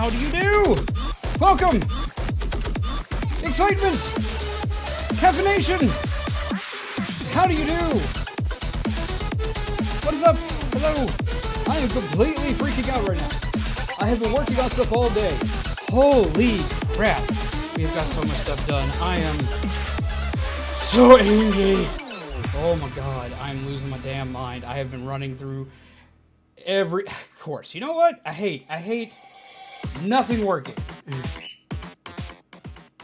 How do you do? Welcome! Excitement! Caffeination! How do you do? What is up? Hello! I am completely freaking out right now. I have been working on stuff all day. Holy crap! We have got so much stuff done. I am so angry. Oh my god, I'm losing my damn mind. I have been running through every course. You know what? I hate nothing working.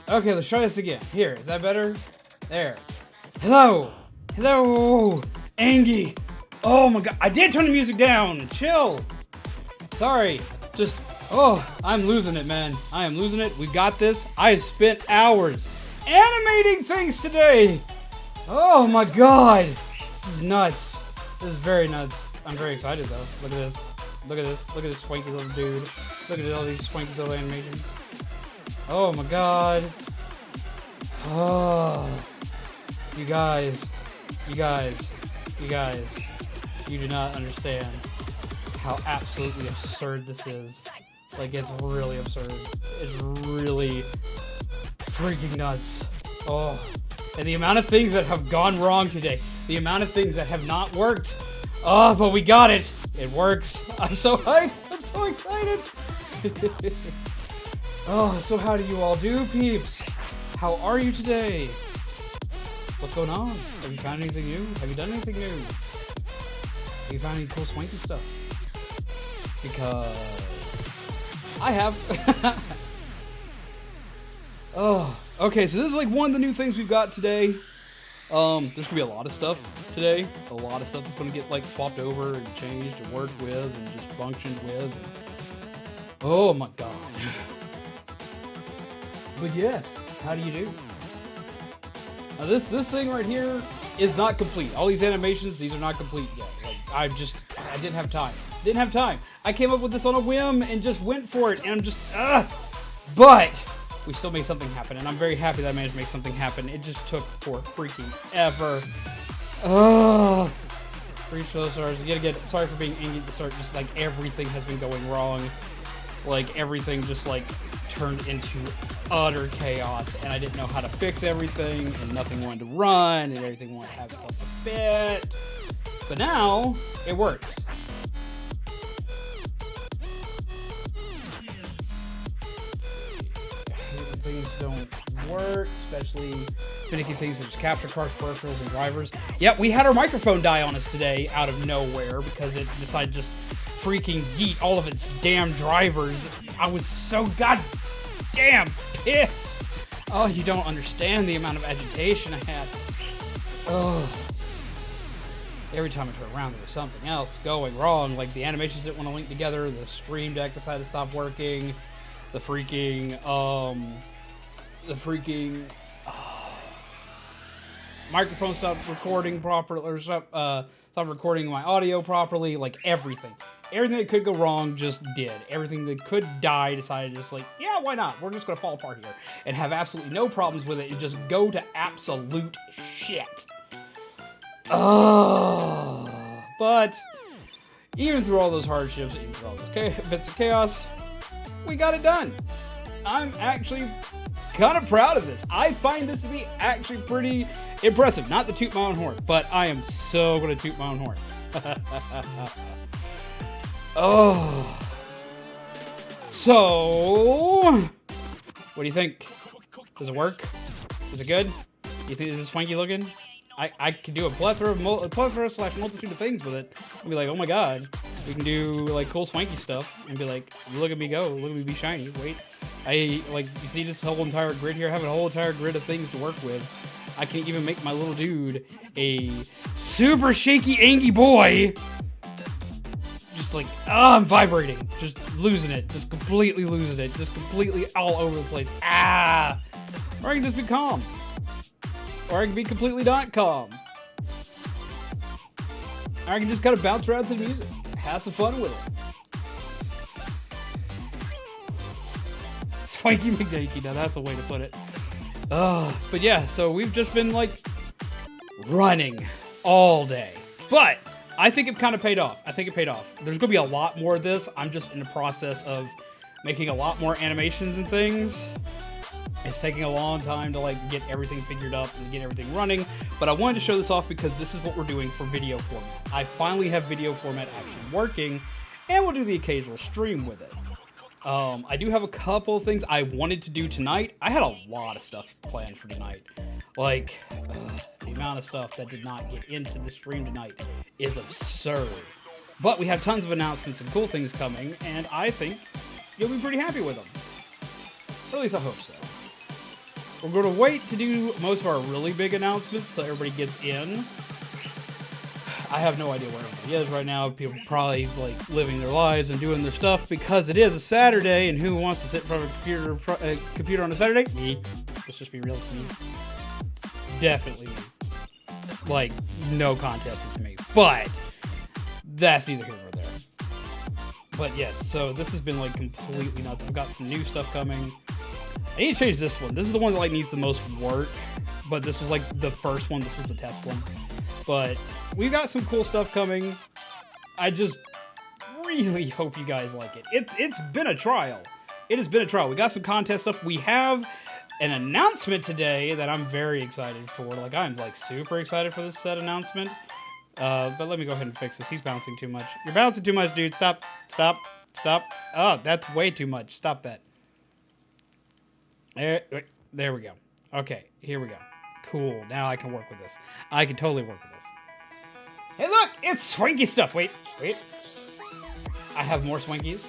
Okay, let's try this again. Here, is that better? There. Hello! Hello! Angie! Oh my god, I did turn the music down! Chill! Sorry, just, I'm losing it, man. I am losing it. We got this. I have spent hours animating things today! Oh my god! This is nuts. This is very nuts. I'm very excited though. Look at this. Look at this. Look at this swanky little dude. Look at all these swanky little animations. Oh my god. Oh. You guys. You do not understand how absolutely absurd this is. Like, it's really absurd. It's really freaking nuts. Oh. And the amount of things that have gone wrong today. The amount of things that have not worked. Oh, but we got it. It works. I'm so hyped. I'm so excited. Oh, so how do you all do, peeps? How are you today? What's going on? Have you found anything new? Have you done anything new? Have you found any cool swanky stuff? Because I have. Oh, okay, so this is like one of the new things we've got today. There's gonna be a lot of stuff today. A lot of stuff that's gonna get like swapped over and changed and worked with and just functioned with. And... oh my god. But yes, how do you do? Now this thing right here is not complete. All these animations, these are not complete yet. Like I didn't have time. Didn't have time. I came up with this on a whim and just went for it, and I'm just but we still made something happen, and I'm very happy that I managed to make something happen. It just took for freaking ever. Oh, so sorry. Yet again, sorry for being angry at the start. Just like everything has been going wrong. Like everything just like turned into utter chaos, and I didn't know how to fix everything, and nothing wanted to run, and everything wanted to have itself a fit. But now it works. Things don't work, especially finicky things such as capture cards, peripherals, and drivers. Yep, we had our microphone die on us today out of nowhere because it decided to just freaking yeet all of its damn drivers. I was so goddamn pissed. Oh, you don't understand the amount of agitation I had. Oh. Every time I turn around, there was something else going wrong. Like the animations didn't want to link together, the stream deck decided to stop working, the freaking microphone stopped recording properly, or stopped recording my audio properly. Like everything that could go wrong just did. Everything that could die decided just like, yeah, why not? We're just gonna fall apart here and have absolutely no problems with it and just go to absolute shit. Oh, but even through all those hardships, even through all those bits of chaos, we got it done. I'm actually kind of proud of this. I find this to be actually pretty impressive. Not to toot my own horn, but I am so going to toot my own horn. Oh. So, what do you think? Does it work? Is it good? You think this is swanky looking? I can do a plethora slash multitude of things with it. I'll be like, oh my god. We can do like cool swanky stuff and be like, look at me go, look at me be shiny. Wait, you see this whole entire grid here? I have a whole entire grid of things to work with. I can even make my little dude a super shaky, angry boy. Just like, I'm vibrating, just losing it, just completely losing it, just completely all over the place. Or I can just be calm. Or I can be completely not calm. Or I can just kind of bounce around to the music. Have some fun with it. Swanky McDanky, now that's a way to put it. But yeah, so we've just been like running all day. But I think it kind of paid off. I think it paid off. There's going to be a lot more of this. I'm just in the process of making a lot more animations and things. It's taking a long time to like get everything figured up and get everything running, but I wanted to show this off because this is what we're doing for video format. I finally have video format actually working, and we'll do the occasional stream with it. I do have a couple of things I wanted to do tonight. I had a lot of stuff planned for tonight. Like, the amount of stuff that did not get into the stream tonight is absurd. But we have tons of announcements and cool things coming, and I think you'll be pretty happy with them. Or at least I hope so. We're going to wait to do most of our really big announcements till everybody gets in. I have no idea where everybody is right now. People are probably like living their lives and doing their stuff because it is a Saturday, and who wants to sit in front of a computer on a Saturday? Me. Let's just be real, it's me. Definitely me. Like, no contest, it's me. But that's neither here nor there. But yes, so this has been like completely nuts. I've got some new stuff coming. I need to change this one. This is the one that like needs the most work, but this was like the first one. This was the test one. But we've got some cool stuff coming. I just really hope you guys like it. It's been a trial. It has been a trial. We got some contest stuff. We have an announcement today that I'm very excited for. Like, I'm like super excited for this set announcement. But let me go ahead and fix this. He's bouncing too much. You're bouncing too much, dude. Stop. Stop. Stop. Oh, that's way too much. Stop that. There we go. Okay, here we go. Cool. Now I can work with this. I can totally work with this. Hey, look! It's Swanky stuff! Wait. I have more Swankies.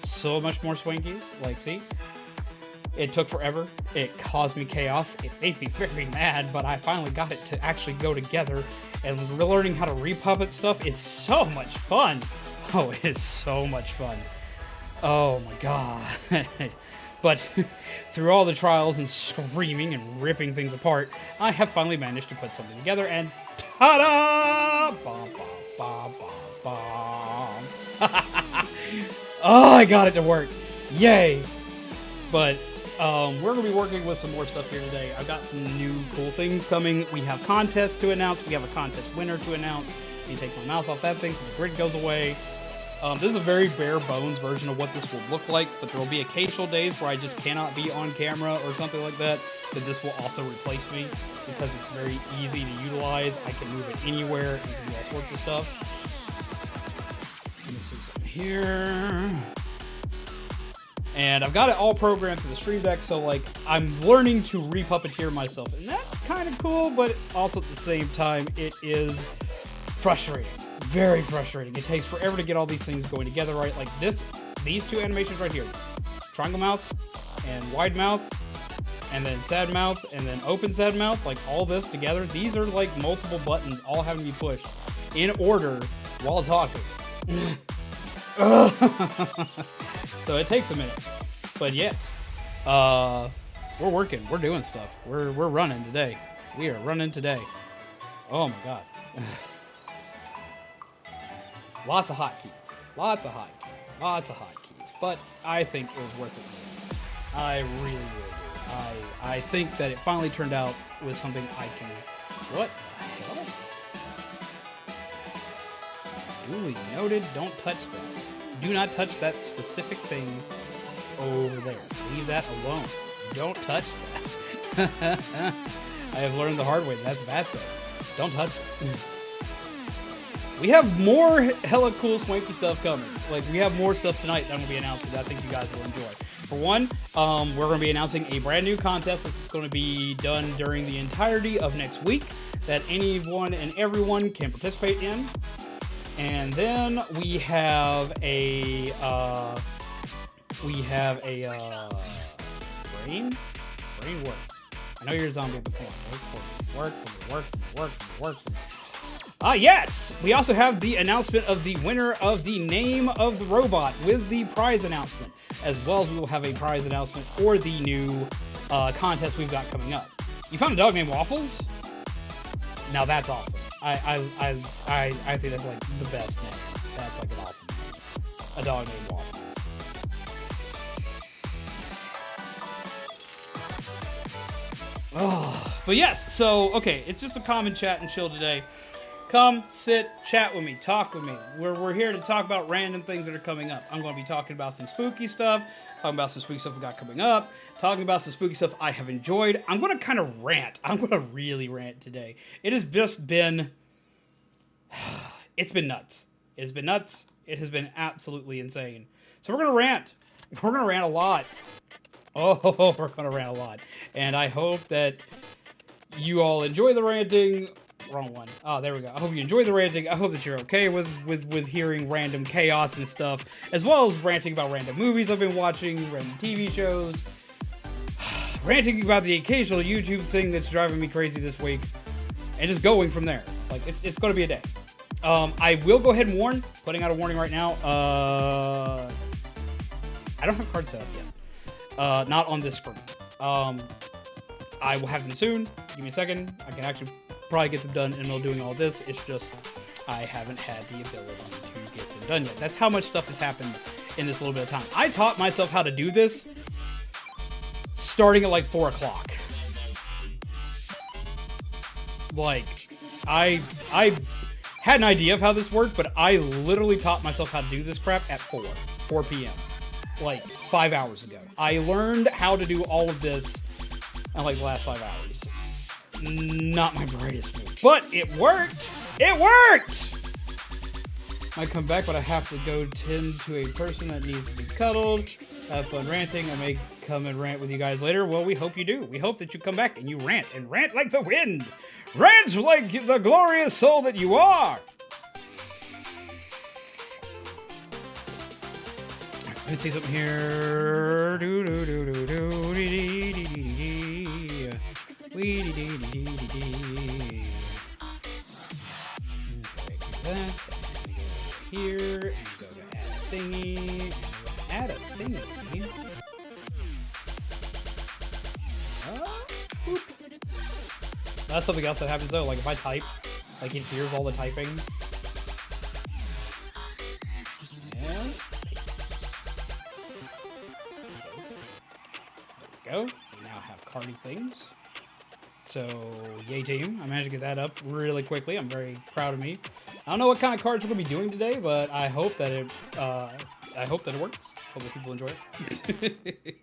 So much more Swankies. Like, see? It took forever. It caused me chaos. It made me very mad, but I finally got it to actually go together. And learning how to repuppet stuff is so much fun. Oh, it is so much fun. Oh my god. But through all the trials and screaming and ripping things apart, I have finally managed to put something together, and ta-da! Bom, bom, bom, bom, bom. Oh, I got it to work. Yay! But we're going to be working with some more stuff here today. I've got some new cool things coming. We have contests to announce. We have a contest winner to announce. You take my mouse off that thing so the grid goes away. This is a very bare bones version of what this will look like, but there will be occasional days where I just cannot be on camera or something like that, that this will also replace me, because it's very easy to utilize. I can move it anywhere and do all sorts of stuff. Let me see something here. And I've got it all programmed through the Stream Deck, so like I'm learning to repuppeteer myself, and that's kind of cool, but also at the same time, it is frustrating. Very frustrating. It takes forever to get all these things going together right. Like these two animations right here. Triangle mouth and wide mouth, and then sad mouth, and then open sad mouth. Like all this together. These are like multiple buttons all having to be pushed in order while talking. So it takes a minute. But yes, we're working. We're doing stuff. We're running today. We are running today. Oh my god. Lots of hotkeys. Lots of hotkeys. Lots of hotkeys. But I think it was worth it. I really, really do. I think that it finally turned out with something I can... What the hell? Duly noted. Don't touch that. Do not touch that specific thing over there. Leave that alone. Don't touch that. I have learned the hard way. That's a bad thing. Don't touch it. We have more hella cool swanky stuff coming. Like, we have more stuff tonight that I'm going to be announcing that I think you guys will enjoy. For one, we're going to be announcing a brand new contest that's going to be done during the entirety of next week that anyone and everyone can participate in. And then we have a brain work. I know you're a zombie, but come on, work. Yes! We also have the announcement of the winner of the name of the robot with the prize announcement, as well as we will have a prize announcement for the new contest we've got coming up. You found a dog named Waffles? Now that's awesome. I think that's like the best name. That's like an awesome name. A dog named Waffles. Oh, but yes, so, okay, it's just a common chat and chill today. Come, sit, chat with me, talk with me. We're here to talk about random things that are coming up. I'm going to be talking about some spooky stuff, talking about some spooky stuff we got coming up, talking about some spooky stuff I have enjoyed. I'm going to kind of rant. I'm going to really rant today. It has just been... It's been nuts. It has been nuts. It has been absolutely insane. So we're going to rant. We're going to rant a lot. Oh, we're going to rant a lot. And I hope that you all enjoy the ranting. Wrong one. Oh, there we go. I hope you enjoy the ranting. I hope that you're okay with hearing random chaos and stuff, as well as ranting about random movies I've been watching, random TV shows, ranting about the occasional YouTube thing that's driving me crazy this week, and just going from there. Like, it's going to be a day. I will go ahead and warn, putting out a warning right now, I don't have cards set up yet. Not on this screen. I will have them soon. Give me a second. I can actually probably get them done in the middle of doing all this. It's just I haven't had the ability to get them done yet. That's how much stuff has happened in this little bit of time. I taught myself how to do this starting at like 4 o'clock. Like, I had an idea of how this worked, but I literally taught myself how to do this crap at 4 p.m. Like 5 hours ago. I learned how to do all of this in like the last 5 hours. Not my brightest move, but it worked. It worked. Might come back, but I have to go tend to a person that needs to be cuddled. Have fun ranting. I may come and rant with you guys later. Well, we hope you do. We hope that you come back and you rant like the wind. Rant like the glorious soul that you are. Let me see something here. Here and go to add a thingy. Add a thingy. That's something else that happens though. Like if I type, like it hears all the typing. And there we go. We now have cardy things. So, yay team. I managed to get that up really quickly. I'm very proud of me. I don't know what kind of cards we're going to be doing today, but I hope that it works. Hope that people enjoy it.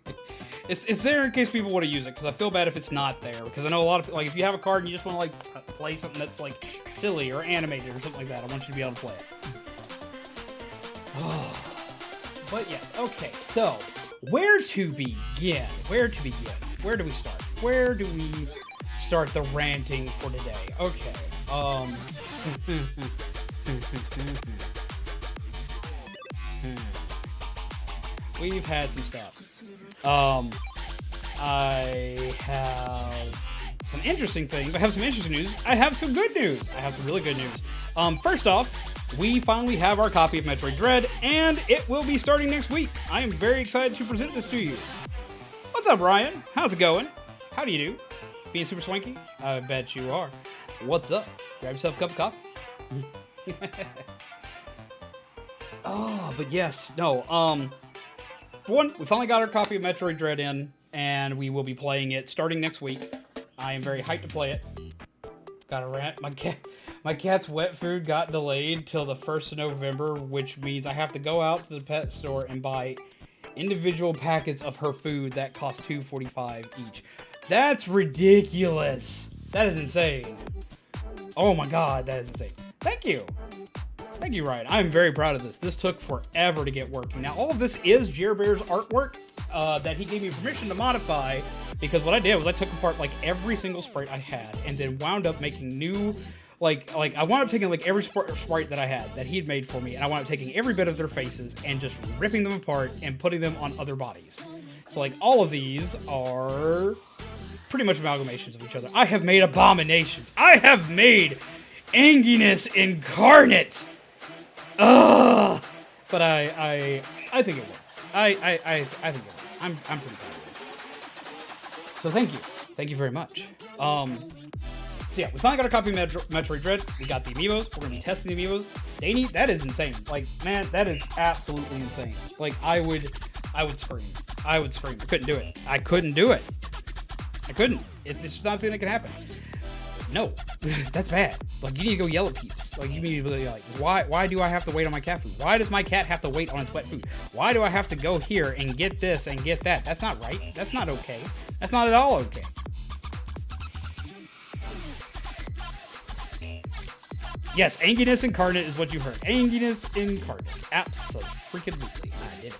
It's there in case people want to use it, because I feel bad if it's not there. Because I know a lot of, like, if you have a card and you just want to, like, play something that's, like, silly or animated or something like that, I want you to be able to play it. But yes, okay, so, where to begin? Where to begin? Where do we start? Where do we start the ranting for today? Okay, we've had some stuff. I have some interesting things. I have some interesting news. I have some good news. I have some really good news. First off, we finally have our copy of Metroid Dread, and it will be starting next week. I am very excited to present this to you. What's up, Ryan? How's it going? How do you do? Being super swanky? I bet you are. What's up? Grab yourself a cup of coffee. Oh, but yes, no, for one, we finally got our copy of Metroid Dread in, and we will be playing it starting next week. I am very hyped to play it. Gotta rant. My cat's wet food got delayed till the 1st of November, which means I have to go out to the pet store and buy individual packets of her food that cost $2.45 each. That's ridiculous. That is insane. Oh my god, that is insane. Thank you. Thank you, Ryan. I'm very proud of this. This took forever to get working. Now, all of this is Jer Bear's artwork that he gave me permission to modify, because what I did was I took apart like every single sprite I had and then wound up making new, like I wound up taking like every sprite that I had that he'd made for me, and I wound up taking every bit of their faces and just ripping them apart and putting them on other bodies. So like all of these are pretty much amalgamations of each other. I have made abominations. I have made anginess incarnate. Ugh. But I think it works. I think it works. I'm pretty proud of this. So thank you very much. So yeah, we finally got a copy of Metroid Dread. We got the amiibos. We're gonna be testing the amiibos. That is insane. Like, man, that is absolutely insane. Like, I would scream. I would scream. I couldn't do it. I couldn't. It's just not a thing that can happen. No, that's bad. Like, you need to go yell at peeps. Like, you need to be like, why do I have to wait on my cat food? Why does my cat have to wait on its wet food? Why do I have to go here and get this and get that? That's not right. That's not okay. That's not at all okay. Yes, anginess incarnate is what you heard. Anginess incarnate. Absolutely. I did it.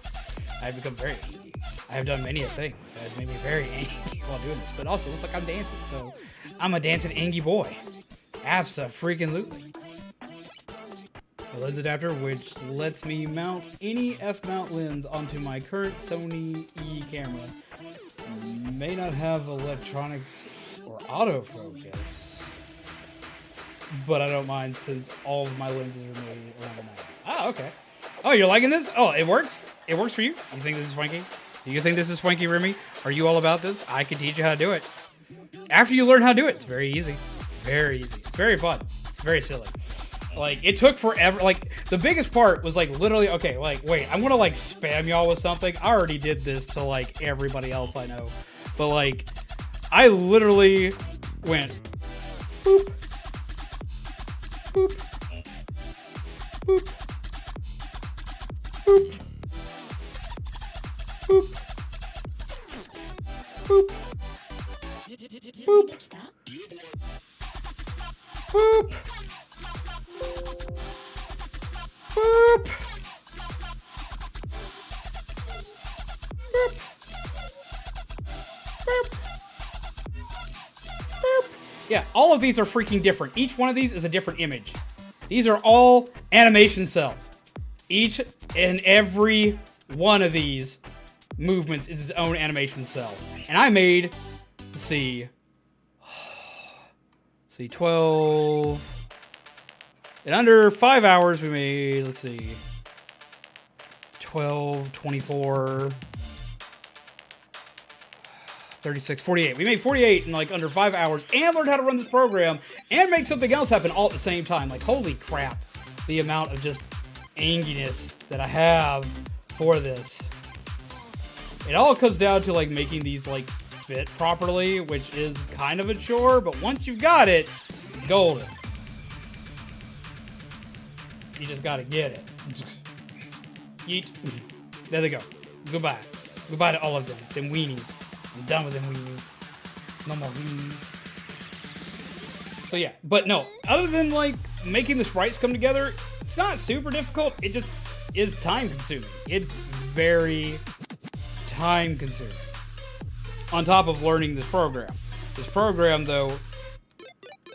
I've become very angry. I have done many a thing that has made me very angry while doing this, but also looks like I'm dancing, so I'm a dancing angry boy. Abso-freaking-lutely. A lens adapter, which lets me mount any F-mount lens onto my current Sony E camera. May not have electronics or autofocus, but I don't mind since all of my lenses are made around the night. Ah, okay. Oh, you're liking this? Oh, it works? It works for you? You think this is swanky? Do you think this is swanky, Remy? Are you all about this? I can teach you how to do it. After you learn how to do it, it's very easy. Very easy. It's very fun. It's very silly. Like, it took forever. Like, the biggest part was, like, literally, okay, like, wait, I'm gonna, like, spam y'all with something. I already did this to, like, everybody else I know. But, like, I literally went, boop, boop, boop, boop, boop, boop, boop, boop, boop, yeah, all of these are freaking different. Each one of these is a different image. These are all animation cells. Each and every one of these movements is its own animation cell. And I made, let's see, 12. In under 5 hours, we made, let's see, 12, 24, 36, 48. We made 48 in like under 5 hours and learned how to run this program and make something else happen all at the same time. Like, holy crap, the amount of just anginess that I have for this. It all comes down to like making these like fit properly, which is kind of a chore, but once you've got it, it's golden. You just gotta get it. Yeet. There they go. Goodbye. Goodbye to all of them. Them weenies. I'm done with them weenies. No more weenies. So yeah, but no, other than like making the sprites come together, it's not super difficult. It just is time consuming. It's very time consuming. On top of learning this program. This program though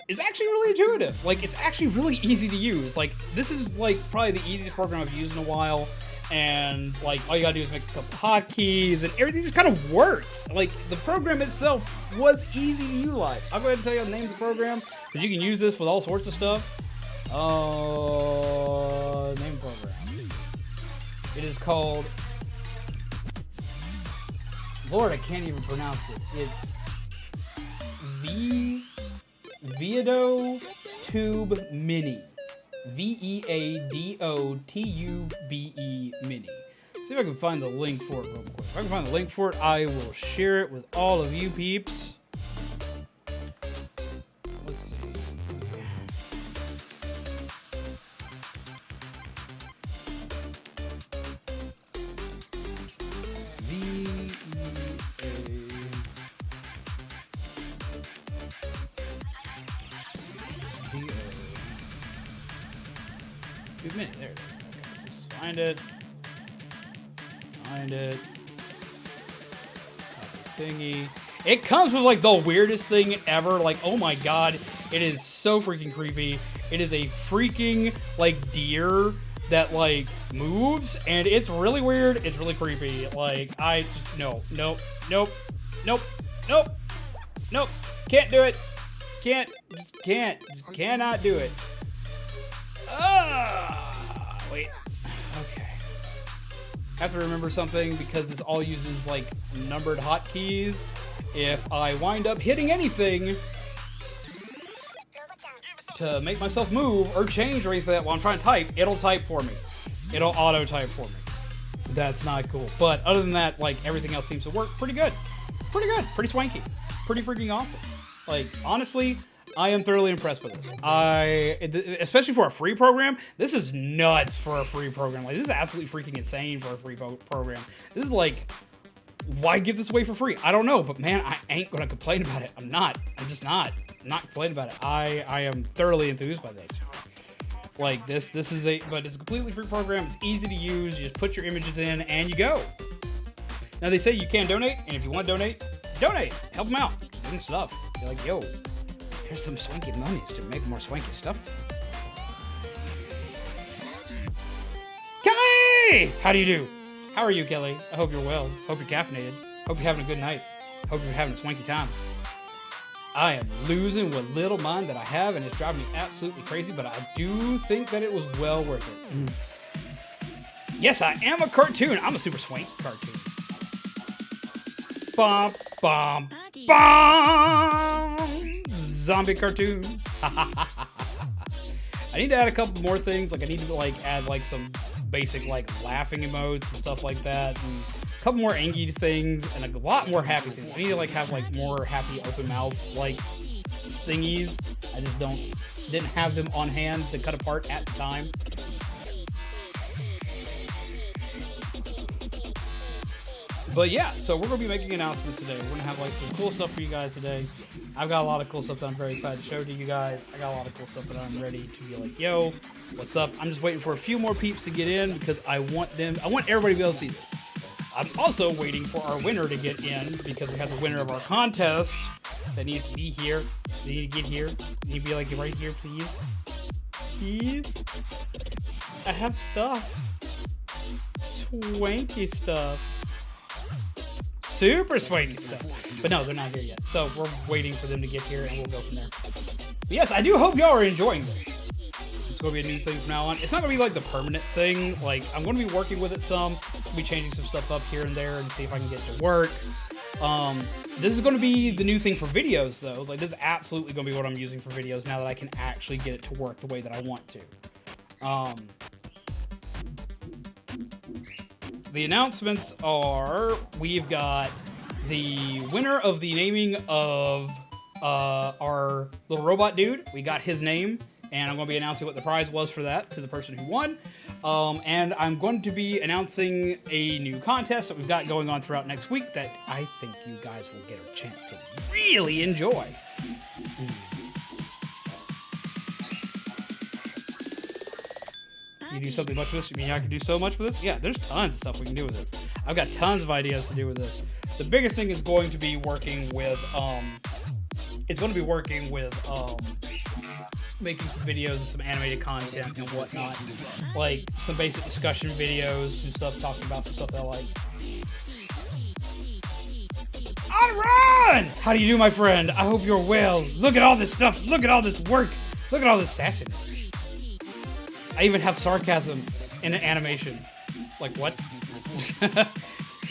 is actually really intuitive. Like, it's actually really easy to use. Like, this is like probably the easiest program I've used in a while. And like, all you gotta do is make a couple hotkeys and everything just kind of works. Like, the program itself was easy to utilize. I'll go ahead and tell you the name of the program, because you can use this with all sorts of stuff. Name program. It is called, Lord, I can't even pronounce it. It's Veado Tube Mini. VEADOTUBE Mini. See if I can find the link for it real quick. If I can find the link for it, I will share it with all of you peeps. Let's see. Tube Mini, there it is. Okay, so let's find it. Find it. Thingy. It comes with like the weirdest thing ever. Like, oh my god, it is so freaking creepy. It is a freaking like deer that like moves, and it's really weird. It's really creepy. Like, I just, nope, can't do it. Just cannot do it. Wait. Okay. I have to remember something because this all uses like numbered hotkeys. If I wind up hitting anything to make myself move or change or anything like that while I'm trying to type, it'll type for me. It'll auto type for me. That's not cool. But other than that, like, everything else seems to work pretty good. Pretty good. Pretty swanky. Pretty freaking awesome. Like, honestly, I am thoroughly impressed with this. Especially for a free program, this is nuts for a free program. Like, this is absolutely freaking insane for a free program. This is like, why give this away for free? I don't know, but man, I ain't gonna complain about it. I'm just not. I'm not complaining about it. I am thoroughly enthused by this. Like, this is but it's a completely free program. It's easy to use. You just put your images in and you go. Now, they say you can donate, and if you want to donate, help them out, give them stuff. You're like, yo, here's some swanky monies to make more swanky stuff. Kelly! How do you do? How are you, Kelly? I hope you're well. Hope you're caffeinated. Hope you're having a good night. Hope you're having a swanky time. I am losing what little mind that I have, and it's driving me absolutely crazy, but I do think that it was well worth it. Yes, I am a cartoon. I'm a super swanky cartoon. Bum, bum, bum! Zombie cartoon. I need to add a couple more things. Like, I need to add some basic laughing emotes and stuff like that, and a couple more angy things, and a lot more happy things. I need to have more happy open mouth thingies. I just didn't have them on hand to cut apart at the time. But yeah, so we're going to be making announcements today. We're going to have some cool stuff for you guys today. I've got a lot of cool stuff that I'm very excited to show to you guys. I got a lot of cool stuff that I'm ready to be like, yo, what's up? I'm just waiting for a few more peeps to get in because I want everybody to be able to see this. I'm also waiting for our winner to get in because we have the winner of our contest that needs to be here. They need to get here. They need to be right here, please. Please? I have stuff. Swanky stuff. Super swanky stuff. But no, they're not here yet. So we're waiting for them to get here and we'll go from there. But yes, I do hope y'all are enjoying this. It's going to be a new thing from now on. It's not going to be the permanent thing. I'm going to be working with it some. I'll be changing some stuff up here and there and see if I can get it to work. This is going to be the new thing for videos, though. This is absolutely going to be what I'm using for videos now that I can actually get it to work the way that I want to. The announcements are, we've got the winner of the naming of our little robot dude. We got his name, and I'm going to be announcing what the prize was for that to the person who won. And I'm going to be announcing a new contest that we've got going on throughout next week that I think you guys will get a chance to really enjoy. You do something much with this? You mean I can do so much with this? Yeah, there's tons of stuff we can do with this. I've got tons of ideas to do with this. The biggest thing is going to be working with, making some videos and some animated content and whatnot. Some basic discussion videos, some stuff talking about some stuff that I like. On run! How do you do, my friend? I hope you're well. Look at all this stuff. Look at all this work. Look at all this sassiness. I even have sarcasm in an animation. What?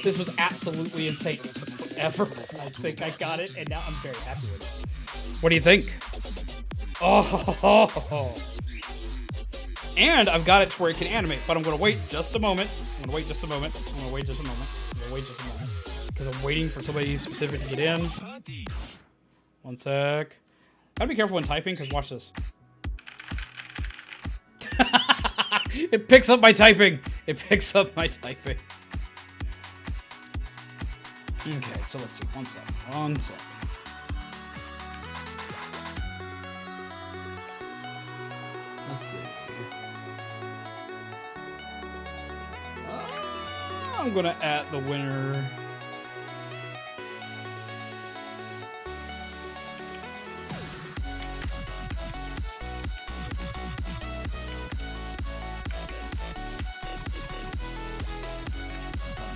This was absolutely insane. Forever. I think I got it, and now I'm very happy with it. What do you think? Oh. And I've got it to where it can animate, but I'm going to wait just a moment. Because I'm waiting for somebody specific to get in. One sec. Gotta be careful when typing, because watch this. It picks up my typing. Okay, so let's see. One sec. Let's see. I'm gonna add the winner.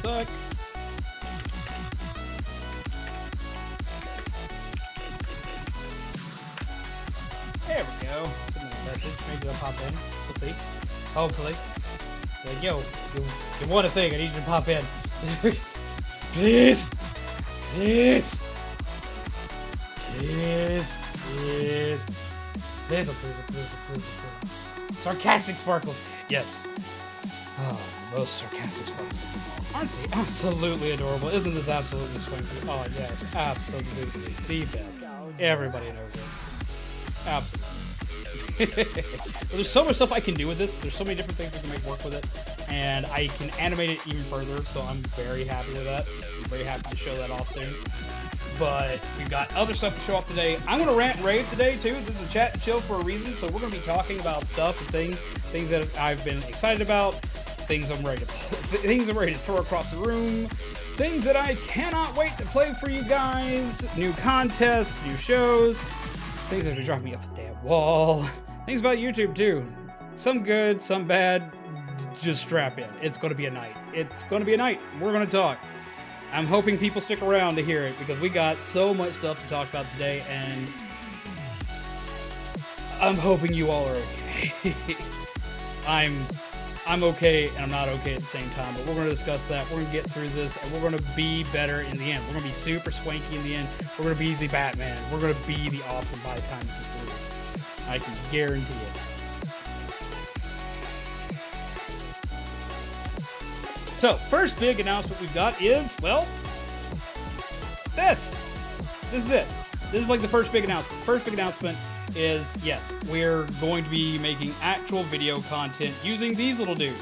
Suck. There we go. Message. Maybe they'll pop in. We'll see. Hopefully. Yo, you want a thing? I need you to pop in. Please. Sarcastic sparkles. Yes. Oh, the most sarcastic sparkles. Aren't they absolutely adorable? Isn't this absolutely swanky? Oh, yes, absolutely the best. Everybody knows it. Absolutely. Well, there's so much stuff I can do with this. There's so many different things we can make work with it. And I can animate it even further, so I'm very happy with that. I'm very happy to show that off soon. But we've got other stuff to show off today. I'm going to rant and rave today, too. This is a chat and chill for a reason, so we're going to be talking about stuff and things that I've been excited about, things I'm ready to throw across the room, things that I cannot wait to play for you guys, new contests, new shows, things that have been driving me up a damn wall, things about YouTube, too. Some good, some bad. Just strap in. It's going to be a night. It's going to be a night. We're going to talk. I'm hoping people stick around to hear it because we got so much stuff to talk about today, and I'm hoping you all are okay. I'm okay, and I'm not okay at the same time, but we're going to discuss that. We're going to get through this, and we're going to be better in the end. We're going to be super swanky in the end. We're going to be the Batman. We're going to be the awesome by the time this is through. I can guarantee it. So, first big announcement we've got is, well, this. This is it. This is like the first big announcement. First big announcement is, yes, we're going to be making actual video content using these little dudes.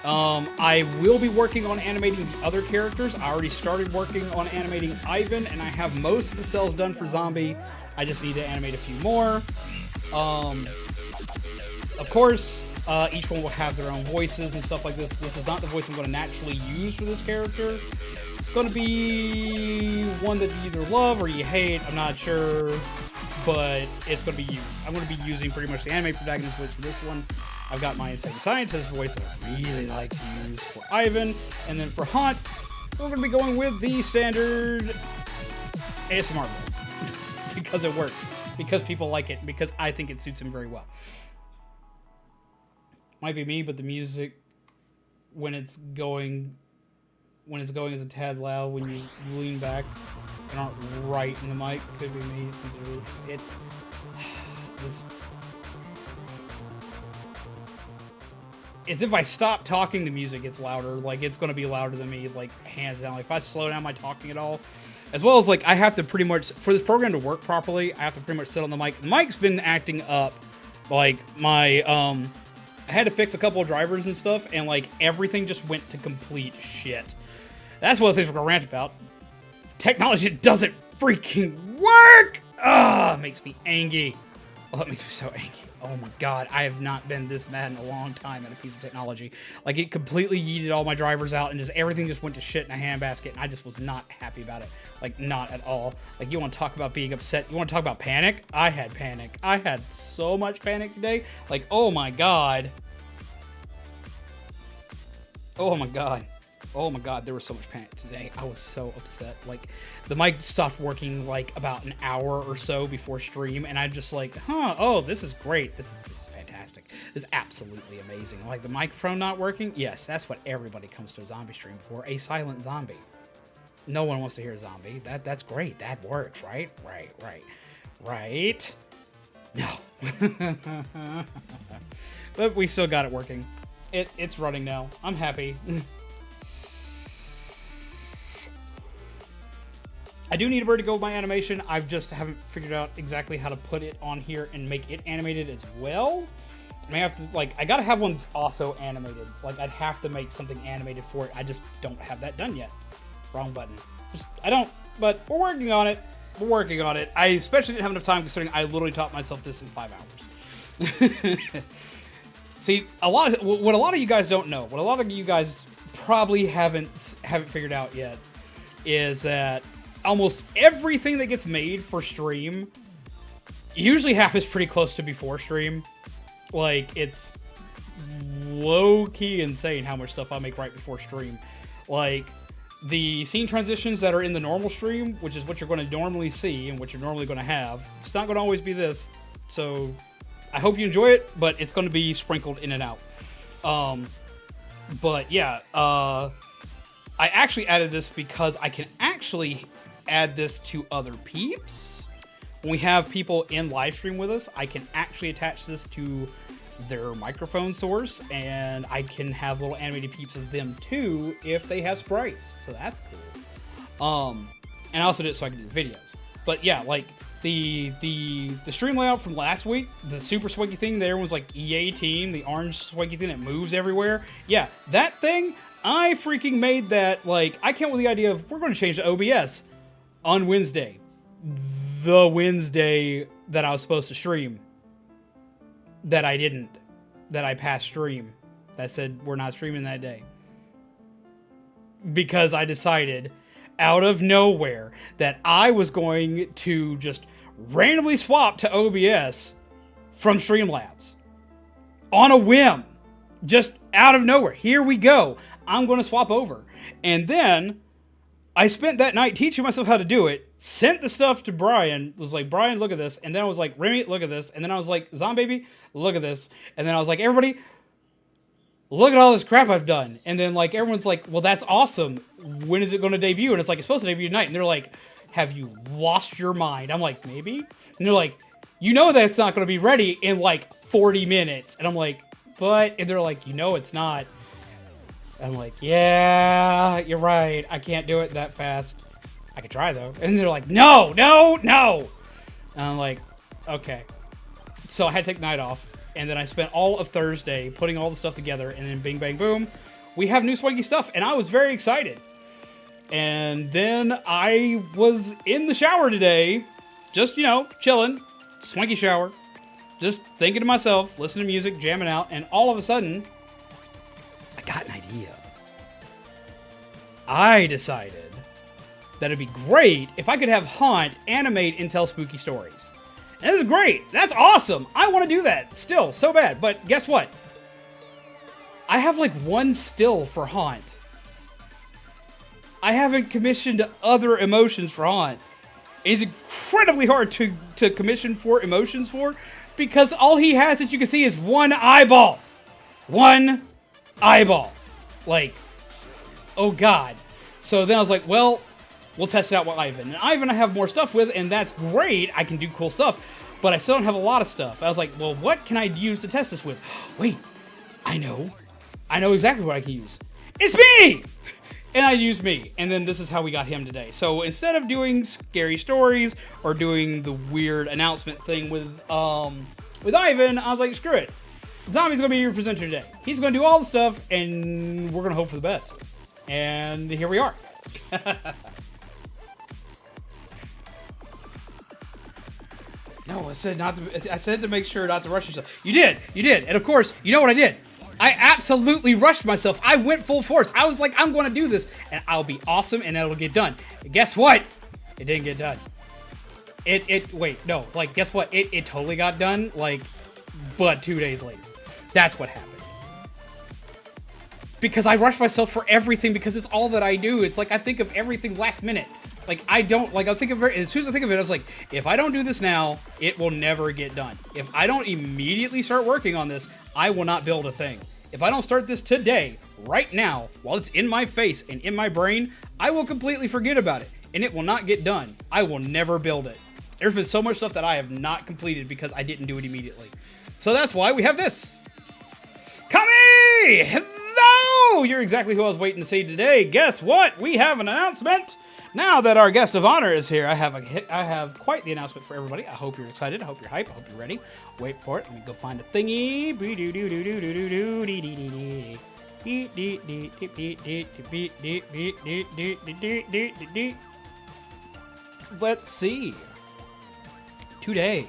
I will be working on animating the other characters. I already started working on animating Ivan, and I have most of the cells done for Zombie. I just need to animate a few more. Of course, each one will have their own voices and stuff like this. This is not the voice I'm going to naturally use for this character. It's going to be one that you either love or you hate. I'm not sure, but it's going to be used. I'm going to be using pretty much the anime protagonist voice for this one. I've got my Insane Scientist voice that I really like to use for Ivan. And then for Haunt, we're going to be going with the standard ASMR voice. Because it works. Because people like it. Because I think it suits him very well. Might be me, but the music, when it's going is a tad loud when you lean back and aren't right in the mic. Could be me. It's if I stop talking, the music gets louder. Like, it's going to be louder than me, like, hands down. Like, if I slow down my talking at all, as well as, like, I have to pretty much, for this program to work properly, I have to pretty much sit on the mic. The mic's been acting up. Like, my, I had to fix a couple of drivers and stuff, and, like, everything just went to complete shit. That's one of the things we're gonna rant about. Technology doesn't freaking work! Ah, it makes me angry. Oh, it makes me so angry. Oh my god, I have not been this mad in a long time at a piece of technology. Like, it completely yeeted all my drivers out, and just everything just went to shit in a handbasket, and I just was not happy about it. Like, not at all. Like, you want to talk about being upset? You want to talk about panic? I had panic. I had so much panic today. Like, oh my god. Oh my god. Oh my god, there was so much panic today. I was so upset. Like, the mic stopped working, like, about an hour or so before stream, and I'm just like, oh, this is great. This is fantastic. This is absolutely amazing. Like, the microphone not working? Yes, that's what everybody comes to a zombie stream for. A silent zombie. No one wants to hear a zombie. That's great. That works, right? Right? No. But we still got it working. It's running now. I'm happy. I do need a bird to go with my animation. I just haven't figured out exactly how to put it on here and make it animated as well. I may have to, like, I gotta have one that's also animated. Like, I'd have to make something animated for it. I just don't have that done yet. Wrong button. I don't, but we're working on it. We're working on it. I especially didn't have enough time considering I literally taught myself this in 5 hours. See, what a lot of you guys don't know, what a lot of you guys probably haven't figured out yet, is that almost everything that gets made for stream usually happens pretty close to before stream. Like, it's low-key insane how much stuff I make right before stream. Like, the scene transitions that are in the normal stream, which is what you're going to normally see and what you're normally going to have, it's not going to always be this. So, I hope you enjoy it, but it's going to be sprinkled in and out. But, yeah, I actually added this because I can actually add this to other peeps. When we have people in live stream with us, I can actually attach this to their microphone source, and I can have little animated peeps of them too if they have sprites. So that's cool. And I also did it so I can do videos. But yeah, like, the stream layout from last week, the super swanky thing that everyone's like EA team, the orange swanky thing that moves everywhere. Yeah, that thing, I freaking made that. Like, I came up with the idea of we're going to change to OBS on Wednesday, the Wednesday that I was supposed to stream, that I didn't, that I passed stream, that said we're not streaming that day, because I decided out of nowhere that I was going to just randomly swap to OBS from Streamlabs on a whim, just out of nowhere. Here we go. I'm going to swap over. And then I spent that night teaching myself how to do it, sent the stuff to Brian, was like, Brian, look at this. And then I was like, Remy, look at this. And then I was like, Zombaby, look at this. And then I was like, everybody, look at all this crap I've done. And then, like, everyone's like, well, that's awesome. When is it going to debut? And it's like, it's supposed to debut tonight. And they're like, have you lost your mind? I'm like, maybe. And they're like, you know that's not going to be ready in, like, 40 minutes. And I'm like, but, and they're like, you know it's not. I'm like, yeah, you're right. I can't do it that fast. I could try, though. And they're like, no, no, no. And I'm like, okay. So I had to take the night off. And then I spent all of Thursday putting all the stuff together. And then bing, bang, boom. We have new swanky stuff. And I was very excited. And then I was in the shower today. Just, you know, chilling. Swanky shower. Just thinking to myself, listening to music, jamming out. And all of a sudden, I got an idea. I decided that it'd be great if I could have Haunt animate and tell spooky stories. And this is great. That's awesome. I want to do that still so bad. But guess what? I have like one still for Haunt. I haven't commissioned other emotions for Haunt. It's incredibly hard to commission for emotions for, because all he has that you can see is one eyeball. One eyeball. Like, oh God. So then I was like, well, we'll test it out with Ivan. And Ivan I have more stuff with, and that's great. I can do cool stuff, but I still don't have a lot of stuff. I was like, well, what can I use to test this with? Wait, I know. I know exactly what I can use. It's me! And I used me. And then this is how we got him today. So instead of doing scary stories or doing the weird announcement thing with Ivan, I was like, screw it. Zombie's going to be your presenter today. He's going to do all the stuff, and we're going to hope for the best. And here we are. No, I said not to. I said to make sure not to rush yourself. You did. You did. And of course, you know what I did? I absolutely rushed myself. I went full force. I was like, I'm going to do this, and I'll be awesome, and it'll get done. And guess what? It didn't get done. Wait, no. Like, guess what? It totally got done, like, but 2 days later. That's what happened. Because I rushed myself for everything, because it's all that I do. It's like I think of everything last minute. Like, I don't, like, I'll think of it, as soon as I think of it, I was like, if I don't do this now, it will never get done. If I don't immediately start working on this, I will not build a thing. If I don't start this today, right now, while it's in my face and in my brain, I will completely forget about it, and it will not get done. I will never build it. There's been so much stuff that I have not completed because I didn't do it immediately. So that's why we have this. Kami! Hello! You're exactly who I was waiting to see today. Guess what? We have an announcement. Now that our guest of honor is here, I have quite the announcement for everybody. I hope you're excited. I hope you're hyped. I hope you're ready. Wait for it. Let me go find a thingy. Let's see. Today,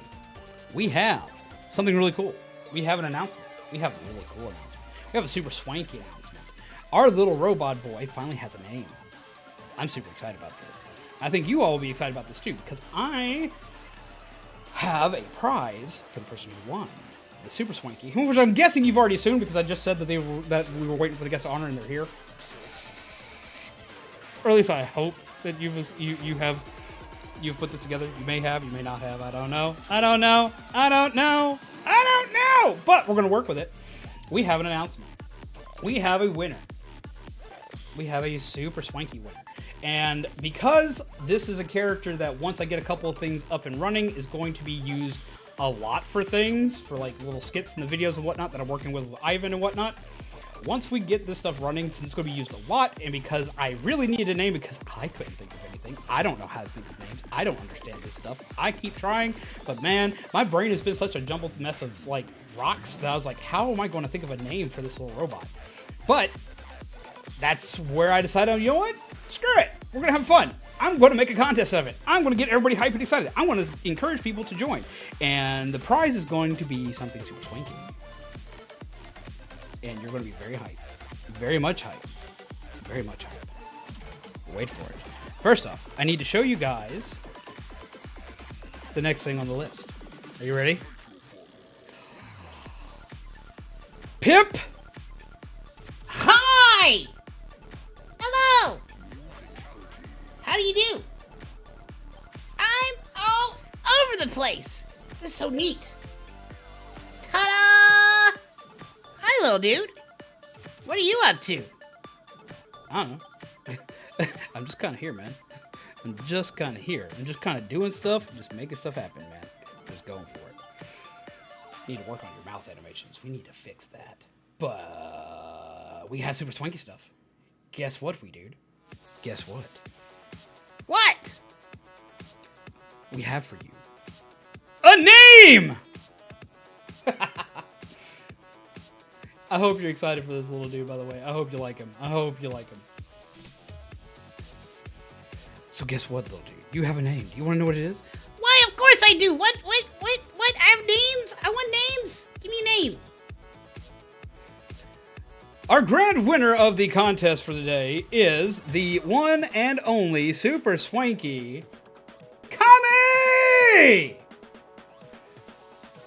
we have something really cool. We have an announcement. We have a really cool announcement. We have a super swanky announcement. Our little robot boy finally has a name. I'm super excited about this. I think you all will be excited about this too, because I have a prize for the person who won the super swanky, which I'm guessing you've already assumed because I just said that we were waiting for the guest of honor and they're here. Or at least I hope that you've put this together. You may have, you may not have. I don't know. I don't know. I don't know. I don't know. But we're gonna work with it. We have an announcement. We have a winner. We have a super swanky winner. And because this is a character that once I get a couple of things up and running is going to be used a lot for things, for like little skits in the videos and whatnot that I'm working with Ivan and whatnot, once we get this stuff running, since it's going to be used a lot, and because I really needed a name because I couldn't think of anything. I don't know how to think of names. I don't understand this stuff. I keep trying, but man, my brain has been such a jumbled mess of like rocks that I was like, how am I going to think of a name for this little robot? But that's where I decided, you know what? Screw it. We're going to have fun. I'm going to make a contest of it. I'm going to get everybody hyped and excited. I want to encourage people to join. And the prize is going to be something super swanky. And you're going to be very hyped. Very much hyped. Very much hyped. Wait for it. First off, I need to show you guys the next thing on the list. Are you ready? Pip! Hi! Hello! How do you do? I'm all over the place. This is so neat. Ta-da! Hi, little dude. What are you up to? I don't know. I'm just kind of here, man. I'm just kind of here. I'm just kind of doing stuff, just making stuff happen, man. Just going for it. You need to work on your mouth animations. We need to fix that. But we have super swanky stuff. Guess what, dude? Guess what? What? We have for you a name! I hope you're excited for this little dude, by the way. I hope you like him. I hope you like him. So guess what, little dude? You have a name. Do you want to know what it is? Why, of course I do. What? I have names. I want names. Give me a name. Our grand winner of the contest for the day is the one and only super swanky Kami!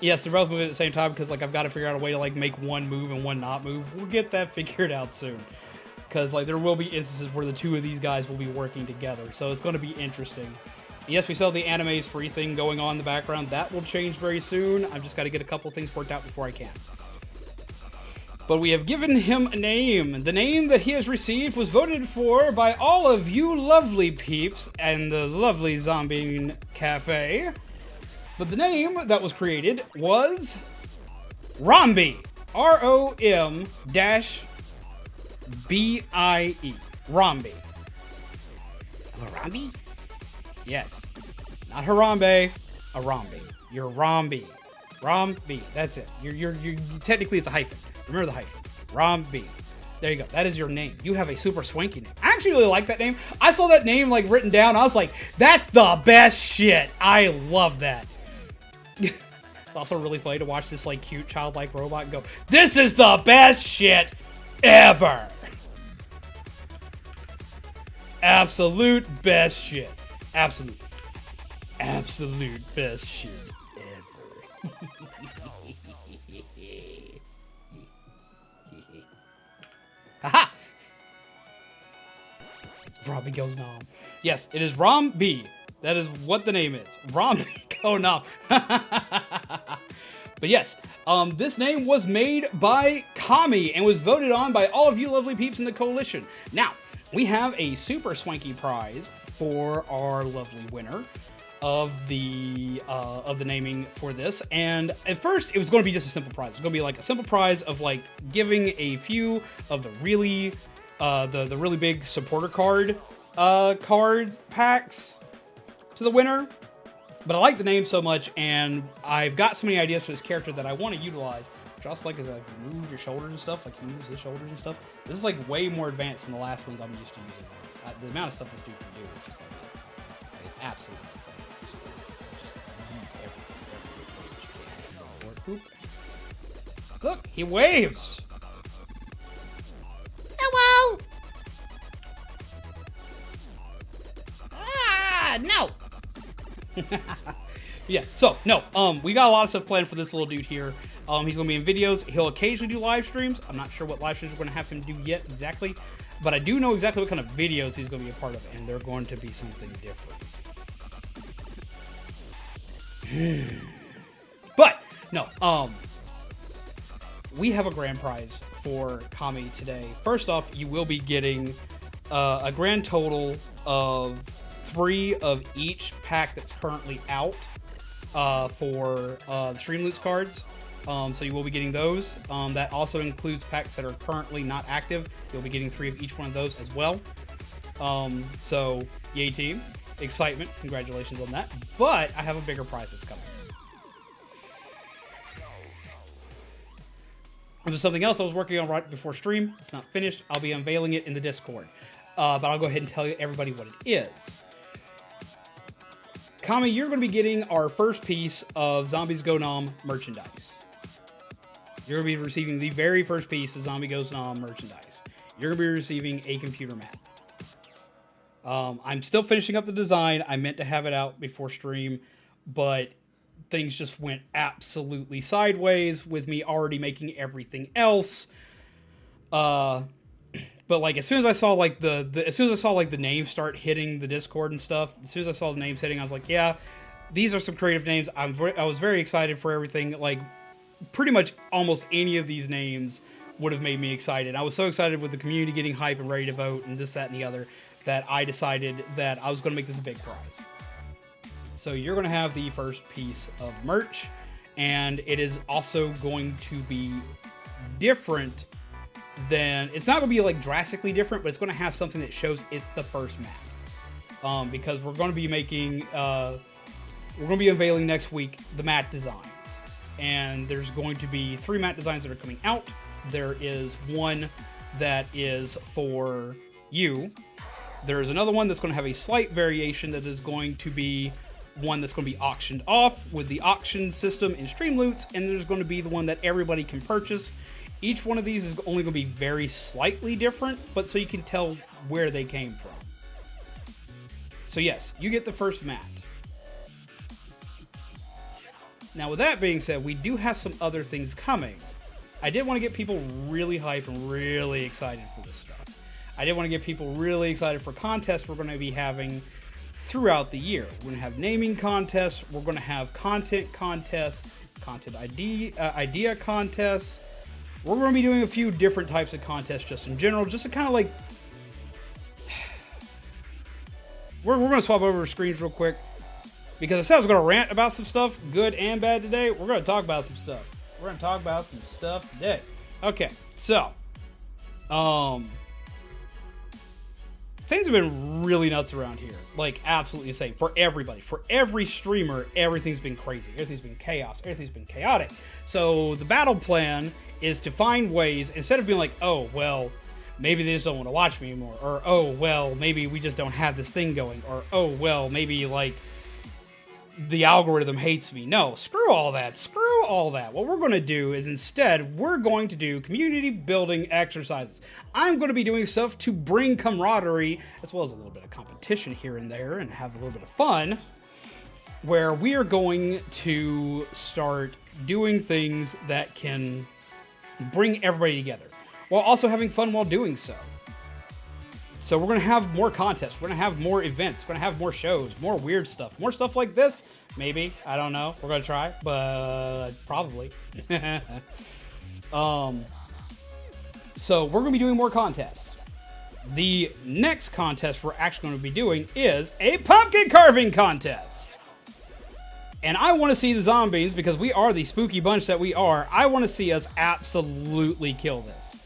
Yes, they're both moving at the same time because like I've got to figure out a way to like make one move and one not move. We'll get that figured out soon. Because like there will be instances where the two of these guys will be working together. So it's going to be interesting. Yes, we still have the anime's free thing going on in the background. That will change very soon. I've just got to get a couple things worked out before I can. But we have given him a name. The name that he has received was voted for by all of you lovely peeps and the lovely Zombie Cafe. But the name that was created was Rombi. R-O-M-B-I-E. Rombi. A Rombi? Yes. Not Harambe, a Rombi. You're Rombi. Rombi. That's it. You're technically it's a hyphen. Remember the hyphen. Rombi. There you go. That is your name. You have a super swanky name. I actually really like that name. I saw that name like written down. I was like, that's the best shit. I love that. It's also really funny to watch this like cute childlike robot go, this is the best shit ever. Absolute best shit. Absolute best shit ever. Haha! Rombi goes nom. Yes, it is Rombi. That is what the name is. Rombi go nom. But yes, this name was made by Kami and was voted on by all of you lovely peeps in the coalition. Now, we have a super swanky prize for our lovely winner of the naming for this. And at first, it was going to be just a simple prize. It was going to be like a simple prize of like giving a few of the really the really big supporter card packs to the winner. But I like the name so much, and I've got so many ideas for this character that I want to utilize. Which I also like is like you move your shoulders and stuff, like you move his shoulders and stuff. This is like way more advanced than the last ones I'm used to using. The amount of stuff this dude can do is just like this. It's absolutely insane. Just move everything. Look, he waves. Hello. Ah, no. Yeah, so, no, we got a lot of stuff planned for this little dude here. He's going to be in videos. He'll occasionally do live streams. I'm not sure what live streams we're going to have him do yet exactly, but I do know exactly what kind of videos he's going to be a part of, and they're going to be something different. But, no, we have a grand prize for Kami today. First off, you will be getting a grand total of 3 of each pack that's currently out for the Stream Loots cards. So you will be getting those. That also includes packs that are currently not active. You'll be getting 3 of each one of those as well. So yay team, excitement, congratulations on that. But I have a bigger prize that's coming. There's something else I was working on right before stream. It's not finished. I'll be unveiling it in the Discord. But I'll go ahead and tell you everybody what it is. Kami, you're going to be getting our first piece of Zombies Go Nom merchandise. You're going to be receiving the very first piece of Zombie Goes Nom merchandise. You're going to be receiving a computer mat. I'm still finishing up the design. I meant to have it out before stream, but things just went absolutely sideways with me already making everything else. But like as soon as I saw like the names start hitting the Discord and stuff, as soon as I saw the names hitting, I was like, yeah, these are some creative names. I was very excited for everything. Like pretty much almost any of these names would have made me excited. I was so excited with the community getting hype and ready to vote and this, that, and the other that I decided that I was going to make this a big prize. So you're going to have the first piece of merch, and it is also going to be different than, it's not going to be like drastically different, but it's going to have something that shows it's the first mat. Because we're going to be making, we're going to be unveiling next week the mat designs. And there's going to be 3 mat designs that are coming out. There is one that is for you. There's another one that's going to have a slight variation that is going to be one that's going to be auctioned off with the auction system in Streamloots, and there's going to be the one that everybody can purchase. Each one of these is only going to be very slightly different, but so you can tell where they came from. So yes, you get the first mat. Now with that being said, we do have some other things coming. I did want to get people really hyped and really excited for this stuff. I did want to get people really excited for contests we're going to be having throughout the year. We're going to have naming contests. We're going to have content contests, content idea contests. We're going to be doing a few different types of contests just in general, just to kind of like... We're going to swap over screens real quick, because I said I was going to rant about some stuff, good and bad today. We're going to talk about some stuff. We're going to talk about some stuff today. Okay, so... things have been really nuts around here. Like, absolutely insane. For everybody. For every streamer, everything's been crazy. Everything's been chaos. Everything's been chaotic. So, the battle plan is to find ways, instead of being like, oh, well, maybe they just don't want to watch me anymore. Or, oh, well, maybe we just don't have this thing going. Or, oh, well, maybe, like, the algorithm hates me. No, screw all that. Screw all that. What we're going to do is instead, we're going to do community building exercises. I'm going to be doing stuff to bring camaraderie, as well as a little bit of competition here and there, and have a little bit of fun, where we are going to start doing things that can bring everybody together, while also having fun while doing so. So we're going to have more contests, we're going to have more events, we're going to have more shows, more weird stuff, more stuff like this, maybe, I don't know, we're going to try, but probably. So we're going to be doing more contests. The next contest we're actually going to be doing is a pumpkin carving contest. And I want to see the zombies, because we are the spooky bunch that we are, I want to see us absolutely kill this.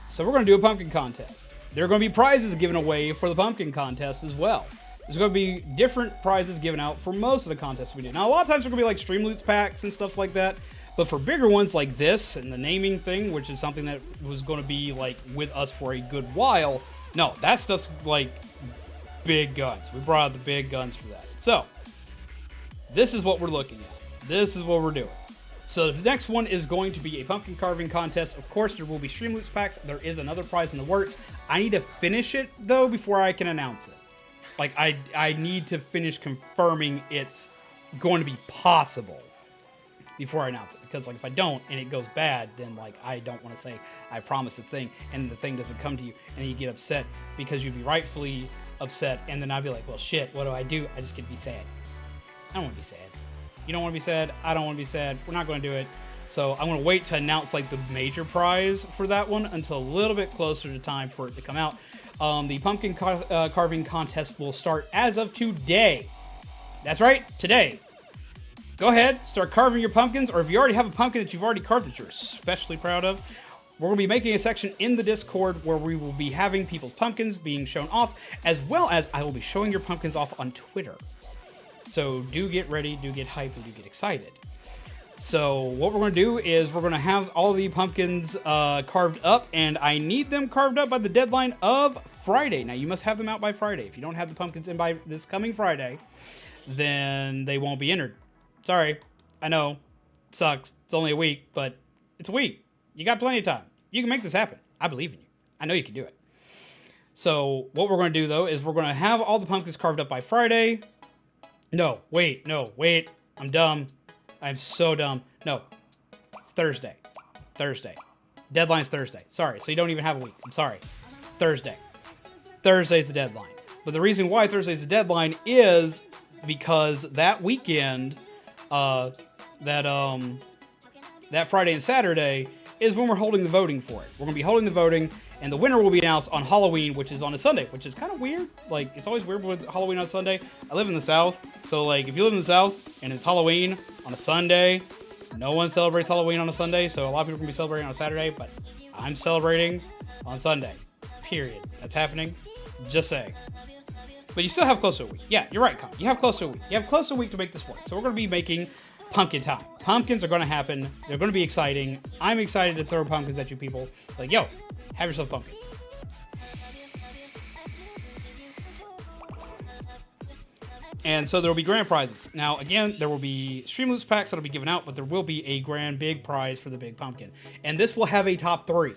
So we're going to do a pumpkin contest. There are going to be prizes given away for the pumpkin contest as well. There's going to be different prizes given out for most of the contests we do. Now, a lot of times they're going to be like Streamloots packs and stuff like that. But for bigger ones like this and the naming thing, which is something that was going to be like with us for a good while, no, that stuff's like big guns. We brought out the big guns for that. So, this is what we're looking at. This is what we're doing. So the next one is going to be a pumpkin carving contest. Of course, there will be Streamloots packs. There is another prize in the works. I need to finish it, though, before I can announce it. Like, I need to finish confirming it's going to be possible before I announce it. Because, like, if I don't and it goes bad, then, like, I don't want to say I promised a thing and the thing doesn't come to you and you get upset because you'd be rightfully upset. And then I'd be like, well, shit, what do? I just get to be sad. I don't want to be sad. You don't want to be sad. I don't want to be sad. We're not going to do it. So I'm going to wait to announce like the major prize for that one until a little bit closer to time for it to come out. The pumpkin carving contest will start as of today. That's right, today. go ahead, start carving your pumpkins, or if you already have a pumpkin that you've already carved that you're especially proud of, we're going to be making a section in the Discord where we will be having people's pumpkins being shown off, as well as I will be showing your pumpkins off on Twitter. So do get ready, do get hyped, and do get excited. So what we're going to do is we're going to have all the pumpkins carved up, and I need them carved up by the deadline of Friday. Now, you must have them out by Friday. If you don't have the pumpkins in by this coming Friday, then they won't be entered. Sorry. I know. It sucks. It's only a week, but it's a week. You got plenty of time. You can make this happen. I believe in you. I know you can do it. So what we're going to do, though, is we're going to have all the pumpkins carved up by Friday. No, wait. I'm dumb. I'm so dumb. No, it's Thursday. Deadline's Thursday. Sorry, so you don't even have a week. I'm sorry. Thursday's the deadline. But the reason why Thursday's the deadline is because that weekend, that Friday and Saturday is when we're holding the voting for it. We're going to be holding the voting, and the winner will be announced on Halloween, which is on a Sunday, which is kind of weird. Like, it's always weird with Halloween on Sunday. I live in the South, so, like, if you live in the South and it's Halloween on a Sunday, no one celebrates Halloween on a Sunday, so a lot of people can be celebrating on a Saturday, but I'm celebrating on Sunday. Period. That's happening. Just saying. But you still have close to a week. Yeah, you're right, Con. You have close to a week. You have close to a week to make this work. So we're going to be making pumpkin time. Pumpkins are going to happen. They're going to be exciting. I'm excited to throw pumpkins at you people. Like, yo, have yourself a pumpkin. And so there will be grand prizes. Now, again, there will be Stream Loops packs that will be given out, but there will be a grand big prize for the big pumpkin. And this will have a top 3.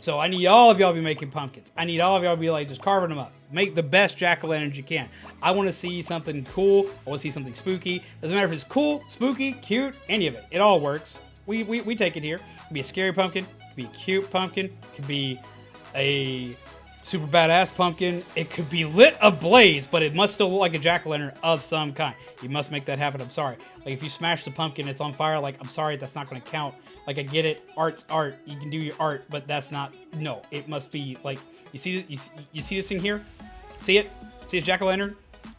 So I need all of y'all to be making pumpkins. I need all of y'all to be like just carving them up. Make the best jack-o'-lanterns you can. I want to see something cool. I want to see something spooky. Doesn't matter if it's cool, spooky, cute, any of it. It all works. We take it here. It could be a scary pumpkin. It could be a cute pumpkin. It could be a super badass pumpkin. It could be lit ablaze, but it must still look like a jack-o'-lantern of some kind. You must make that happen. I'm sorry. Like, if you smash the pumpkin, it's on fire. Like, I'm sorry, that's not going to count. Like, I get it. Art's art. You can do your art, but that's not. No, it must be like. You see this thing here? See it? See this jack-o'-lantern?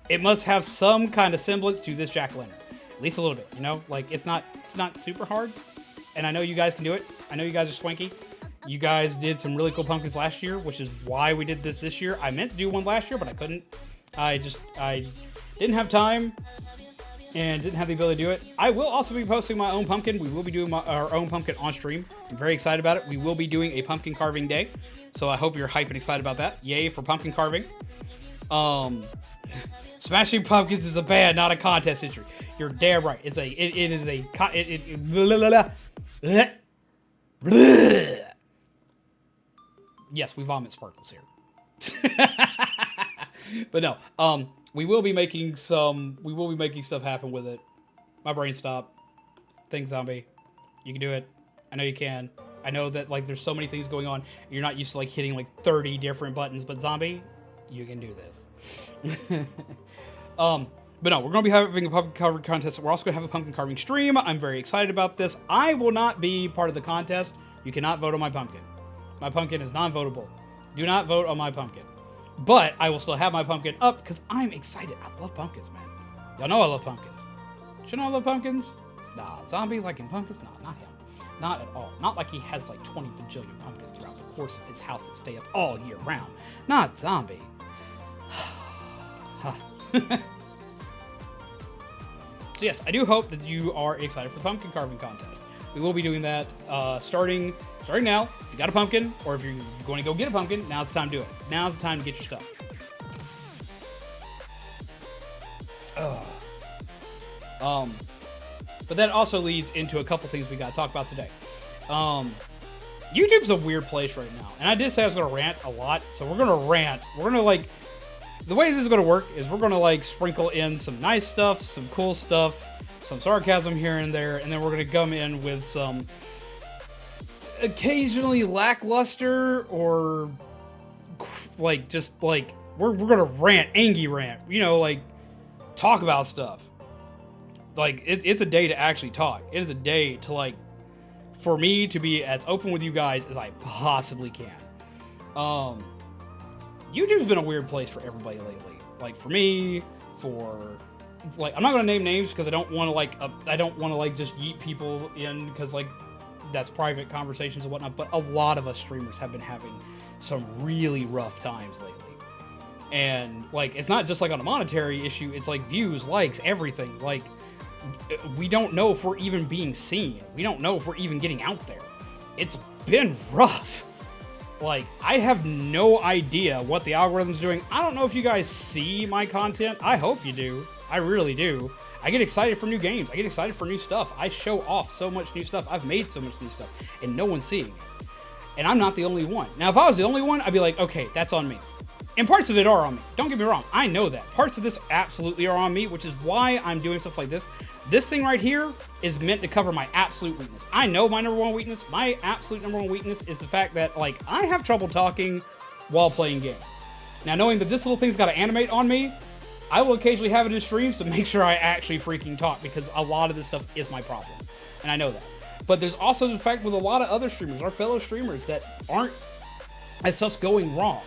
It must have some kind of semblance to this jack-o'-lantern. At least a little bit, you know? Like, it's not super hard. And I know you guys can do it. I know you guys are swanky. You guys did some really cool pumpkins last year, which is why we did this year. I meant to do one last year, but I couldn't. I didn't have time and didn't have the ability to do it. I will also be posting my own pumpkin. We will be doing our own pumpkin on stream. I'm very excited about it. We will be doing a pumpkin carving day, so I hope you're hyped and excited about that. Yay for pumpkin carving. Smashing pumpkins is a bad, not a contest entry. You're damn right. It is a yes, we vomit sparkles here. But no, we will be making stuff happen with it. My brain stopped. Think zombie. You can do it. I know you can. I know that, like, there's so many things going on. You're not used to, like, hitting, like, 30 different buttons, but zombie, you can do this. But no, we're going to be having a pumpkin carving contest. We're also going to have a pumpkin carving stream. I'm very excited about this. I will not be part of the contest. You cannot vote on my pumpkin. My pumpkin is non-votable. Do not vote on my pumpkin. But I will still have my pumpkin up because I'm excited. I love pumpkins, man. Y'all know I love pumpkins. Shouldn't I love pumpkins? Nah, zombie liking pumpkins? Nah, not him. Not at all. Not like he has like 20 bajillion pumpkins throughout the course of his house that stay up all year round. Not zombie. So yes, I do hope that you are excited for the pumpkin carving contest. We will be doing that starting now. If you got a pumpkin, or if you're going to go get a pumpkin, now's the time to do it. Now's the time to get your stuff. But that also leads into a couple things we got to talk about today. YouTube's a weird place right now. And I did say I was going to rant a lot, so we're going to rant. We're going to, like, the way this is going to work is we're going to, like, sprinkle in some nice stuff, some cool stuff, some sarcasm here and there, and then we're going to come in with some occasionally lackluster or, like, just, like, we're going to rant, angry rant, you know, like, talk about stuff. Like, it's a day to actually talk. It is a day to, like, for me to be as open with you guys as I possibly can. YouTube's been a weird place for everybody lately. Like, for me, for like, I'm not gonna name names because I don't want to like just yeet people in because like that's private conversations and whatnot. But a lot of us streamers have been having some really rough times lately. And like, it's not just like on a monetary issue, it's like views, likes, everything. Like, we don't know if we're even being seen. We don't know if we're even getting out there. It's been rough. Like, I have no idea what the algorithm's doing. I don't know if you guys see my content. I hope you do. I really do. I get excited for new games. I get excited for new stuff. I show off so much new stuff. I've made so much new stuff, and no one's seeing it. And I'm not the only one. Now, if I was the only one, I'd be like, okay, that's on me. And parts of it are on me. Don't get me wrong. I know that. Parts of this absolutely are on me, which is why I'm doing stuff like this. This thing right here is meant to cover my absolute weakness. I know my number one weakness. My absolute number one weakness is the fact that, like, I have trouble talking while playing games. Now, knowing that this little thing's got to animate on me, I will occasionally have it in streams to make sure I actually freaking talk, because a lot of this stuff is my problem. And I know that. But there's also the fact with a lot of other streamers, our fellow streamers, that aren't as stuff's going wrong.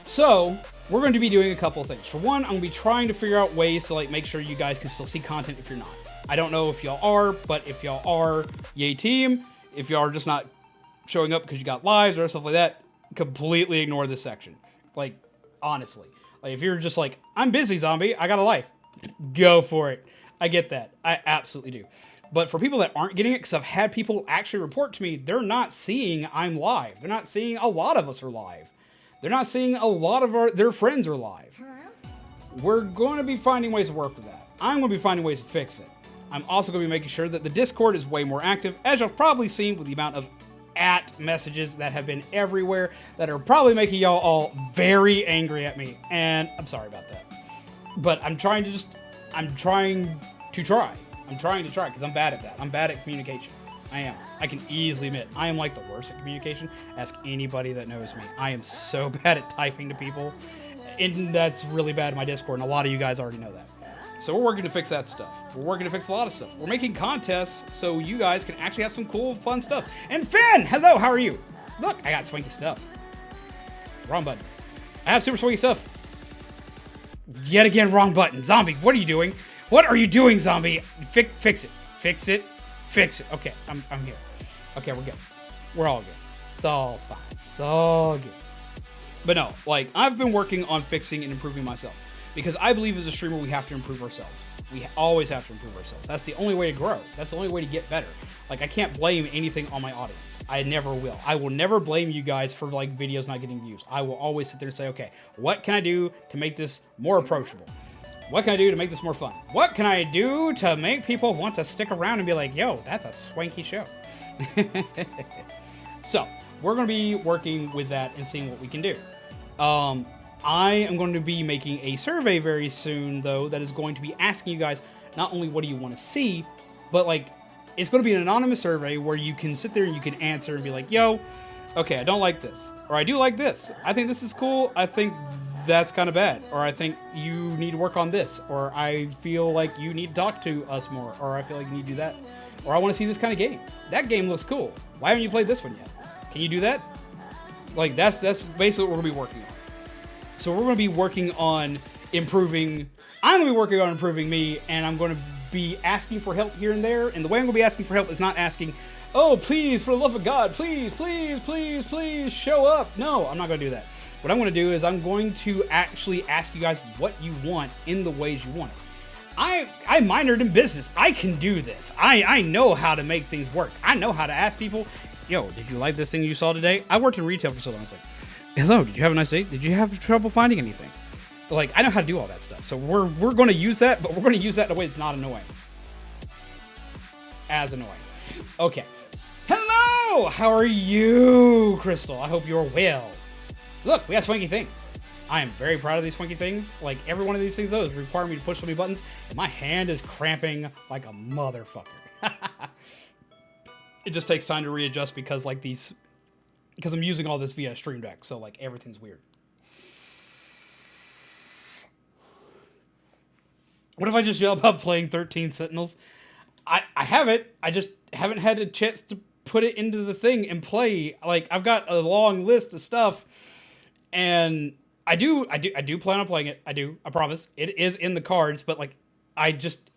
So, we're going to be doing a couple of things. For one, I'm going to be trying to figure out ways to like make sure you guys can still see content if you're not. I don't know if y'all are, but if y'all are, yay team. If y'all are just not showing up because you got lives or stuff like that, completely ignore this section. Like, honestly. Like, if you're just like, I'm busy, zombie, I got a life. Go for it. I get that. I absolutely do. But for people that aren't getting it, because I've had people actually report to me, they're not seeing I'm live. They're not seeing a lot of us are live. They're not seeing a lot of their friends are live. We're going to be finding ways to work with that. I'm going to be finding ways to fix it. I'm also going to be making sure that the Discord is way more active, as you've probably seen with the amount of messages that have been everywhere that are probably making y'all all very angry at me. And I'm sorry about that. But I'm trying to try because I'm bad at that. I'm bad at communication. I am. I can easily admit, I am like the worst at communication. Ask anybody that knows me. I am so bad at typing to people. And that's really bad in my Discord, and a lot of you guys already know that. So we're working to fix that stuff. We're working to fix a lot of stuff. We're making contests so you guys can actually have some cool, fun stuff. And Finn, hello, how are you? Look, I got swanky stuff. Wrong button. I have super swanky stuff. Yet again, wrong button. Zombie, what are you doing? What are you doing, zombie? Fix it. Fix it. Fix it. Okay, I'm here. Okay, we're good. We're all good. It's all fine. It's all good. But no, like, I've been working on fixing and improving myself. Because I believe as a streamer, we have to improve ourselves. We always have to improve ourselves. That's the only way to grow. That's the only way to get better. Like, I can't blame anything on my audience. I never will. I will never blame you guys for, like, videos not getting views. I will always sit there and say, okay, what can I do to make this more approachable? What can I do to make this more fun? What can I do to make people want to stick around and be like, yo, that's a swanky show? So, we're going to be working with that and seeing what we can do. I am going to be making a survey very soon, though, that is going to be asking you guys not only what do you want to see, but, like, it's going to be an anonymous survey where you can sit there and you can answer and be like, yo, okay, I don't like this. Or I do like this. I think this is cool. I think that's kind of bad. Or I think you need to work on this. Or I feel like you need to talk to us more. Or I feel like you need to do that. Or I want to see this kind of game. That game looks cool. Why haven't you played this one yet? Can you do that? Like, that's basically what we're going to be working on. So we're going to be working on improving. I'm going to be working on improving me, and I'm going to be asking for help here and there. And the way I'm going to be asking for help is not asking, oh, please, for the love of God, please, please, please, please, show up. No, I'm not going to do that. What I'm going to do is I'm going to actually ask you guys what you want in the ways you want it. I minored in business. I can do this. I know how to make things work. I know how to ask people, yo, did you like this thing you saw today? I worked in retail for so long. It's like, hello, did you have a nice day? Did you have trouble finding anything? Like, I know how to do all that stuff. So we're going to use that, but we're going to use that in a way that's not annoying. As annoying. Okay. Hello! How are you, Crystal? I hope you're well. Look, we have swanky things. I am very proud of these swanky things. Like, every one of these things, though, is requiring me to push so many buttons, and my hand is cramping like a motherfucker. It just takes time to readjust because, like, because I'm using all this via Stream Deck, so, like, everything's weird. What if I just yell about playing 13 Sentinels? I have it. I just haven't had a chance to put it into the thing and play. Like, I've got a long list of stuff, and I do plan on playing it. I promise. It is in the cards, but like,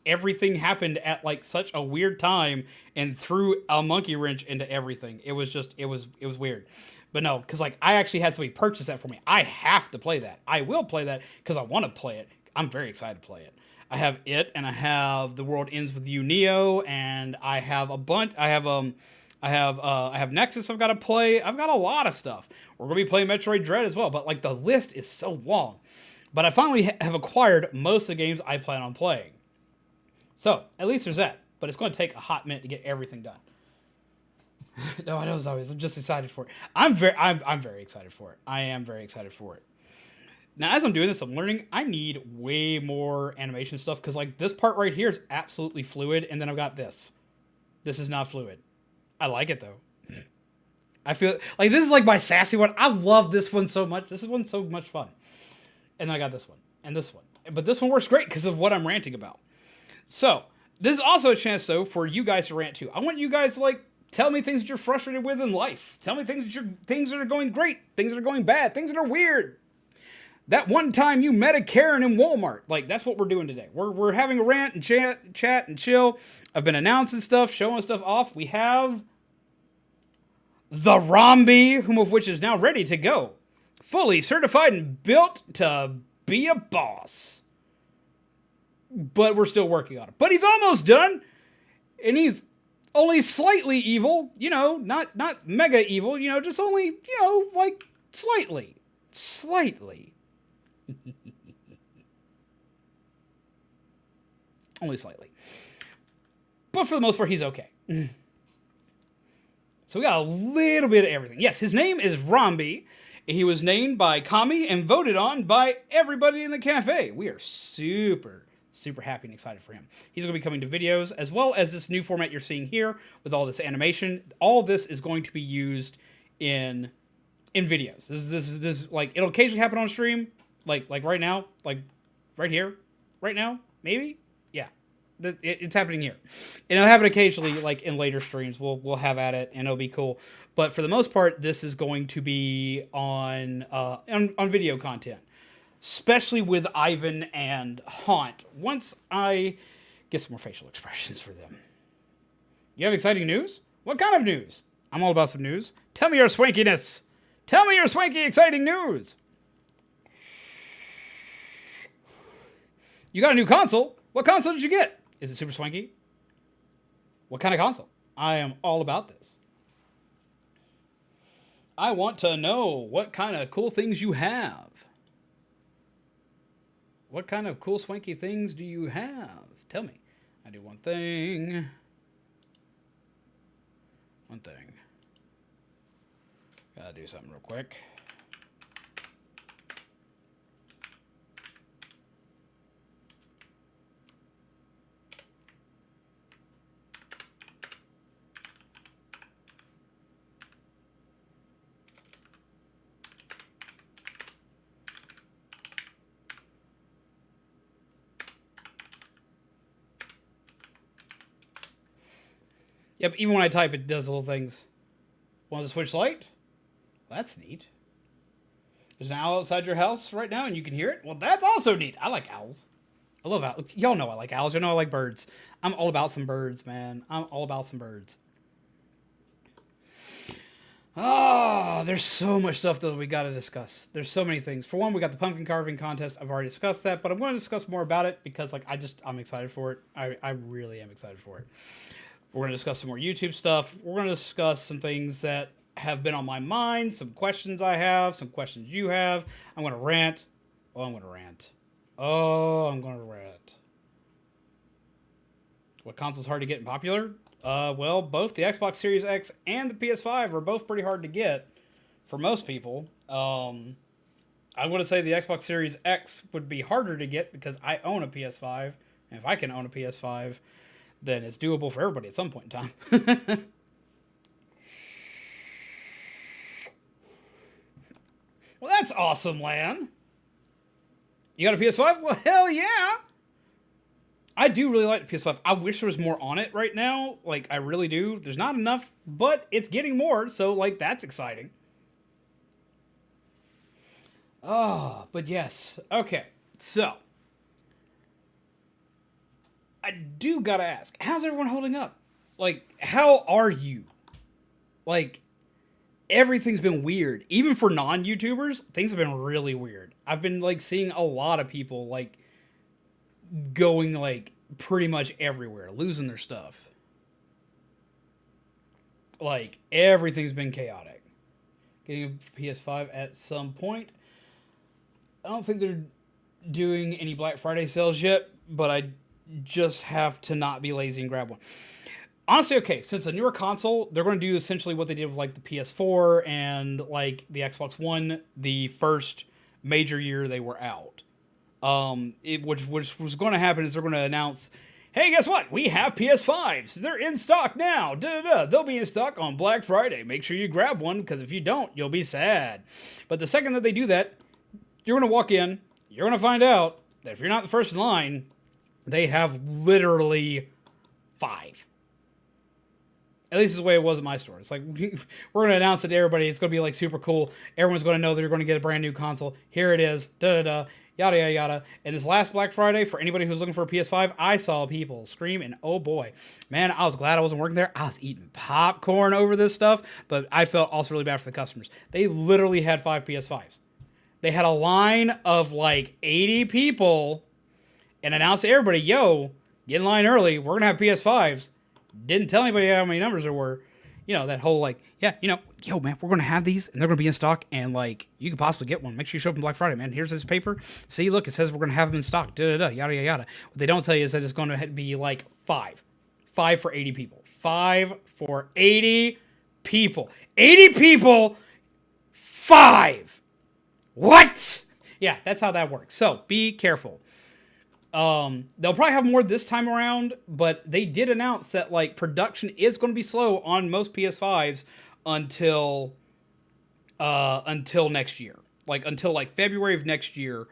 everything happened at like such a weird time and threw a monkey wrench into everything. It was weird. But no, because like I actually had somebody purchase that for me. I have to play that. I will play that because I want to play it. I'm very excited to play it. I have it, and I have The World Ends with You, Neo, and I have a bunch. I have Nexus. I've got to play. I've got a lot of stuff. We're gonna be playing Metroid Dread as well. But like the list is so long. But I finally have acquired most of the games I plan on playing. So at least there's that. But it's going to take a hot minute to get everything done. No, I know as always. I'm just excited for it. I'm very excited for it. I am very excited for it. Now, as I'm doing this, I'm learning I need way more animation stuff because like this part right here is absolutely fluid, and then I've got this. This is not fluid. I like it though. I feel like this is like my sassy one. I love this one so much. This one's so much fun. And then I got this one and this one. But this one works great because of what I'm ranting about. So, this is also a chance though for you guys to rant too. I want you guys to like tell me things that you're frustrated with in life. Tell me things that are going great, things that are going bad, things that are weird. That one time you met a Karen in Walmart. Like, that's what we're doing today. We're having a rant and chat and chill. I've been announcing stuff, showing stuff off. We have the Rombi, whom of which is now ready to go. Fully certified and built to be a boss. But we're still working on it. But he's almost done. And he's only slightly evil. You know, not mega evil. You know, just only, you know, like slightly. Slightly. Only slightly. But for the most part, he's okay. So we got a little bit of everything. Yes, his name is Rombi. He was named by Kami and voted on by everybody in the cafe. We are super happy and excited for him. He's going to be coming to videos, as well as this new format you're seeing here with all this animation. All of this is going to be used in videos. This like, it'll occasionally happen on stream, like right now, like right here, right now, maybe. Yeah, it's happening here, and it'll happen occasionally, like in later streams. We'll have at it, and it'll be cool. But for the most part, this is going to be on video content, especially with Ivan and Haunt. Once I get some more facial expressions for them. You have exciting news? What kind of news? I'm all about some news. Tell me your swankiness. Tell me your swanky, exciting news. You got a new console? What console did you get? Is it super swanky? What kind of console? I am all about this. I want to know what kind of cool things you have. What kind of cool swanky things do you have? Tell me. I do one thing. One thing. Gotta do something real quick. Yep, even when I type, it does little things. Want to switch light? Well, that's neat. There's an owl outside your house right now, and you can hear it? Well, that's also neat. I like owls. I love owls. Y'all know I like owls. You know I like birds. I'm all about some birds, man. I'm all about some birds. Oh, there's so much stuff that we got to discuss. There's so many things. For one, we got the pumpkin carving contest. I've already discussed that, but I'm going to discuss more about it because, like, I'm excited for it. I really am excited for it. We're going to discuss some more YouTube stuff. We're going to discuss some things that have been on my mind, some questions I have, some questions you have. I'm going to rant. Oh, I'm going to rant. Oh, I'm going to rant. What console's hard to get and popular? Well, both the Xbox Series X and the PS5 are both pretty hard to get for most people. I would say the Xbox Series X would be harder to get because I own a PS5. And if I can own a PS5, then it's doable for everybody at some point in time. Well, that's awesome, Lan. You got a PS5? Well, hell yeah. I do really like the PS5. I wish there was more on it right now. Like, I really do. There's not enough, but it's getting more, so, like, that's exciting. Oh, but yes. Okay, so I do gotta ask, how's everyone holding up? Like, how are you? Like, everything's been weird. Even for non-YouTubers, things have been really weird. I've been, like, seeing a lot of people, like, going, like, pretty much everywhere, losing their stuff. Like, everything's been chaotic. Getting a PS5 at some point. I don't think they're doing any Black Friday sales yet, but I just have to not be lazy and grab one. Honestly, okay, since a newer console, they're going to do essentially what they did with like the PS4 and like the Xbox One, the first major year they were out. Which was going to happen is they're going to announce, hey, guess what? We have PS5s. They're in stock now. They'll be in stock on Black Friday. Make sure you grab one, because if you don't, you'll be sad. But the second that they do that, you're going to walk in, you're going to find out that if you're not the first in line, they have literally 5. At least this is the way it was at my store. It's like, we're going to announce it to everybody. It's going to be like super cool. Everyone's going to know they're going to get a brand new console. Here it is. Yada, yada, yada. And this last Black Friday, for anybody who's looking for a PS5, I saw people scream, and oh boy, man, I was glad I wasn't working there. I was eating popcorn over this stuff, but I felt also really bad for the customers. They literally had 5 PS5s. They had a line of like 80 people and announced to everybody, yo, get in line early. We're going to have PS5s. Didn't tell anybody how many numbers there were. You know, that whole like, yeah, you know, yo, man, we're going to have these and they're going to be in stock, and like, you could possibly get one. Make sure you show up on Black Friday, man. Here's this paper. See, look, it says we're going to have them in stock. Yada, yada, yada. What they don't tell you is that it's going to be like 5. 5 for 80 people. 5 for 80 people. 80 people, 5. What? Yeah, that's how that works. So be careful. They'll probably have more this time around, but they did announce that like production is going to be slow on most PS5s until next year, like until like February of next year,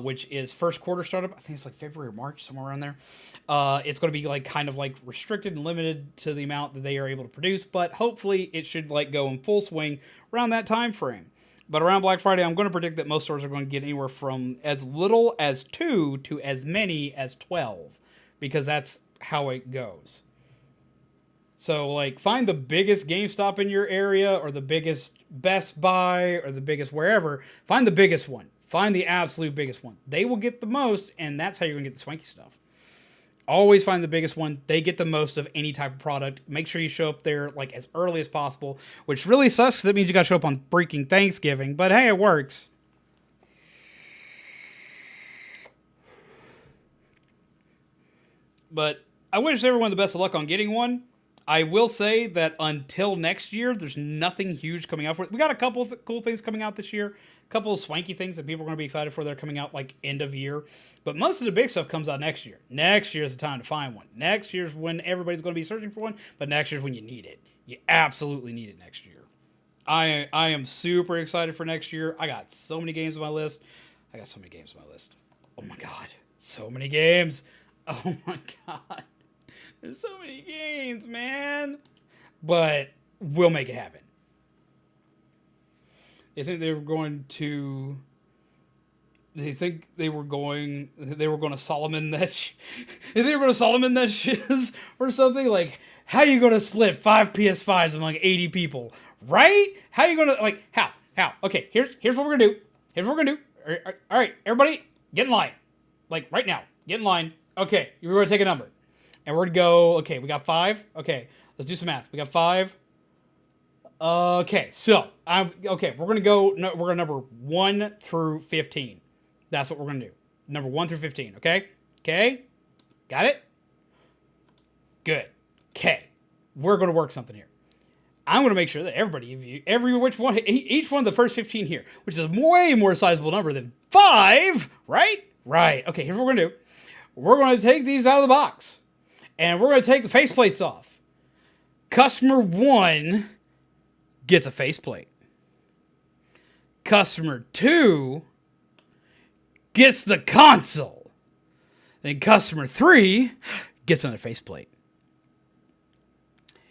which is first quarter startup. I think it's like February or March, somewhere around there. It's going to be like kind of like restricted and limited to the amount that they are able to produce, but hopefully it should like go in full swing around that time frame. But around Black Friday, I'm going to predict that most stores are going to get anywhere from as little as 2 to as many as 12, because that's how it goes. So, like, find the biggest GameStop in your area, or the biggest Best Buy, or the biggest wherever. Find the biggest one. Find the absolute biggest one. They will get the most, and that's how you're going to get the swanky stuff. Always find the biggest one. They get the most of any type of product. Make sure you show up there like as early as possible, which really sucks. That means you got to show up on freaking Thanksgiving, but hey, it works. But I wish everyone the best of luck on getting one. I will say that until next year, there's nothing huge coming out for it. We got a couple of cool things coming out this year. A couple of swanky things that people are going to be excited for that are coming out like end of year. But most of the big stuff comes out next year. Next year is the time to find one. Next year's when everybody's going to be searching for one. But next year's when you need it. You absolutely need it next year. I am super excited for next year. I got so many games on my list. Oh my God. So many games. Oh my God. There's so many games, man. But we'll make it happen. They think they were going to Solomon that they were going to Solomon that shiz or something. Like, how are you going to split 5 PS5s among 80 people? Right? How are you going to, like, how? Okay, here's what we're going to do. All right, everybody, get in line. Like, right now. Get in line. Okay, you're going to take a number. And we're going to go, okay, we got 5. Okay, let's do some math. We got 5. Okay, so, we're going to go, no, we're going to number 1 through 15. That's what we're going to do. Number 1 through 15, okay? Okay? Got it? Good. Okay. We're going to work something here. I'm going to make sure that each one of the first 15 here, which is a way more sizable number than 5, right? Right. Okay, here's what we're going to do. We're going to take these out of the box. And we're going to take the faceplates off. Customer 1 gets a faceplate. Customer 2 gets the console. And customer 3 gets another faceplate.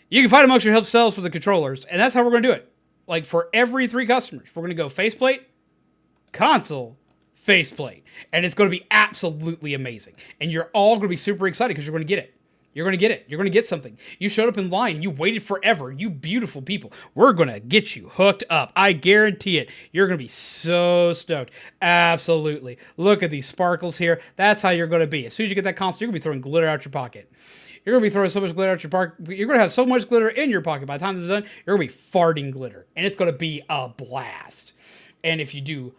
You can fight amongst yourselves for the controllers, and that's how we're going to do it. Like, for every 3 customers, we're going to go faceplate, console faceplate. And it's going to be absolutely amazing. And you're all going to be super excited because you're going to get it. You're going to get it. You're going to get something. You showed up in line. You waited forever. You beautiful people. We're going to get you hooked up. I guarantee it. You're going to be so stoked. Absolutely. Look at these sparkles here. That's how you're going to be. As soon as you get that console, you're going to be throwing glitter out your pocket. You're going to be throwing so much glitter out your pocket. You're going to have so much glitter in your pocket. By the time this is done, you're going to be farting glitter. And it's going to be a blast. And if you do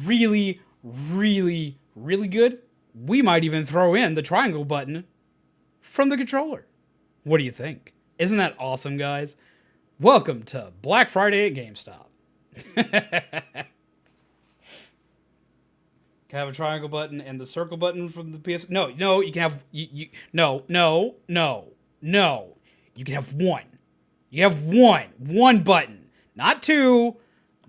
really, really, really good, we might even throw in the triangle button from the controller. What do you think? Isn't that awesome, guys? Welcome to Black Friday at GameStop. Can I have a triangle button and the circle button from the PS? No, you can have no. You can have one. You have one button, not two.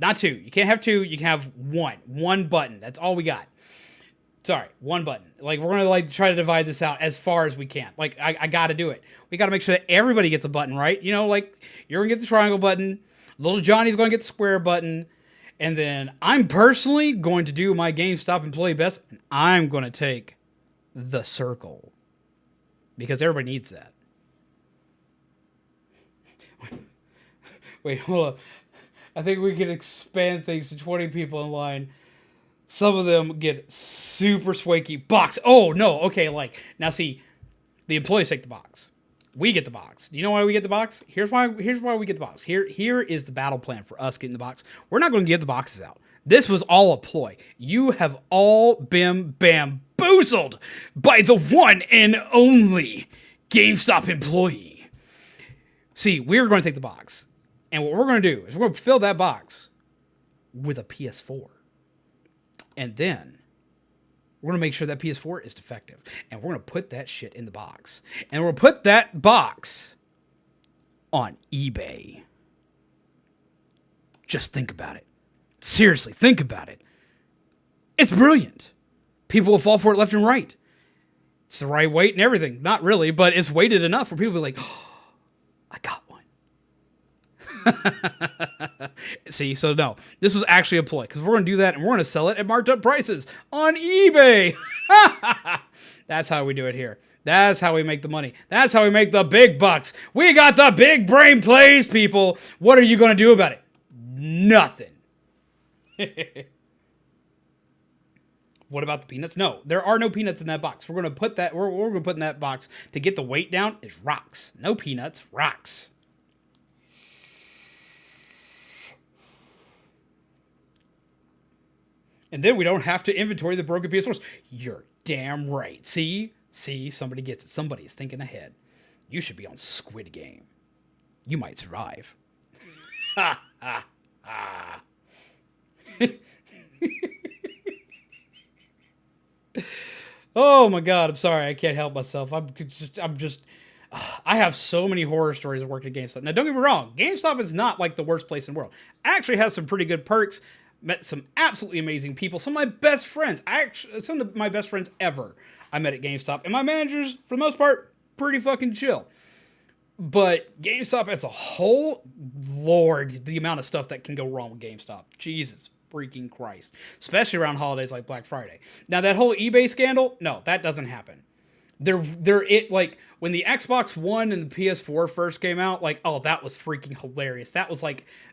You can't have two. You can have one button. That's all we got. Sorry, one button. Like, we're gonna try to divide this out as far as we can. Like, I gotta do it. We gotta make sure that everybody gets a button, right? You know, like, you're gonna get the triangle button, little Johnny's gonna get the square button, and then I'm personally going to do my GameStop employee best, and I'm gonna take the circle. Because everybody needs that. Wait, hold up. I think we can expand things to 20 people in line. Some of them get super swanky. Box. Oh, no. Okay, now see, the employees take the box. We get the box. Do you know why we get the box? Here's why we get the box. Here is the battle plan for us getting the box. We're not going to give the boxes out. This was all a ploy. You have all been bamboozled by the one and only GameStop employee. See, we're going to take the box. And what we're going to do is we're going to fill that box with a PS4. And then we're going to make sure that PS4 is defective. And we're going to put that shit in the box. And we're going to put that box on eBay. Just think about it. Seriously, think about it. It's brilliant. People will fall for it left and right. It's the right weight and everything. Not really, but it's weighted enough for people to be like, oh, I got one. See, so no, this was actually a ploy because we're going to do that and we're going to sell it at marked up prices on eBay. That's how we do it here. That's how we make the money. That's how we make the big bucks. We got the big brain plays, people. What are you going to do about it? Nothing. What about the peanuts? No, there are no peanuts in that box. We're going to put that. We're going to put in that box to get the weight down is rocks. No peanuts, rocks. And then we don't have to inventory the broken PS4s. You're damn right. See, somebody gets it. Somebody is thinking ahead. You should be on Squid Game. You might survive. Ha, ha, ha. Oh my God, I'm sorry. I can't help myself. I have so many horror stories of working at GameStop. Now, don't get me wrong. GameStop is not like the worst place in the world. Actually has some pretty good perks. Met some absolutely amazing people. Some of my best friends. Some of my best friends ever I met at GameStop. And my managers, for the most part, pretty fucking chill. But GameStop as a whole, Lord, the amount of stuff that can go wrong with GameStop. Jesus freaking Christ. Especially around holidays like Black Friday. Now, that whole eBay scandal, no, that doesn't happen. When the Xbox One and the PS4 first came out, oh, that was freaking hilarious. That was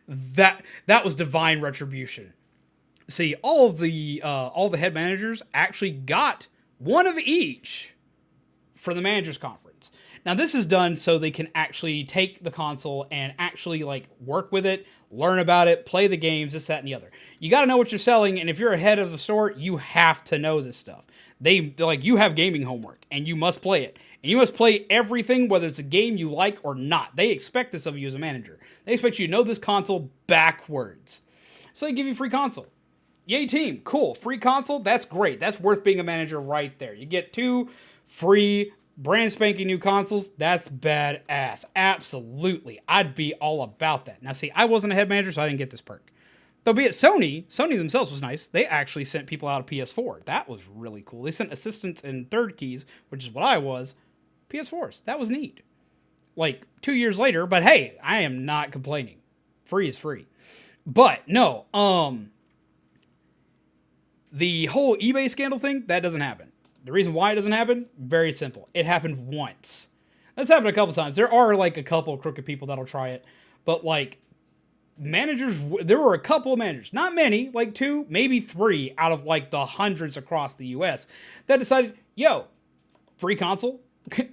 that was divine retribution. See, all the head managers actually got one of each for the managers conference. Now, this is done so they can actually take the console and actually work with it, learn about it, play the games, this, that, and the other. You got to know what you're selling, and if you're ahead of the store, you have to know this stuff. You have gaming homework, and you must play it. And you must play everything, whether it's a game you like or not. They expect this of you as a manager. They expect you to know this console backwards. So they give you free console. Yay, team. Cool. Free console? That's great. That's worth being a manager right there. You get 2 free brand spanking new consoles. That's badass. Absolutely. I'd be all about that. Now, see, I wasn't a head manager, so I didn't get this perk. Though be it Sony themselves was nice. They actually sent people out a PS4. That was really cool. They sent assistants and third keys, which is what I was, PS4s. That was neat. 2 years later, but hey, I am not complaining. Free is free. But no, The whole eBay scandal thing, that doesn't happen. The reason why it doesn't happen, very simple. It happened once. That's happened a couple times. There are like a couple of crooked people that'll try it, but like managers, there were a couple of managers, not many, like 2, maybe 3 out of like the hundreds across the US that decided, yo, free console?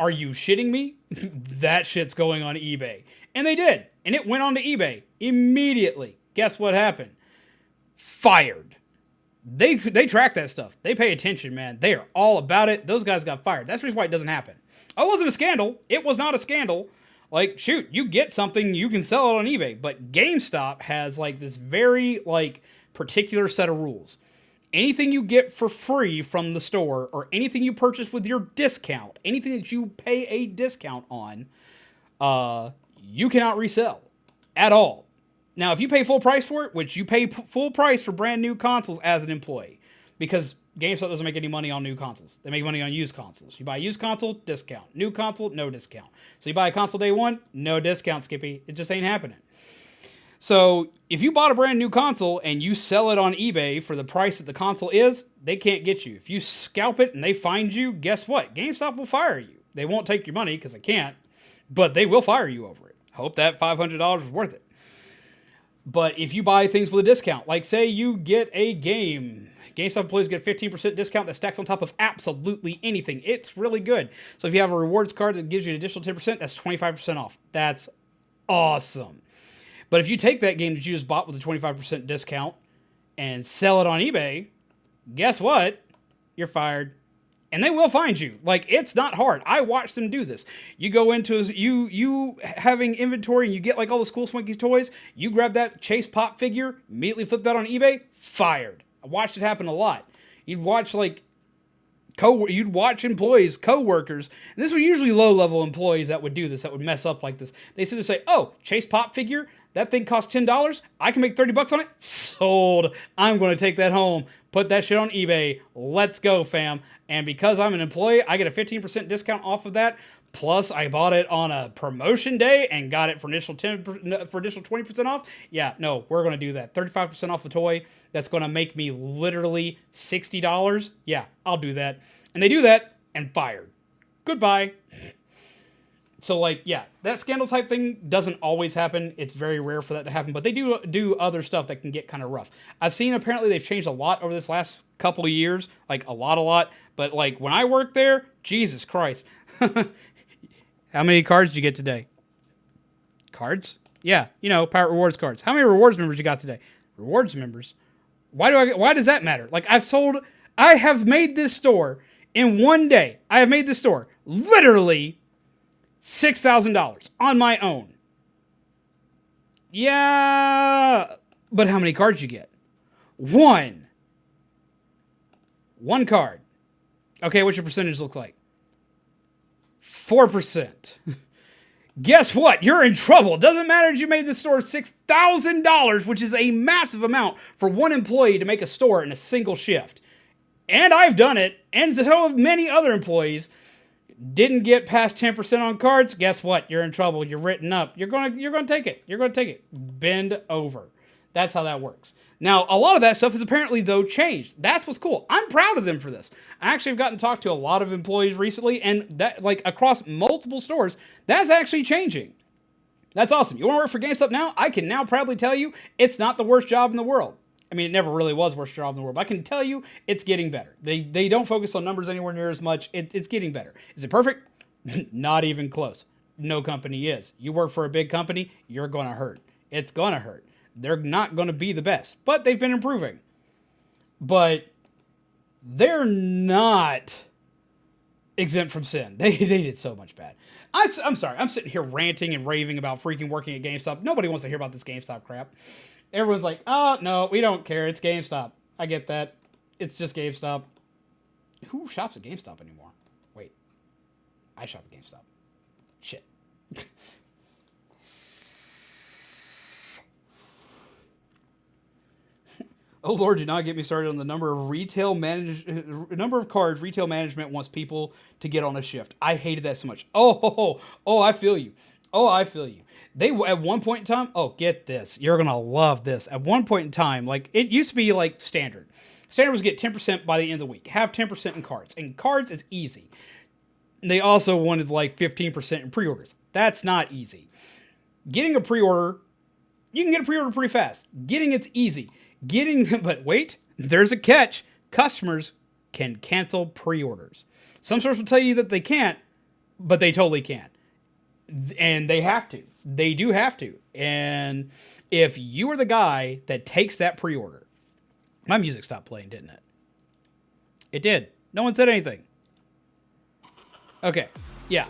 Are you shitting me? That shit's going on eBay. And they did. And it went on to eBay immediately. Guess what happened? Fired. They track that stuff. They pay attention, man. They are all about it. Those guys got fired. That's the reason why it doesn't happen. Oh, it wasn't a scandal. It was not a scandal. Like, shoot, you get something, you can sell it on eBay. But GameStop has, like, this very, like, particular set of rules. Anything you get for free from the store, or anything you purchase with your discount, anything that you pay a discount on, you cannot resell at all. Now, if you pay full price for it, which you pay full price for brand new consoles as an employee, because GameStop doesn't make any money on new consoles. They make money on used consoles. You buy a used console, discount. New console, no discount. So you buy a console day one, no discount, Skippy. It just ain't happening. So if you bought a brand new console and you sell it on eBay for the price that the console is, they can't get you. If you scalp it and they find you, guess what? GameStop will fire you. They won't take your money because they can't, but they will fire you over it. Hope that $500 is worth it. But if you buy things with a discount, like say you get a game, GameStop employees get a 15% discount that stacks on top of absolutely anything. It's really good. So if you have a rewards card that gives you an additional 10%, that's 25% off. That's awesome. But if you take that game that you just bought with a 25% discount and sell it on eBay, guess what? You're fired. And they will find you. Like, it's not hard. I watched them do this. You go into you having inventory and you get like all those cool swanky toys. You grab that Chase Pop figure, immediately flip that on eBay, fired. I watched it happen a lot. You'd watch like you'd watch employees, co-workers, and this were usually low-level employees that would do this, that would mess up like this. They sit there and say, oh, Chase Pop figure, that thing costs $10. I can make $30 on it. Sold. I'm going to take that home. Put that shit on eBay. Let's go, fam. And because I'm an employee, I get a 15% discount off of that. Plus, I bought it on a promotion day and got it for additional 20% off. Yeah, no, we're going to do that. 35% off a toy that's going to make me literally $60. Yeah, I'll do that. And they do that and fired. Goodbye. So, like, yeah, that scandal type thing doesn't always happen. It's very rare for that to happen. But they do other stuff that can get kind of rough. I've seen apparently they've changed a lot over this last couple of years. Like, a lot. But, like, when I worked there, Jesus Christ. How many cards did you get today? Cards? Yeah, Pirate Rewards cards. How many rewards members you got today? Rewards members? Why does that matter? Like, I have made this store in one day. I have made this store literally $6,000 on my own. Yeah, but how many cards you get? One card. Okay, what's your percentage look like? 4%. Guess what? You're in trouble. Doesn't matter if you made the store $6,000, which is a massive amount for one employee to make a store in a single shift. And I've done it, and so have many other employees. Didn't get past 10% on cards. Guess what? You're in trouble. You're written up. You're gonna take it. You're gonna take it. Bend over. That's how that works. Now, a lot of that stuff is apparently, though, changed. That's what's cool. I'm proud of them for this. I actually have gotten to talk to a lot of employees recently, and that, like, across multiple stores, that's actually changing. That's awesome. You want to work for GameStop now? I can now proudly tell you it's not the worst job in the world. I mean, it never really was the worst job in the world, but I can tell you it's getting better. They don't focus on numbers anywhere near as much. It's getting better. Is it perfect? Not even close. No company is. You work for a big company, you're going to hurt. It's going to hurt. They're not going to be the best, but they've been improving. But they're not exempt from sin. They did so much bad. I'm sorry. I'm sitting here ranting and raving about freaking working at GameStop. Nobody wants to hear about this GameStop crap. Everyone's like, oh, no, we don't care. It's GameStop. I get that. It's just GameStop. Who shops at GameStop anymore? Wait. I shop at GameStop. Shit. Oh, Lord, do not get me started on the number of cards retail management wants people to get on a shift. I hated that so much. Oh, I feel you. They at one point in time, oh, get this, you're gonna love this. At one point in time, like it used to be like standard. Standard was get 10% by the end of the week. Have 10% in cards, and cards is easy. They also wanted like 15% in pre-orders. That's not easy. Getting a pre-order, you can get a pre-order pretty fast. Getting it's easy. But wait, there's a catch. Customers can cancel pre-orders. Some stores will tell you that they can't, but they totally can. And they have to. They do have to. And if you are the guy that takes that pre-order, my music stopped playing, didn't it? It did. No one said anything. Okay. Yeah.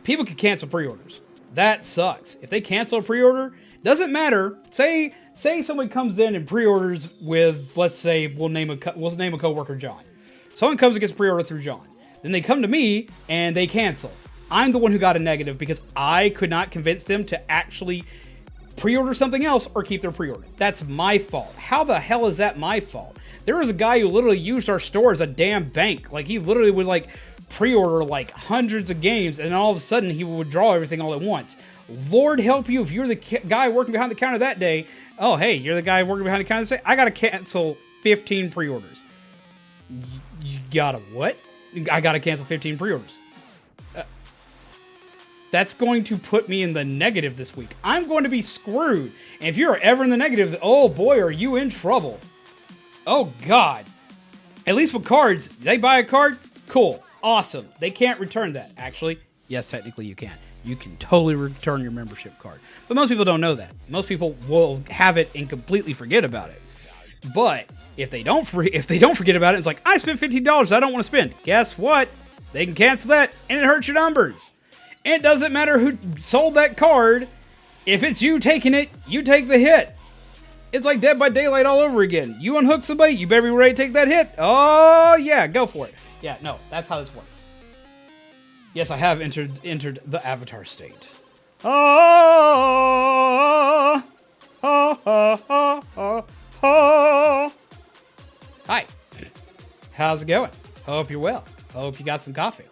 People can cancel pre-orders. That sucks. If they cancel a pre-order, doesn't matter. Say somebody comes in and pre-orders with, let's say, we'll name a coworker John. Someone comes and gets a pre-order through John. Then they come to me and they cancel. I'm the one who got a negative because I could not convince them to actually pre-order something else or keep their pre-order. That's my fault. How the hell is that my fault? There was a guy who literally used our store as a damn bank. Like, he literally would, like, pre-order, like, hundreds of games, and all of a sudden he would withdraw everything all at once. Lord help you if you're the guy working behind the counter that day. Oh, hey, you're the guy working behind the counter that day? I gotta cancel 15 pre-orders. You gotta what? I gotta cancel 15 pre-orders. That's going to put me in the negative this week. I'm going to be screwed. And if you're ever in the negative, oh boy, are you in trouble. Oh God. At least with cards, they buy a card, cool, awesome. They can't return that. Actually, yes, technically you can. You can totally return your membership card. But most people don't know that. Most people will have it and completely forget about it. But if they don't forget about it, it's like, I spent $15 I don't want to spend. Guess what? They can cancel that and it hurts your numbers. And it doesn't matter who sold that card. If it's you taking it, you take the hit. It's like Dead by Daylight all over again. You unhook somebody, you better be ready to take that hit. Oh, yeah, go for it. Yeah, no, that's how this works. Yes, I have entered the avatar state. Oh, oh, oh, oh, oh, oh. Hi. How's it going? Hope you're well. Hope you got some coffee.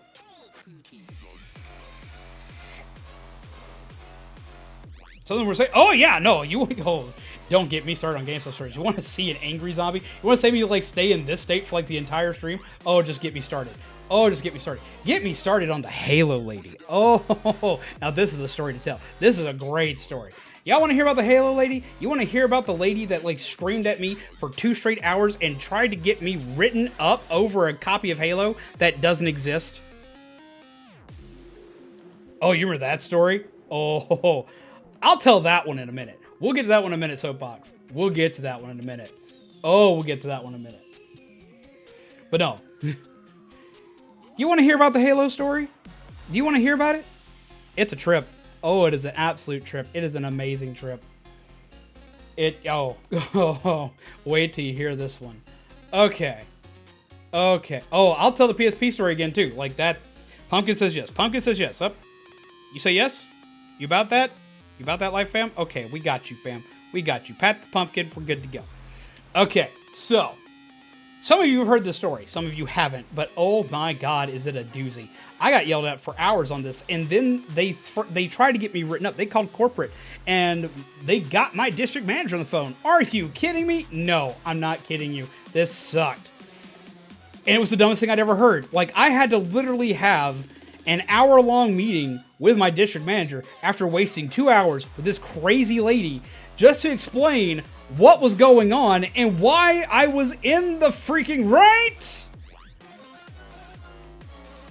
Something we're saying, oh yeah, no, don't get me started on GameStop stories. You want to see an angry zombie? You want to see me like stay in this state for like the entire stream? Oh, just get me started. Oh, just get me started. Get me started on the Halo lady. Oh, now this is a story to tell. This is a great story. Y'all want to hear about the Halo lady? You want to hear about the lady that like screamed at me for 2 straight hours and tried to get me written up over a copy of Halo that doesn't exist? Oh, you remember that story? Oh, I'll tell that one in a minute. We'll get to that one in a minute, Soapbox. We'll get to that one in a minute. Oh, we'll get to that one in a minute. But no. You want to hear about the Halo story? Do you want to hear about it? It's a trip. Oh, it is an absolute trip. It is an amazing trip. Wait till you hear this one. Okay. Oh, I'll tell the PSP story again, too. Like that. Pumpkin says yes. Pumpkin says yes. Up. You say yes? You about that? You about that life, fam? Okay, we got you, fam. We got you. Pat the pumpkin. We're good to go. Okay, so some of you have heard this story. Some of you haven't. But oh my God, is it a doozy. I got yelled at for hours on this. And then they tried to get me written up. They called corporate. And they got my district manager on the phone. Are you kidding me? No, I'm not kidding you. This sucked. And it was the dumbest thing I'd ever heard. Like, I had to literally have an hour-long meeting with my district manager after wasting 2 hours with this crazy lady just to explain what was going on and why I was in the freaking right.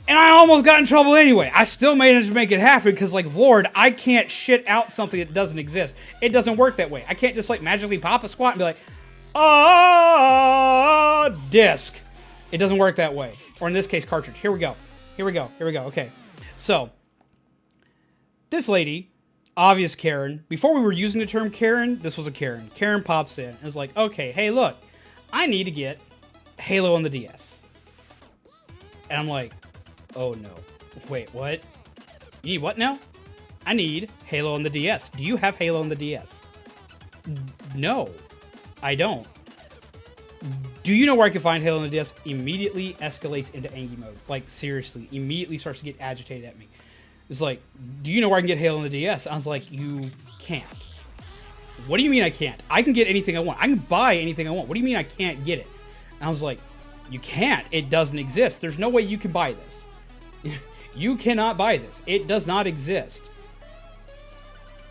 And I almost got in trouble anyway. I still managed to make it happen because, like, Lord, I can't shit out something that doesn't exist. It doesn't work that way. I can't just, like, magically pop a squat and be like, oh, disc. It doesn't work that way. Or in this case, cartridge. Here we go. Okay. So, this lady, obvious Karen, before we were using the term Karen, this was a Karen. Karen pops in and is like, okay, hey, look, I need to get Halo on the DS. And I'm like, oh no. Wait, what? You need what now? I need Halo on the DS. Do you have Halo on the DS? No, I don't. Do you know where I can find Halo on the DS? Immediately escalates into Angie mode. Like, seriously. Immediately starts to get agitated at me. It's like, do you know where I can get Halo on the DS? I was like, you can't. What do you mean I can't? I can get anything I want. I can buy anything I want. What do you mean I can't get it? And I was like, you can't. It doesn't exist. There's no way you can buy this. You cannot buy this. It does not exist.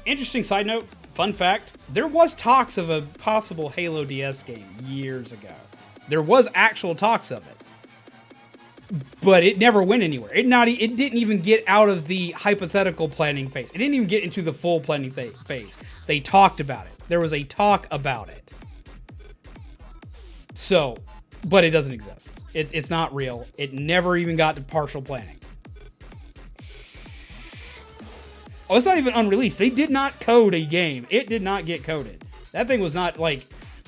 Interesting side note, fun fact, there was talks of a possible Halo DS game years ago. There was actual talks of it. But it never went anywhere. It didn't even get out of the hypothetical planning phase. It didn't even get into the full planning phase. They talked about it. There was a talk about it. So, but it doesn't exist. It's not real. It never even got to partial planning. Oh, it's not even unreleased. They did not code a game. It did not get coded. That thing was not like...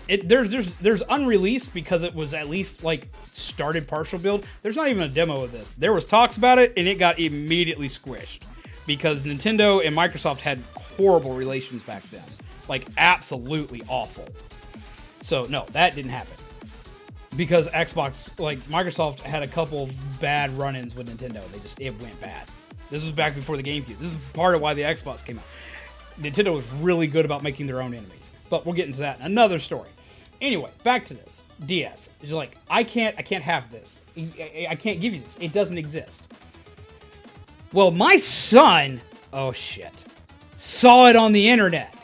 There's unreleased because it was at least like started partial build. There's not even a demo of this. There was talks about it and it got immediately squished because Nintendo and Microsoft had horrible relations back then. Like absolutely awful. So no, that didn't happen. Because Xbox, like Microsoft had a couple bad run-ins with Nintendo. It went bad. This was back before the GameCube. This is part of why the Xbox came out. Nintendo was really good about making their own enemies. But we'll get into that in another story. Anyway, back to this. DS. It's like, I can't have this. I can't give you this. It doesn't exist. Well, my son, oh shit, saw it on the internet.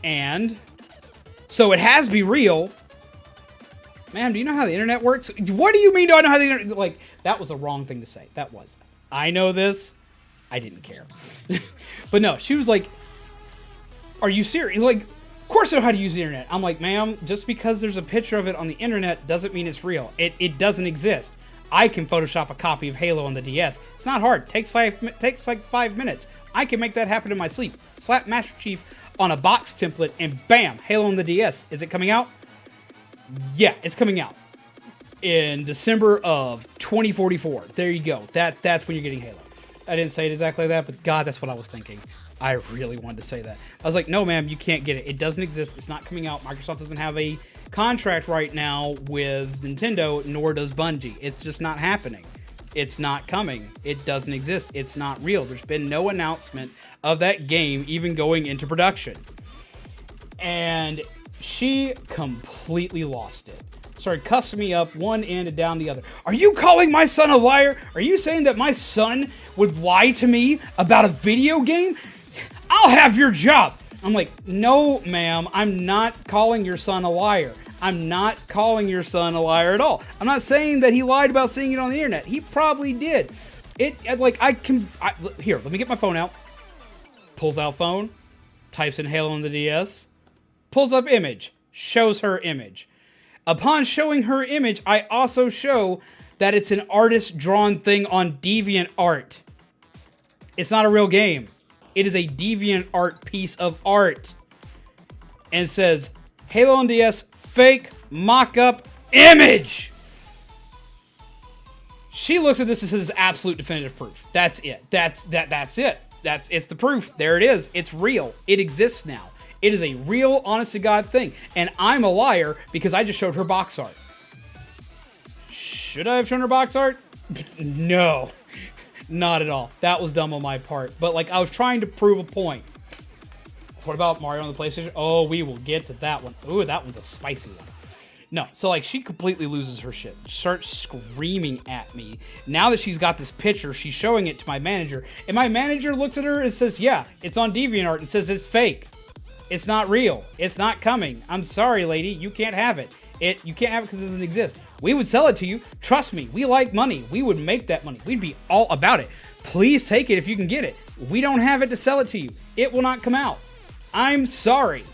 And so it has to be real. Ma'am, do you know how the internet works? What do you mean do I know how the internet... Like, that was the wrong thing to say. That was. I know this. I didn't care. But no, she was like, are you serious? Like, of course I know how to use the internet. I'm like, ma'am, just because there's a picture of it on the internet doesn't mean it's real. It doesn't exist. I can Photoshop a copy of Halo on the DS. It's not hard. Takes like 5 minutes. I can make that happen in my sleep. Slap Master Chief on a box template and bam, Halo on the DS. Is it coming out? Yeah, it's coming out in December of 2044. There you go. That's when you're getting Halo. I didn't say it exactly like that, but God, that's what I was thinking. I really wanted to say that. I was like, no, ma'am, you can't get it. It doesn't exist. It's not coming out. Microsoft doesn't have a contract right now with Nintendo, nor does Bungie. It's just not happening. It's not coming. It doesn't exist. It's not real. There's been no announcement of that game even going into production. And she completely lost it. Started cussing me up one end and down the other. Are you calling my son a liar? Are you saying that my son would lie to me about a video game? I'll have your job. I'm like, no, ma'am, I'm not calling your son a liar. I'm not calling your son a liar at all. I'm not saying that he lied about seeing it on the internet. He probably did. Here, let me get my phone out. Pulls out phone, types in Halo on the DS, pulls up image, shows her image. Upon showing her image, I also show that it's an artist-drawn thing on DeviantArt. It's not a real game. It is a DeviantArt piece of art. And it says, Halo on DS, fake mock-up image! She looks at this and says, absolute definitive proof. That's it. That's it. It's the proof. There it is. It's real. It exists now. It is a real, honest-to-God thing. And I'm a liar because I just showed her box art. Should I have shown her box art? No. Not at all. That was dumb on my part. But, like, I was trying to prove a point. What about Mario on the PlayStation? Oh, we will get to that one. Ooh, that one's a spicy one. No, so, like, she completely loses her shit. Starts screaming at me. Now that she's got this picture, she's showing it to my manager. And my manager looks at her and says, yeah, it's on DeviantArt and says it's fake. It's not real. It's not coming. I'm sorry, lady. You can't have it. You can't have it because it doesn't exist. We would sell it to you. Trust me. We like money. We would make that money. We'd be all about it. Please take it if you can get it. We don't have it to sell it to you. It will not come out. I'm sorry.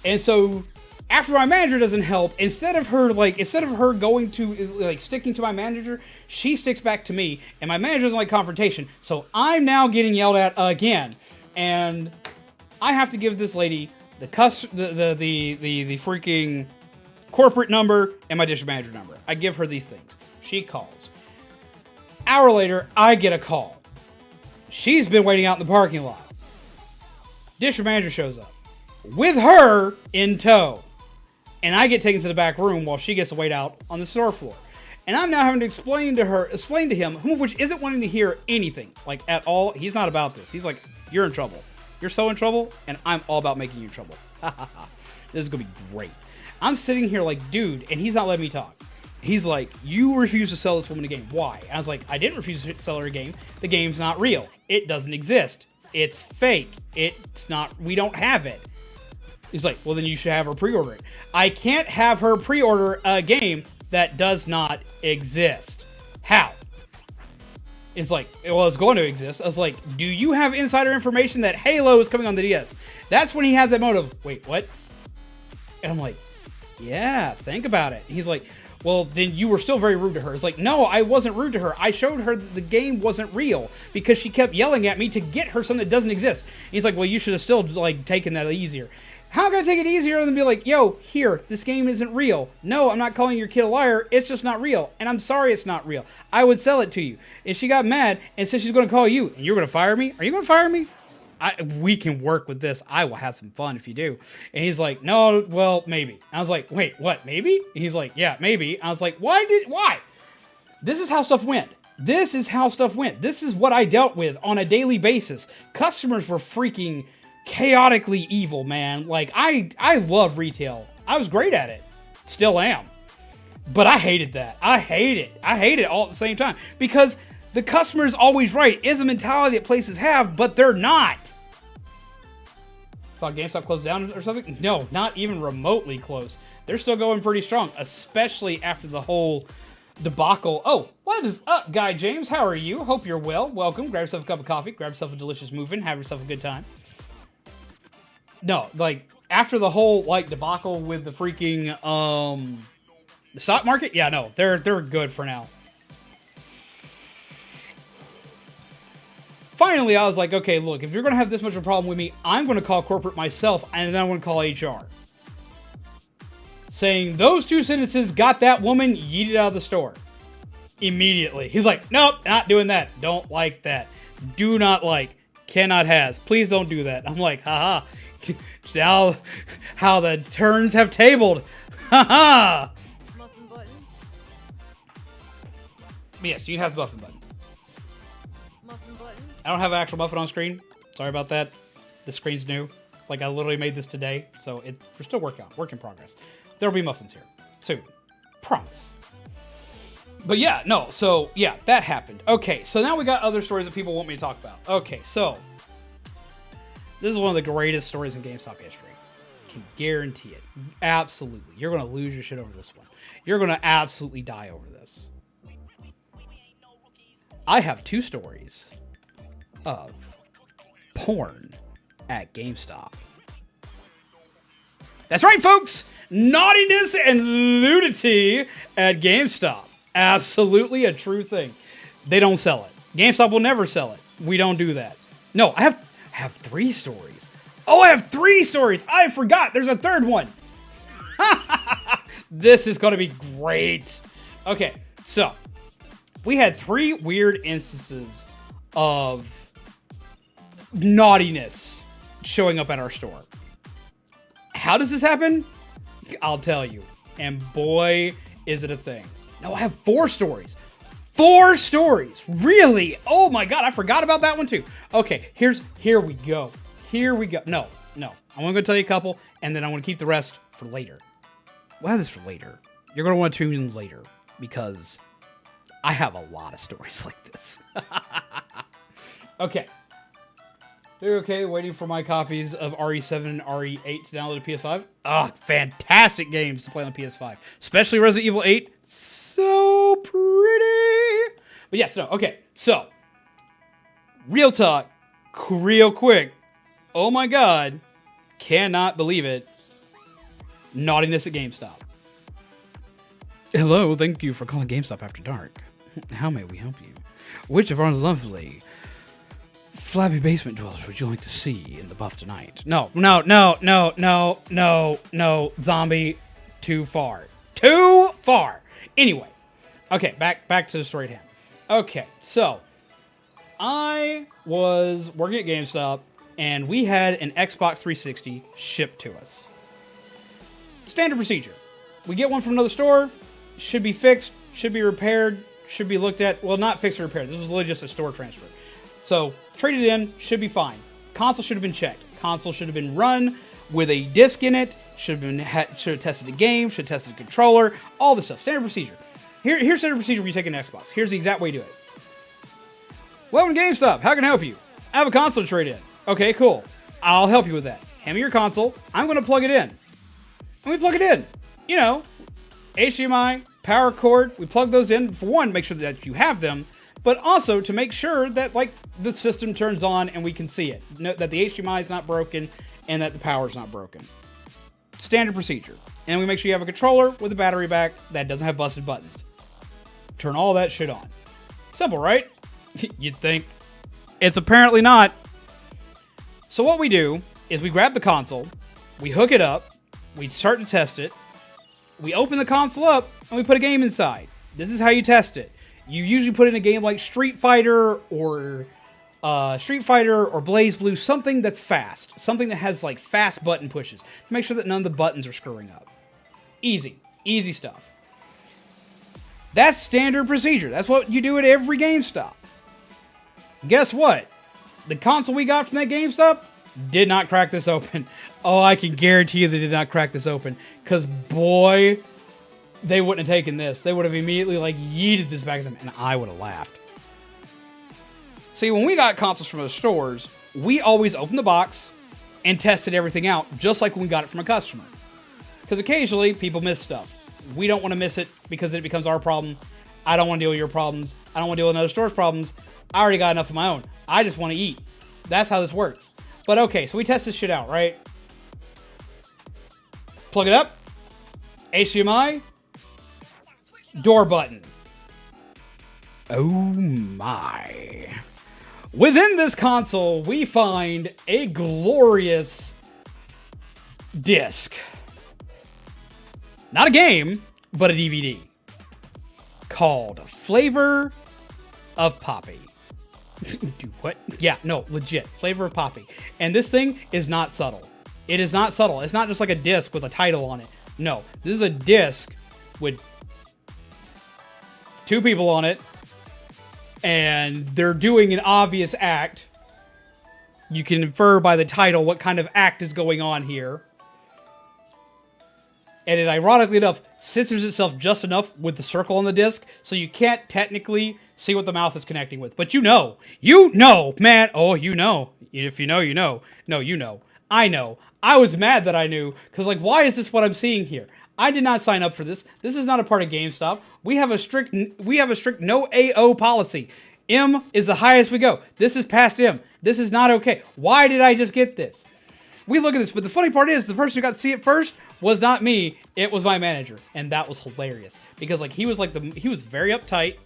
And so after my manager doesn't help, instead of her going to, like, sticking to my manager, she sticks back to me, and my manager doesn't like confrontation. So I'm now getting yelled at again. And I have to give this lady the freaking corporate number and my district manager number. I give her these things. She calls. Hour later, I get a call. She's been waiting out in the parking lot. District manager shows up with her in tow. And I get taken to the back room while she gets to wait out on the store floor. And I'm now having to explain to him, whom of which isn't wanting to hear anything, like, at all. He's not about this. He's like, you're in trouble. You're so in trouble, and I'm all about making you in trouble. This is gonna be great. I'm sitting here like, dude, and he's not letting me talk. He's like, you refuse to sell this woman a game. Why? I was like, I didn't refuse to sell her a game. The game's not real. It doesn't exist. It's fake. It's not, we don't have it. He's like, well, then you should have her pre-order it. I can't have her pre-order a game that does not exist. How? It's like, well, it's going to exist. I was like, do you have insider information that Halo is coming on the DS? That's when he has that motive. Wait, what? And I'm like, yeah, think about it. He's like, well, then you were still very rude to her. It's like, no, I wasn't rude to her. I showed her that the game wasn't real because she kept yelling at me to get her something that doesn't exist. And he's like, well, you should have still, like, taken that easier. How can I take it easier than be like, yo, here, this game isn't real. No, I'm not calling your kid a liar. It's just not real. And I'm sorry it's not real. I would sell it to you. And she got mad and said she's going to call you. And you're going to fire me? Are you going to fire me? We can work with this. I will have some fun if you do. And he's like, no, well, maybe. I was like, wait, what, maybe? And he's like, yeah, maybe. I was like, why? This is how stuff went. This is how stuff went. This is what I dealt with on a daily basis. Customers were freaking chaotically evil, man. Like, I love retail. I was great at it. Still am. But I hated that. I hate it. I hate it all at the same time. Because the customer's always right is a mentality that places have, but they're not. Thought GameStop closed down or something? No, not even remotely close. They're still going pretty strong, especially after the whole debacle. Oh, what is up, Guy James? How are you? Hope you're well. Welcome. Grab yourself a cup of coffee. Grab yourself a delicious muffin. Have yourself a good time. No, like, after the whole, like, debacle with the freaking, the stock market? Yeah, no, they're good for now. Finally, I was like, okay, look, if you're going to have this much of a problem with me, I'm going to call corporate myself, and then I'm going to call HR. Saying those two sentences got that woman yeeted out of the store. Immediately. He's like, nope, not doing that. Don't like that. Do not like. Cannot has. Please don't do that. I'm like, haha. Now, how the turns have tabled. Haha. Muffin button. Yes, you can have the muffin button. Muffin button. I don't have an actual muffin on screen. Sorry about that. The screen's new. Like, I literally made this today, so we're still working on it. Work in progress. There'll be muffins here soon. Promise. But yeah, no, so yeah, that happened. Okay, so now we got other stories that people want me to talk about. Okay, so this is one of the greatest stories in GameStop history. Can guarantee it. Absolutely. You're going to lose your shit over this one. You're going to absolutely die over this. I have two stories of porn at GameStop. That's right, folks! Naughtiness and nudity at GameStop. Absolutely a true thing. They don't sell it. GameStop will never sell it. We don't do that. No, I have three stories. Oh, I have three stories! I forgot! There's a third one! This is gonna be great. Okay, so we had three weird instances of naughtiness showing up at our store. How does this happen? I'll tell you. And boy, is it a thing. No, I have four stories. Four stories. Really? Oh my God, I forgot about that one too. Okay, here we go. Here we go. No. I'm going to tell you a couple, and then I'm going to keep the rest for later. We'll have this for later. You're going to want to tune in later, because I have a lot of stories like this. Okay. Okay, waiting for my copies of RE7 and RE8 to download to PS5. Ah, fantastic games to play on PS5. Especially Resident Evil 8. So pretty. But yes, no, okay. So, real talk, real quick. Oh my God. Cannot believe it. Naughtiness at GameStop. Hello, thank you for calling GameStop After Dark. How may we help you? Which of our lovely flabby basement dwellers would you like to see in the buff tonight? No, zombie, too far. Too far. Anyway, okay, back to the story at hand. Okay, so I was working at GameStop, and we had an Xbox 360 shipped to us. Standard procedure. We get one from another store, should be fixed should be repaired, should be looked at. Well, not fixed or repaired. This was literally just a store transfer. So, traded in, should be fine. Console should have been checked. Console should have been run with a disc in it. Should have tested the game. Should have tested the controller. All this stuff. Standard procedure. Here's standard procedure when you take an Xbox. Here's the exact way to do it. Welcome to GameStop. How can I help you? I have a console to trade in. Okay, cool. I'll help you with that. Hand me your console. I'm going to plug it in. And we plug it in. You know, HDMI, power cord. We plug those in. For one, make sure that you have them. But also to make sure that, like, the system turns on and we can see it. That the HDMI is not broken and that the power is not broken. Standard procedure. And we make sure you have a controller with a battery back that doesn't have busted buttons. Turn all that shit on. Simple, right? You'd think. It's apparently not. So what we do is we grab the console, we hook it up, we start to test it, we open the console up, and we put a game inside. This is how you test it. You usually put in a game like Street Fighter or Blaze Blue, something that's fast. Something that has like fast button pushes to make sure that none of the buttons are screwing up. Easy. Easy stuff. That's standard procedure. That's what you do at every GameStop. Guess what? The console we got from that GameStop did not crack this open. Oh, I can guarantee you they did not crack this open. Because, boy, they wouldn't have taken this. They would have immediately, like, yeeted this back at them, and I would have laughed. See, when we got consoles from those stores, we always opened the box and tested everything out, just like when we got it from a customer. Because occasionally, people miss stuff. We don't want to miss it because it becomes our problem. I don't want to deal with your problems. I don't want to deal with another store's problems. I already got enough of my own. I just want to eat. That's how this works. But okay, so we test this shit out, right? Plug it up. HDMI. Door button. Oh my. Within this console, we find a glorious disc. Not a game, but a DVD. Called Flavor of Poppy. Do what? Yeah, no, legit. Flavor of Poppy. And this thing is not subtle. It is not subtle. It's not just like a disc with a title on it. No, this is a disc with 2 people on it. And they're doing an obvious act. You can infer by the title what kind of act is going on here. And it, ironically enough, censors itself just enough with the circle on the disc, so you can't technically see what the mouth is connecting with. But you know, man. Oh, you know. If you know, you know. No, you know. I know. I was mad that I knew, because, like, why is this what I'm seeing here? I did not sign up for this. This is not a part of GameStop. We have a strict no AO policy. M is the highest we go. This is past M. This is not okay. Why did I just get this? We look at this, but the funny part is the person who got to see it first was not me. It was my manager, and that was hilarious because he was very uptight.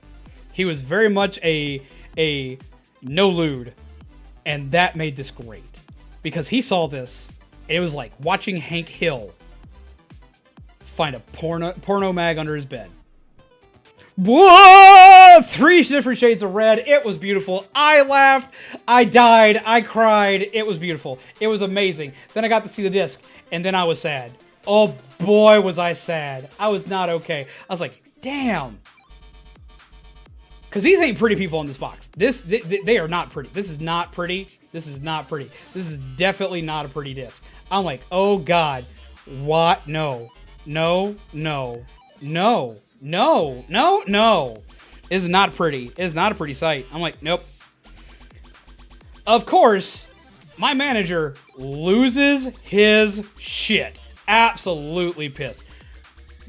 He was very much a no lewd, and that made this great because he saw this. And it was like watching Hank Hill find a porno mag under his bed. Whoa! 3 different shades of red. It was beautiful. I laughed. I died. I cried. It was beautiful. It was amazing. Then I got to see the disc, and then I was sad. Oh boy, was I sad. I was not okay. I was like, damn. Because these ain't pretty people in this box. They are not pretty. This is not pretty. This is not pretty. This is definitely not a pretty disc. I'm like, oh God. What? No. No. No. No. No, no, no. It is not pretty. It is not a pretty sight. I'm like, nope. Of course, my manager loses his shit. Absolutely pissed.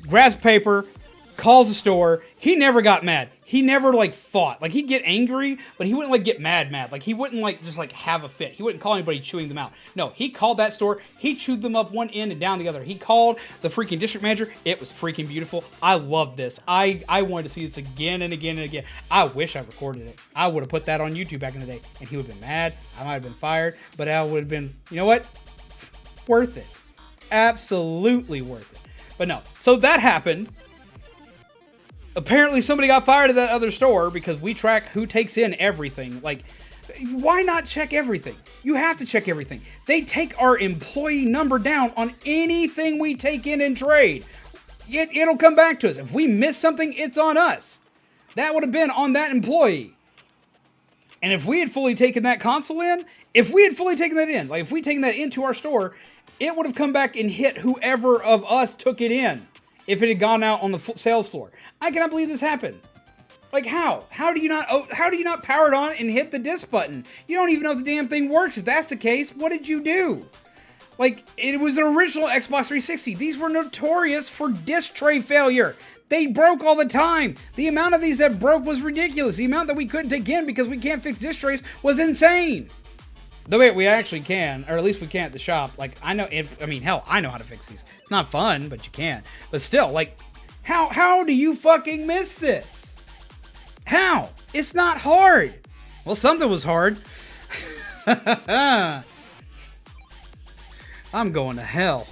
Grabs paper, calls the store. He never got mad. He never, like, fought. Like, he'd get angry, but he wouldn't, like, get mad. Like, he wouldn't, like, just, like, have a fit. He wouldn't call anybody chewing them out. No, he called that store. He chewed them up one end and down the other. He called the freaking district manager. It was freaking beautiful. I loved this. I wanted to see this again and again and again. I wish I recorded it. I would have put that on YouTube back in the day, and he would have been mad. I might have been fired, but I would have been, you know what? Worth it. Absolutely worth it. But no. So that happened. Apparently somebody got fired at that other store because we track who takes in everything. Like, why not check everything? You have to check everything. They take our employee number down on anything we take in and trade. It'll come back to us. If we miss something, it's on us. That would have been on that employee. And if we had fully taken that console in, if we had fully taken that in, like if we'd taken that into our store, it would have come back and hit whoever of us took it in. If it had gone out on the sales floor. I cannot believe this happened. Like how? How do you not power it on and hit the disc button? You don't even know if the damn thing works. If that's the case, what did you do? Like, it was an original Xbox 360. These were notorious for disc tray failure. They broke all the time. The amount of these that broke was ridiculous. The amount that we couldn't take in because we can't fix disc trays was insane. The way we actually can, or at least we can at the shop. Like, I know hell, I know how to fix these. It's not fun, but you can. But still, like, how do you fucking miss this? How? It's not hard. Well, something was hard. I'm going to hell.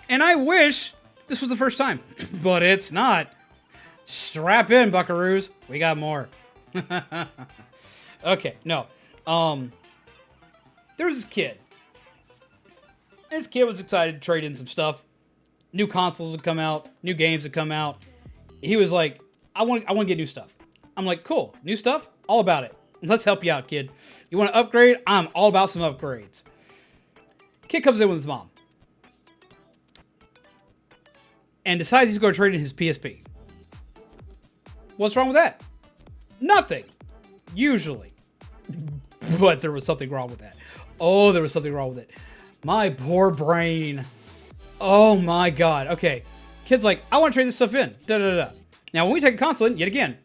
And I wish this was the first time, but it's not. Strap in, buckaroos. We got more. Okay, no. There was this kid. This kid was excited to trade in some stuff. New consoles would come out. New games would come out. He was like, I want to get new stuff. I'm like, cool. New stuff? All about it. Let's help you out, kid. You want to upgrade? I'm all about some upgrades. Kid comes in with his mom. And decides he's going to trade in his PSP. What's wrong with that? Nothing. Usually. But there was something wrong with that. Oh, there was something wrong with it. My poor brain. Oh my god. Okay. Kid's like, I want to trade this stuff in. Da da da. Now, when we take a console in, yet again,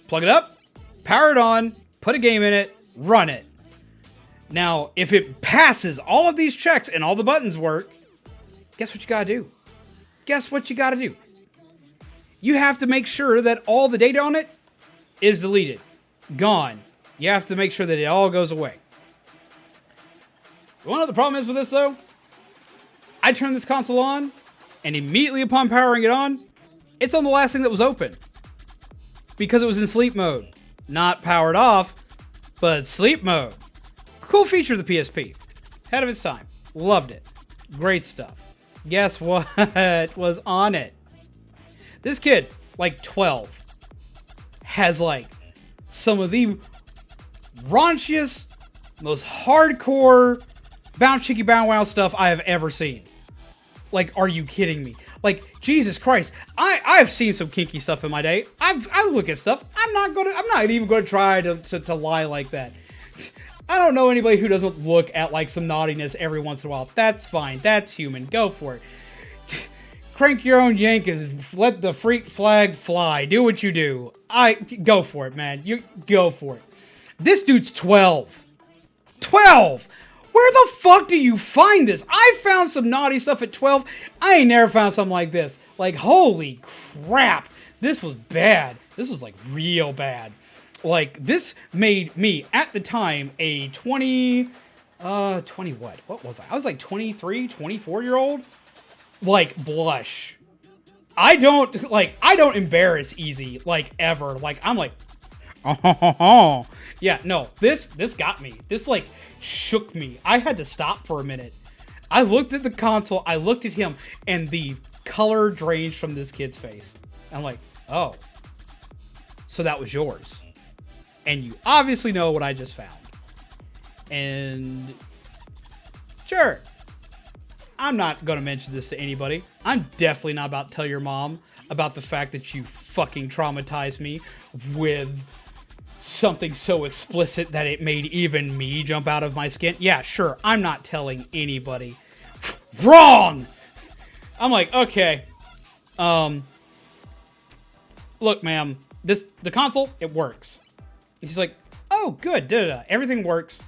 plug it up, power it on, put a game in it, run it. Now, if it passes all of these checks and all the buttons work, guess what you gotta do? Guess what you gotta do? You have to make sure that all the data on it is deleted. Gone. You have to make sure that it all goes away. You wanna know what the problem is with this, though? I turned this console on, and immediately upon powering it on, it's on the last thing that was open. Because it was in sleep mode. Not powered off, but sleep mode. Cool feature of the PSP. Ahead of its time. Loved it. Great stuff. Guess what was on it? This kid, like 12, has like some of the raunchiest, most hardcore bounce chicky bow wow stuff I have ever seen. Like, are you kidding me? Like, Jesus Christ. I've seen some kinky stuff in my day. I look at stuff. I'm not even gonna try to lie like that. I don't know anybody who doesn't look at like some naughtiness every once in a while. That's fine. That's human. Go for it. Crank your own yank and let the freak flag fly. Do what you do. Go for it, man. You go for it. This dude's 12. 12! Where the fuck do you find this? I found some naughty stuff at 12. I ain't never found something like this. Like, holy crap. This was bad. This was like real bad. Like, this made me, at the time, a 20 what? What was I? I was like 23, 24-year-old. Like, blush. I don't embarrass easy, like, ever. Like, I'm like, oh. Yeah, no, this got me. This, like, shook me. I had to stop for a minute. I looked at the console, I looked at him, and the color drained from this kid's face. I'm like, oh. So that was yours. And you obviously know what I just found. And sure, I'm not going to mention this to anybody. I'm definitely not about to tell your mom about the fact that you fucking traumatized me with something so explicit that it made even me jump out of my skin. Yeah, sure, I'm not telling anybody. Wrong! I'm like, okay. Look, ma'am, the console, it works. He's like, oh, good, da-da-da. Everything works.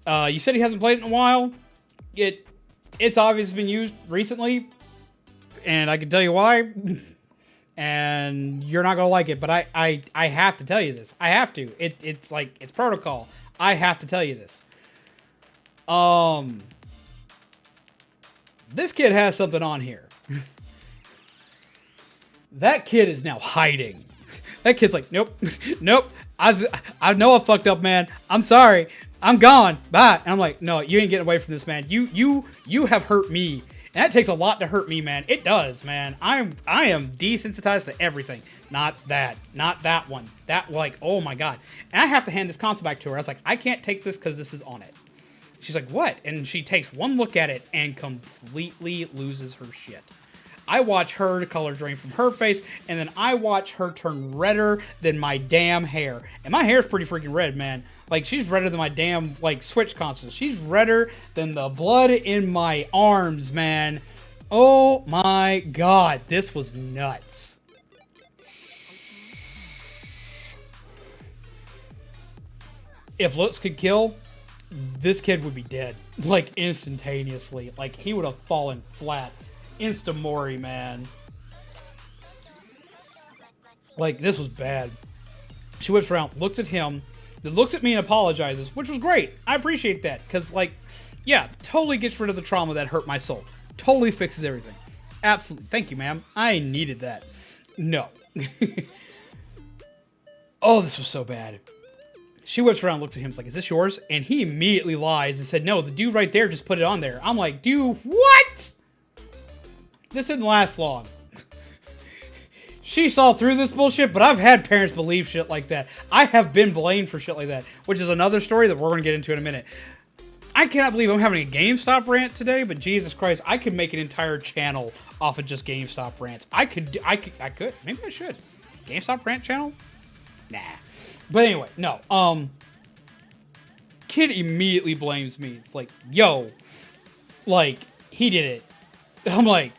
You said he hasn't played it in a while. It's obviously been used recently, and I can tell you why. And you're not gonna like it, but I have to tell you this. I have to. It's like, it's protocol. I have to tell you this. This kid has something on here. That kid is now hiding. That kid's like, nope, nope. I know I fucked up, man. I'm sorry. I'm gone. Bye. And I'm like, no, you ain't getting away from this, man. You have hurt me. And that takes a lot to hurt me, man. It does, man. I am desensitized to everything. Not that one. That, like, oh my god. And I have to hand this console back to her. I was like, I can't take this because this is on it. She's like, what? And she takes one look at it and completely loses her shit. I watch her color drain from her face, and then I watch her turn redder than my damn hair. And my hair's pretty freaking red, man. Like, she's redder than my damn, like, Switch console. She's redder than the blood in my arms, man. Oh my god, this was nuts. If looks could kill, this kid would be dead. Like, instantaneously. Like, he would have fallen flat. Instamori, man. Like, this was bad. She whips around, looks at him, then looks at me and apologizes, which was great. I appreciate that, because, like, yeah, totally gets rid of the trauma that hurt my soul. Totally fixes everything. Absolutely. Thank you, ma'am. I needed that. No. Oh, this was so bad. She whips around, looks at him, is like, is this yours? And he immediately lies and said, no, the dude right there just put it on there. I'm like, dude, what? This didn't last long. She saw through this bullshit, but I've had parents believe shit like that. I have been blamed for shit like that, which is another story that we're going to get into in a minute. I cannot believe I'm having a GameStop rant today, but Jesus Christ, I could make an entire channel off of just GameStop rants. I could. Maybe I should. GameStop rant channel? Nah. But anyway, no. Kid immediately blames me. It's like, yo, like, he did it. I'm like,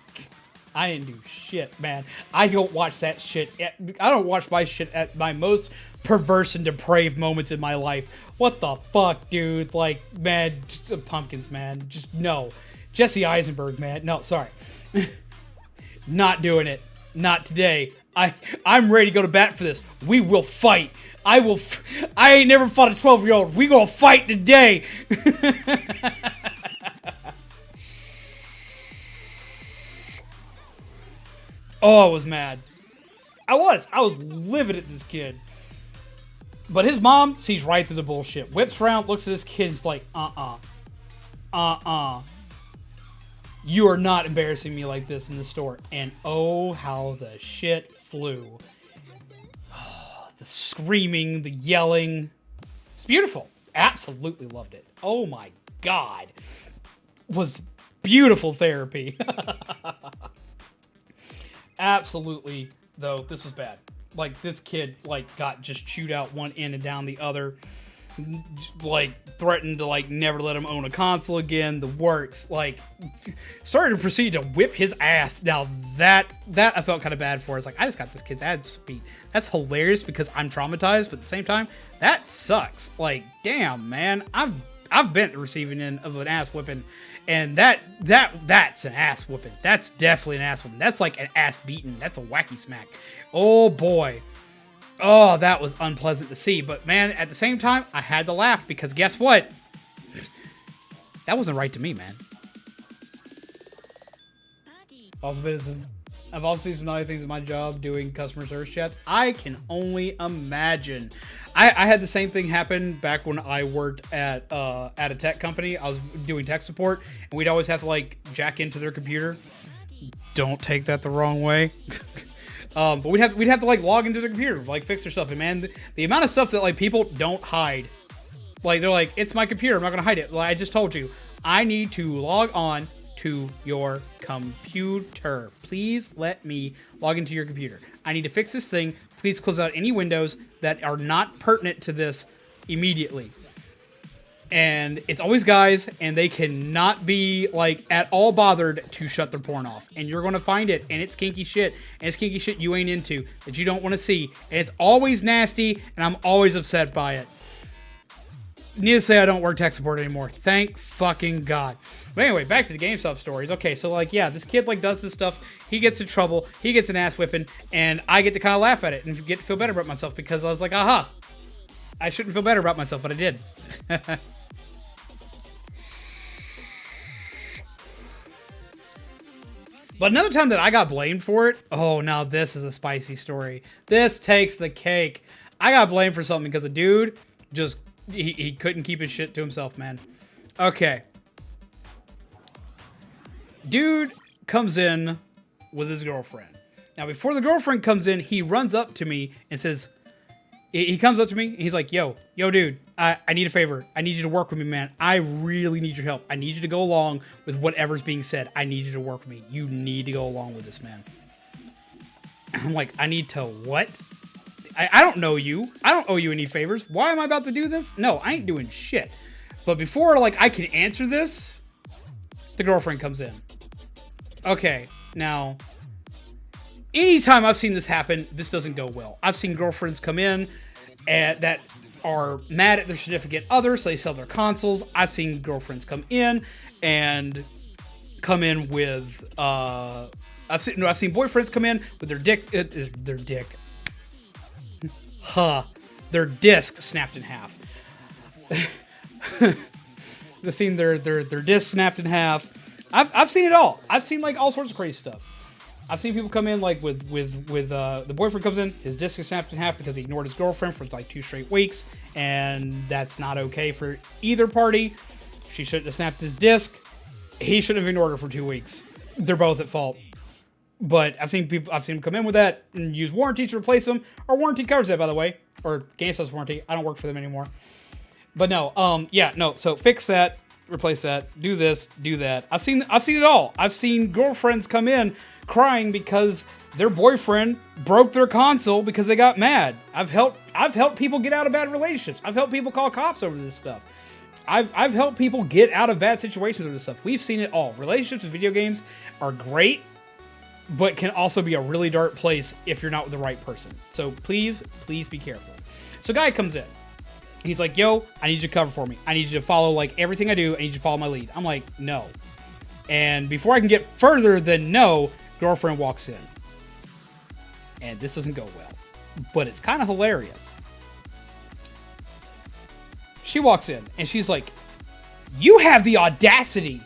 I didn't do shit, man. I don't watch that shit. I don't watch my shit at my most perverse and depraved moments in my life. What the fuck, dude? Like, man, just, pumpkins, man. Just, no. Jesse Eisenberg, man. No, sorry. Not doing it. Not today. I'm ready to go to bat for this. We will fight. I ain't never fought a 12-year-old. We gonna fight today. Oh, I was mad. I was livid at this kid. But his mom sees right through the bullshit. Whips around, looks at this kid, is like, you are not embarrassing me like this in the store. And oh, how the shit flew. The screaming, the yelling. It's beautiful. Absolutely loved it. Oh my god. Was beautiful therapy. Absolutely, though, this was bad. Like, this kid, like, got just chewed out one end and down the other. Like, threatened to, like, never let him own a console again. The works. Like, started to proceed to whip his ass. Now, that I felt kind of bad for. It's like, I just got this kid's ass beat. That's hilarious because I'm traumatized, but at the same time, that sucks. Like, damn, man. I've been at the receiving end of an ass whipping. And that's an ass whooping. That's definitely an ass whooping. That's like an ass beating. That's a wacky smack. Oh boy. Oh, that was unpleasant to see. But man, at the same time, I had to laugh because guess what? That wasn't right to me, man. I've also seen some other things in my job doing customer service chats. I can only imagine. I had the same thing happen back when I worked at a tech company. I was doing tech support, and we'd always have to like jack into their computer. Don't take that the wrong way. But we'd have to like log into their computer, like fix their stuff. And man, the amount of stuff that like people don't hide, like they're like, it's my computer, I'm not gonna hide it. Like I just told you, I need to log on to your computer. Please let me log into your computer. I need to fix this thing. Please close out any windows that are not pertinent to this immediately. And it's always guys, and they cannot be like at all bothered to shut their porn off. And you're going to find it, and it's kinky shit, and it's kinky shit you ain't into, that you don't want to see. And it's always nasty, and I'm always upset by it. Needless to say, I don't work tech support anymore. Thank fucking God. But anyway, back to the GameStop stories. Okay, so like, yeah, this kid like does this stuff. He gets in trouble. He gets an ass whipping, and I get to kind of laugh at it and get to feel better about myself because I was like, aha, I shouldn't feel better about myself, but I did. But another time that I got blamed for it, oh, now this is a spicy story. This takes the cake. I got blamed for something because a dude just He couldn't keep his shit to himself, man. Okay. Dude comes in with his girlfriend. Now, before the girlfriend comes in, he runs up to me and says, he comes up to me and he's like, yo, dude, I need a favor. I need you to work with me, man. I really need your help. I need you to go along with whatever's being said. I need you to work with me. You need to go along with this, man. I'm like, I need to what? I don't know you. I don't owe you any favors. Why am I about to do this? No, I ain't doing shit. But before, like, I can answer this, the girlfriend comes in. Okay, now, anytime I've seen this happen, this doesn't go well. I've seen girlfriends come in that are mad at their significant other, so they sell their consoles. I've seen girlfriends come in with I've seen boyfriends come in with their disc snapped in half. They've seen their disc snapped in half. I've seen it all. I've seen like all sorts of crazy stuff. I've seen people come in like with the boyfriend comes in, his disc is snapped in half because he ignored his girlfriend for like 2 straight weeks, and that's not okay for either party. She shouldn't have snapped his disc. He shouldn't have ignored her for 2 weeks. They're both at fault. But I've seen them come in with that and use warranty to replace them. Our warranty covers that, by the way, or GameStop's warranty. I don't work for them anymore. But no, yeah, no. So fix that, replace that, do this, do that. I've seen it all. I've seen girlfriends come in crying because their boyfriend broke their console because they got mad. I've helped people get out of bad relationships. I've helped people call cops over this stuff. I've helped people get out of bad situations over this stuff. We've seen it all. Relationships with video games are great, but can also be a really dark place if you're not with the right person. So please be careful. So guy comes in. He's like, yo, I need you to cover for me. I need you to follow like everything I do. I need you to follow my lead. I'm like, no. And before I can get further than no, girlfriend walks in. And this doesn't go well. But it's kind of hilarious. She walks in and she's like, you have the audacity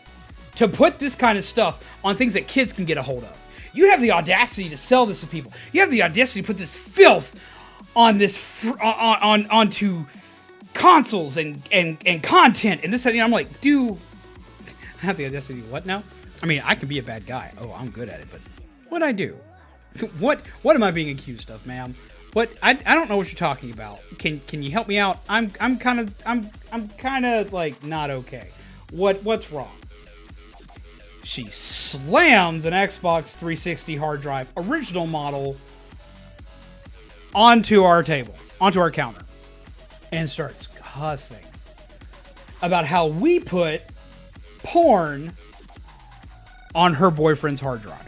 to put this kind of stuff on things that kids can get a hold of. You have the audacity to sell this to people. You have the audacity to put this filth on this onto consoles and content and this and that. I'm like, dude, I have the audacity to what now? I mean, I can be a bad guy. Oh, I'm good at it, but what'd I do? What am I being accused of, ma'am? What I don't know what you're talking about. Can you help me out? I'm kind of like not okay. What's wrong? She slams an Xbox 360 hard drive, original model, onto our table, onto our counter, and starts cussing about how we put porn on her boyfriend's hard drive.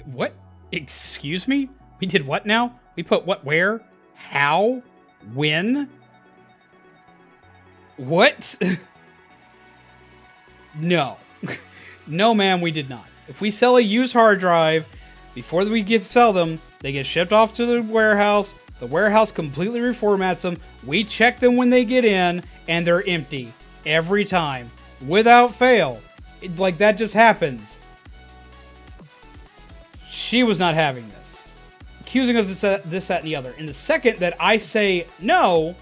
What? Excuse me? We did what now? We put what, where, how, when? What? No. No, ma'am, we did not. If we sell a used hard drive, before we get to sell them, they get shipped off to the warehouse. The warehouse completely reformats them. We check them when they get in, and they're empty. Every time. Without fail. Like, that just happens. She was not having this. Accusing us of this, that, and the other. And the second that I say no,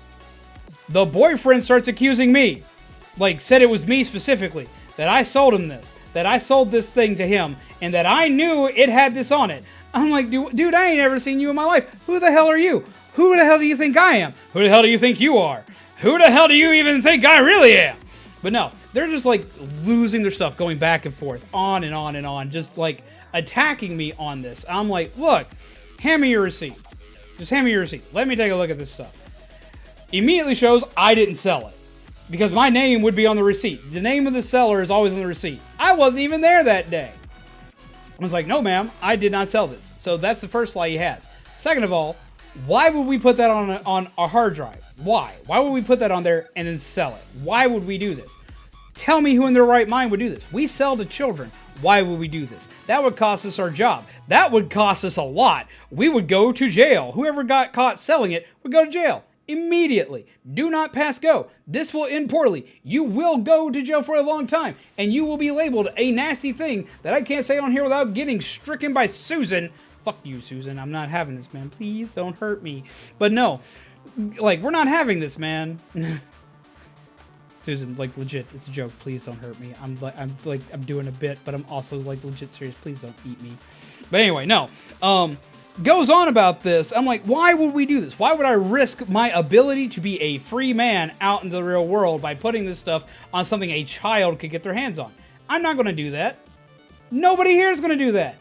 the boyfriend starts accusing me. Like, said it was me specifically. That I sold him this. That I sold this thing to him. And that I knew it had this on it. I'm like, dude, I ain't ever seen you in my life. Who the hell are you? Who the hell do you think I am? Who the hell do you think you are? Who the hell do you even think I really am? But no, they're just like losing their stuff, going back and forth, on and on and on, just like attacking me on this. I'm like, look, hand me your receipt. Just hand me your receipt. Let me take a look at this stuff. Immediately shows I didn't sell it. Because my name would be on the receipt. The name of the seller is always on the receipt. I wasn't even there that day. I was like, no, ma'am, I did not sell this. So that's the first lie he has. Second of all, why would we put that on a hard drive? Why? Why would we put that on there and then sell it? Why would we do this? Tell me who in their right mind would do this. We sell to children. Why would we do this? That would cost us our job. That would cost us a lot. We would go to jail. Whoever got caught selling it would go to jail. Immediately. Do not pass go. This will end poorly. You will go to jail for a long time, and you will be labeled a nasty thing that I can't say on here without getting stricken by Susan. Fuck you, Susan. I'm not having this, man. Please don't hurt me. But no, Like, we're not having this, man. Susan, like, legit, it's a joke. Please don't hurt me. I'm doing a bit, but I'm also, like, legit serious. Please don't eat me. But anyway, no. Goes on about this. I'm like, why would we do this? Why would I risk my ability to be a free man out in the real world by putting this stuff on something a child could get their hands on? I'm not going to do that. Nobody here is going to do that.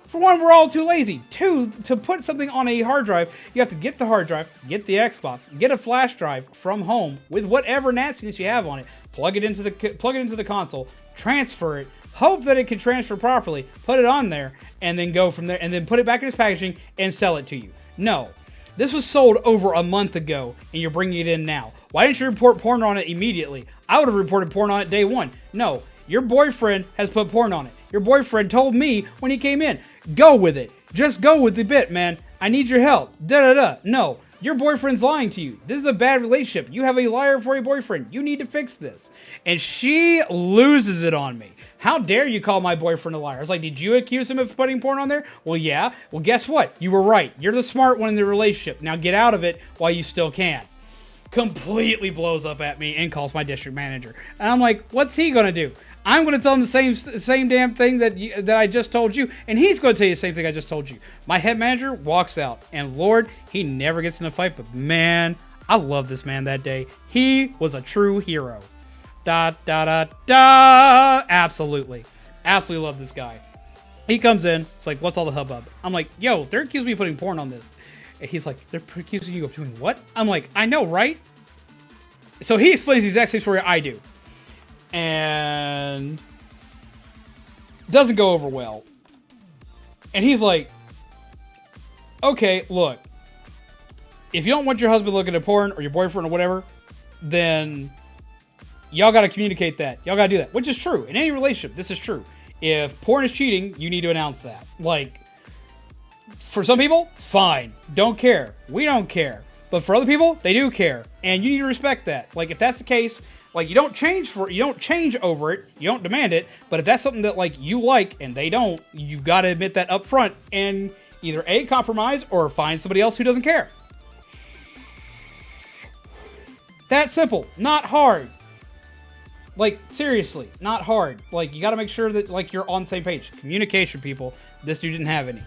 For one, we're all too lazy. Two, to put something on a hard drive, you have to get the hard drive, get the Xbox, get a flash drive from home with whatever nastiness you have on it, plug it into the console, transfer it, hope that it can transfer properly, put it on there, and then go from there, and then put it back in its packaging and sell it to you. No. This was sold over a month ago, and you're bringing it in now. Why didn't you report porn on it immediately? I would have reported porn on it day one. No. Your boyfriend has put porn on it. Your boyfriend told me when he came in, go with it. Just go with the bit, man. I need your help. Da-da-da. No. Your boyfriend's lying to you. This is a bad relationship. You have a liar for a boyfriend. You need to fix this. And she loses it on me. How dare you call my boyfriend a liar? I was like, did you accuse him of putting porn on there? Well, yeah. Well, guess what? You were right. You're the smart one in the relationship. Now get out of it while you still can. Completely blows up at me and calls my district manager. And I'm like, what's he going to do? I'm going to tell him the same damn thing that I just told you, and he's going to tell you the same thing I just told you. My head manager walks out, and Lord, he never gets in a fight, but man, I love this man that day. He was a true hero. Da, da, da, da. Absolutely. Absolutely love this guy. He comes in, it's like, what's all the hubbub? I'm like, yo, they're accusing me of putting porn on this. And he's like, they're accusing you of doing what? I'm like, I know, right? So he explains the exact same story I do. And doesn't go over well. And he's like, okay, look, if you don't want your husband looking at porn or your boyfriend or whatever, then y'all got to communicate that. Y'all got to do that, which is true. In any relationship, this is true. If porn is cheating, you need to announce that. Like, for some people, it's fine. Don't care. We don't care. But for other people, they do care. And you need to respect that. Like, if that's the case, like, you don't change over it, you don't demand it, but if that's something that, like, you like and they don't, you've got to admit that up front and either A, compromise, or find somebody else who doesn't care. That simple. Not hard. Like, seriously, not hard. Like, you got to make sure that, like, you're on the same page. Communication, people. This dude didn't have any.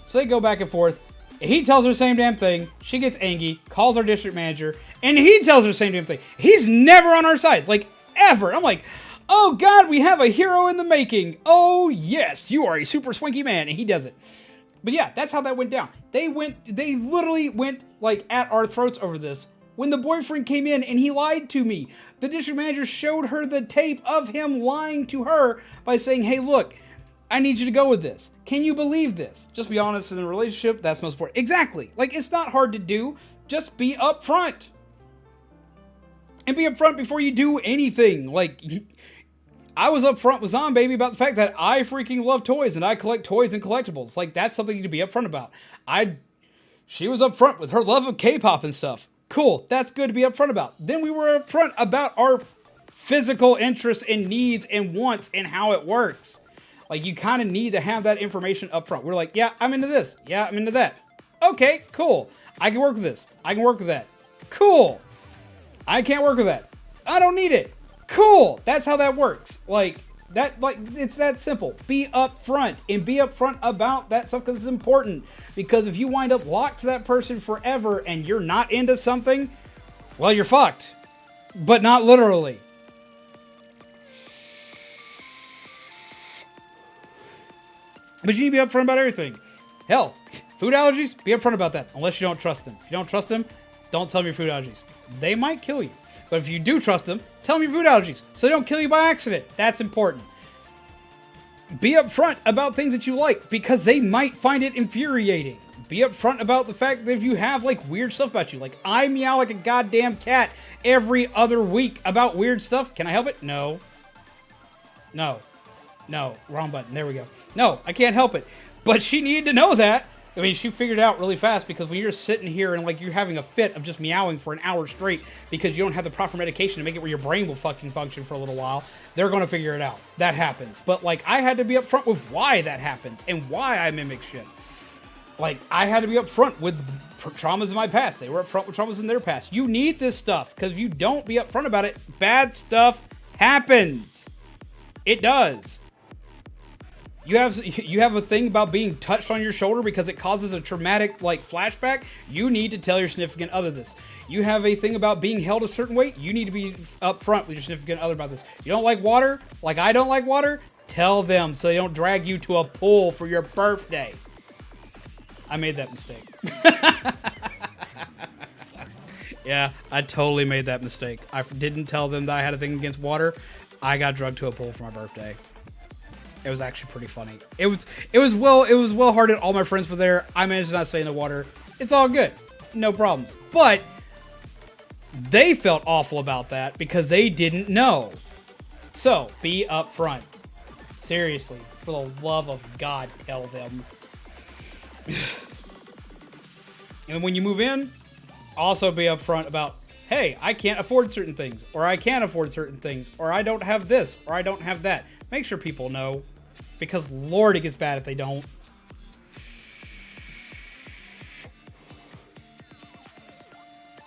So they go back and forth. He tells her the same damn thing. She gets angry, calls our district manager, and he tells her the same damn thing. He's never on our side, like, ever. I'm like, oh, God, we have a hero in the making. Oh, yes, you are a super swanky man, and he does it. But yeah, that's how that went down. They literally went, like, at our throats over this. When the boyfriend came in and he lied to me, the district manager showed her the tape of him lying to her by saying, hey, look, I need you to go with this. Can you believe this? Just be honest in a relationship. That's most important. Exactly. Like, it's not hard to do. Just be upfront. And be upfront before you do anything. Like, I was upfront with Zon Baby about the fact that I freaking love toys and I collect toys and collectibles. Like, that's something you need to be upfront about. She was upfront with her love of K-pop and stuff. Cool. That's good to be upfront about. Then we were upfront about our physical interests and needs and wants and how it works. Like, you kind of need to have that information up front. We're like, yeah, I'm into this. Yeah, I'm into that. Okay, cool. I can work with this. I can work with that. Cool. I can't work with that. I don't need it. Cool. That's how that works. Like, it's that simple. Be upfront and be upfront about that stuff because it's important. Because if you wind up locked to that person forever and you're not into something, well, you're fucked. But not literally. But you need to be upfront about everything. Hell, food allergies, be upfront about that. Unless you don't trust them. If you don't trust them, don't tell them your food allergies. They might kill you. But if you do trust them, tell them your food allergies so they don't kill you by accident. That's important. Be upfront about things that you like because they might find it infuriating. Be upfront about the fact that if you have, like, weird stuff about you. Like, I meow like a goddamn cat every other week about weird stuff. Can I help it? No. No. No, wrong button. There we go. No, I can't help it. But she needed to know that. I mean, she figured it out really fast because when you're sitting here and, like, you're having a fit of just meowing for an hour straight because you don't have the proper medication to make it where your brain will fucking function for a little while, they're going to figure it out. That happens. But, like, I had to be upfront with why that happens and why I mimic shit. Like, I had to be upfront with traumas in my past. They were upfront with traumas in their past. You need this stuff, because if you don't be upfront about it, bad stuff happens. It does. You have a thing about being touched on your shoulder because it causes a traumatic, like, flashback. You need to tell your significant other this. You have a thing about being held a certain way. You need to be upfront with your significant other about this. You don't like water, like I don't like water? Tell them so they don't drag you to a pool for your birthday. I made that mistake. Yeah, I totally made that mistake. I didn't tell them that I had a thing against water. I got drugged to a pool for my birthday. It was actually pretty funny. It was well hearted. All my friends were there. I managed to not stay in the water. It's all good. No problems. But they felt awful about that because they didn't know. So, be upfront. Seriously, for the love of God, tell them. And when you move in, also be upfront about, hey, I can't afford certain things, or I can afford certain things, or I don't have this, or I don't have that. Make sure people know, because Lord, it gets bad if they don't.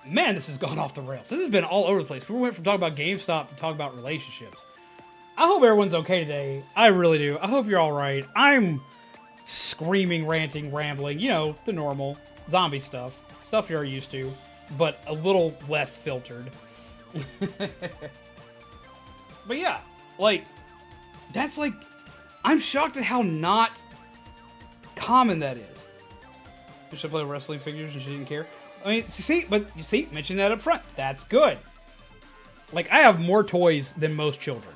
Man, this has gone off the rails. This has been all over the place. We went from talking about GameStop to talking about relationships. I hope everyone's okay today. I really do. I hope you're all right. I'm screaming, ranting, rambling. You know, the normal zombie stuff. Stuff you're used to, but a little less filtered. But yeah, like, that's like, I'm shocked at how not common that is. Should play wrestling figures and she didn't care. I mean, see, mention that up front. That's good. Like, I have more toys than most children.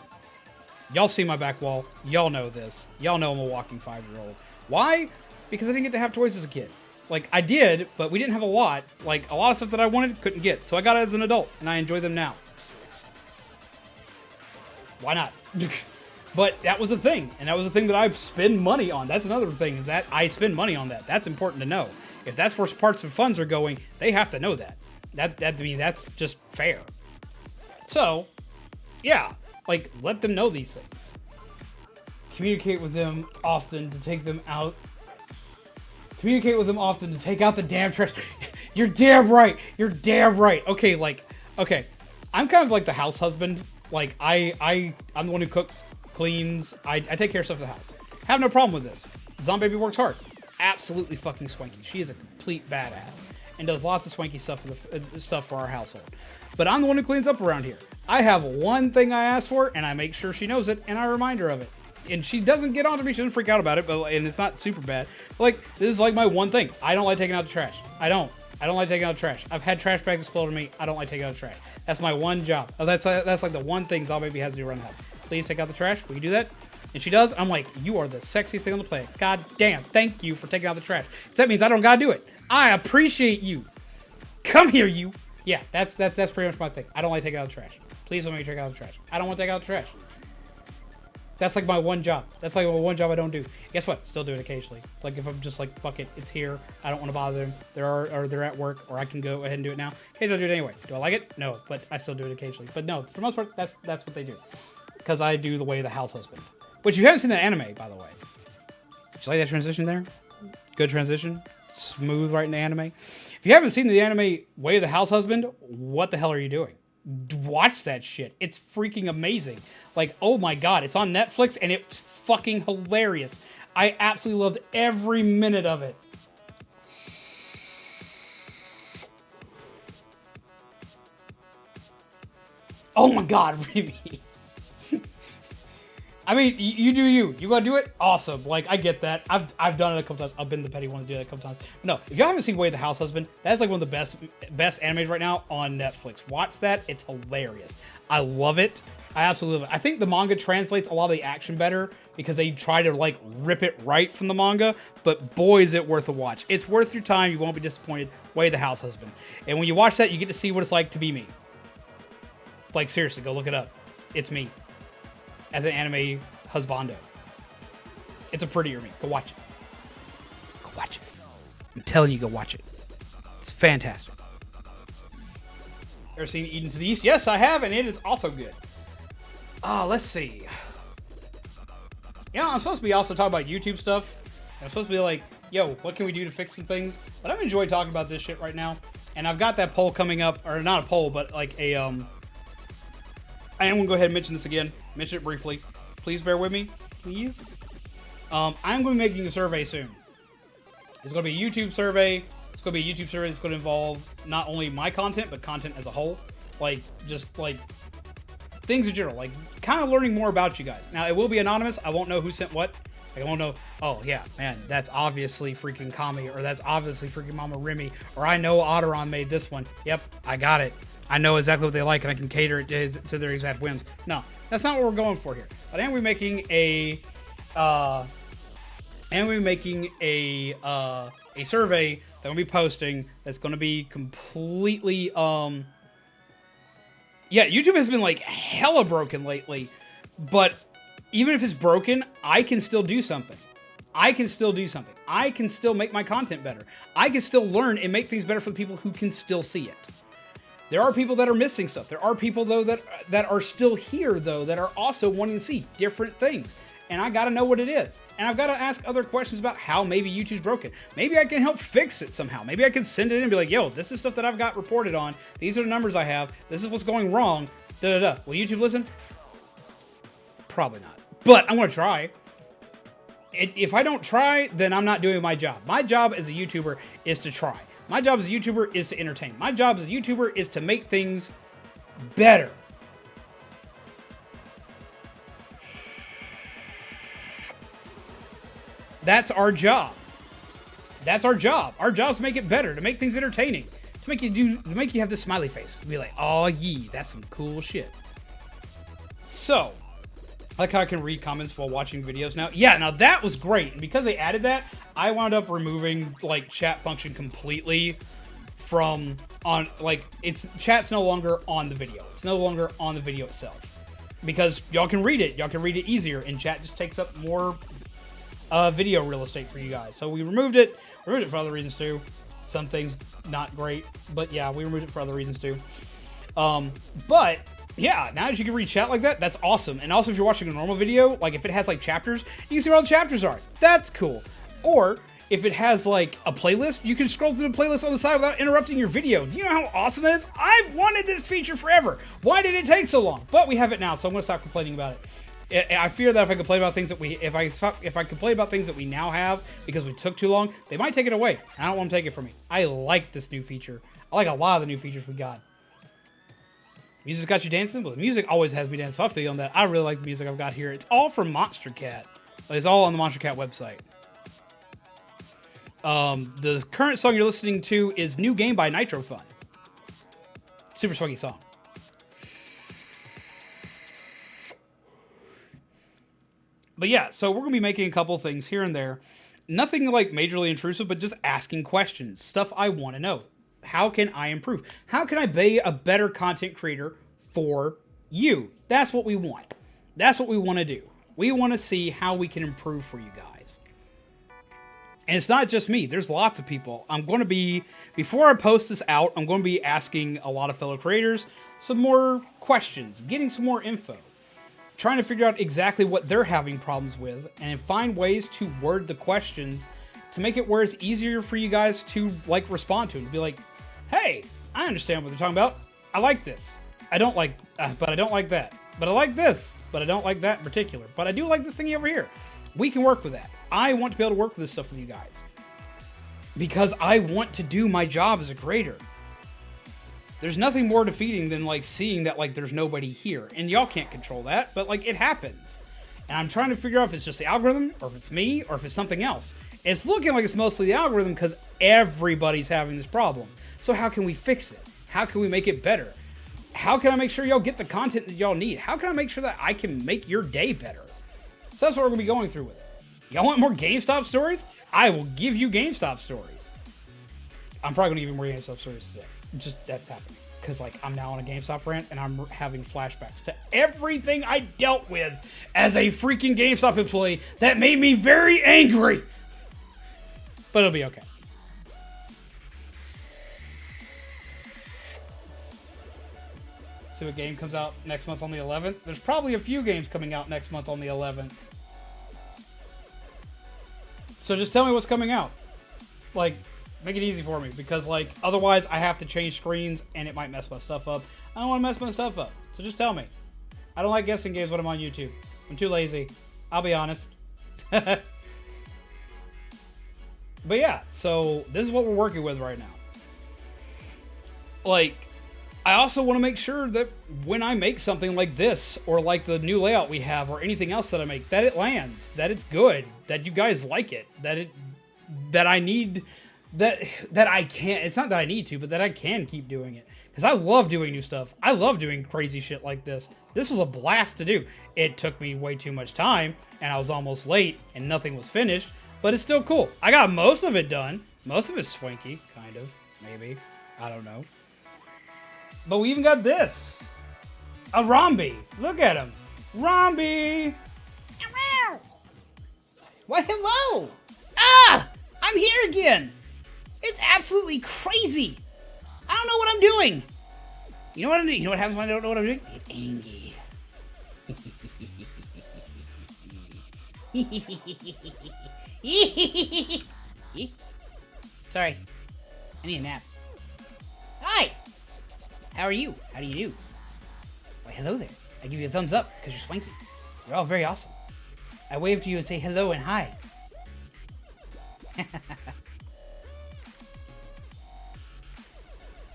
Y'all see my back wall. Y'all know this. Y'all know I'm a walking 5-year-old. Why? Because I didn't get to have toys as a kid. Like, I did, but we didn't have a lot. Like, a lot of stuff that I wanted, couldn't get. So I got it as an adult, and I enjoy them now. Why not? But that was the thing, and that was the thing that I spend money on. That's another thing, is that I spend money on that. That's important to know. If that's where parts of funds are going, they have to know that. I mean, that's just fair. So, yeah, like, let them know these things. Communicate with them often to take them out. Communicate with them often to take out the damn trash. You're damn right. You're damn right. Okay, okay. I'm kind of like the house husband. Like, I'm the one who cooks, cleans. I take care of stuff in the house. Have no problem with this. Zombie Baby works hard. Absolutely fucking swanky. She is a complete badass and does lots of swanky stuff for our household. But I'm the one who cleans up around here. I have one thing I ask for, and I make sure she knows it, and I remind her of it. And she doesn't get on to me. She doesn't freak out about it, and it's not super bad. But, like, this is like my one thing. I don't like taking out the trash. I don't like taking out the trash. I've had trash bags explode on me. I don't like taking out the trash. That's my one job. That's like the one thing Zombie Baby has to do around the house. Please take out the trash. Will you do that? And she does. I'm like, you are the sexiest thing on the planet. God damn, thank you for taking out the trash. That means I don't gotta do it. I appreciate you. Come here, you. Yeah, that's pretty much my thing. I don't like taking out the trash. Please don't make me take out the trash. I don't want to take out the trash. That's like my one job. That's like my one job I don't do. Guess what? Still do it occasionally. Like, if I'm just like, fuck it, it's here. I don't want to bother them. They're at work, or I can go ahead and do it now. Occasionally I'll do it anyway. Do I like it? No, but I still do it occasionally. But no, for the most part, that's what they do. Because I do the way of the house husband. Which, you haven't seen that anime, by the way. Did you like that transition there? Good transition. Smooth right into anime. If you haven't seen the anime Way of the House Husband, what the hell are you doing? Watch that shit. It's freaking amazing. Like, oh my god, it's on Netflix and it's fucking hilarious. I absolutely loved every minute of it. Oh my god, Remy. I mean, you do you. You gotta do it? Awesome. Like, I get that. I've done it a couple times. I've been the petty one to do that a couple times. No, if y'all haven't seen Way of the House Husband, that's like one of the best animes right now on Netflix. Watch that. It's hilarious. I love it. I absolutely love it. I think the manga translates a lot of the action better because they try to, like, rip it right from the manga, but boy, is it worth a watch. It's worth your time. You won't be disappointed. Way of the House Husband. And when you watch that, you get to see what it's like to be me. Like, seriously, go look it up. It's me. As an anime husbando. It's a prettier me. Go watch it. Go watch it. I'm telling you, go watch it. It's fantastic. Ever seen Eden to the East? Yes, I have, and it is also good. Let's see. You know, I'm supposed to be also talking about YouTube stuff. I'm supposed to be like, yo, what can we do to fix some things? But I'm enjoying talking about this shit right now. And I've got that poll coming up, or not a poll, but like a, I am going to go ahead and mention this again. Mention it briefly. Please bear with me. Please. I'm going to be making a survey soon. It's going to be a YouTube survey. It's going to be a YouTube survey that's going to involve not only my content, but content as a whole. Like, just like things in general. Like, kind of learning more about you guys. Now, it will be anonymous. I won't know who sent what. Like, I won't know, oh, yeah, man, that's obviously freaking Kami, or that's obviously freaking Mama Remy, or I know Otteron made this one. Yep, I got it. I know exactly what they like, and I can cater it to their exact whims. No, that's not what we're going for here. But I am making a survey that I'm gonna be posting that's gonna be completely yeah, YouTube has been like hella broken lately, but even if it's broken, I can still do something. I can still do something. I can still make my content better. I can still learn and make things better for the people who can still see it. There are people that are missing stuff. There are people though that are still here though that are also wanting to see different things. And I gotta know what it is. And I've gotta ask other questions about how maybe YouTube's broken. Maybe I can help fix it somehow. Maybe I can send it in and be like, yo, this is stuff that I've got reported on. These are the numbers I have. This is what's going wrong. Da-da-da. Will YouTube listen? Probably not. But I'm gonna try. If I don't try, then I'm not doing my job. My job as a YouTuber is to try. My job as a YouTuber is to entertain. My job as a YouTuber is to make things better. That's our job. That's our job. Our job is to make it better, to make things entertaining, to make you have the smiley face. To be like, oh yee, that's some cool shit. So, I like how I can read comments while watching videos now. Yeah, now that was great. And because they added that, I wound up removing like chat function completely from on like chat's no longer on the video. It's no longer on the video itself. Because y'all can read it. Y'all can read it easier, and chat just takes up more video real estate for you guys. So we removed it. We removed it for other reasons too. Some things not great, but yeah, we removed it for other reasons too. But yeah, now that you can read chat like that, that's awesome. And also if you're watching a normal video, like if it has like chapters, you can see where all the chapters are. That's cool. Or if it has like a playlist, you can scroll through the playlist on the side without interrupting your video. Do you know how awesome that is? I've wanted this feature forever. Why did it take so long? But we have it now, so I'm gonna stop complaining about it. I fear that if I complain about things that if I complain about things that we now have because we took too long, they might take it away. I don't want them to take it from me. I like this new feature. I like a lot of the new features we got. Music's got you dancing? Well, the music always has me dancing, so I feel on that. I really like the music I've got here. It's all from Monster Cat. It's all on the Monster Cat website. The current song you're listening to is New Game by Nitro Fun. Super swaggy song. But yeah, so we're going to be making a couple things here and there. Nothing like majorly intrusive, but just asking questions. Stuff I want to know. How can I improve? How can I be a better content creator for you? That's what we want. That's what we want to do. We want to see how we can improve for you guys. And it's not just me. There's lots of people. I'm going to be, before I post this out, I'm going to be asking a lot of fellow creators some more questions, getting some more info, trying to figure out exactly what they're having problems with, and find ways to word the questions to make it where it's easier for you guys to like respond to it. Be like, hey, I understand what they're talking about. I like this. I don't like, but I don't like that. But I like this, but I don't like that in particular. But I do like this thingy over here. We can work with that. I want to be able to work with this stuff with you guys because I want to do my job as a creator. There's nothing more defeating than like seeing that like there's nobody here, and y'all can't control that, but like it happens. And I'm trying to figure out if it's just the algorithm, or if it's me, or if it's something else. It's looking like it's mostly the algorithm because everybody's having this problem. So how can we fix it? How can we make it better? How can I make sure y'all get the content that y'all need? How can I make sure that I can make your day better? So that's what we're gonna be going through with it. Y'all want more GameStop stories? I will give you GameStop stories. I'm probably gonna give you more GameStop stories today. Just that's happening because like I'm now on a GameStop rant and I'm having flashbacks to everything I dealt with as a freaking GameStop employee that made me very angry. But it'll be okay. See what game comes out next month on the 11th. There's probably a few games coming out next month on the 11th. So just tell me what's coming out. Like, make it easy for me, because like otherwise I have to change screens and it might mess my stuff up. I don't want to mess my stuff up, so just tell me. I don't like guessing games when I'm on YouTube. I'm too lazy. I'll be honest. But yeah, so this is what we're working with right now. Like, I also want to make sure that when I make something like this, or like the new layout we have, or anything else that I make, that it lands, that it's good, that you guys like it, that I need, that I can't, it's not that I need to, but that I can keep doing it. Because I love doing new stuff. I love doing crazy shit like this. This was a blast to do. It took me way too much time, and I was almost late, and nothing was finished, but it's still cool. I got most of it done. Most of it's swanky, kind of, maybe. I don't know. But we even got this. A Romby. Look at him. Romby. Why, hello! Ah! I'm here again! It's absolutely crazy! I don't know what I'm doing! You know what I'm doing? You know what happens when I don't know what I'm doing? I get angry. Sorry. I need a nap. Hi! How are you? How do you do? Why, hello there. I give you a thumbs up because you're swanky. You're all very awesome. I wave to you and say hello and hi.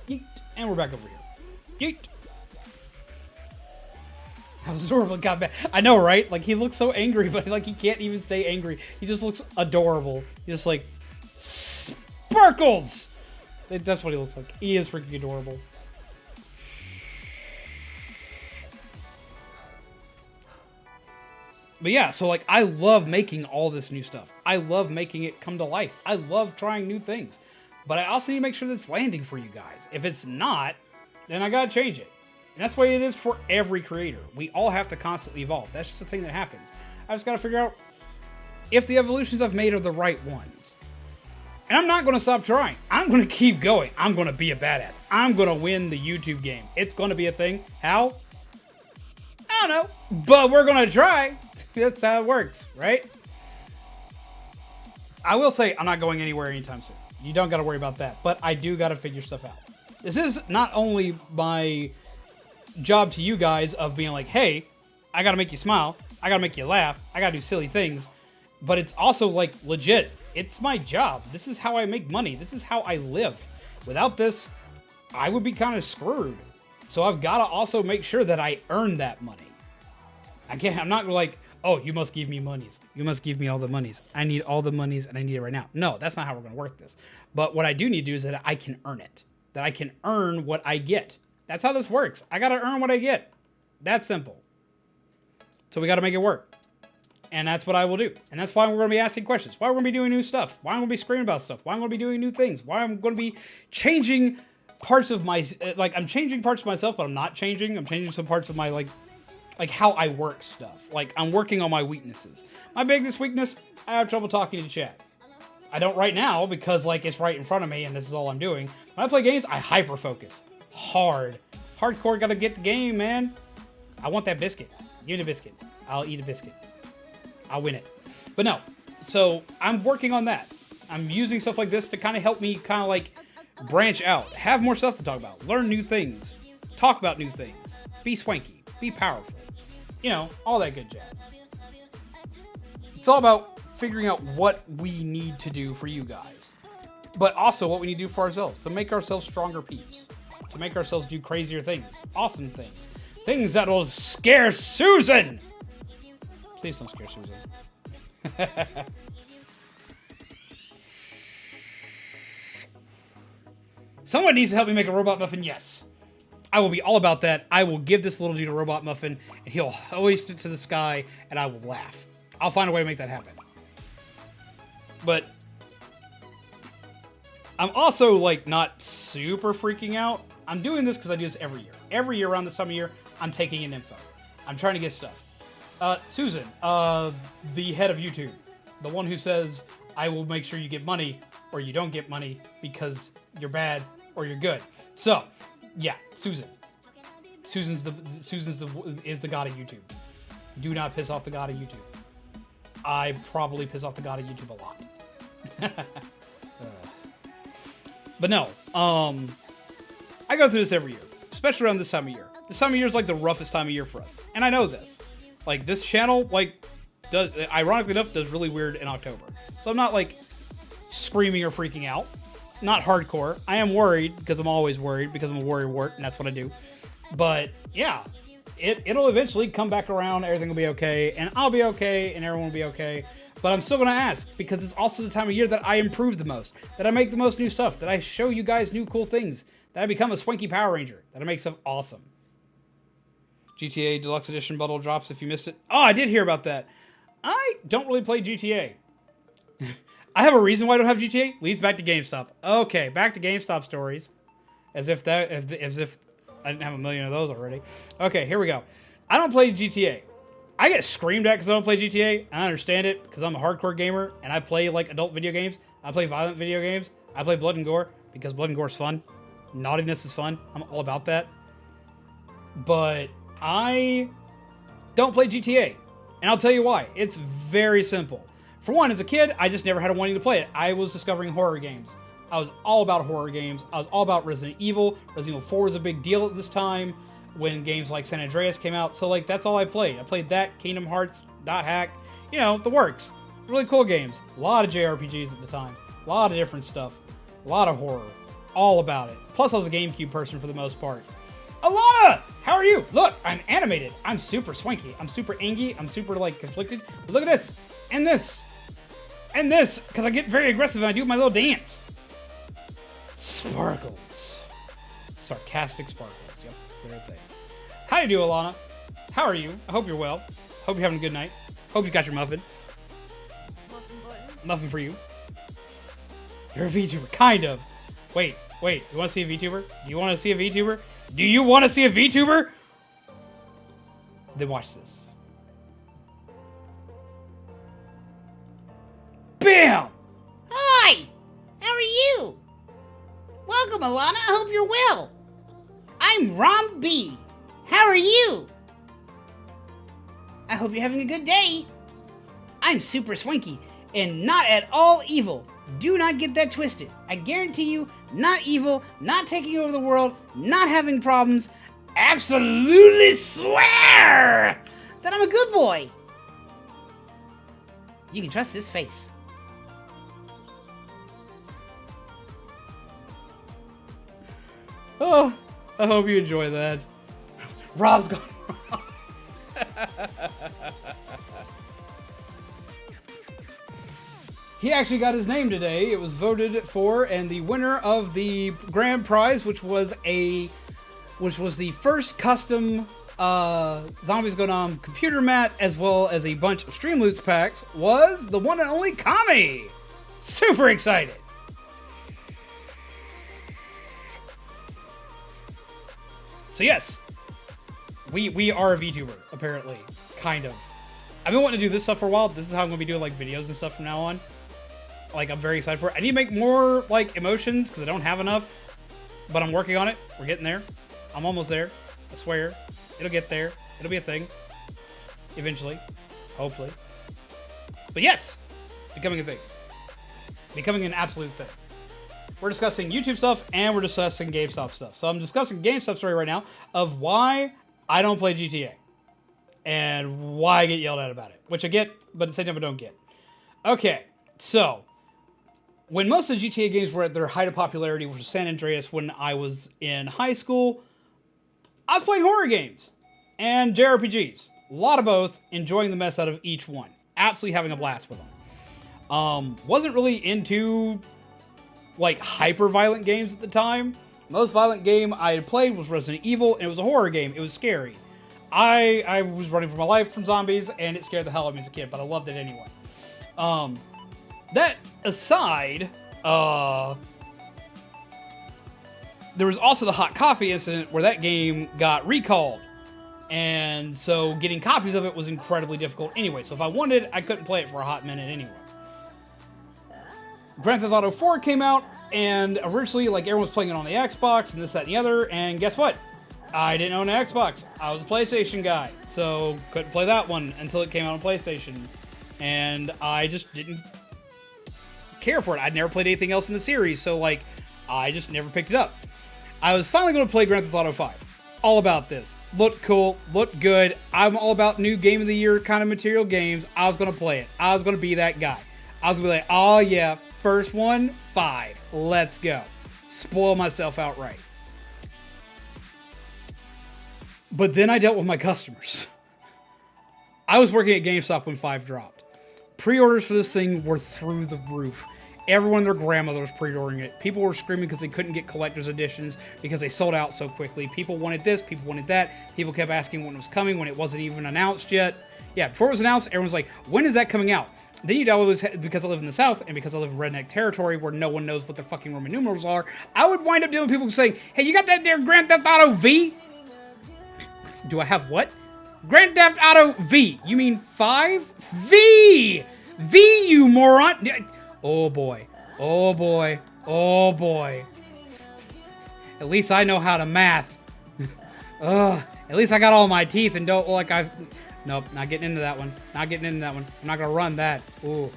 Yeet. And we're back over here. Yeet. That was adorable. God, man. I know, right? Like, he looks so angry, but like he can't even stay angry. He just looks adorable. He's just like, sparkles! That's what he looks like. He is freaking adorable. But yeah, so like, I love making all this new stuff. I love making it come to life. I love trying new things. But I also need to make sure that it's landing for you guys. If it's not, then I gotta change it. And that's the way it is for every creator. We all have to constantly evolve. That's just a thing that happens. I just gotta figure out if the evolutions I've made are the right ones. And I'm not gonna stop trying. I'm gonna keep going. I'm gonna be a badass. I'm gonna win the YouTube game. It's gonna be a thing. How? I don't know. But we're gonna try. That's how it works, right? I will say I'm not going anywhere anytime soon. You don't got to worry about that. But I do got to figure stuff out. This is not only my job to you guys of being like, hey, I got to make you smile. I got to make you laugh. I got to do silly things. But it's also like legit. It's my job. This is how I make money. This is how I live. Without this, I would be kind of screwed. So I've got to also make sure that I earn that money. I'm not like, oh, you must give me monies. You must give me all the monies. I need all the monies and I need it right now. No, that's not how we're going to work this. But what I do need to do is that I can earn it. That I can earn what I get. That's how this works. I got to earn what I get. That's simple. So we got to make it work. And that's what I will do. And that's why we're going to be asking questions. Why we're going to be doing new stuff. Why I'm going to be screaming about stuff. Why I'm going to be doing new things. Why I'm going to be changing parts of my... Like, I'm changing parts of myself, but I'm not changing. I'm changing some parts of my, like how I work stuff. Like, I'm working on my weaknesses. My biggest weakness, I have trouble talking to chat. I don't right now because, like, it's right in front of me and this is all I'm doing. When I play games, I hyper-focus. Hard. Hardcore gotta get the game, man. I want that biscuit. Give me the biscuit. I'll eat a biscuit. I'll win it. But no. So, I'm working on that. I'm using stuff like this to kind of help me kind of, like, branch out. Have more stuff to talk about. Learn new things. Talk about new things. Be swanky. Be powerful. You know, all that good jazz. It's all about figuring out what we need to do for you guys. But also what we need to do for ourselves. To make ourselves stronger peeps. To make ourselves do crazier things. Awesome things. Things that will scare Susan! Please don't scare Susan. Someone needs to help me make a robot muffin, yes. I will be all about that. I will give this little dude a robot muffin, and he'll hoist it to the sky, and I will laugh. I'll find a way to make that happen. But I'm also, like, not super freaking out. I'm doing this because I do this every year. Every year around this time of year, I'm taking in info. I'm trying to get stuff. Susan, the head of YouTube, the one who says, I will make sure you get money, or you don't get money because you're bad or you're good. So, yeah, Susan. Susan's the god of YouTube. Do not piss off the god of YouTube. I probably piss off the god of YouTube a lot. But no, I go through this every year, especially around this time of year. This time of year is like the roughest time of year for us, and I know this. Like this channel, like, does ironically enough does really weird in October. So I'm not like screaming or freaking out. Not hardcore. I am worried because I'm always worried because I'm a worry wart, and that's what I do. But yeah, it'll eventually come back around. Everything will be okay, and I'll be okay, and everyone will be okay. But I'm still gonna ask because it's also the time of year that I improve the most, that I make the most new stuff, that I show you guys new cool things, that I become a swanky Power Ranger, that I make stuff awesome. GTA Deluxe Edition bundle drops if you missed it. Oh, I did hear about that. I don't really play GTA. I have a reason why I don't have GTA. Leads back to GameStop. Okay, back to GameStop stories. As if I didn't have a million of those already. Okay, here we go. I don't play GTA. I get screamed at because I don't play GTA. I understand it because I'm a hardcore gamer and I play like adult video games. I play violent video games. I play blood and gore because blood and gore is fun. Naughtiness is fun. I'm all about that. But I don't play GTA. And I'll tell you why. It's very simple. For one, as a kid, I just never had a wanting to play it. I was discovering horror games. I was all about horror games. I was all about Resident Evil. Resident Evil 4 was a big deal at this time when games like San Andreas came out. So, like, that's all I played. I played that, Kingdom Hearts, Dot Hack, you know, the works. Really cool games. A lot of JRPGs at the time. A lot of different stuff. A lot of horror. All about it. Plus, I was a GameCube person for the most part. Alana! How are you? Look, I'm animated. I'm super swanky. I'm super angy. I'm super, like, conflicted. But look at this. And this. And this. Because I get very aggressive and I do my little dance. Sparkles. Sarcastic sparkles. Yep, they're a thing. How do you do, Alana? How are you? I hope you're well. Hope you're having a good night. Hope you got your muffin. Muffin button. Muffin for you. You're a VTuber. Kind of. Wait. You want to see a VTuber? Do you want to see a VTuber? Do you want to see a VTuber? Then watch this. Bam! Hi! How are you? Welcome, Alana. I hope you're well. I'm Rom B. How are you? I hope you're having a good day. I'm super swanky and not at all evil. Do not get that twisted. I guarantee you, not evil, not taking over the world, not having problems. Absolutely swear that I'm a good boy. You can trust this face. Oh, I hope you enjoy that. Rob's gone. He actually got his name today. It was voted for, and the winner of the grand prize, which was the first custom Zombies Go Numb computer mat, as well as a bunch of Streamloots packs, was the one and only Kami. Super excited. So yes, we are a VTuber, apparently. Kind of. I've been wanting to do this stuff for a while. This is how I'm going to be doing, like, videos and stuff from now on. Like, I'm very excited for it. I need to make more, like, emotions, because I don't have enough. But I'm working on it. We're getting there. I'm almost there. I swear. It'll get there. It'll be a thing. Eventually. Hopefully. But yes! Becoming a thing. Becoming an absolute thing. We're discussing YouTube stuff, and we're discussing GameStop stuff. So I'm discussing GameStop story right now of why I don't play GTA. And why I get yelled at about it. Which I get, but at the same time I don't get. Okay, so when most of the GTA games were at their height of popularity, which was San Andreas when I was in high school, I was playing horror games and JRPGs. A lot of both, enjoying the mess out of each one. Absolutely having a blast with them. Wasn't really into, like, hyper-violent games at the time. Most violent game I had played was Resident Evil, and it was a horror game. It was scary. I was running for my life from zombies, and it scared the hell out of me as a kid, but I loved it anyway. That aside, there was also the hot coffee incident where that game got recalled. And so getting copies of it was incredibly difficult anyway. So if I wanted, I couldn't play it for a hot minute anyway. Grand Theft Auto 4 came out, and originally, like, everyone was playing it on the Xbox, and this, that, and the other, and guess what? I didn't own an Xbox. I was a PlayStation guy, so couldn't play that one until it came out on PlayStation. And I just didn't care for it. I'd never played anything else in the series, so, like, I just never picked it up. I was finally going to play Grand Theft Auto 5. All about this. Looked cool, looked good. I'm all about new Game of the Year kind of material games. I was going to play it. I was going to be that guy. I was going to be like, oh yeah, first one, 5. Let's go. Spoil myself outright. But then I dealt with my customers. I was working at GameStop when 5 dropped. Pre-orders for this thing were through the roof. Everyone and their grandmother was pre-ordering it. People were screaming because they couldn't get collector's editions because they sold out so quickly. People wanted this, people wanted that. People kept asking when it was coming, when it wasn't even announced yet. Yeah, before it was announced, everyone was like, when is that coming out? Then you know it was because I live in the South and because I live in redneck territory where no one knows what the fucking Roman numerals are. I would wind up dealing with people saying, hey, you got that there Grand Theft Auto V? Do I have what? Grand Theft Auto V. You mean 5? V! V, you moron! Oh boy. Oh boy. Oh boy. At least I know how to math. Ugh. At least I got all my teeth and don't like I... Nope, not getting into that one. Not getting into that one. I'm not gonna run that. Ooh.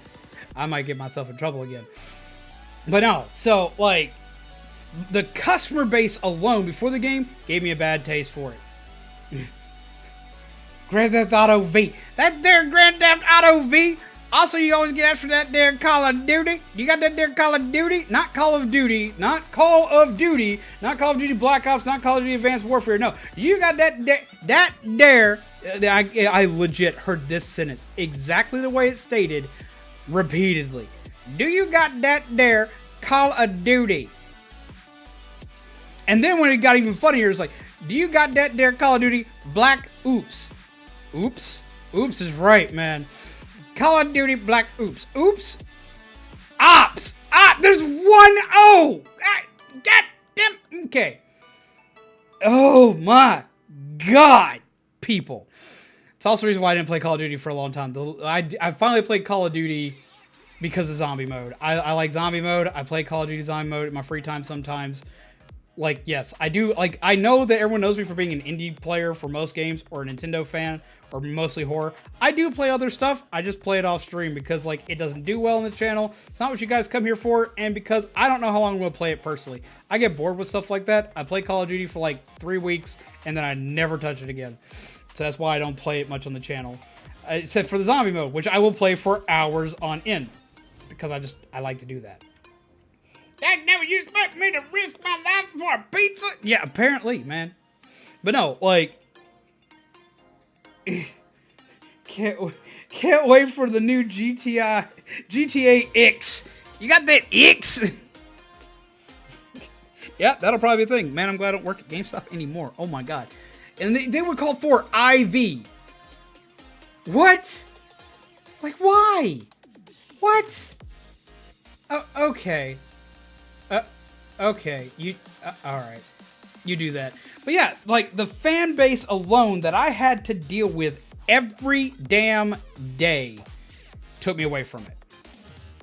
I might get myself in trouble again. But no, so, like, the customer base alone before the game gave me a bad taste for it. Grand Theft Auto V. That there Grand Theft Auto V. Also, you always get after that there Call of Duty. You got that there Call of Duty? Not Call of Duty. Not Call of Duty. Not Call of Duty Black Ops. Not Call of Duty Advanced Warfare. No. You got that there. I legit heard this sentence exactly the way it's stated repeatedly. Do you got that there Call of Duty? And then when it got even funnier, it's like, do you got that there Call of Duty Black Oops? Oops. Oops is right, man. Call of Duty Black Oops. Oops. Ops. There's one O. God damn. Okay. Oh my God, people. It's also the reason why I didn't play Call of Duty for a long time. I finally played Call of Duty because of zombie mode. I like zombie mode. I play Call of Duty zombie mode in my free time sometimes. Like, yes, I do. Like, I know that everyone knows me for being an indie player for most games or a Nintendo fan or mostly horror. I do play other stuff. I just play it off stream because, like, it doesn't do well on the channel. It's not what you guys come here for. And because I don't know how long I'm going to play it personally. I get bored with stuff like that. I play Call of Duty for like 3 weeks and then I never touch it again. So that's why I don't play it much on the channel. Except for the zombie mode, which I will play for hours on end. Because I like to do that. Dad, never you expect me to risk my life for a pizza? Yeah, apparently, man. But no, like, can't wait for the new GTA X. You got that X? Yeah, that'll probably be a thing. Man, I'm glad I don't work at GameStop anymore. Oh my God. And they were called for IV. What? Like, why? What? Oh, okay. Okay, alright. You do that. But yeah, like, the fan base alone that I had to deal with every damn day took me away from it.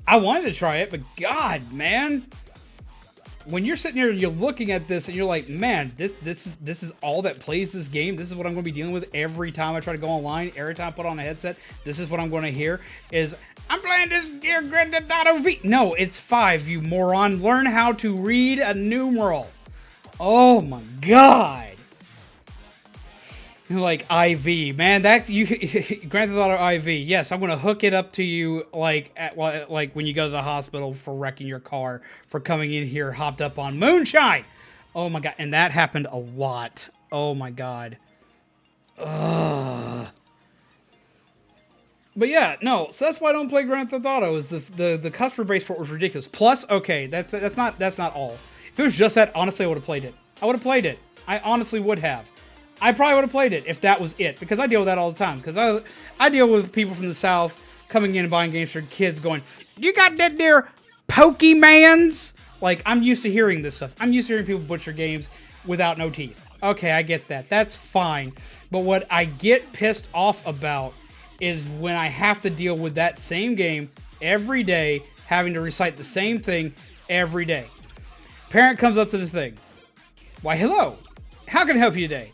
I wanted to try it, but God, man. When you're sitting here and you're looking at this and you're like, man, this is all that plays this game. This is what I'm going to be dealing with every time I try to go online. Every time I put on a headset, this is what I'm going to hear is, I'm playing this here Grand Theft Auto V. No, it's 5, you moron. Learn how to read a numeral. Oh my God. Like IV, man, that you Grand Theft Auto IV. Yes, I'm gonna hook it up to you like when you go to the hospital for wrecking your car for coming in here hopped up on moonshine. Oh my God, and that happened a lot. Oh my God. Ugh. But yeah, no. So that's why I don't play Grand Theft Auto. Is the customer base for it was ridiculous. Plus, okay, that's not all. If it was just that, honestly, I would have played it. I would have played it. I honestly would have. I probably would have played it if that was it, because I deal with that all the time. Because I deal with people from the South coming in and buying games for kids going, you got that there Pokemans? Like, I'm used to hearing this stuff. I'm used to hearing people butcher games without no teeth. Okay, I get that. That's fine. But what I get pissed off about is when I have to deal with that same game every day, having to recite the same thing every day. Parent comes up to the thing. Why, hello. How can I help you today?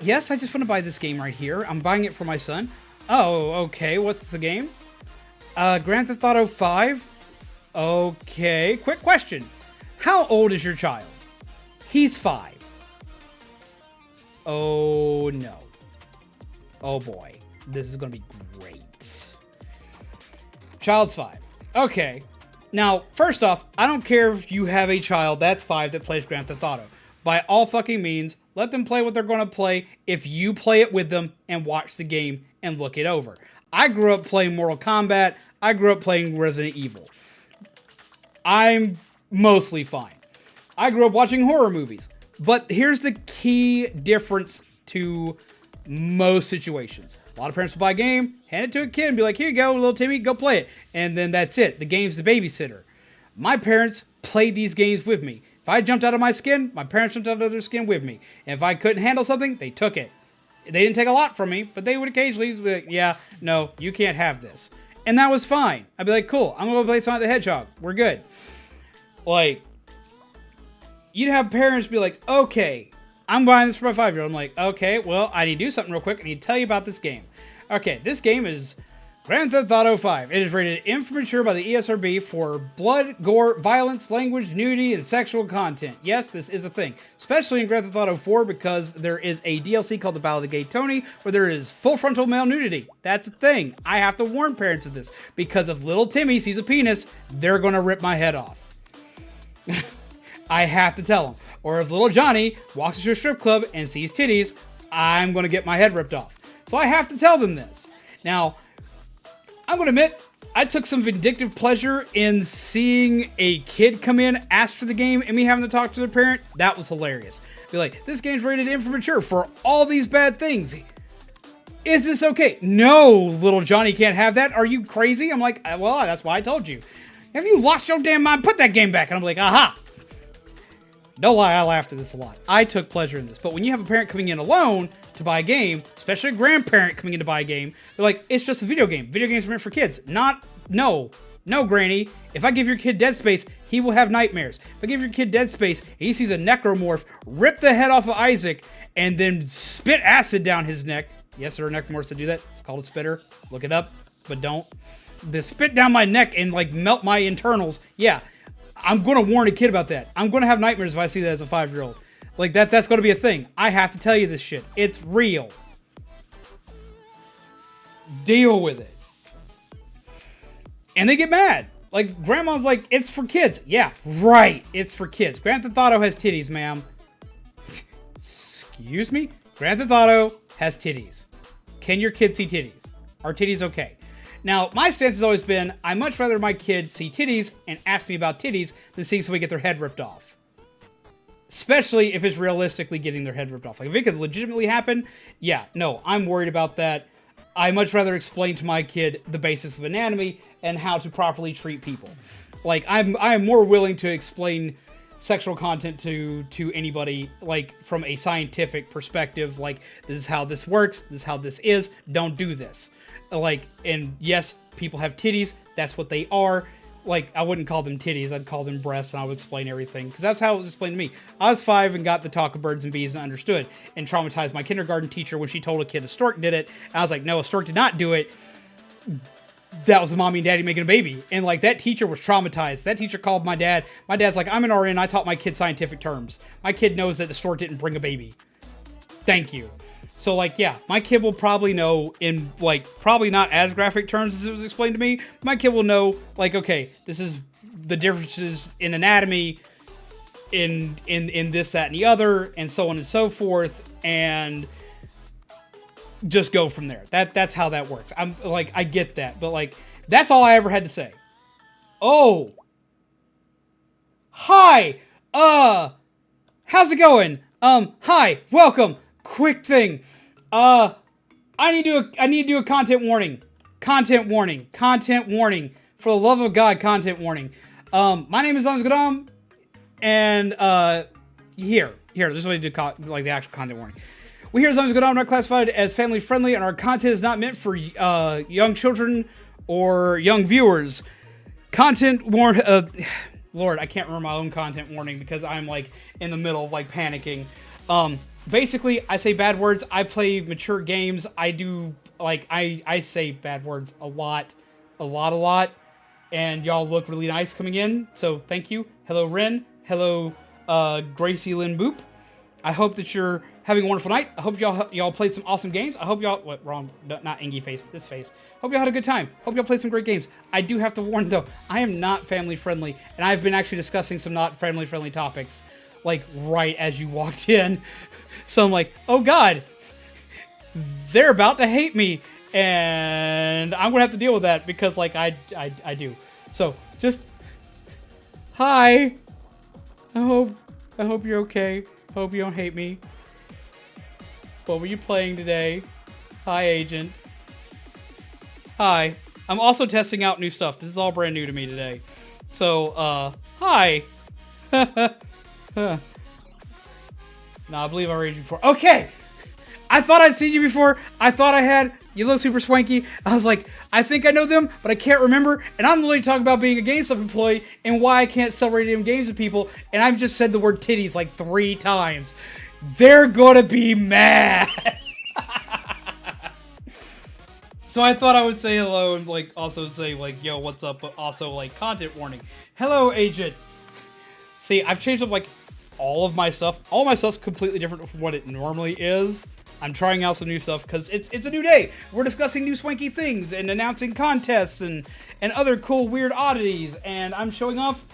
Yes, I just want to buy this game right here. I'm buying it for my son. Oh, okay. What's the game? Grand Theft Auto 5? Okay, quick question. How old is your child? He's 5. Oh no. Oh boy. This is gonna be great. Child's 5. Okay. Now, first off, I don't care if you have a child that's 5 that plays Grand Theft Auto. By all fucking means, let them play what they're gonna play if you play it with them and watch the game and look it over. I grew up playing Mortal Kombat. I grew up playing Resident Evil. I'm mostly fine. I grew up watching horror movies. But here's the key difference to most situations. A lot of parents will buy a game, hand it to a kid, and be like, here you go, little Timmy, go play it. And then that's it. The game's the babysitter. My parents played these games with me. If I jumped out of my skin, my parents jumped out of their skin with me. And if I couldn't handle something, they took it. They didn't take a lot from me, but they would occasionally be like, yeah, no, you can't have this. And that was fine. I'd be like, cool, I'm going to play Sonic the Hedgehog. We're good. Like, you'd have parents be like, okay, I'm buying this for my 5-year-old. I'm like, okay, well, I need to do something real quick. I need to tell you about this game. Okay, this game is Grand Theft Auto 5. It is rated M for mature by the ESRB for blood, gore, violence, language, nudity, and sexual content. Yes, this is a thing. Especially in Grand Theft Auto 4 because there is a DLC called The Ballad of Gay Tony where there is full frontal male nudity. That's a thing. I have to warn parents of this because if little Timmy sees a penis, they're going to rip my head off. I have to tell them. Or if little Johnny walks into a strip club and sees titties, I'm going to get my head ripped off. So I have to tell them this. Now, I'm going to admit, I took some vindictive pleasure in seeing a kid come in, ask for the game, and me having to talk to the parent. That was hilarious. Be like, this game's rated M for mature for all these bad things. Is this okay? No, little Johnny can't have that. Are you crazy? I'm like, well, that's why I told you. Have you lost your damn mind? Put that game back. And I'm like, aha. No lie, I laughed at this a lot. I took pleasure in this. But when you have a parent coming in alone to buy a game, especially a grandparent coming in to buy a game, they're like, it's just a video game. Video games are meant for kids. No, Granny. If I give your kid Dead Space, he will have nightmares. If I give your kid Dead Space and he sees a necromorph rip the head off of Isaac and then spit acid down his neck. Yes, there are necromorphs that do that. It's called a spitter. Look it up, but don't. They spit down my neck and like melt my internals. Yeah. I'm going to warn a kid about that. I'm going to have nightmares if I see that as a 5-year-old. Like, that's going to be a thing. I have to tell you this shit. It's real. Deal with it. And they get mad. Like, grandma's like, it's for kids. Yeah, right. It's for kids. Grand Theft Auto has titties, ma'am. Excuse me? Grand Theft Auto has titties. Can your kid see titties? Are titties okay? Now, my stance has always been, I'd much rather my kid see titties and ask me about titties than see somebody get their head ripped off. Especially if it's realistically getting their head ripped off. Like, if it could legitimately happen, yeah, no, I'm worried about that. I much rather explain to my kid the basics of anatomy and how to properly treat people. Like, I'm more willing to explain sexual content to anybody, like, from a scientific perspective. Like, this is how this works, this is how this is, don't do this. Like, and yes, people have titties. That's what they are. Like, I wouldn't call them titties. I'd call them breasts, and I would explain everything. Because that's how it was explained to me. I was 5 and got the talk of birds and bees and understood. And traumatized my kindergarten teacher when she told a kid a stork did it. And I was like, no, a stork did not do it. That was a mommy and daddy making a baby. And, like, that teacher was traumatized. That teacher called my dad. My dad's like, I'm an RN. I taught my kid scientific terms. My kid knows that the stork didn't bring a baby. Thank you. So, like, yeah, my kid will probably know in, like, probably not as graphic terms as it was explained to me. My kid will know, like, okay, this is the differences in anatomy, in this, that, and the other, and so on and so forth, and just go from there. That's how that works. I'm, like, I get that, but, like, that's all I ever had to say. Oh. Hi. How's it going? Hi. Welcome. Quick thing. I need to do a content warning. Content warning. Content warning. For the love of God, content warning. My name is Gadam, and here, this is what I do, like the actual content warning. We here at Gadam are not classified as family friendly, and our content is not meant for young children or young viewers. Content warn. Lord, I can't remember my own content warning because I'm like in the middle of like panicking. Basically, I say bad words. I play mature games. I do, like, I say bad words a lot. and y'all look really nice coming in. So thank you. Hello, Ren. Hello, Gracie Lynn Boop. I hope that you're having a wonderful night. I hope y'all played some awesome games. I hope y'all... What, wrong. Not Ingy face. This face. Hope y'all had a good time. Hope y'all played some great games. I do have to warn, though, I am not family friendly, and I've been actually discussing some not family friendly topics, like, right as you walked in. So I'm like, oh, God. They're about to hate me, and I'm going to have to deal with that because, like, I do. So, just... Hi. I hope you're okay. Hope you don't hate me. What were you playing today? Hi, Agent. Hi. I'm also testing out new stuff. This is all brand new to me today. So, hi. No, I believe I rated you before. Okay! I thought I'd seen you before. I thought I had. You look super swanky. I was like, I think I know them, but I can't remember. And I'm literally talking about being a GameStop employee and why I can't sell radio games to people. And I've just said the word titties like 3 times. They're gonna be mad. So I thought I would say hello and like also say like, yo, what's up? But also like content warning. Hello, Agent. See, I've changed up like all of my stuff. All my stuff's completely different from what it normally is. I'm trying out some new stuff because it's a new day. We're discussing new swanky things and announcing contests and other cool weird oddities. And I'm showing off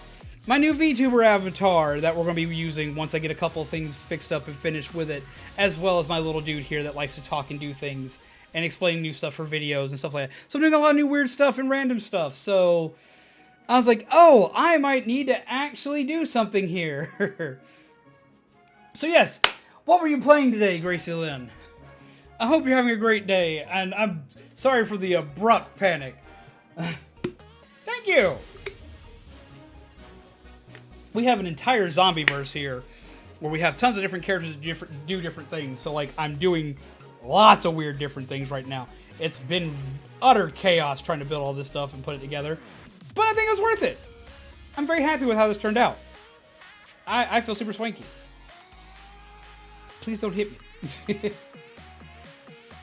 my new VTuber avatar that we're going to be using once I get a couple of things fixed up and finished with it, as well as my little dude here that likes to talk and do things and explain new stuff for videos and stuff like that. So I'm doing a lot of new weird stuff and random stuff. So I was like, oh, I might need to actually do something here. So yes, what were you playing today, Gracie Lynn? I hope you're having a great day, and I'm sorry for the abrupt panic. Thank you! We have an entire zombie verse here, where we have tons of different characters that do different things. So, like, I'm doing lots of weird different things right now. It's been utter chaos trying to build all this stuff and put it together, but I think it was worth it. I'm very happy with how this turned out. I feel super swanky. Please don't hit me.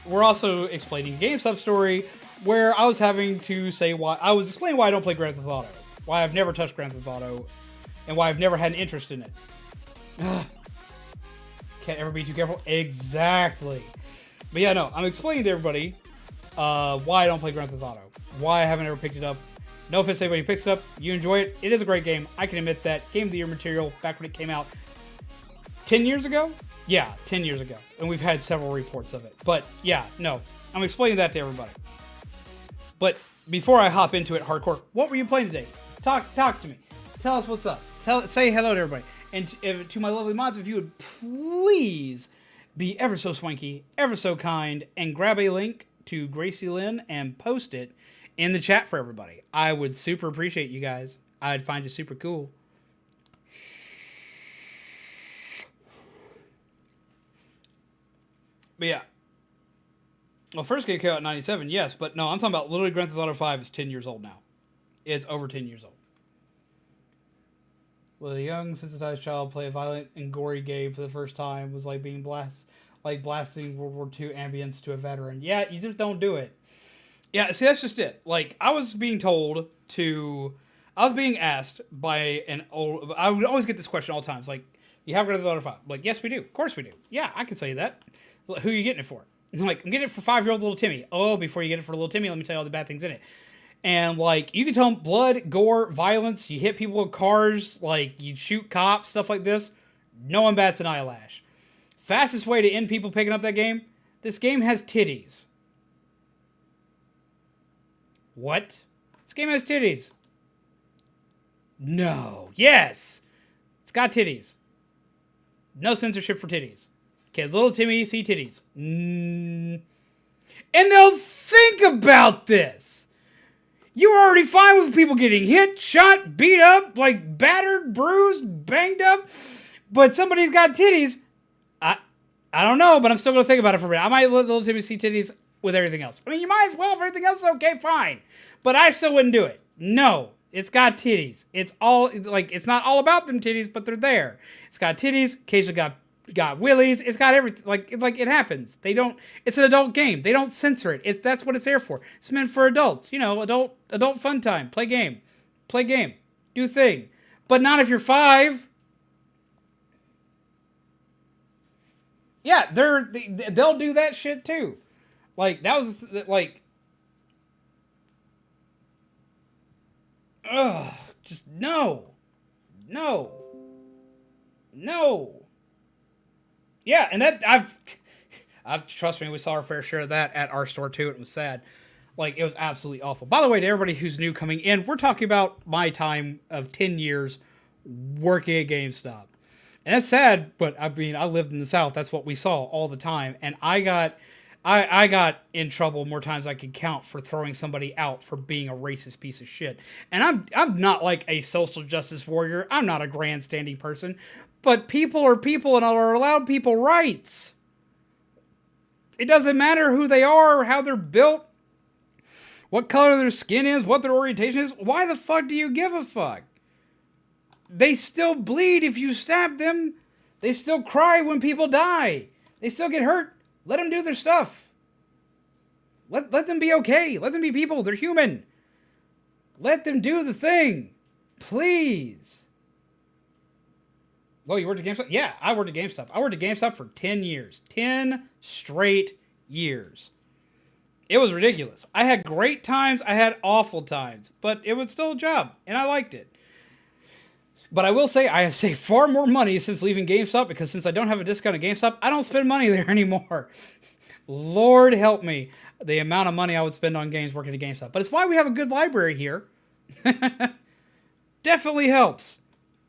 We're also explaining a GameStop story where I was having to say why I was explaining why I don't play Grand Theft Auto, why I've never touched Grand Theft Auto, and why I've never had an interest in it. Can't ever be too careful. Exactly. But yeah, no, I'm explaining to everybody why I don't play Grand Theft Auto, why I haven't ever picked it up. No offense to anybody who picks it up. You enjoy it. It is a great game. I can admit that. Game of the Year material back when it came out 10 years ago. Yeah, 10 years ago. And we've had several reports of it. But yeah, no. I'm explaining that to everybody. But before I hop into it hardcore, what were you playing today? Talk to me. Tell us what's up. Say hello to everybody. And to my lovely mods, if you would please be ever so swanky, ever so kind, and grab a link to Gracie Lynn and post it in the chat for everybody. I would super appreciate you guys. I'd find you super cool. But yeah. Well, first game came out in 97, yes, but no, I'm talking about literally Grand Theft Auto 5 is 10 years old now. It's over 10 years old. Will a young, sensitized child play a violent and gory game for the first time was like being blasting World War II ambience to a veteran. Yeah, you just don't do it. Yeah, see, that's just it. Like, I was being asked by an old, I would always get this question all the time. It's like, you have Grand Theft Auto 5? I'm like, yes, we do. Of course we do. Yeah, I can tell you that. Who are you getting it for? I'm like, I'm getting it for 5-year-old little Timmy. Oh, before you get it for little Timmy, let me tell you all the bad things in it. And, like, you can tell them blood, gore, violence, you hit people with cars, like, you shoot cops, stuff like this. No one bats an eyelash. Fastest way to end people picking up that game? This game has titties. What? This game has titties. No. Yes. It's got titties. No censorship for titties. Can little Timmy see titties? And they'll think about this. You were already fine with people getting hit, shot, beat up, like battered, bruised, banged up. But somebody's got titties. I don't know, but I'm still going to think about it for a minute. I might let little Timmy see titties with everything else. I mean, you might as well if everything else is okay, fine. But I still wouldn't do it. No, it's got titties. It's not all about them titties, but they're there. It's got titties, occasionally got got willies. It's got everything. Like it happens. They don't. It's an adult game. They don't censor it. That's what it's there for. It's meant for adults. You know, adult fun time. Play game. Do thing. But not if you're 5. Yeah, they'll do that shit too. Like that was like. Ugh. Just no. Yeah, and that I've trust me, we saw our fair share of that at our store too. It was sad. Like it was absolutely awful. By the way, to everybody who's new coming in, we're talking about my time of 10 years working at GameStop. And that's sad, but I mean, I lived in the South. That's what we saw all the time. And I got in trouble more times I could count for throwing somebody out for being a racist piece of shit. And I'm not like a social justice warrior. I'm not a grandstanding person. But people are people and are allowed people rights. It doesn't matter who they are or how they're built, what color their skin is, what their orientation is. Why the fuck do you give a fuck? They still bleed if you stab them. They still cry when people die. They still get hurt. Let them do their stuff. Let them be okay. Let them be people. They're human. Let them do the thing. Please. Well, you worked at GameStop? Yeah, I worked at GameStop. I worked at GameStop for 10 years. 10 straight years. It was ridiculous. I had great times. I had awful times. But it was still a job. And I liked it. But I will say I have saved far more money since leaving GameStop, because since I don't have a discount at GameStop, I don't spend money there anymore. Lord help me, the amount of money I would spend on games working at GameStop. But it's why we have a good library here. Definitely helps.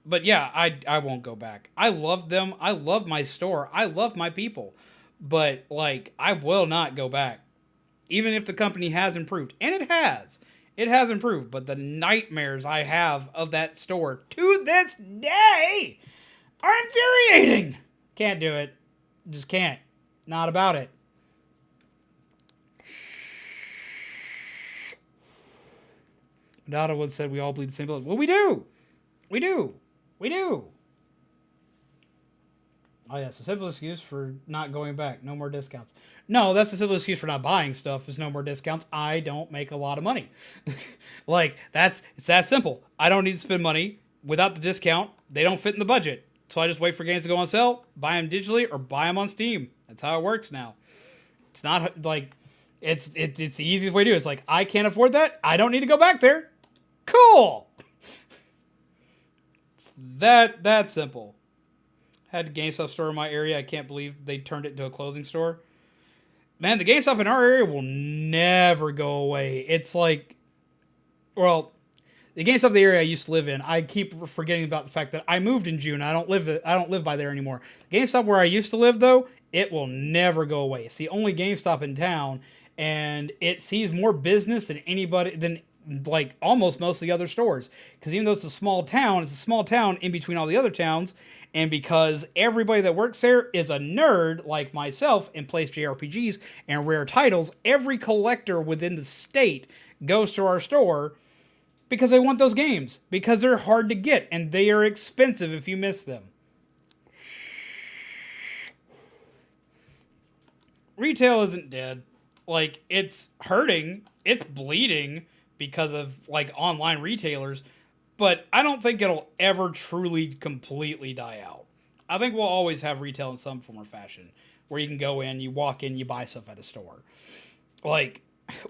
But yeah, I won't go back. I love them. I love my store. I love my people. But like, I will not go back. Even if the company has improved. And it has. It has improved, but the nightmares I have of that store to this day are infuriating. Can't do it. Just can't. Not about it. Dada once said we all bleed the same blood. Well, we do. We do. Oh, yes. A simple excuse for not going back. No more discounts. No, that's a simple excuse for not buying stuff is no more discounts. I don't make a lot of money. Like, it's that simple. I don't need to spend money. Without the discount, they don't fit in the budget. So I just wait for games to go on sale, buy them digitally, or buy them on Steam. That's how it works now. It's not like, it's the easiest way to do it. It's like, I can't afford that. I don't need to go back there. Cool. That simple. Had a GameStop store in my area. I can't believe they turned it into a clothing store. Man, the GameStop in our area will never go away. It's like, well, the GameStop in the area I used to live in, I keep forgetting about the fact that I moved in June. I don't live by there anymore. GameStop where I used to live, though, it will never go away. It's the only GameStop in town, and it sees more business than like almost most of the other stores. Because even though it's a small town in between all the other towns. And because everybody that works there is a nerd like myself and plays JRPGs and rare titles, every collector within the state goes to our store because they want those games. Because they're hard to get and they are expensive if you miss them. Retail isn't dead. Like, it's hurting. It's bleeding because of, like, online retailers. But I don't think it'll ever truly, completely die out. I think we'll always have retail in some form or fashion. Where you can go in, you walk in, you buy stuff at a store. Like,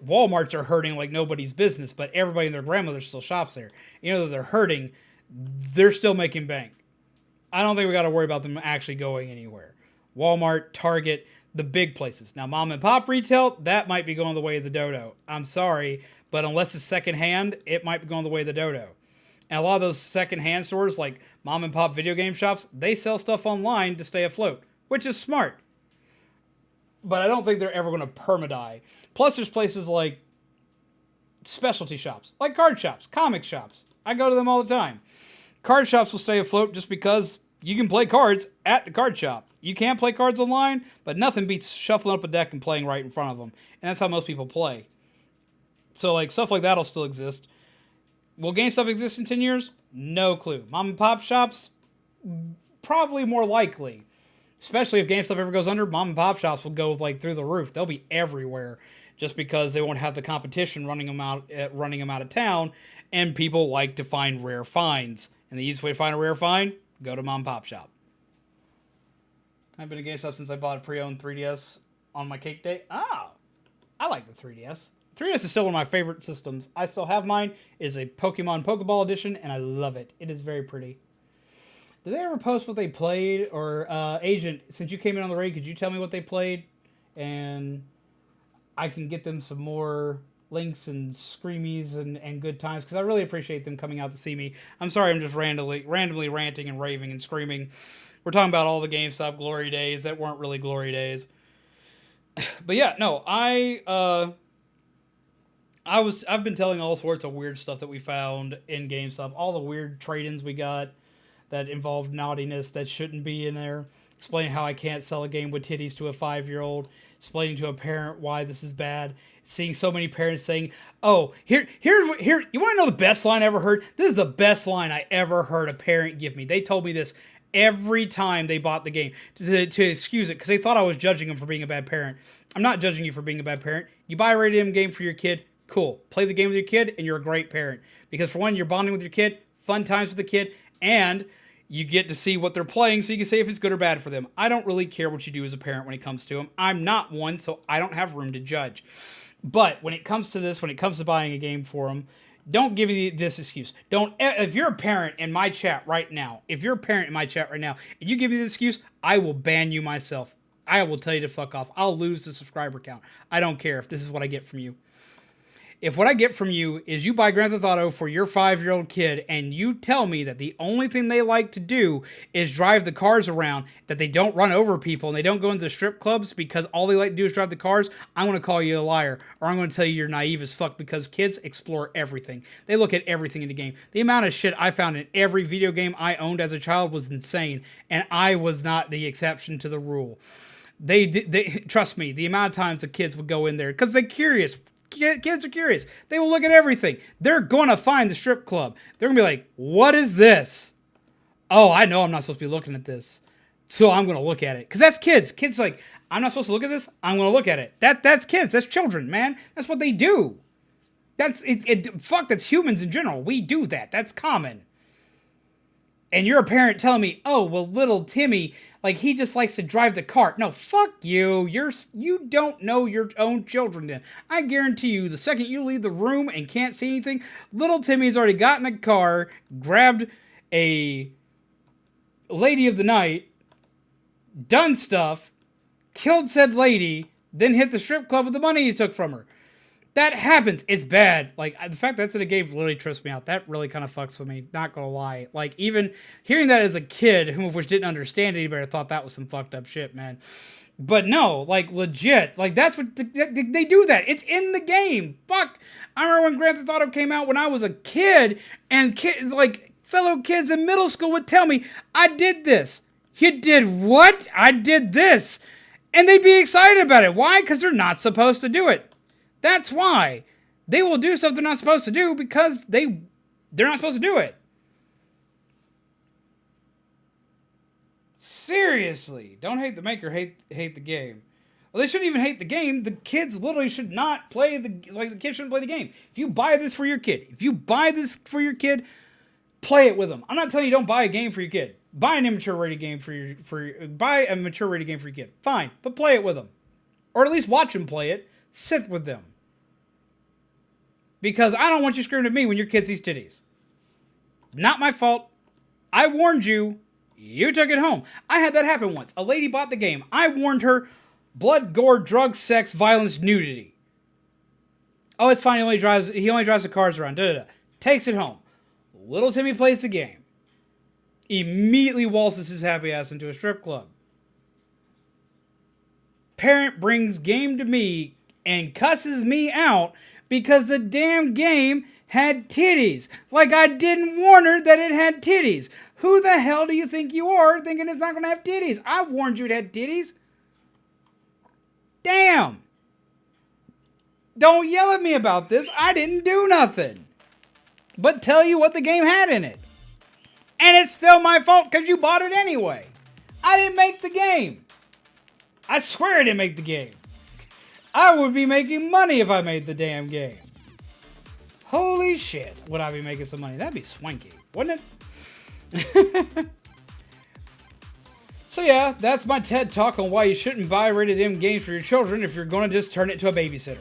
Walmarts are hurting like nobody's business, but everybody and their grandmother still shops there. You know that they're hurting, they're still making bank. I don't think we got to worry about them actually going anywhere. Walmart, Target, the big places. Now, mom and pop retail, that might be going the way of the dodo. I'm sorry, but unless it's secondhand, it might be going the way of the dodo. And a lot of those secondhand stores, like mom and pop video game shops, they sell stuff online to stay afloat, which is smart. But I don't think they're ever going to perma-die. Plus, there's places like specialty shops, like card shops, comic shops. I go to them all the time. Card shops will stay afloat just because you can play cards at the card shop. You can play cards online, but nothing beats shuffling up a deck and playing right in front of them. And that's how most people play. So, like, stuff like that will still exist. Will GameStop exist in 10 years? No clue. Mom and pop shops? Probably more likely. Especially if GameStop ever goes under, mom and pop shops will go like through the roof. They'll be everywhere just because they won't have the competition running them out of town, and people like to find rare finds. And the easiest way to find a rare find, go to mom and pop shop. I've been to GameStop since I bought a pre-owned 3DS on my cake day. Oh, I like the 3DS. 3DS is still one of my favorite systems. I still have mine. It is a Pokemon Pokeball edition, and I love it. It is very pretty. Did they ever post what they played? Or, Agent, since you came in on the raid, could you tell me what they played? And I can get them some more links and screamies and good times, because I really appreciate them coming out to see me. I'm sorry I'm just randomly ranting and raving and screaming. We're talking about all the GameStop glory days that weren't really glory days. But yeah, no, I've been telling all sorts of weird stuff that we found in GameStop, all the weird trade-ins we got that involved naughtiness that shouldn't be in there, explaining how I can't sell a game with titties to a 5-year-old, explaining to a parent why this is bad, seeing so many parents saying, oh, here, you want to know the best line I ever heard? This is the best line I ever heard a parent give me. They told me this every time they bought the game to excuse it, because they thought I was judging them for being a bad parent. I'm not judging you for being a bad parent. You buy a rated M game for your kid, cool. Play the game with your kid, and you're a great parent. Because for one, you're bonding with your kid, fun times with the kid, and you get to see what they're playing so you can say if it's good or bad for them. I don't really care what you do as a parent when it comes to them. I'm not one, so I don't have room to judge. But when it comes to this, when it comes to buying a game for them, don't give me this excuse. If you're a parent in my chat right now, and you give me this excuse, I will ban you myself. I will tell you to fuck off. I'll lose the subscriber count. I don't care if this is what I get from you. If what I get from you is you buy Grand Theft Auto for your 5-year-old kid and you tell me that the only thing they like to do is drive the cars around, that they don't run over people and they don't go into the strip clubs because all they like to do is drive the cars, I'm going to call you a liar, or I'm going to tell you you're naive as fuck, because kids explore everything. They look at everything in the game. The amount of shit I found in every video game I owned as a child was insane, and I was not the exception to the rule. They trust me, the amount of times the kids would go in there because they're curious. Kids are curious. They will look at everything. They're going to find the strip club. They're going to be like, what is this? Oh, I know I'm not supposed to be looking at this, so I'm going to look at it. Because that's kids. Kids like, I'm not supposed to look at this. I'm going to look at it. That's kids. That's children, man. That's what they do. That's humans in general. We do that. That's common. And you're a parent telling me, oh, well, little Timmy, like, he just likes to drive the car. No, fuck you. You don't know your own children then. I guarantee you, the second you leave the room and can't see anything, little Timmy's already got in a car, grabbed a lady of the night, done stuff, killed said lady, then hit the strip club with the money he took from her. That happens. It's bad. Like, the fact that's in a game really trips me out. That really kind of fucks with me. Not gonna lie. Like, even hearing that as a kid, whom of which didn't understand any better, thought that was some fucked up shit, man. But no, like, legit. Like, that's what... They do that. It's in the game. Fuck. I remember when Grand Theft Auto came out when I was a kid, and fellow kids in middle school would tell me, I did this. You did what? I did this. And they'd be excited about it. Why? Because they're not supposed to do it. That's why. They will do stuff they're not supposed to do because they're not supposed to do it. Seriously. Don't hate the maker, hate the game. Well, they shouldn't even hate the game. The kids literally should not play the kids shouldn't play the game. If you buy this for your kid, play it with them. I'm not telling you don't buy a game for your kid. Buy an immature rated game buy a mature rated game for your kid. Fine, but play it with them. Or at least watch them play it. Sit with them. Because I don't want you screaming at me when your kid sees titties. Not my fault. I warned you. You took it home. I had that happen once. A lady bought the game. I warned her. Blood, gore, drugs, sex, violence, nudity. Oh, it's fine. He only drives the cars around. Da-da-da. Takes it home. Little Timmy plays the game. Immediately waltzes his happy ass into a strip club. Parent brings game to me and cusses me out because the damn game had titties. Like I didn't warn her that it had titties. Who the hell do you think you are thinking it's not going to have titties? I warned you it had titties. Damn. Don't yell at me about this. I didn't do nothing but tell you what the game had in it. And it's still my fault because you bought it anyway. I didn't make the game. I swear I didn't make the game. I would be making money if I made the damn game. Holy shit, would I be making some money? That'd be swanky, wouldn't it? So yeah, that's my TED Talk on why you shouldn't buy rated M games for your children if you're going to just turn it to a babysitter.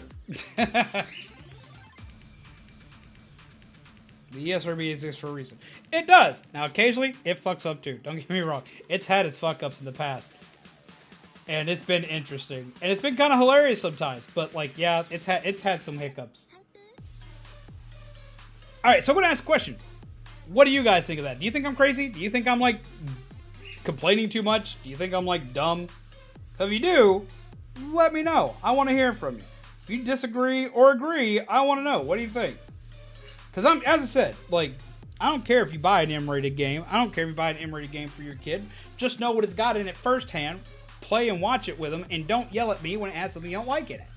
The ESRB exists for a reason. It does. Now, occasionally, it fucks up too. Don't get me wrong. It's had its fuck-ups in the past. And it's been interesting. And it's been kind of hilarious sometimes. But, like, yeah, it's had some hiccups. Alright, so I'm going to ask a question. What do you guys think of that? Do you think I'm crazy? Do you think I'm, like, complaining too much? Do you think I'm, like, dumb? If you do, let me know. I want to hear from you. If you disagree or agree, I want to know. What do you think? Because as I said, like, I don't care if you buy an M-rated game. I don't care if you buy an M-rated game for your kid. Just know what it's got in it firsthand. Play and watch it with them, and don't yell at me when it has something you don't like in it.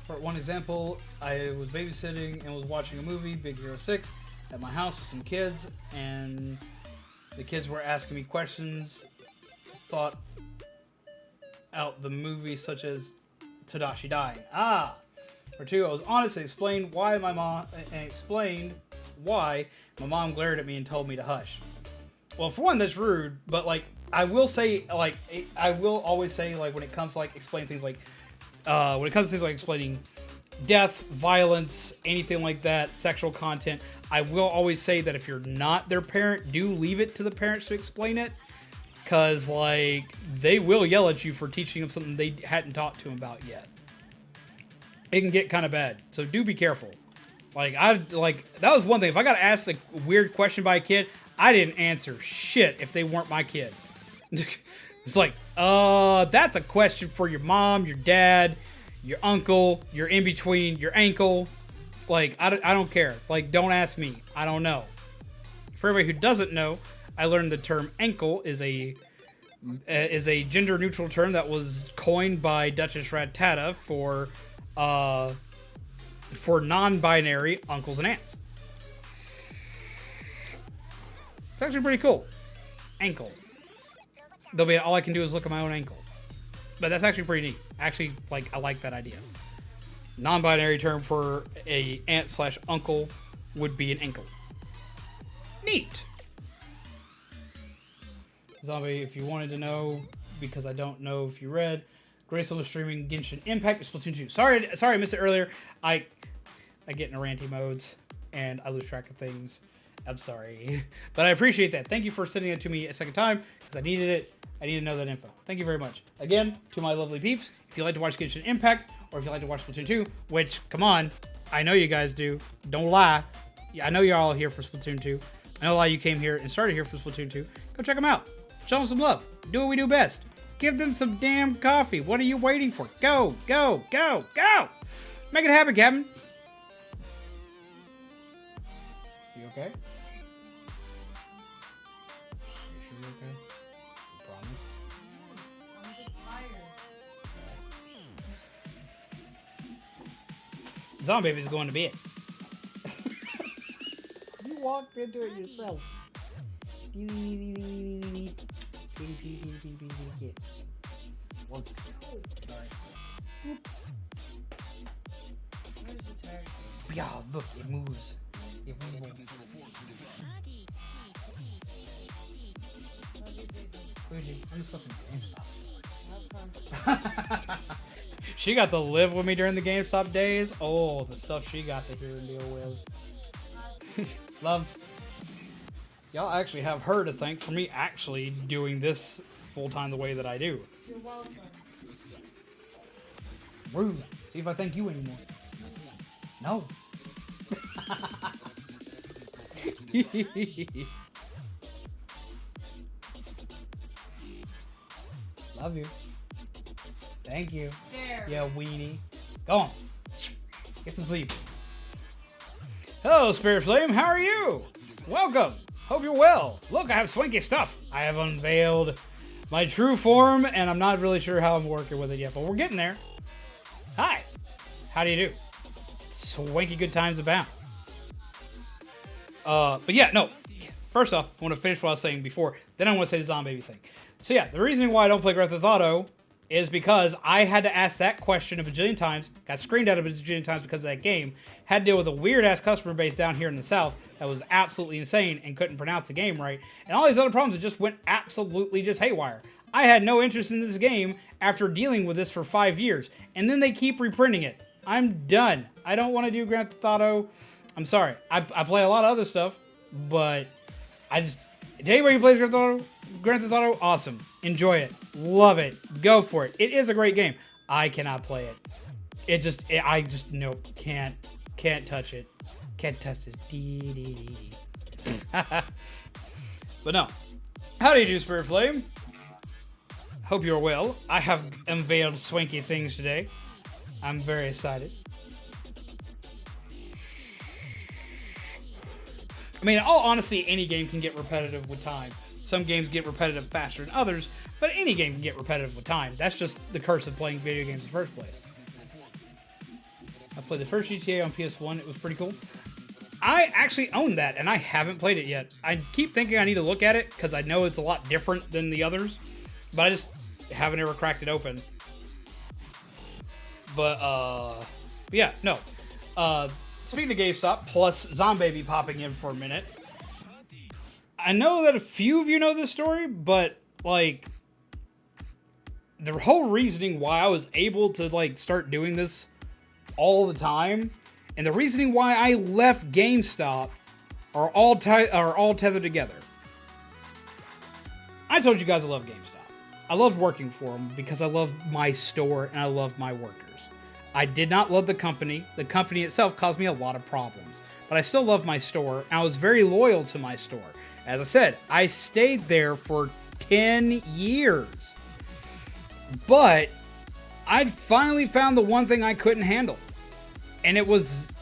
For one example, I was babysitting and was watching a movie, Big Hero 6, at my house with some kids, and the kids were asking me questions, thought out the movie, such as Tadashi dying. Or two, I was honest and explained why my mom glared at me and told me to hush. Well, for one, that's rude, but like I will say, like I will always say, like when it comes to like explaining things like explaining death, violence, anything like that, sexual content, I will always say that if you're not their parent, do leave it to the parents to explain it. Because, like, they will yell at you for teaching them something they hadn't taught to them about yet. It can get kind of bad. So do be careful. Like, that was one thing. If I got asked a weird question by a kid, I didn't answer shit if they weren't my kid. It's like, that's a question for your mom, your dad, your uncle, your in-between, your ankle. Like, I don't care. Like, don't ask me. I don't know. For everybody who doesn't know, I learned the term ankle is a gender-neutral term that was coined by Duchess Ratata for non-binary uncles and aunts. It's actually pretty cool. Ankle. Though all I can do is look at my own ankle. But that's actually pretty neat. Actually, like, I like that idea. Non-binary term for a aunt/uncle would be an ankle. Neat. Zombie, if you wanted to know, because I don't know if you read, Grace was streaming Genshin Impact or Splatoon 2. Sorry I missed it earlier. I get in a ranty modes and I lose track of things. I'm sorry. But I appreciate that. Thank you for sending it to me a second time because I needed it. I need to know that info. Thank you very much. Again, to my lovely peeps, if you like to watch Genshin Impact or if you like to watch Splatoon 2, which, come on, I know you guys do. Don't lie. I know you're all here for Splatoon 2. I know a lot of you came here and started here for Splatoon 2. Go check them out. Show them some love. Do what we do best. Give them some damn coffee. What are you waiting for? Go, go, go, go! Make it happen, Captain. You okay? You sure you're okay? You promise? I'm just tired. Zombie Baby's going to bed. You walked into it yourself. Once. Sorry. Where's the tired? Yeah, look, it moves. It moves. Fuji, I'm discussing GameStop. She got to live with me during the GameStop days. Oh, the stuff she got to hear and deal with. Love. Y'all actually have her to thank for me actually doing this full-time the way that I do. You're welcome. Rude. See if I thank you anymore. No. Love you. Thank you. There. Yeah, weenie. Go on. Get some sleep. Hello, Spirit Flame. How are you? Welcome. Hope you're well. Look, I have swanky stuff. I have unveiled my true form, and I'm not really sure how I'm working with it yet, but we're getting there. Hi. How do you do? Swanky good times abound. But yeah, no. First off, I want to finish what I was saying before. Then I want to say the zombie thing. So yeah, the reason why I don't play Grand Theft Auto is because I had to ask that question a bajillion times, got screamed at a bajillion times because of that game, had to deal with a weird-ass customer base down here in the South that was absolutely insane and couldn't pronounce the game right, and all these other problems that just went absolutely just haywire. I had no interest in this game after dealing with this for 5 years, and then they keep reprinting it. I'm done. I don't want to do Grand Theft Auto. I'm sorry. I play a lot of other stuff, but I just... Anybody who plays Grand Theft Auto, awesome. Enjoy it. Love it. Go for it. It is a great game. I cannot play it. I just, nope. Can't touch it. Can't touch it. But no. How do you do, Spirit Flame? Hope you're well. I have unveiled swanky things today. I'm very excited. I mean, in all honesty, any game can get repetitive with time. Some games get repetitive faster than others, but any game can get repetitive with time. That's just the curse of playing video games in the first place. I played the first GTA on PS1. It was pretty cool. I actually own that, and I haven't played it yet. I keep thinking I need to look at it, because I know it's a lot different than the others, but I just haven't ever cracked it open. But, yeah, no. Speaking of GameStop, plus Zombaby popping in for a minute, I know that a few of you know this story, but, like, the whole reasoning why I was able to, like, start doing this all the time, and the reasoning why I left GameStop are all tethered together. I told you guys I love GameStop. I loved working for them because I love my store and I love my workers. I did not love the company. The company itself caused me a lot of problems. But I still love my store, and I was very loyal to my store. As I said, I stayed there for 10 years. But I'd finally found the one thing I couldn't handle. And it was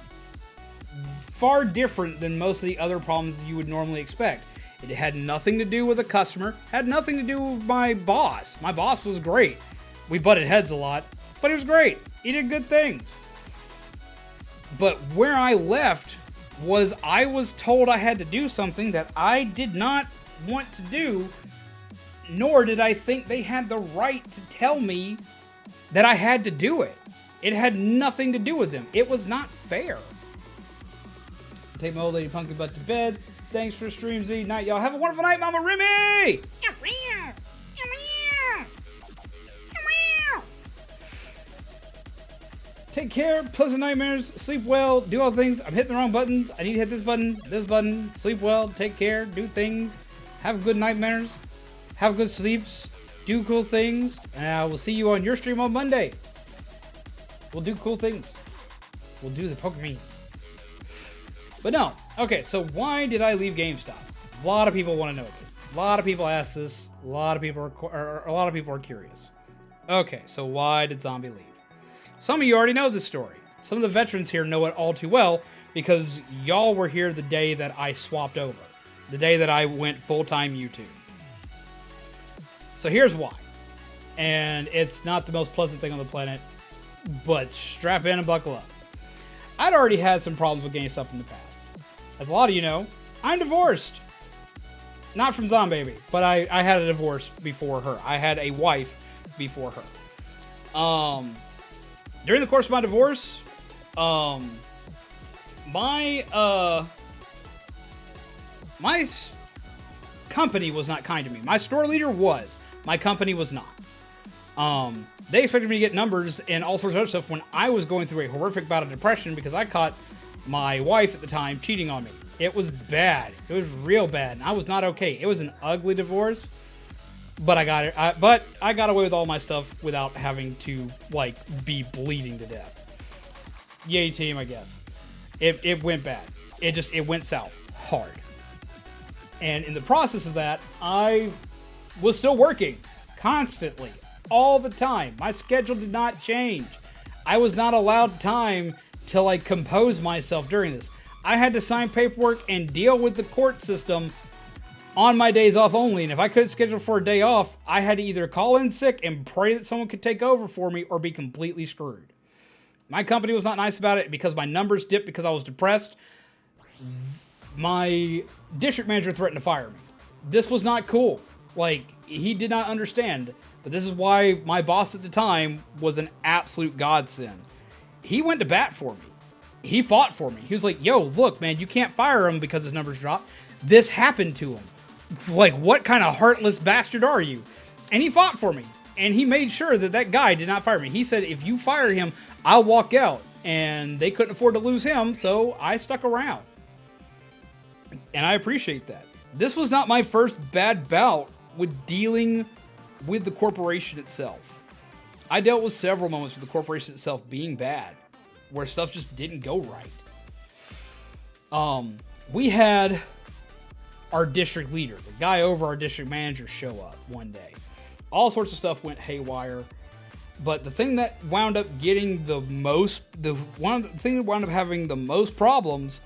far different than most of the other problems you would normally expect. It had nothing to do with the customer, had nothing to do with my boss. My boss was great. We butted heads a lot, but he was great. He did good things. But where I left was I was told I had to do something that I did not want to do, nor did I think they had the right to tell me that I had to do it. It had nothing to do with them. It was not fair. Take my old lady punky butt to bed. Thanks for stream, Z. Night, y'all. Have a wonderful night, Mama Remy! Take care, pleasant nightmares, sleep well, do all things. I'm hitting the wrong buttons. I need to hit this button, sleep well, take care, do things, have good nightmares, have good sleeps, do cool things, and I will see you on your stream on Monday. We'll do cool things. We'll do the Pokemon. But no, okay, so why did I leave GameStop? A lot of people want to know this. A lot of people ask this. A lot of people are curious. Okay, so why did Zombie leave? Some of you already know this story. Some of the veterans here know it all too well because y'all were here the day that I swapped over. The day that I went full-time YouTube. So here's why. And it's not the most pleasant thing on the planet, but strap in and buckle up. I'd already had some problems with GameStop in the past. As a lot of you know, I'm divorced. Not from Zombaby, but I had a divorce before her. I had a wife before her. During the course of my divorce, my company was not kind to me. My store leader was. My company was not. They expected me to get numbers and all sorts of other stuff when I was going through a horrific bout of depression because I caught my wife at the time cheating on me. It was bad. It was real bad. And I was not okay. It was an ugly divorce. But I got it. But I got away with all my stuff without having to, like, be bleeding to death. Yay, team, I guess. It went bad. It went south hard. And in the process of that, I was still working constantly, all the time. My schedule did not change. I was not allowed time to, like, compose myself during this. I had to sign paperwork and deal with the court system on my days off only, and if I couldn't schedule for a day off, I had to either call in sick and pray that someone could take over for me or be completely screwed. My company was not nice about it because my numbers dipped because I was depressed. my district manager threatened to fire me. This was not cool. Like, he did not understand. But this is why my boss at the time was an absolute godsend. He went to bat for me. He fought for me. He was like, yo, look, man, you can't fire him because his numbers dropped. This happened to him. Like, what kind of heartless bastard are you? And he fought for me. And he made sure that that guy did not fire me. He said, if you fire him, I'll walk out. And they couldn't afford to lose him, so I stuck around. And I appreciate that. This was not my first bad bout with dealing with the corporation itself. I dealt with several moments with the corporation itself being bad, where stuff just didn't go right. We had our district leader, the guy over our district manager, show up one day. All sorts of stuff went haywire. But the thing that wound up getting the most, the thing that wound up having the most problems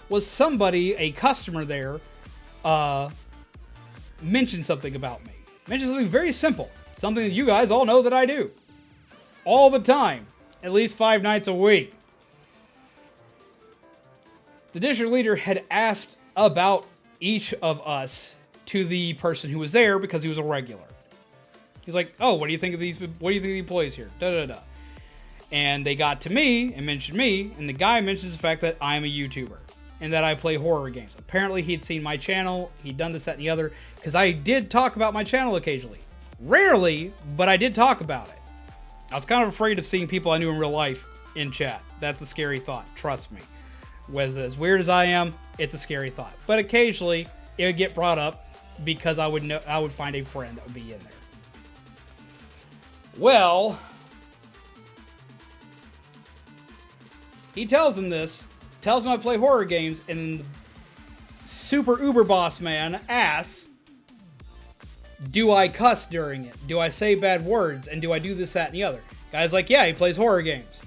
was somebody, a customer there, mentioned something about me. Mentioned something very simple. Something that you guys all know that I do. All the time. At least 5 nights a week. The district leader had asked about each of us to the person who was there because he was a regular. He's like, oh, what do you think of these? What do you think of the employees here? Da da da. And they got to me and mentioned me, and the guy mentions the fact that I'm a YouTuber and that I play horror games. Apparently, he'd seen my channel, he'd done this, that, and the other, because I did talk about my channel occasionally. Rarely, but I did talk about it. I was kind of afraid of seeing people I knew in real life in chat. That's a scary thought, trust me. As weird as I am, it's a scary thought. But occasionally, it would get brought up because I would find a friend that would be in there. Well, he tells him this, tells him I play horror games, and super uber boss man asks, do I cuss during it? Do I say bad words? And do I do this, that, and the other? Guy's like, yeah, he plays horror games.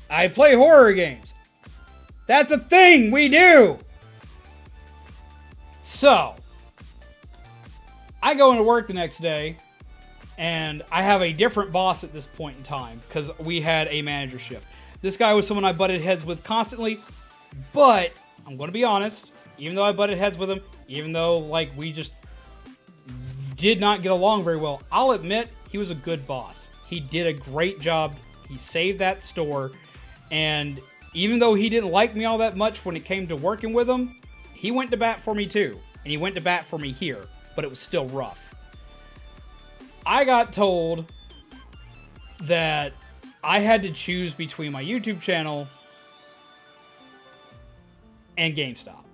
I play horror games. That's a thing we do. So, I go into work the next day, and I have a different boss at this point in time because we had a manager shift. This guy was someone I butted heads with constantly, but I'm going to be honest, even though I butted heads with him, even though like we just did not get along very well, I'll admit he was a good boss. He did a great job. He saved that store, and even though he didn't like me all that much when it came to working with him, he went to bat for me too, and he went to bat for me here, but it was still rough. I got told that I had to choose between my YouTube channel and GameStop.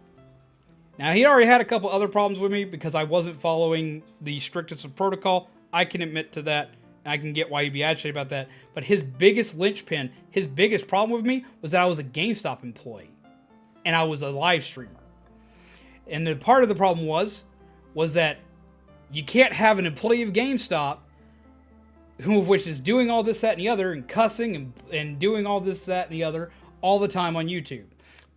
Now, he already had a couple other problems with me because I wasn't following the strictest of protocol. I can admit to that, and I can get why he'd be agitated about that. But his biggest linchpin, his biggest problem with me was that I was a GameStop employee, and I was a live streamer. And the part of the problem was that you can't have an employee of GameStop, who of which is doing all this, that, and the other, and cussing and doing all this, that, and the other all the time on YouTube.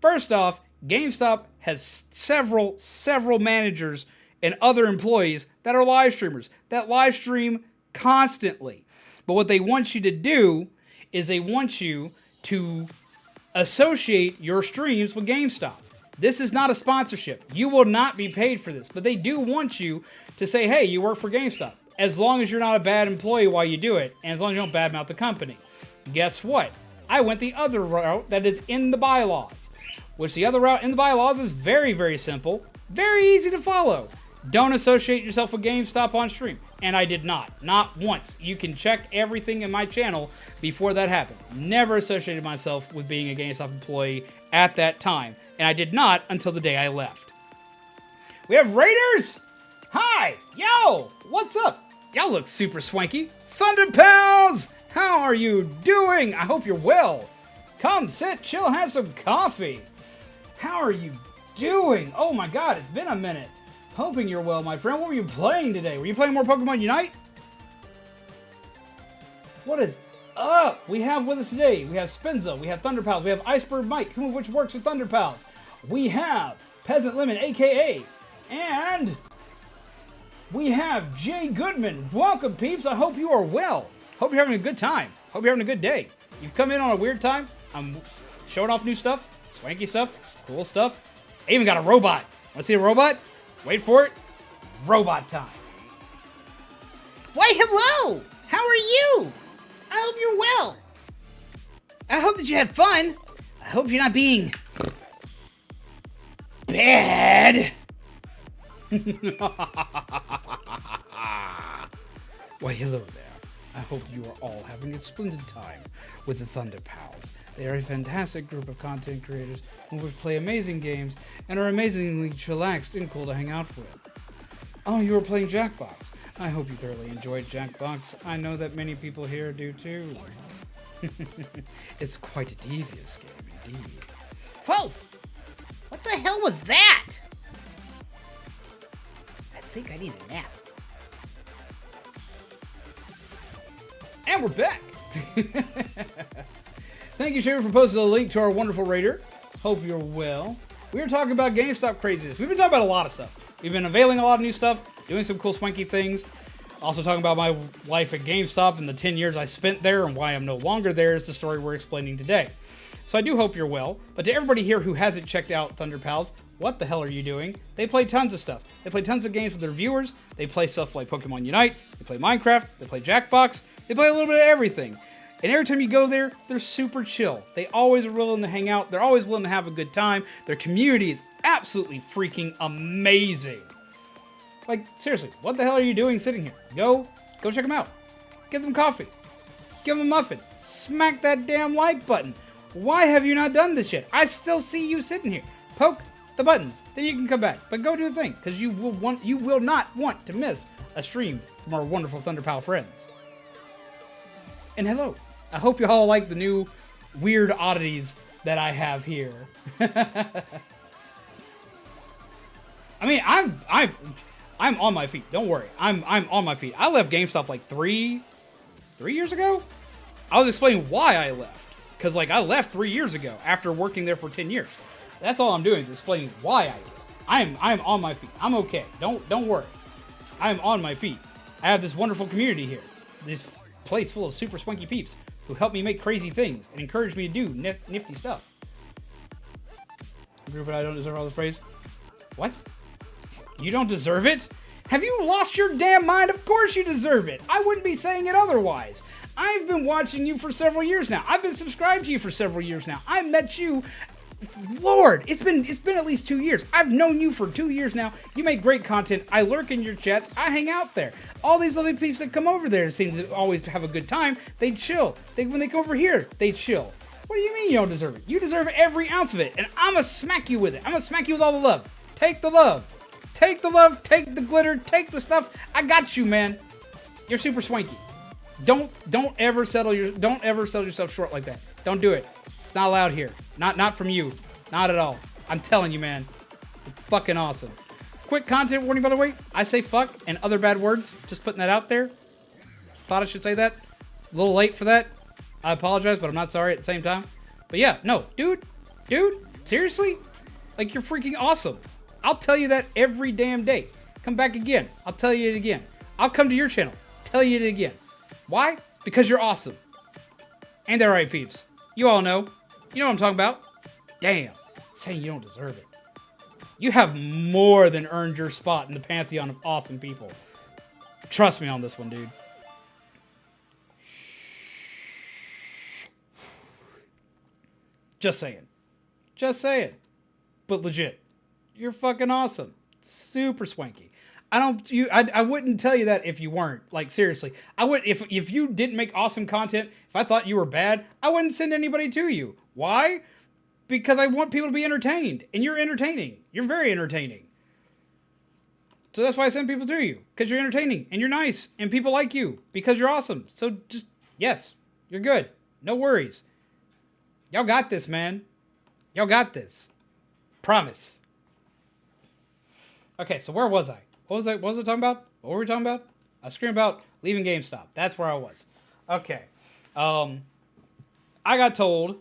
First off, GameStop has several managers and other employees that are live streamers that live stream constantly. But what they want you to do is they want you to associate your streams with GameStop. This is not a sponsorship. You will not be paid for this, but they do want you to say, hey, you work for GameStop. As long as you're not a bad employee while you do it, and as long as you don't badmouth the company. Guess what? I went the other route that is in the bylaws. Which the other route in the bylaws is very, very simple. Very easy to follow. Don't associate yourself with GameStop on stream. And I did not. Not once. You can check everything in my channel before that happened. Never associated myself with being a GameStop employee at that time. And I did not until the day I left. We have Raiders! Hi! Yo! What's up? Y'all look super swanky. Thunder Pals! How are you doing? I hope you're well. Come, sit, chill, have some coffee. How are you doing? Oh my god, it's been a minute. Hoping you're well, my friend. What were you playing today? Were you playing more Pokemon Unite? What is up? We have with us today, we have Spinzo, we have Thunder Pals, we have Iceberg Mike, who of which works with Thunder Pals. We have Peasant Lemon, aka, and we have Jay Goodman. Welcome, peeps. I hope you are well. Hope you're having a good time. Hope you're having a good day. You've come in on a weird time. I'm showing off new stuff, swanky stuff, cool stuff. I even got a robot. Want to see a robot? Wait for it. Robot time. Why, hello! How are you? I hope you're well. I hope that you had fun. I hope you're not being bad. Why, hello there. I hope you are all having a splendid time with the Thunder Pals. They are a fantastic group of content creators who play amazing games and are amazingly chillaxed and cool to hang out with. Oh, you were playing Jackbox. I hope you thoroughly enjoyed Jackbox. I know that many people here do too. It's quite a devious game indeed. Whoa! What the hell was that? I think I need a nap. And we're back! Thank you, Shaver, for posting a link to our wonderful raider. Hope you're well. We were talking about GameStop craziness. We've been talking about a lot of stuff. We've been unveiling a lot of new stuff, doing some cool swanky things. Also talking about my life at GameStop and the 10 years I spent there and why I'm no longer there is the story we're explaining today. So I do hope you're well. But to everybody here who hasn't checked out Thunder Pals, what the hell are you doing? They play tons of stuff. They play tons of games with their viewers. They play stuff like Pokemon Unite. They play Minecraft. They play Jackbox. They play a little bit of everything. And every time you go there, they're super chill. They always are willing to hang out. They're always willing to have a good time. Their community is absolutely freaking amazing. Like, seriously, what the hell are you doing sitting here? Go check them out. Get them coffee. Give them a muffin. Smack that damn like button. Why have you not done this yet? I still see you sitting here. Poke the buttons. Then you can come back. But go do the thing, because you will not want to miss a stream from our wonderful Thunder Pal friends. And hello. I hope you all like the new weird oddities that I have here. I mean, I'm on my feet. Don't worry. I'm on my feet. I left GameStop like three years ago. I was explaining why I left, because like I left 3 years ago after working there for 10 years. That's all I'm doing is explaining why I left. I'm on my feet. I'm okay. Don't worry. I'm on my feet. I have this wonderful community here. This place full of super swanky peeps who help me make crazy things and encourage me to do nifty stuff. Group but I don't deserve all this praise. What? You don't deserve it? Have you lost your damn mind? Of course you deserve it. I wouldn't be saying it otherwise. I've been watching you for several years now. I've been subscribed to you for several years now. I met you. Lord, it's been at least 2 years. I've known you for 2 years now. You make great content. I lurk in your chats. I hang out there. All these lovely peeps that come over there seem to always have a good time. They chill. When they come over here, they chill. What do you mean you don't deserve it? You deserve every ounce of it, and I'm gonna smack you with it. I'm gonna smack you with all the love. Take the love. Take the love. Take the glitter. Take the stuff. I got you, man. You're super swanky. Don't ever settle yourself short like that. Don't do it. It's not allowed here. Not from you. Not at all. I'm telling you, man. You're fucking awesome. Quick content warning, by the way. I say fuck and other bad words. Just putting that out there. Thought I should say that. A little late for that. I apologize, but I'm not sorry at the same time. But yeah, no. Dude, seriously? Like, you're freaking awesome. I'll tell you that every damn day. Come back again. I'll tell you it again. I'll come to your channel. Tell you it again. Why? Because you're awesome. And they're right, peeps. You all know. You know what I'm talking about. Damn. Saying you don't deserve it. You have more than earned your spot in the pantheon of awesome people. Trust me on this one, dude. Just saying. Just saying. But legit. You're fucking awesome. Super swanky. I wouldn't tell you that if you weren't. Like, seriously. I would if you didn't make awesome content, if I thought you were bad, I wouldn't send anybody to you. Why? Because I want people to be entertained. And you're entertaining. You're very entertaining. So that's why I send people to you. Because you're entertaining. And you're nice. And people like you. Because you're awesome. So just, yes. You're good. No worries. Y'all got this, man. Y'all got this. Promise. Okay, so where was I? What was I talking about? What were we talking about? I was screaming about leaving GameStop. That's where I was. Okay. I got told,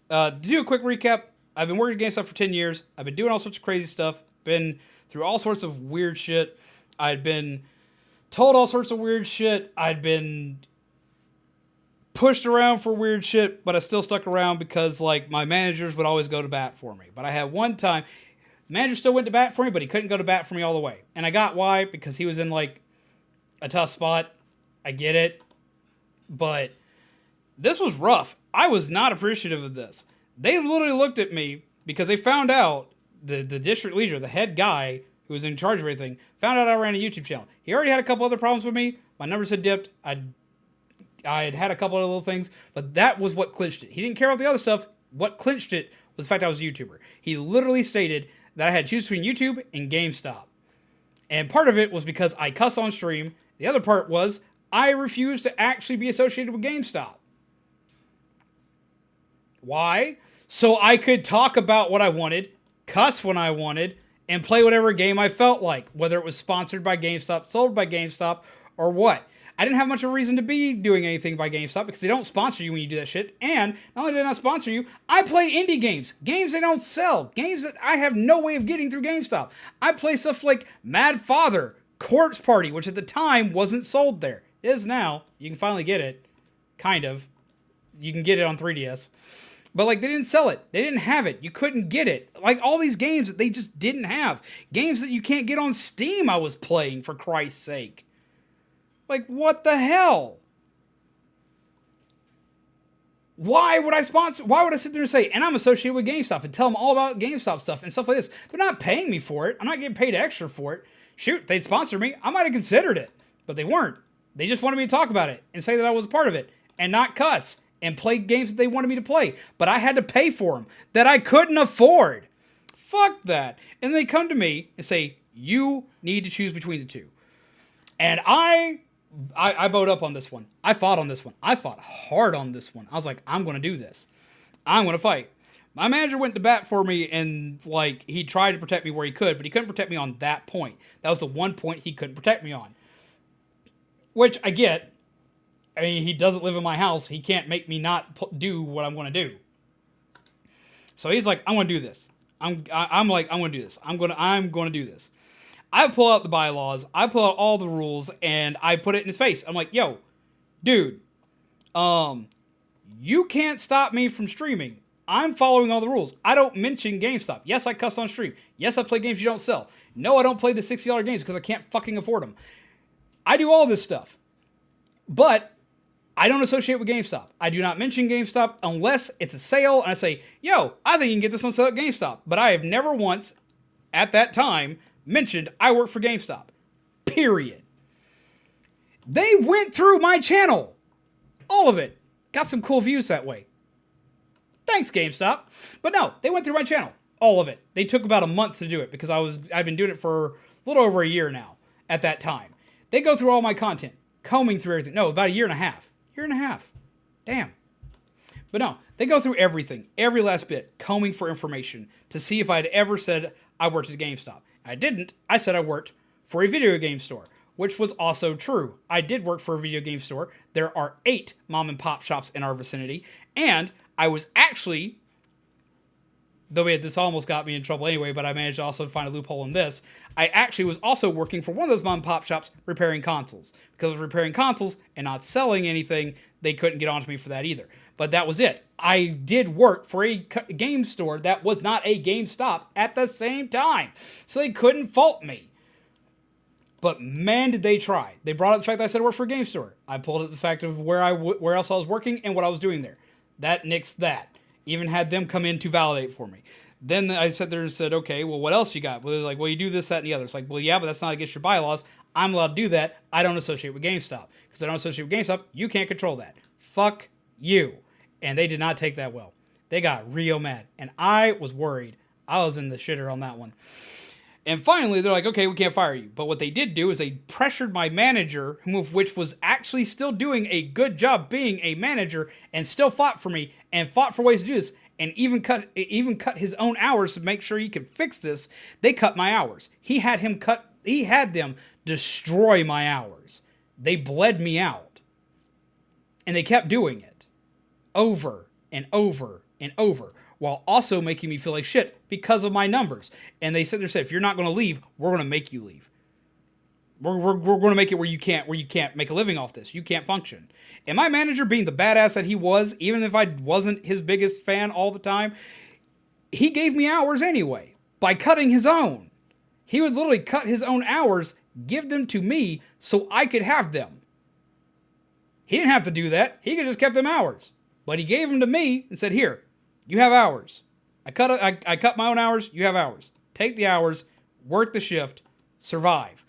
to do a quick recap, I've been working at GameStop for 10 years. I've been doing all sorts of crazy stuff. Been through all sorts of weird shit. I'd been told all sorts of weird shit. I'd been pushed around for weird shit, but I still stuck around because, like, my managers would always go to bat for me. But I had one time, the manager still went to bat for me, but he couldn't go to bat for me all the way. And I got why, because he was in, like, a tough spot. I get it. But this was rough. I was not appreciative of this. They literally looked at me because they found out, the district leader, the head guy who was in charge of everything, found out I ran a YouTube channel. He already had a couple other problems with me. My numbers had dipped. I had a couple of little things, but that was what clinched it. He didn't care about the other stuff. What clinched it was the fact I was a YouTuber. He literally stated that I had to choose between YouTube and GameStop. And part of it was because I cuss on stream. The other part was I refused to actually be associated with GameStop. Why? So I could talk about what I wanted, cuss when I wanted, and play whatever game I felt like, whether it was sponsored by GameStop, sold by GameStop, or what. I didn't have much of a reason to be doing anything by GameStop because they don't sponsor you when you do that shit. And not only did they not sponsor you, I play indie games. Games they don't sell. Games that I have no way of getting through GameStop. I play stuff like Mad Father, Corpse Party, which at the time wasn't sold there. It is now. You can finally get it. Kind of. You can get it on 3DS. But, like, they didn't sell it. They didn't have it. You couldn't get it. Like, all these games that they just didn't have. Games that you can't get on Steam I was playing, for Christ's sake. Like, what the hell? Why would I sit there and say, and I'm associated with GameStop, and tell them all about GameStop stuff and stuff like this? They're not paying me for it. I'm not getting paid extra for it. Shoot, if they'd sponsor me, I might have considered it. But they weren't. They just wanted me to talk about it and say that I was a part of it and not cuss and play games that they wanted me to play. But I had to pay for them that I couldn't afford. Fuck that. And they come to me and say, you need to choose between the two. And I bowed up on this one. I fought on this one. I fought hard on this one. I was like, I'm going to do this. I'm going to fight. My manager went to bat for me and, like, he tried to protect me where he could, but he couldn't protect me on that point. That was the one point he couldn't protect me on. Which I get. I mean, he doesn't live in my house. He can't make me not do what I'm going to do. So he's like, I'm going to do this. I'm like, I'm going to do this. I'm going to do this. I pull out the bylaws, I pull out all the rules, and I put it in his face. I'm like, yo, dude, you can't stop me from streaming. I'm following all the rules. I don't mention GameStop. Yes, I cuss on stream. Yes, I play games you don't sell. No, I don't play the $60 games because I can't fucking afford them. I do all this stuff. But I don't associate with GameStop. I do not mention GameStop unless it's a sale, and I say, yo, I think you can get this on sale at GameStop. But I have never once, at that time, mentioned I work for GameStop. Period. They went through my channel. All of it. Got some cool views that way. Thanks, GameStop. But no, they went through my channel. All of it. They took about a month to do it because I've been doing it for a little over a year now at that time. They go through all my content. Combing through everything. No, about a year and a half. Year and a half. Damn. But no, they go through everything. Every last bit. Combing for information to see if I'd ever said I worked at GameStop. I didn't. I said I worked for a video game store, which was also true. I did work for a video game store. There are 8 mom and pop shops in our vicinity, and I was actually, though this almost got me in trouble anyway, but I managed to also find a loophole in this. I actually was also working for one of those mom and pop shops repairing consoles. Because I was repairing consoles and not selling anything, they couldn't get onto me for that either. But that was it. I did work for a game store that was not a GameStop at the same time. So they couldn't fault me. But man, did they try. They brought up the fact that I said I worked for a game store. I pulled up the fact of where else I was working and what I was doing there. That nixed that. Even had them come in to validate for me. Then I sat there and said, okay, well, what else you got? Well, they're like, well, you do this, that, and the other. It's like, well, yeah, but that's not against your bylaws. I'm allowed to do that. I don't associate with GameStop. Because I don't associate with GameStop, you can't control that. Fuck you. And they did not take that well. They got real mad. And I was worried. I was in the shitter on that one. And finally, they're like, okay, we can't fire you. But what they did do is they pressured my manager, which was actually still doing a good job being a manager, and still fought for me, and fought for ways to do this, and even cut his own hours to make sure he could fix this. They cut my hours. He had them destroy my hours. They bled me out. And they kept doing it. Over and over and over, while also making me feel like shit because of my numbers. And they said, if you're not going to leave, we're going to make you leave. We're going to make it where you can't make a living off this. You can't function. And my manager, being the badass that he was, even if I wasn't his biggest fan all the time, he gave me hours anyway by cutting his own. He would literally cut his own hours, give them to me so I could have them. He didn't have to do that. He could just kept them hours. But he gave them to me and said, here, you have hours. I cut my own hours. You have hours. Take the hours, work the shift, survive.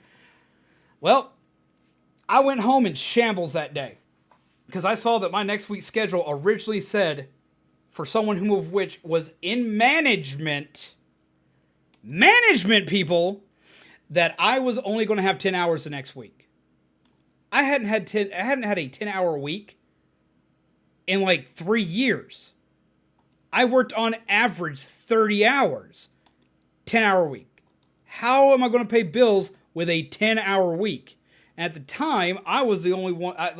Well, I went home in shambles that day because I saw that my next week's schedule originally said for someone who of which was in management people, that I was only going to have 10 hours the next week. I hadn't had a 10-hour week in like 3 years. I worked on average 30 hours, 10-hour week. How am I going to pay bills with a 10-hour week? And at the time, I was the only one. I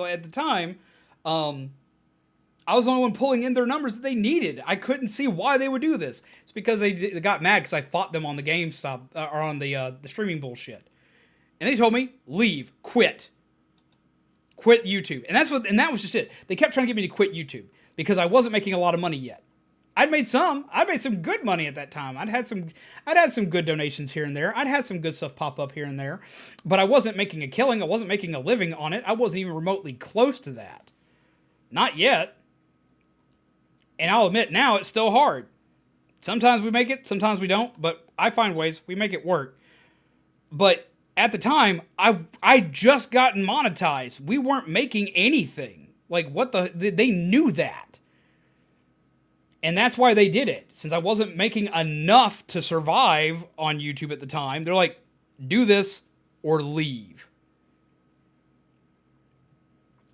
was the only one pulling in their numbers that they needed. I couldn't see why they would do this. It's because they got mad because I fought them on the GameStop or on the streaming bullshit, and they told me leave, quit YouTube, and that was just it. They kept trying to get me to quit YouTube because I wasn't making a lot of money yet. I'd made some good money at that time. I'd had some good donations here and there. I'd had some good stuff pop up here and there, but I wasn't making a killing. I wasn't making a living on it. I wasn't even remotely close to that. Not yet. And I'll admit now it's still hard. Sometimes we make it, sometimes we don't, but I find ways, we make it work. But at the time, I just gotten monetized. We weren't making anything. Like, they knew that. And that's why they did it. Since I wasn't making enough to survive on YouTube at the time, they're like, do this or leave.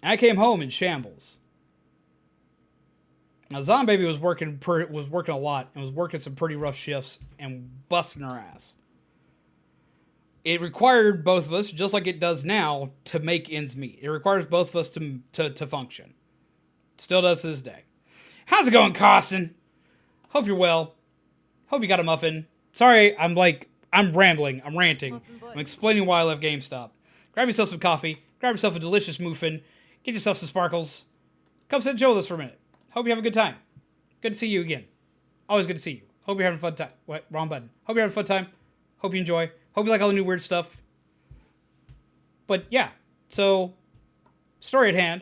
And I came home in shambles. Now, Zombie was working a lot and was working some pretty rough shifts and busting her ass. It required both of us, just like it does now, to make ends meet. It requires both of us to function. It still does to this day. How's it going, Carson? Hope you're well. Hope you got a muffin. Sorry, I'm rambling. I'm ranting. I'm explaining why I left GameStop. Grab yourself some coffee. Grab yourself a delicious muffin. Get yourself some sparkles. Come sit and chill with us for a minute. Hope you have a good time. Good to see you again. Always good to see you. Hope you're having a fun time. What? Wrong button. Hope you're having a fun time. Hope you enjoy. Hope you like all the new weird stuff. But yeah, so story at hand.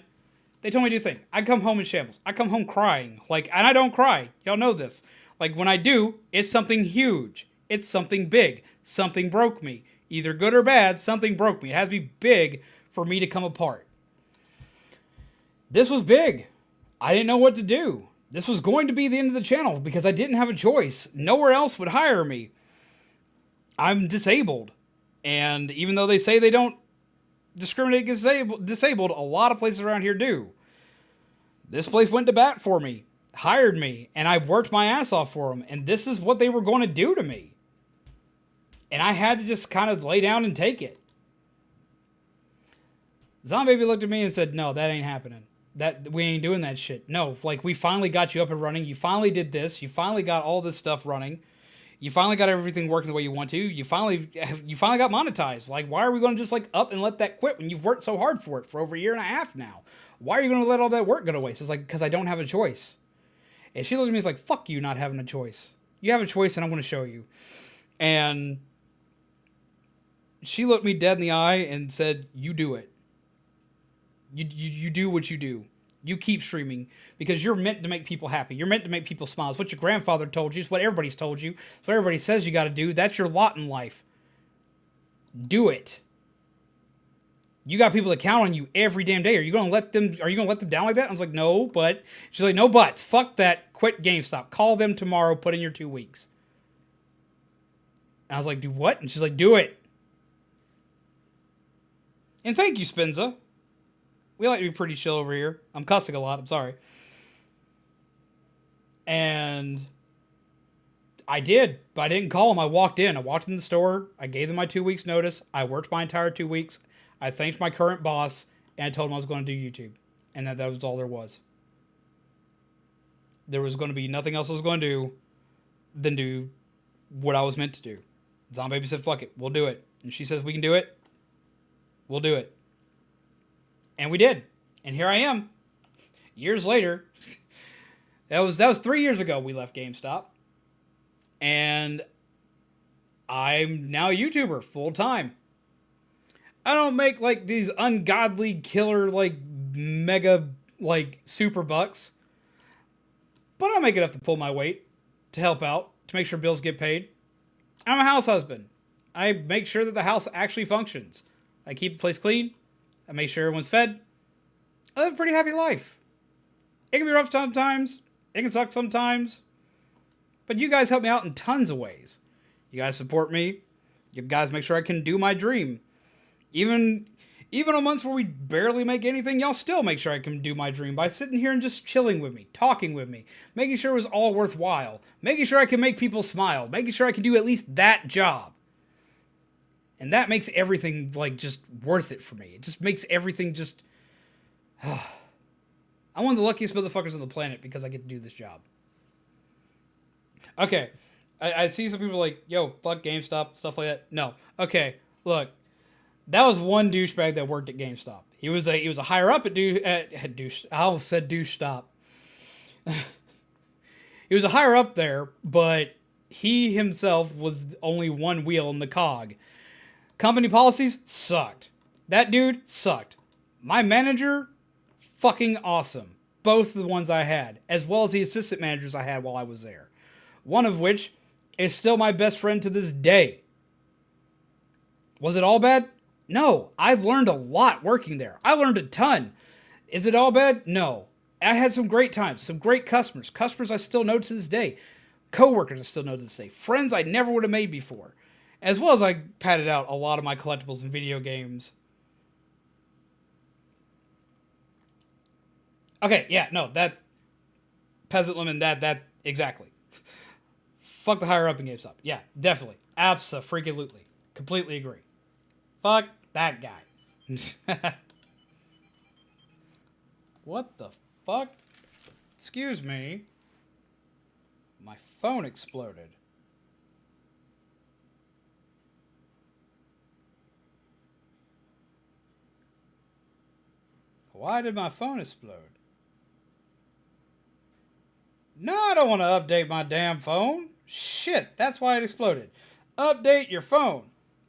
They told me to do a thing. I come home in shambles. I come home crying. And I don't cry. Y'all know this. When I do, it's something huge. It's something big. Something broke me. Either good or bad, something broke me. It has to be big for me to come apart. This was big. I didn't know what to do. This was going to be the end of the channel because I didn't have a choice. Nowhere else would hire me. I'm disabled. And even though they say they don't discriminate against disabled, a lot of places around here do. This place went to bat for me, hired me, and I worked my ass off for them. And this is what they were going to do to me. And I had to just kind of lay down and take it. Zombie looked at me and said, no, that ain't happening. That we ain't doing that shit. No, we finally got you up and running. You finally did this. You finally got all this stuff running. You finally got everything working the way you want to. You finally got monetized. Why are we going to just up and let that quit when you've worked so hard for it for over a year and a half now? Why are you going to let all that work go to waste? It's because I don't have a choice. And she looked at me and was like, fuck you not having a choice. You have a choice and I'm going to show you. And she looked me dead in the eye and said, you do it. You do what you do. You keep streaming because you're meant to make people happy. You're meant to make people smile. It's what your grandfather told you. It's what everybody's told you. It's what everybody says you got to do. That's your lot in life. Do it. You got people that count on you every damn day. Are you going to let them down like that? I was like, no, but she's like, no buts. Fuck that. Quit GameStop. Call them tomorrow. Put in your 2 weeks. And I was like, do what? And she's like, do it. And thank you, Spinza. We like to be pretty chill over here. I'm cussing a lot. I'm sorry. And I did, but I didn't call them. I walked in. I walked in the store. I gave them my 2 weeks notice. I worked my entire 2 weeks. I thanked my current boss, and I told him I was going to do YouTube. And that was all there was. There was going to be nothing else I was going to do than do what I was meant to do. Zombie said, fuck it. We'll do it. And she says, we can do it. We'll do it. And we did. And here I am. Years later. That was 3 years ago we left GameStop. And I'm now a YouTuber full time. I don't make like these ungodly killer like mega like super bucks. But I make enough to pull my weight, to help out, to make sure bills get paid. I'm a house husband. I make sure that the house actually functions. I keep the place clean. I make sure everyone's fed. I live a pretty happy life. It can be rough sometimes. It can suck sometimes. But you guys help me out in tons of ways. You guys support me. You guys make sure I can do my dream. Even on months where we barely make anything, y'all still make sure I can do my dream by sitting here and just chilling with me, talking with me, making sure it was all worthwhile, making sure I can make people smile, making sure I can do at least that job. And that makes everything, like, just worth it for me. It just makes everything just... I'm one of the luckiest motherfuckers on the planet because I get to do this job. Okay. I see some people like, yo, fuck GameStop, stuff like that. No. Okay, look. That was one douchebag that worked at GameStop. He was a higher up at I almost said douche stop. He was a higher up there, but he himself was only one wheel in the cog. Company policies sucked. That dude sucked. My manager, fucking awesome. Both the ones I had, as well as the assistant managers I had while I was there. One of which is still my best friend to this day. Was it all bad? No. I've learned a lot working there. I learned a ton. Is it all bad? No. I had some great times, some great customers. Customers I still know to this day. Coworkers I still know to this day. Friends I never would have made before. As well as I padded out a lot of my collectibles and video games. Okay, yeah, no, that... Peasant Lemon, that, exactly. Fuck the higher up in GameStop. Yeah, definitely. Abso-freaking-lutely. Completely agree. Fuck that guy. What the fuck? Excuse me. My phone exploded. Why did my phone explode? No, I don't want to update my damn phone. Shit, that's why it exploded. Update your phone.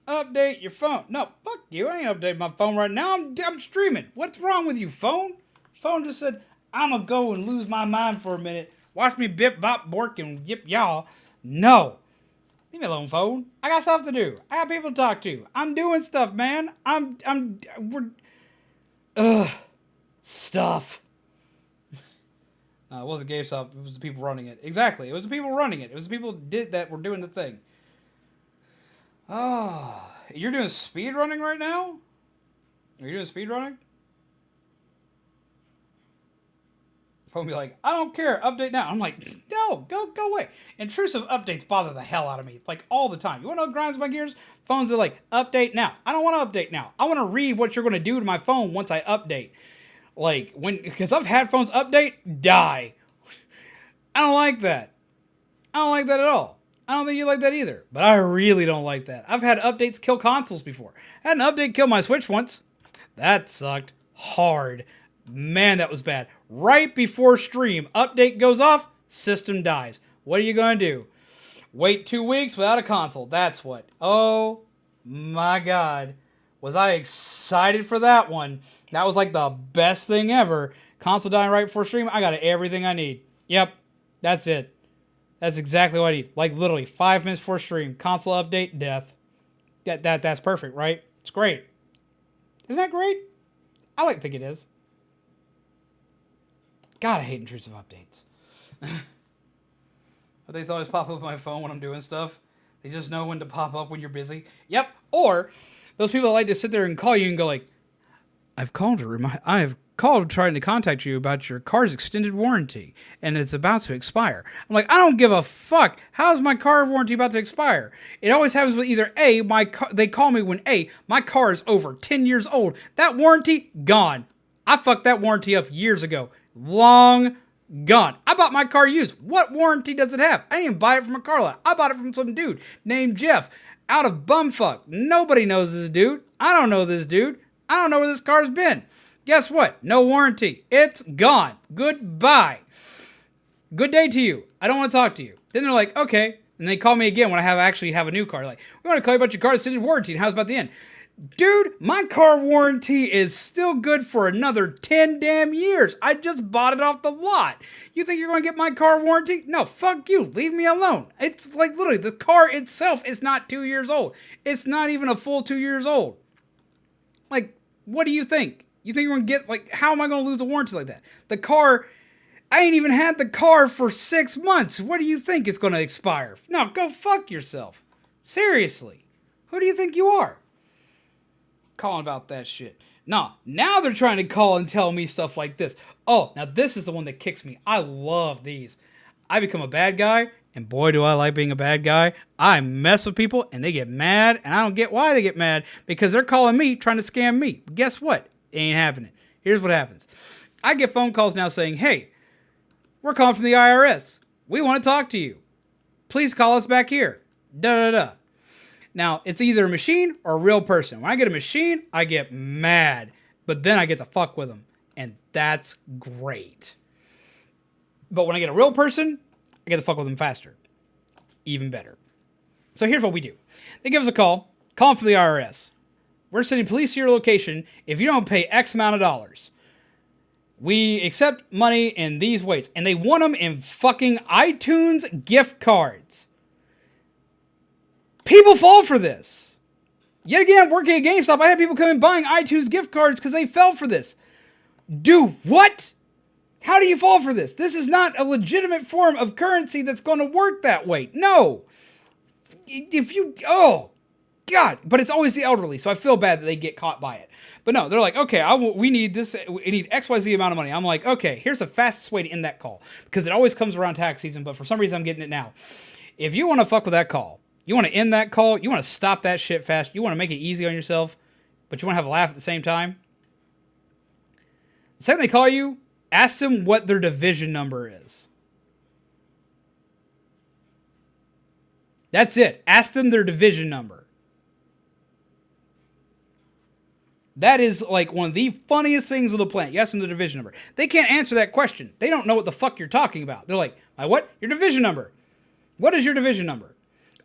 Update your phone. No, fuck you. I ain't updating my phone right now. I'm streaming. What's wrong with you, phone? Phone just said, I'm gonna go and lose my mind for a minute. Watch me bip, bop, bork, and yip y'all. No. Leave me alone, phone. I got stuff to do. I got people to talk to. I'm doing stuff, man. Stuff. It wasn't GameStop. It was the people running it. Exactly. It was the people running it. It was the people that were doing the thing. Oh, you're doing speed running right now? Are you doing speed running? Phone be like, I don't care. Update now. I'm like, no, go away. Intrusive updates bother the hell out of me, like all the time. You want to know what grinds my gears? Phones are like, update now. I don't want to update now. I want to read what you're going to do to my phone once I update. Like, because I've had phones update, die. I don't like that. I don't like that at all. I don't think you like that either. But I really don't like that. I've had updates kill consoles before. I had an update kill my Switch once. That sucked hard. Man, that was bad. Right before stream, update goes off, system dies. What are you going to do? Wait 2 weeks without a console. That's what. Oh my God. Was I excited for that one. That was like the best thing ever. Console dying right before stream. I got everything I need. Yep. That's it. That's exactly what I need. Like literally 5 minutes before stream. Console update, death. That's perfect, right? It's great. Isn't that great? I like to think it is. God, I hate intrusive updates. Updates always pop up on my phone when I'm doing stuff. They just know when to pop up when you're busy. Yep. Or those people that like to sit there and call you and go like, I've called trying to contact you about your car's extended warranty and it's about to expire. I'm like, I don't give a fuck. How's my car warranty about to expire? It always happens with either A, they call me when A, my car is over 10 years old. That warranty, gone. I fucked that warranty up years ago. Long gone. I bought my car used. What warranty does it have? I didn't even buy it from a car lot. I bought it from some dude named Jeff out of bumfuck. Nobody knows this dude. I don't know this dude. I don't know where this car's been. Guess what? No warranty. It's gone. Goodbye. Good day to you. I don't want to talk to you. Then they're like, okay. And they call me again when I actually have a new car. Like, we want to call you about your car's extended warranty. And how's about the end? Dude, my car warranty is still good for another 10 damn years. I just bought it off the lot. You think you're going to get my car warranty? No, fuck you. Leave me alone. It's like literally the car itself is not 2 years old. It's not even a full 2 years old. Like, what do you think? You think you're going to get, like, how am I going to lose a warranty like that? The car, I ain't even had the car for 6 months. What do you think it's going to expire? No, go fuck yourself. Seriously. Who do you think you are? Calling about that shit. No, now they're trying to call and tell me stuff like this. Oh, now this is the one that kicks me. I love these. I become a bad guy, and boy, do I like being a bad guy. I mess with people, and they get mad, and I don't get why they get mad, because they're calling me, trying to scam me. But guess what? It ain't happening. Here's what happens. I get phone calls now saying, hey, we're calling from the IRS. We want to talk to you. Please call us back here. Da-da-da. Now, it's either a machine or a real person. When I get a machine, I get mad. But then I get to fuck with them. And that's great. But when I get a real person, I get to fuck with them faster. Even better. So here's what we do. They give us a call. Call them from the IRS. We're sending police to your location if you don't pay X amount of dollars. We accept money in these ways. And they want them in fucking iTunes gift cards. People fall for this. Yet again, working at GameStop, I had people come in buying iTunes gift cards because they fell for this. Do what? How do you fall for this? This is not a legitimate form of currency that's going to work that way. No. If you... Oh, God. But it's always the elderly, so I feel bad that they get caught by it. But no, they're like, okay, we need this. We need XYZ amount of money. I'm like, okay, here's the fastest way to end that call. Because it always comes around tax season, but for some reason I'm getting it now. If you want to fuck with that call, you want to end that call, you want to stop that shit fast, you want to make it easy on yourself, but you want to have a laugh at the same time, the second they call you, ask them what their division number is. That's it. Ask them their division number. That is like one of the funniest things on the planet. You ask them the division number. They can't answer that question. They don't know what the fuck you're talking about. They're like, my what? Your division number. What is your division number?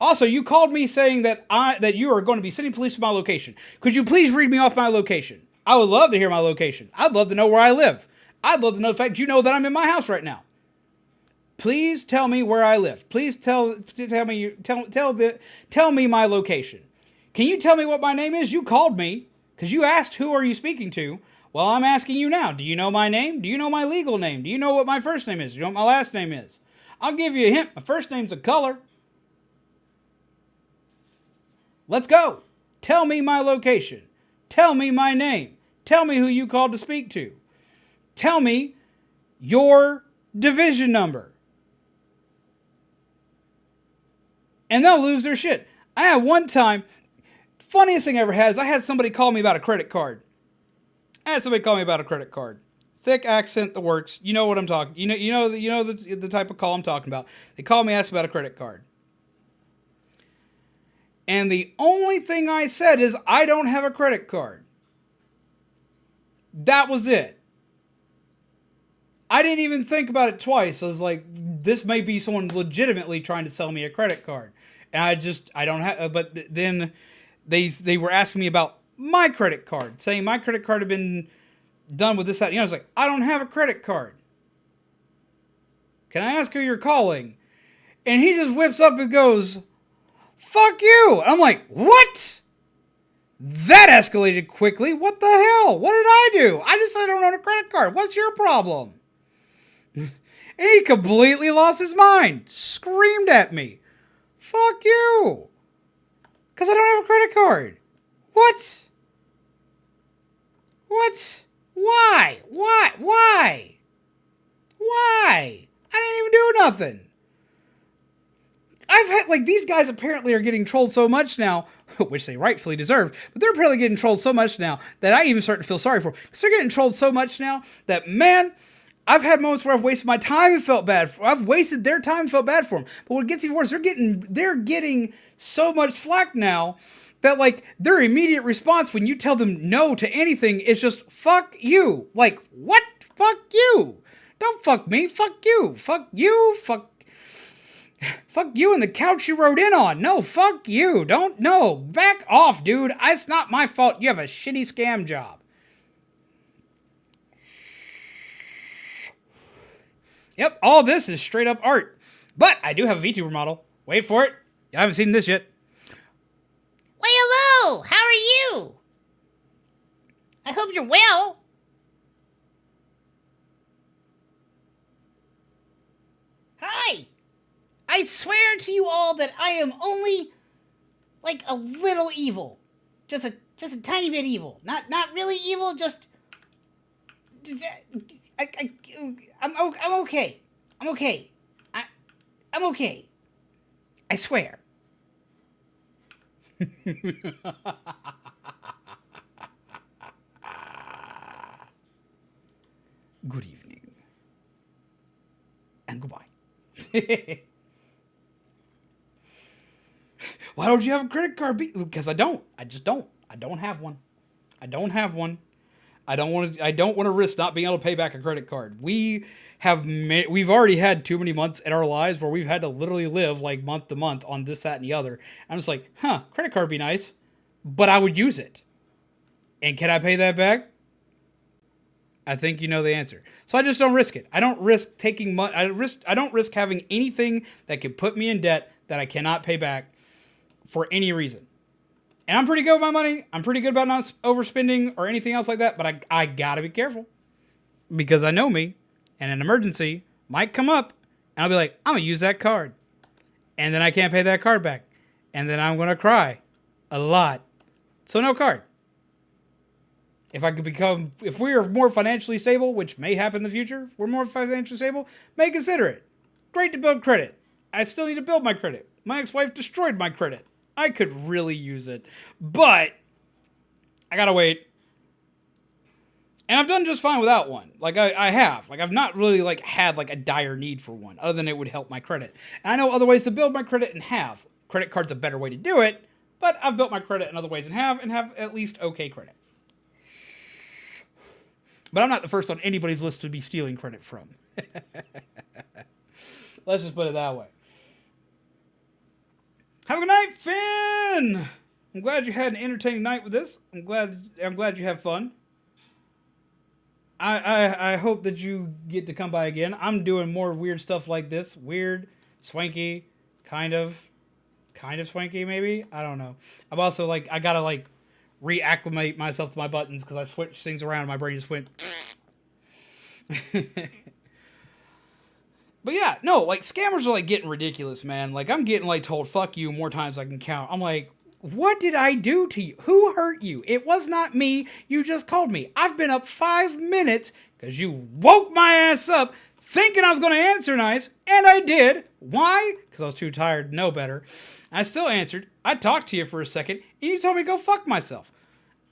Also, you called me saying that you are going to be sending police to my location. Could you please read me off my location? I would love to hear my location. I'd love to know where I live. I'd love to know the fact you know that I'm in my house right now. Please tell me where I live. Please tell me my location. Can you tell me what my name is? You called me because you asked who are you speaking to. Well, I'm asking you now. Do you know my name? Do you know my legal name? Do you know what my first name is? Do you know what my last name is? I'll give you a hint. My first name's a color. Let's go. Tell me my location. Tell me my name. Tell me who you called to speak to. Tell me your division number. And they'll lose their shit. I had one time, funniest thing I ever had is I had somebody call me about a credit card. Thick accent, the works. You know what I'm talking. You know the type of call I'm talking about. They called me, asked about a credit card. And the only thing I said is, I don't have a credit card. That was it. I didn't even think about it twice. I was like, this may be someone legitimately trying to sell me a credit card. And I don't have, but then they were asking me about my credit card, saying my credit card had been done with this, that. I was like, I don't have a credit card. Can I ask who you're calling? And he just whips up and goes, fuck you. I'm like, what? That escalated quickly. What the hell? What did I do? I just said I don't own a credit card. What's your problem? And he completely lost his mind. Screamed at me. Fuck you. Because I don't have a credit card. What? What? Why? Why? Why? Why? I didn't even do nothing. I've had, like, these guys apparently are getting trolled so much now, which they rightfully deserve, but they're apparently getting trolled so much now that I even start to feel sorry for them. Because they're getting trolled so much now that, man, I've had moments where I've wasted my time and felt bad. I've wasted their time and felt bad for them. But what gets even worse, they're getting so much flack now that like their immediate response when you tell them no to anything is just fuck you. Like what? Fuck you. Don't fuck me. Fuck you. Fuck you. Fuck you and the couch you rode in on. No, fuck you. Don't, no. Back off, dude. It's not my fault. You have a shitty scam job. Yep, all this is straight up art. But I do have a VTuber model. Wait for it. I haven't seen this yet. Why, hello! How are you? I hope you're well. Hi! I swear to you all that I am only like a little evil. Just a tiny bit evil. Not really evil, just I'm okay. I'm okay. I'm okay. I swear. Good evening. And goodbye. Why don't you have a credit card? Because I don't. I just don't. I don't have one. I don't have one. I don't want to risk not being able to pay back a credit card. We've already had too many months in our lives where we've had to literally live like month to month on this, that, and the other. I'm just like, credit card would be nice, but I would use it. And can I pay that back? I think you know the answer. So I just don't risk it. I don't risk taking money. I don't risk having anything that could put me in debt that I cannot pay back for any reason. And I'm pretty good with my money. I'm pretty good about not overspending or anything else like that. But I gotta be careful because I know me, and an emergency might come up, and I'll be like, I'm gonna use that card, and then I can't pay that card back, and then I'm gonna cry a lot. So no card. If we are more financially stable, which may happen in the future, if we're more financially stable, may consider it. Great to build credit. I still need to build my credit. My ex-wife destroyed my credit. I could really use it, but I gotta wait. And I've done just fine without one. Like I have. Like I've not really like had like a dire need for one, other than it would help my credit. And I know other ways to build my credit and have. Credit card's a better way to do it, but I've built my credit in other ways and have at least okay credit. But I'm not the first on anybody's list to be stealing credit from. Let's just put it that way. Have a good night, Finn! I'm glad you had an entertaining night with this. I'm glad you have fun. I hope that you get to come by again. I'm doing more weird stuff like this. Weird, swanky, kind of swanky maybe. I don't know. I'm also like I gotta like reacclimate myself to my buttons because I switched things around. My brain just went. But yeah, no, like scammers are like getting ridiculous, man. Like I'm getting like told fuck you more times I can count. I'm like, what did I do to you? Who hurt you? It was not me. You just called me. I've been up 5 minutes because you woke my ass up thinking I was going to answer nice, and I did. Why? Because I was too tired to know better. I still answered. I talked to you for a second, and you told me to go fuck myself.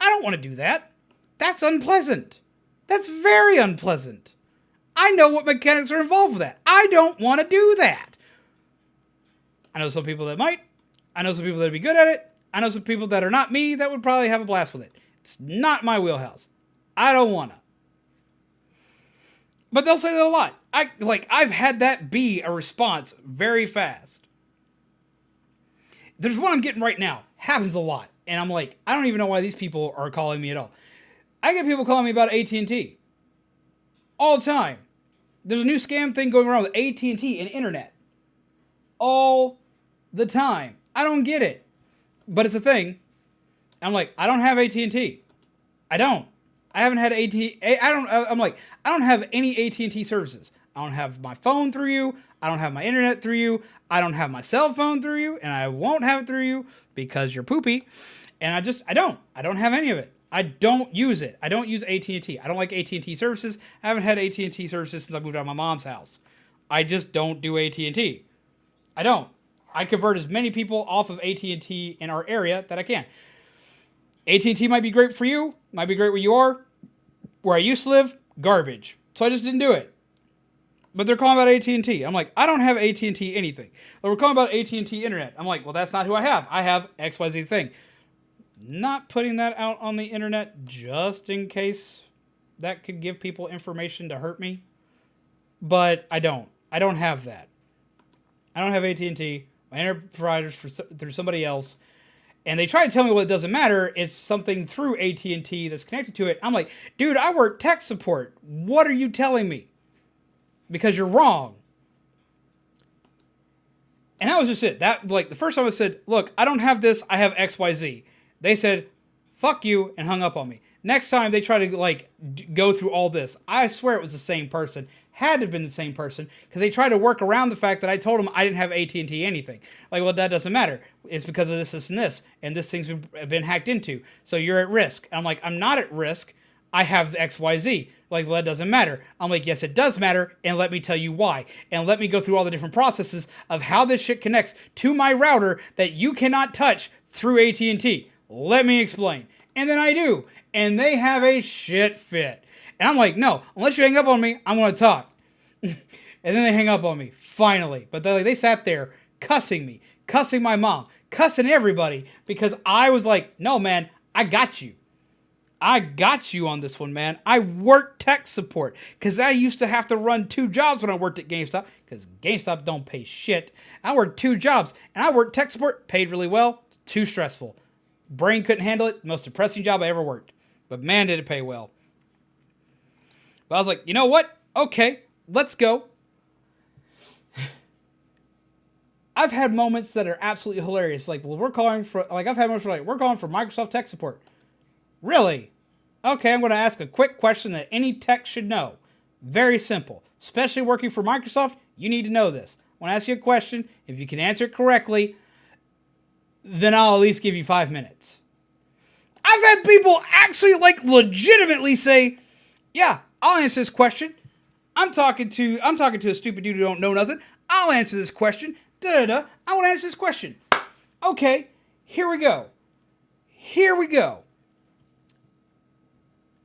I don't want to do that. That's unpleasant. That's very unpleasant. I know what mechanics are involved with that. I don't want to do that. I know some people that might. I know some people that would be good at it. I know some people that are not me that would probably have a blast with it. It's not my wheelhouse. I don't want to. But they'll say that a lot. I've had that be a response very fast. There's one I'm getting right now. Happens a lot. And I'm like, I don't even know why these people are calling me at all. I get people calling me about AT&T. All the time. There's a new scam thing going around with AT&T and internet. All the time. I don't get it. But it's a thing. I'm like, I don't have AT&T. I don't. I haven't had I'm like, I don't have any AT&T services. I don't have my phone through you. I don't have my internet through you. I don't have my cell phone through you. And I won't have it through you because you're poopy. And I don't have any of it. I don't use it. I don't use AT&T. I don't like AT&T services. I haven't had AT&T services since I moved out of my mom's house. I just don't do AT&T. I don't. I convert as many people off of AT&T in our area that I can. AT&T might be great for you. Might be great where you are. Where I used to live, garbage. So I just didn't do it. But they're calling about AT&T. I'm like, I don't have AT&T anything. But we're calling about AT&T internet. I'm like, well, that's not who I have. I have XYZ thing. Not putting that out on the internet just in case that could give people information to hurt me. But I don't. I don't have that. I don't have AT&T. My internet provider's through somebody else. And they try to tell me, well, it doesn't matter. It's something through AT&T that's connected to it. I'm like, dude, I work tech support. What are you telling me? Because you're wrong. And that was just it. That, like, the first time I said, look, I don't have this. I have XYZ. They said, fuck you, and hung up on me. Next time they try to, like, go through all this, I swear it was the same person. Had to have been the same person, because they tried to work around the fact that I told them I didn't have AT&T anything. Like, well, that doesn't matter. It's because of this, and this thing's been hacked into. So you're at risk. I'm like, I'm not at risk. I have XYZ. Like, well, that doesn't matter. I'm like, yes, it does matter, and let me tell you why. And let me go through all the different processes of how this shit connects to my router that you cannot touch through AT&T. Let me explain. And then I do. And they have a shit fit. And I'm like, no, unless you hang up on me, I'm going to talk. And then they hang up on me, finally. But they sat there cussing me, cussing my mom, cussing everybody, because I was like, no, man, I got you. I got you on this one, man. I work tech support, because I used to have to run 2 jobs when I worked at GameStop, because GameStop don't pay shit. I worked 2 jobs, and I worked tech support, paid really well, too stressful. Brain couldn't handle it, most depressing job I ever worked. But man, did it pay well. But I was like, you know what? Okay, let's go. I've had moments that are absolutely hilarious. Like, well, we're calling for, like, I've had moments where, like, we're calling for Microsoft tech support. Really? Okay, I'm going to ask a quick question that any tech should know. Very simple. Especially working for Microsoft, you need to know this. I want to ask you a question. If you can answer it correctly, then I'll at least give you 5 minutes. I've had people actually, like, legitimately say, yeah, I'll answer this question. I'm talking to a stupid dude who don't know nothing. I'll answer this question. I want to answer this question. Okay, here we go.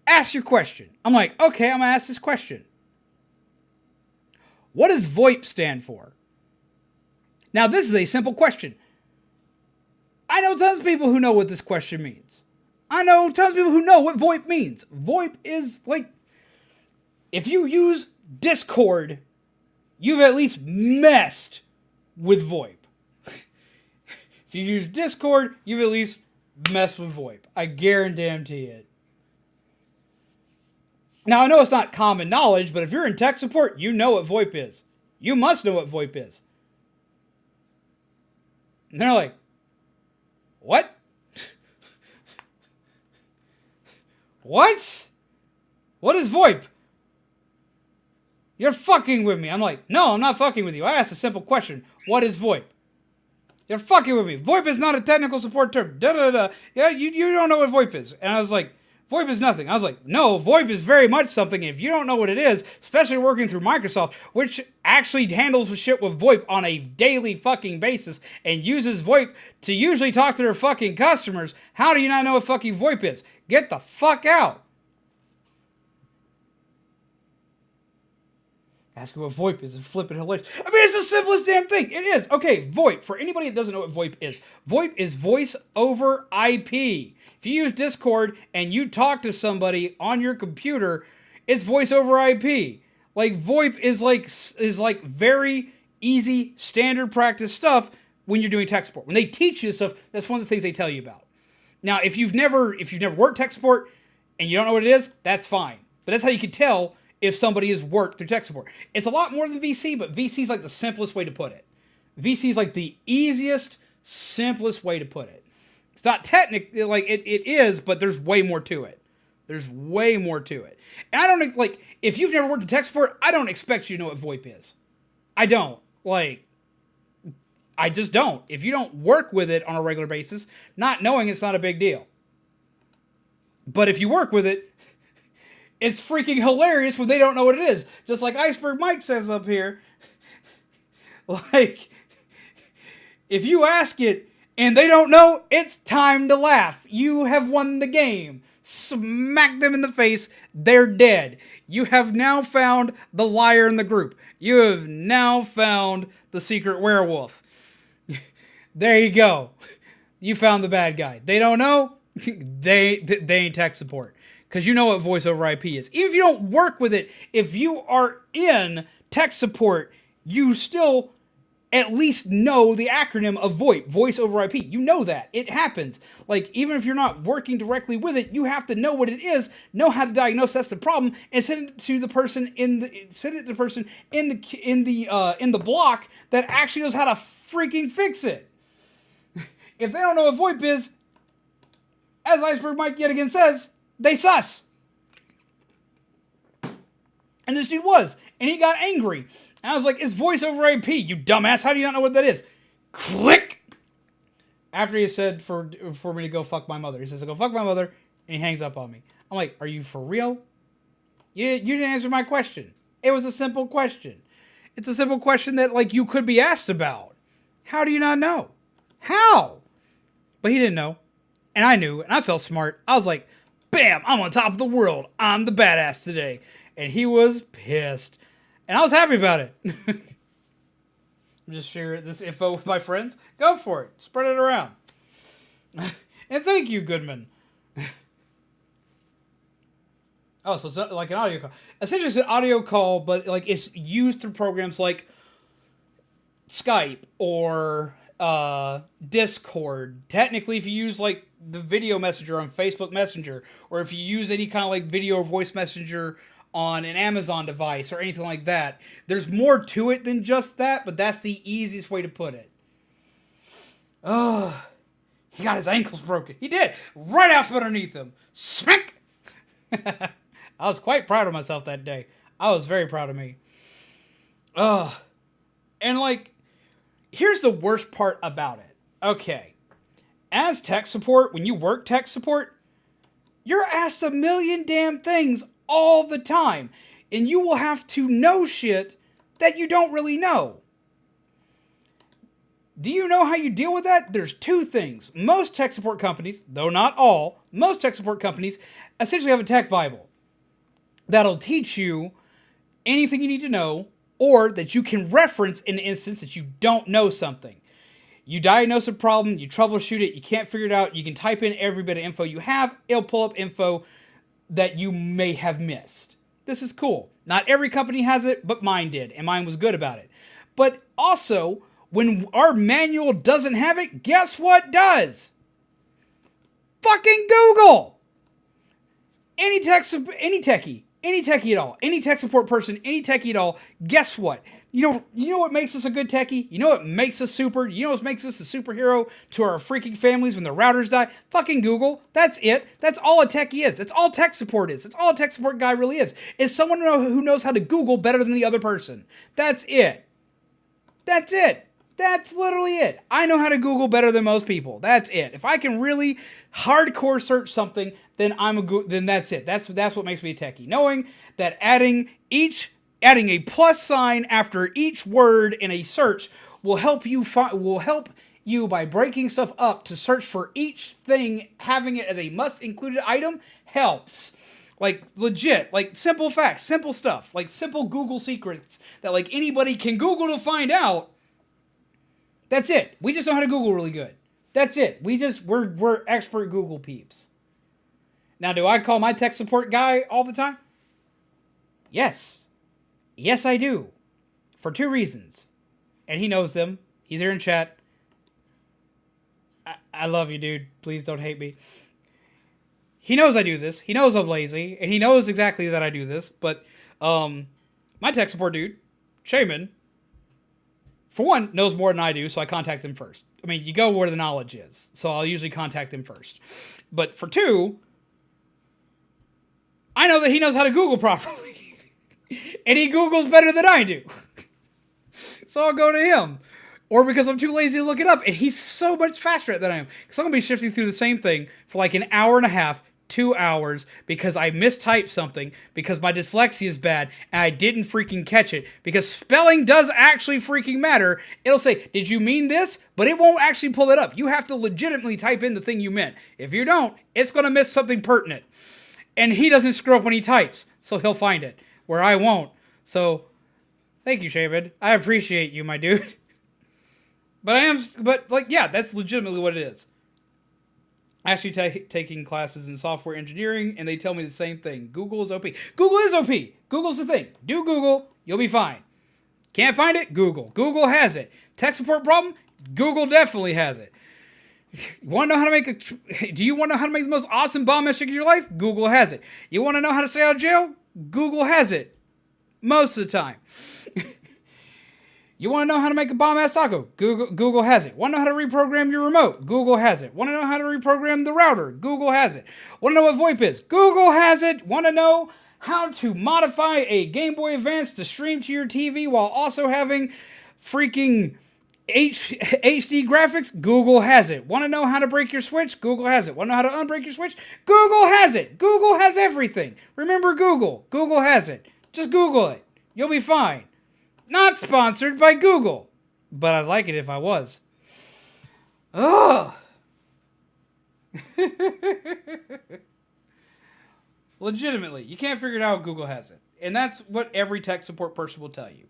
Ask your question. I'm like, okay, I'm going to ask this question. What does VoIP stand for? Now, this is a simple question. I know tons of people who know what this question means. I know tons of people who know what VoIP means. VoIP is like, if you use Discord, you've at least messed with VoIP. If you use Discord, you've at least messed with VoIP. I guarantee it. Now, I know it's not common knowledge, but if you're in tech support, you know what VoIP is. You must know what VoIP is. And they're like, what? What? What is VoIP? You're fucking with me. I'm like, no, I'm not fucking with you. I asked a simple question. What is VoIP? You're fucking with me. VoIP is not a technical support term. Yeah, you don't know what VoIP is. And I was like, VoIP is nothing. I was like, no, VoIP is very much something. And if you don't know what it is, especially working through Microsoft, which actually handles the shit with VoIP on a daily fucking basis and uses VoIP to usually talk to their fucking customers, how do you not know what fucking VoIP is? Get the fuck out. Ask what VoIP is. It's flipping hilarious. I mean, it's the simplest damn thing. It is. Okay, VoIP. For anybody that doesn't know what VoIP is voice over IP. If you use Discord and you talk to somebody on your computer, it's voice over IP. Like, VoIP is like very easy, standard practice stuff when you're doing tech support. When they teach you this stuff, that's one of the things they tell you about. Now, if you've never worked tech support and you don't know what it is, that's fine. But that's how you can tell if somebody has worked through tech support. It's a lot more than VC, but VC is like the simplest way to put it. VC is like the easiest, simplest way to put it. It's not technical, like it is, but there's way more to it. There's way more to it. And I don't, like, if you've never worked in tech support, I don't expect you to know what VoIP is. I don't. Like, I just don't. If you don't work with it on a regular basis, not knowing it's not a big deal. But if you work with it, it's freaking hilarious when they don't know what it is. Just like Iceberg Mike says up here. Like, if you ask it and they don't know, it's time to laugh. You have won the game. smack them in the face, they're dead. You have now found the liar in the group. You have now found the secret werewolf. There you go. You found the bad guy. They don't know. They ain't tech support. Because you know what voice over IP is. Even if you don't work with it, if you are in tech support, you still at least know the acronym of VoIP, voice over IP. You know that. It happens. Like, even if you're not working directly with it, you have to know what it is, know how to diagnose that's the problem, and send it to the person in the block that actually knows how to freaking fix it. If they don't know what VoIP is, as Iceberg Mike yet again says, they sus. And this dude was. And he got angry. And I was like, it's voice over IP, you dumbass. How do you not know what that is? Click! After he said for me to go fuck my mother. He says, go fuck my mother. And he hangs up on me. I'm like, are you for real? You didn't answer my question. It was a simple question. It's a simple question that, like, you could be asked about. How do you not know? How? But he didn't know. And I knew. And I felt smart. I was like, bam, I'm on top of the world. I'm the badass today. And he was pissed. And I was happy about it. Just share this info with my friends. Go for it. Spread it around. And thank you, Goodman. Oh, so it's not like an audio call. Essentially, it's an audio call, but like it's used through programs like Skype or Discord. Technically, if you use like the video messenger on Facebook Messenger, or if you use any kind of like video or voice messenger on an Amazon device or anything like that, there's more to it than just that, but that's the easiest way to put it. Oh, he got his ankles broken. He did. Right out from underneath him. Smack! I was quite proud of myself that day. I was very proud of me. And like, here's the worst part about it. Okay. As tech support, when you work tech support, you're asked a million damn things all the time. And you will have to know shit that you don't really know. Do you know how you deal with that? There's two things. Most tech support companies, though not all, most tech support companies essentially have a tech Bible that'll teach you anything you need to know, or that you can reference in the instance that you don't know something. You diagnose a problem, you troubleshoot it, you can't figure it out, you can type in every bit of info you have, it'll pull up info that you may have missed. This is cool. Not every company has it, but mine did, and mine was good about it. But also, when our manual doesn't have it, guess what does? Fucking Google! Any techie at all, any tech support person, any techie at all, guess what? You know what makes us a good techie? You know what makes us super? You know what makes us a superhero to our freaking families when the routers die? Fucking Google. That's it. That's all a techie is. That's all tech support is. That's all a tech support guy really is someone who knows how to Google better than the other person. That's it. That's it. That's literally it. I know how to Google better than most people. That's it. If I can really hardcore search something, then then that's it. That's what makes me a techie. Knowing that adding a plus sign after each word in a search will help you by breaking stuff up to search for each thing. Having it as a must included item helps. Like legit, like simple facts, simple stuff, like simple Google secrets that like anybody can Google to find out. That's it. We just know how to Google really good. That's it. We're expert Google peeps. Now, do I call my tech support guy all the time? Yes. Yes, I do. For two reasons. And he knows them. He's here in chat. I love you, dude. Please don't hate me. He knows I do this. He knows I'm lazy. And he knows exactly that I do this. But my tech support dude, Shaman, for one, knows more than I do, so I contact him first. I mean, you go where the knowledge is, so I'll usually contact him first. But for two, I know that he knows how to Google properly. And he Googles better than I do. So I'll go to him. Or because I'm too lazy to look it up, and he's so much faster at it than I am. Because I'm going to be shifting through the same thing for like an hour and a half, 2 hours because I mistyped something because my dyslexia is bad and I didn't freaking catch it because spelling does actually freaking matter. It'll say, did you mean this? But it won't actually pull it up. You have to legitimately type in the thing you meant. If you don't, it's going to miss something pertinent. And he doesn't screw up when he types, so he'll find it, where I won't. So, thank you, Shavid. I appreciate you, my dude. But yeah, that's legitimately what it is. Actually taking classes in software engineering, and they tell me the same thing. Google is OP. Google is OP. Google's the thing. Do Google, you'll be fine. Can't find it? Google. Google has it. Tech support problem? Google definitely has it. Want to know how to make do you want to know how to make the most awesome bomb magic in your life? Google has it. You want to know how to stay out of jail? Google has it. Most of the time. You want to know how to make a bomb-ass taco? Google has it. Want to know how to reprogram your remote? Google has it. Want to know how to reprogram the router? Google has it. Want to know what VoIP is? Google has it. Want to know how to modify a Game Boy Advance to stream to your TV while also having freaking HD graphics? Google has it. Want to know how to break your Switch? Google has it. Want to know how to unbreak your Switch? Google has it. Google has everything. Remember Google. Google has it. Just Google it. You'll be fine. Not sponsored by Google. But I'd like it if I was. Ugh. Legitimately, you can't figure it out. Google has it. And that's what every tech support person will tell you.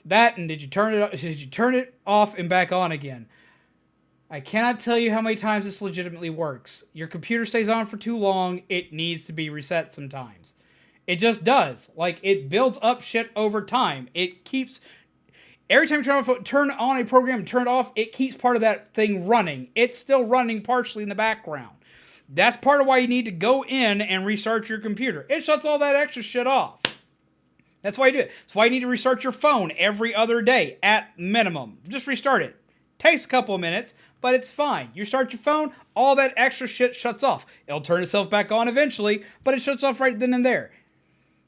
That and did you turn it off and back on again? I cannot tell you how many times this legitimately works. Your computer stays on for too long, it needs to be reset sometimes. It just does. Like, it builds up shit over time. It keeps... Every time you turn on a program and turn it off, it keeps part of that thing running. It's still running partially in the background. That's part of why you need to go in and restart your computer. It shuts all that extra shit off. That's why you do it. That's why you need to restart your phone every other day, at minimum. Just restart it. Takes a couple of minutes, but it's fine. You start your phone, all that extra shit shuts off. It'll turn itself back on eventually, but it shuts off right then and there.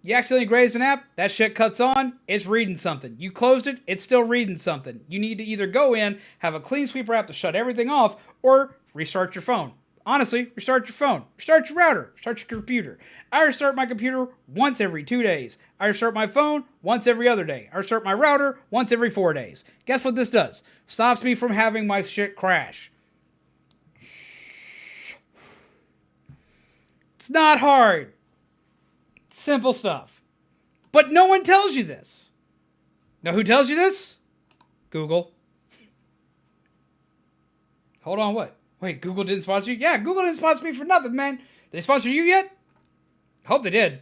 You accidentally graze an app, that shit cuts on, it's reading something. You closed it, it's still reading something. You need to either go in, have a clean sweeper app to shut everything off, or restart your phone. Honestly, restart your phone. Restart your router. Restart your computer. I restart my computer once every 2 days. I restart my phone once every other day. I restart my router once every 4 days. Guess what this does? Stops me from having my shit crash. It's not hard. Simple stuff. But no one tells you this. Know who tells you this? Google. Hold on, what? Wait, Google didn't sponsor you? Yeah, Google didn't sponsor me for nothing, man. Did they sponsor you yet? Hope they did.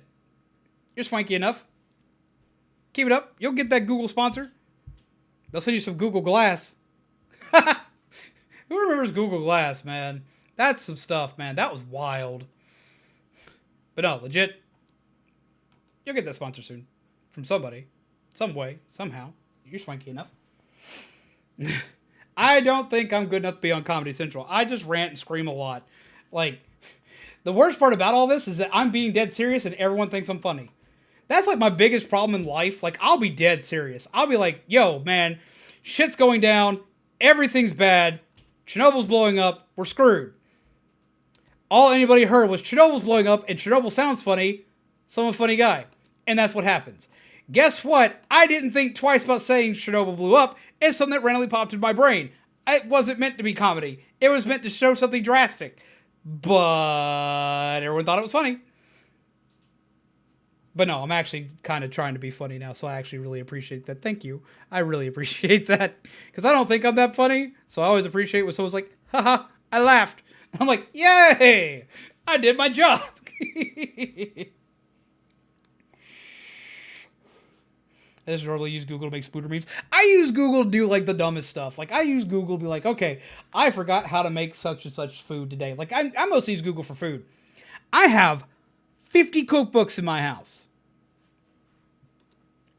You're swanky enough. Keep it up. You'll get that Google sponsor. They'll send you some Google Glass. Who remembers Google Glass, man? That's some stuff, man. That was wild. But no, legit. You'll get that sponsor soon. From somebody. Some way. Somehow. You're swanky enough. I don't think I'm good enough to be on Comedy Central. I just rant and scream a lot. Like, the worst part about all this is that I'm being dead serious and everyone thinks I'm funny. That's like my biggest problem in life. Like, I'll be dead serious. I'll be like, yo, man, shit's going down. Everything's bad. Chernobyl's blowing up. We're screwed. All anybody heard was Chernobyl's blowing up and Chernobyl sounds funny. So I'm a funny guy. And that's what happens. Guess what? I didn't think twice about saying Chernobyl blew up. It's something that randomly popped in my brain. It wasn't meant to be comedy. It was meant to show something drastic. But everyone thought it was funny. But no, I'm actually kind of trying to be funny now, so I actually really appreciate that. Thank you. I really appreciate that. Because I don't think I'm that funny, so I always appreciate when someone's like, haha, I laughed. And I'm like, yay! I did my job. I just normally use Google to make spooter memes. I use Google to do, like, the dumbest stuff. Like, I use Google to be like, okay, I forgot how to make such and such food today. Like, I mostly use Google for food. I have 50 cookbooks in my house.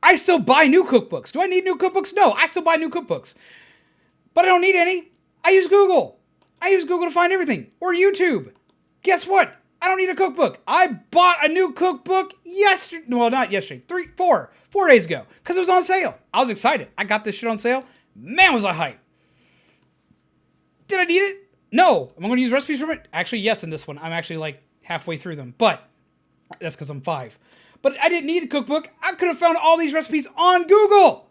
I still buy new cookbooks. Do I need new cookbooks? No, I still buy new cookbooks. But I don't need any. I use Google. I use Google to find everything. Or YouTube. Guess what? I don't need a cookbook. I bought a new cookbook yesterday. Well, not yesterday. 4 days ago. Because it was on sale. I was excited. I got this shit on sale. Man, was I hyped. Did I need it? No, am I going to use recipes from it? Actually, yes, in this one. I'm actually like halfway through them, but that's because I'm 5. But I didn't need a cookbook. I could have found all these recipes on Google.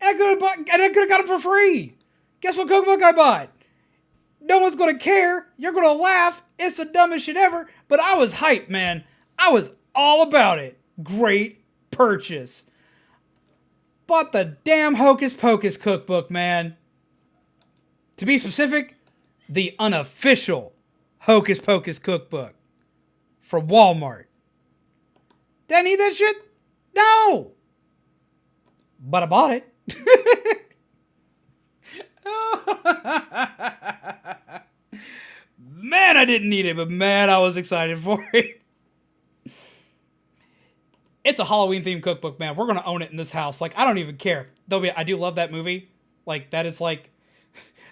And I could have got them for free. Guess what cookbook I bought? No one's going to care. You're going to laugh. It's the dumbest shit ever. But I was hyped, man. I was all about it. Great purchase. Bought the damn Hocus Pocus cookbook, man. To be specific, the unofficial Hocus Pocus cookbook from Walmart. Did I need that shit? No! But I bought it. Man, I didn't need it, but man, I was excited for it. It's a Halloween themed cookbook, man. We're gonna own it in this house. Like, I don't even care. I do love that movie. Like, that is like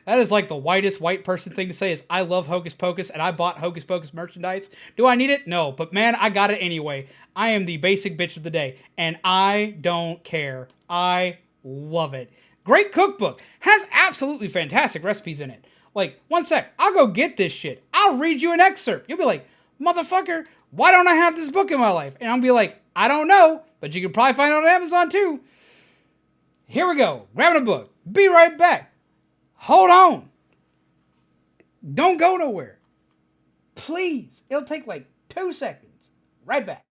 the whitest white person thing to say is I love Hocus Pocus and I bought Hocus Pocus merchandise. Do I need it? No, but man, I got it anyway. I am the basic bitch of the day and I don't care. I love it. Great cookbook. Has absolutely fantastic recipes in it. Like, one sec, I'll go get this shit. I'll read you an excerpt. You'll be like, motherfucker, why don't I have this book in my life? And I'll be like, I don't know, but you can probably find it on Amazon too. Here we go. Grabbing a book. Be right back. Hold on. Don't go nowhere. Please. It'll take like 2 seconds. Right back.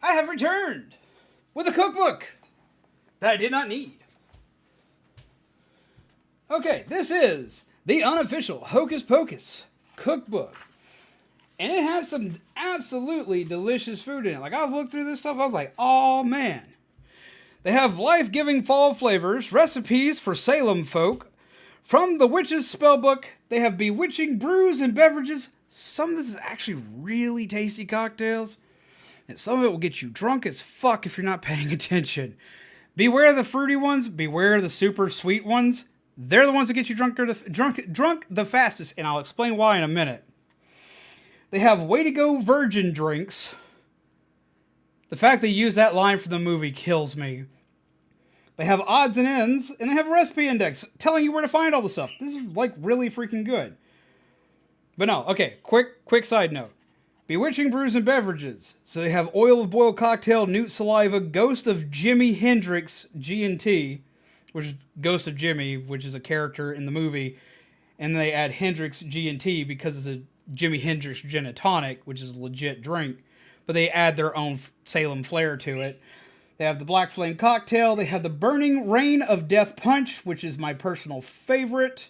I have returned with a cookbook that I did not need. Okay, this is the unofficial Hocus Pocus cookbook. And it has some absolutely delicious food in it. Like, I've looked through this stuff, I was like, oh man. They have life-giving fall flavors, recipes for Salem folk. From the Witch's Spellbook, they have bewitching brews and beverages. Some of this is actually really tasty cocktails. And some of it will get you drunk as fuck if you're not paying attention. Beware the fruity ones. Beware the super sweet ones. They're the ones that get you drunk the fastest, and I'll explain why in a minute. They have way to go virgin drinks. The fact they use that line from the movie kills me. They have odds and ends, and they have a recipe index telling you where to find all the stuff. This is like really freaking good. But no, okay, quick side note. Bewitching brews and beverages. So they have oil of boiled cocktail, newt saliva, ghost of Jimi Hendrix, G&T, which is Ghost of Jimmy, which is a character in the movie. And they add Hendrix, G&T, because it's a Jimi Hendrix gin and tonic, which is a legit drink. But they add their own Salem flair to it. They have the Black Flame cocktail. They have the Burning Rain of Death Punch, which is my personal favorite,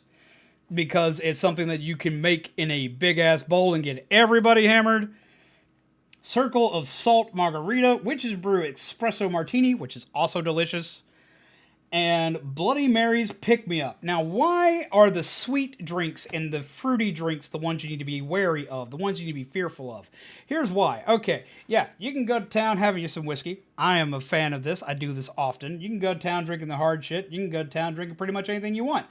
because it's something that you can make in a big-ass bowl and get everybody hammered. Circle of Salt Margarita, Witch's Brew Espresso Martini, which is also delicious. And Bloody Mary's Pick-Me-Up. Now, why are the sweet drinks and the fruity drinks the ones you need to be wary of, the ones you need to be fearful of? Here's why. Okay, yeah, you can go to town having you some whiskey. I am a fan of this. I do this often. You can go to town drinking the hard shit. You can go to town drinking pretty much anything you want.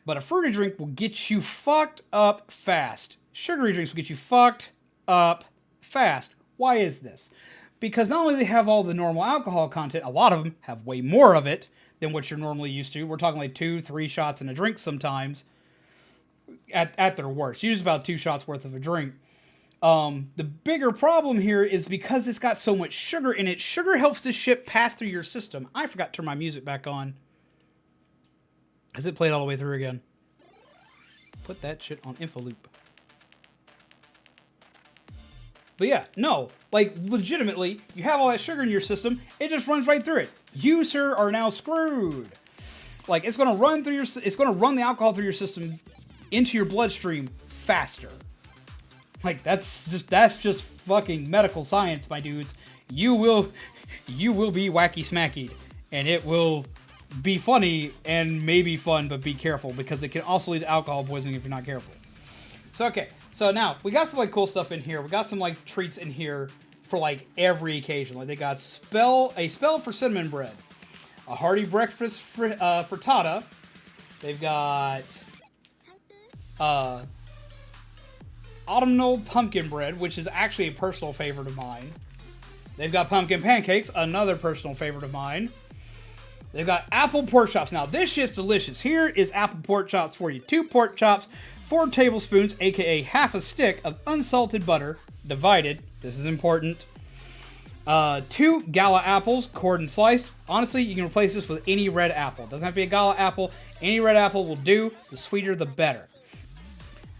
But a fruity drink will get you fucked up fast. Sugary drinks will get you fucked up fast. Why is this? Because not only do they have all the normal alcohol content, a lot of them have way more of it than what you're normally used to. We're talking like 2-3 shots in a drink sometimes. At their worst. Usually about 2 shots worth of a drink. The bigger problem here is because it's got so much sugar in it, sugar helps this shit pass through your system. I forgot to turn my music back on. Because it played all the way through again. Put that shit on info loop. But yeah, no. Like, legitimately, you have all that sugar in your system, it just runs right through it. You, sir, are now screwed. Like, it's gonna run through it's gonna run the alcohol through your system into your bloodstream faster. Like, that's just fucking medical science, my dudes. You will be wacky smacky, and it will be funny and maybe fun, but be careful because it can also lead to alcohol poisoning if you're not careful. So, okay. So now we got some like cool stuff in here. We got some like treats in here for like every occasion. Like they got a spell for cinnamon bread, a hearty breakfast frittata. They've got autumnal pumpkin bread, which is actually a personal favorite of mine. They've got pumpkin pancakes, another personal favorite of mine. They've got apple pork chops. Now, this shit's delicious. Here is apple pork chops for you. 2 pork chops, 4 tablespoons, aka half a stick of unsalted butter, divided. This is important. 2 gala apples, cored and sliced. Honestly, you can replace this with any red apple. Doesn't have to be a gala apple. Any red apple will do. The sweeter, the better.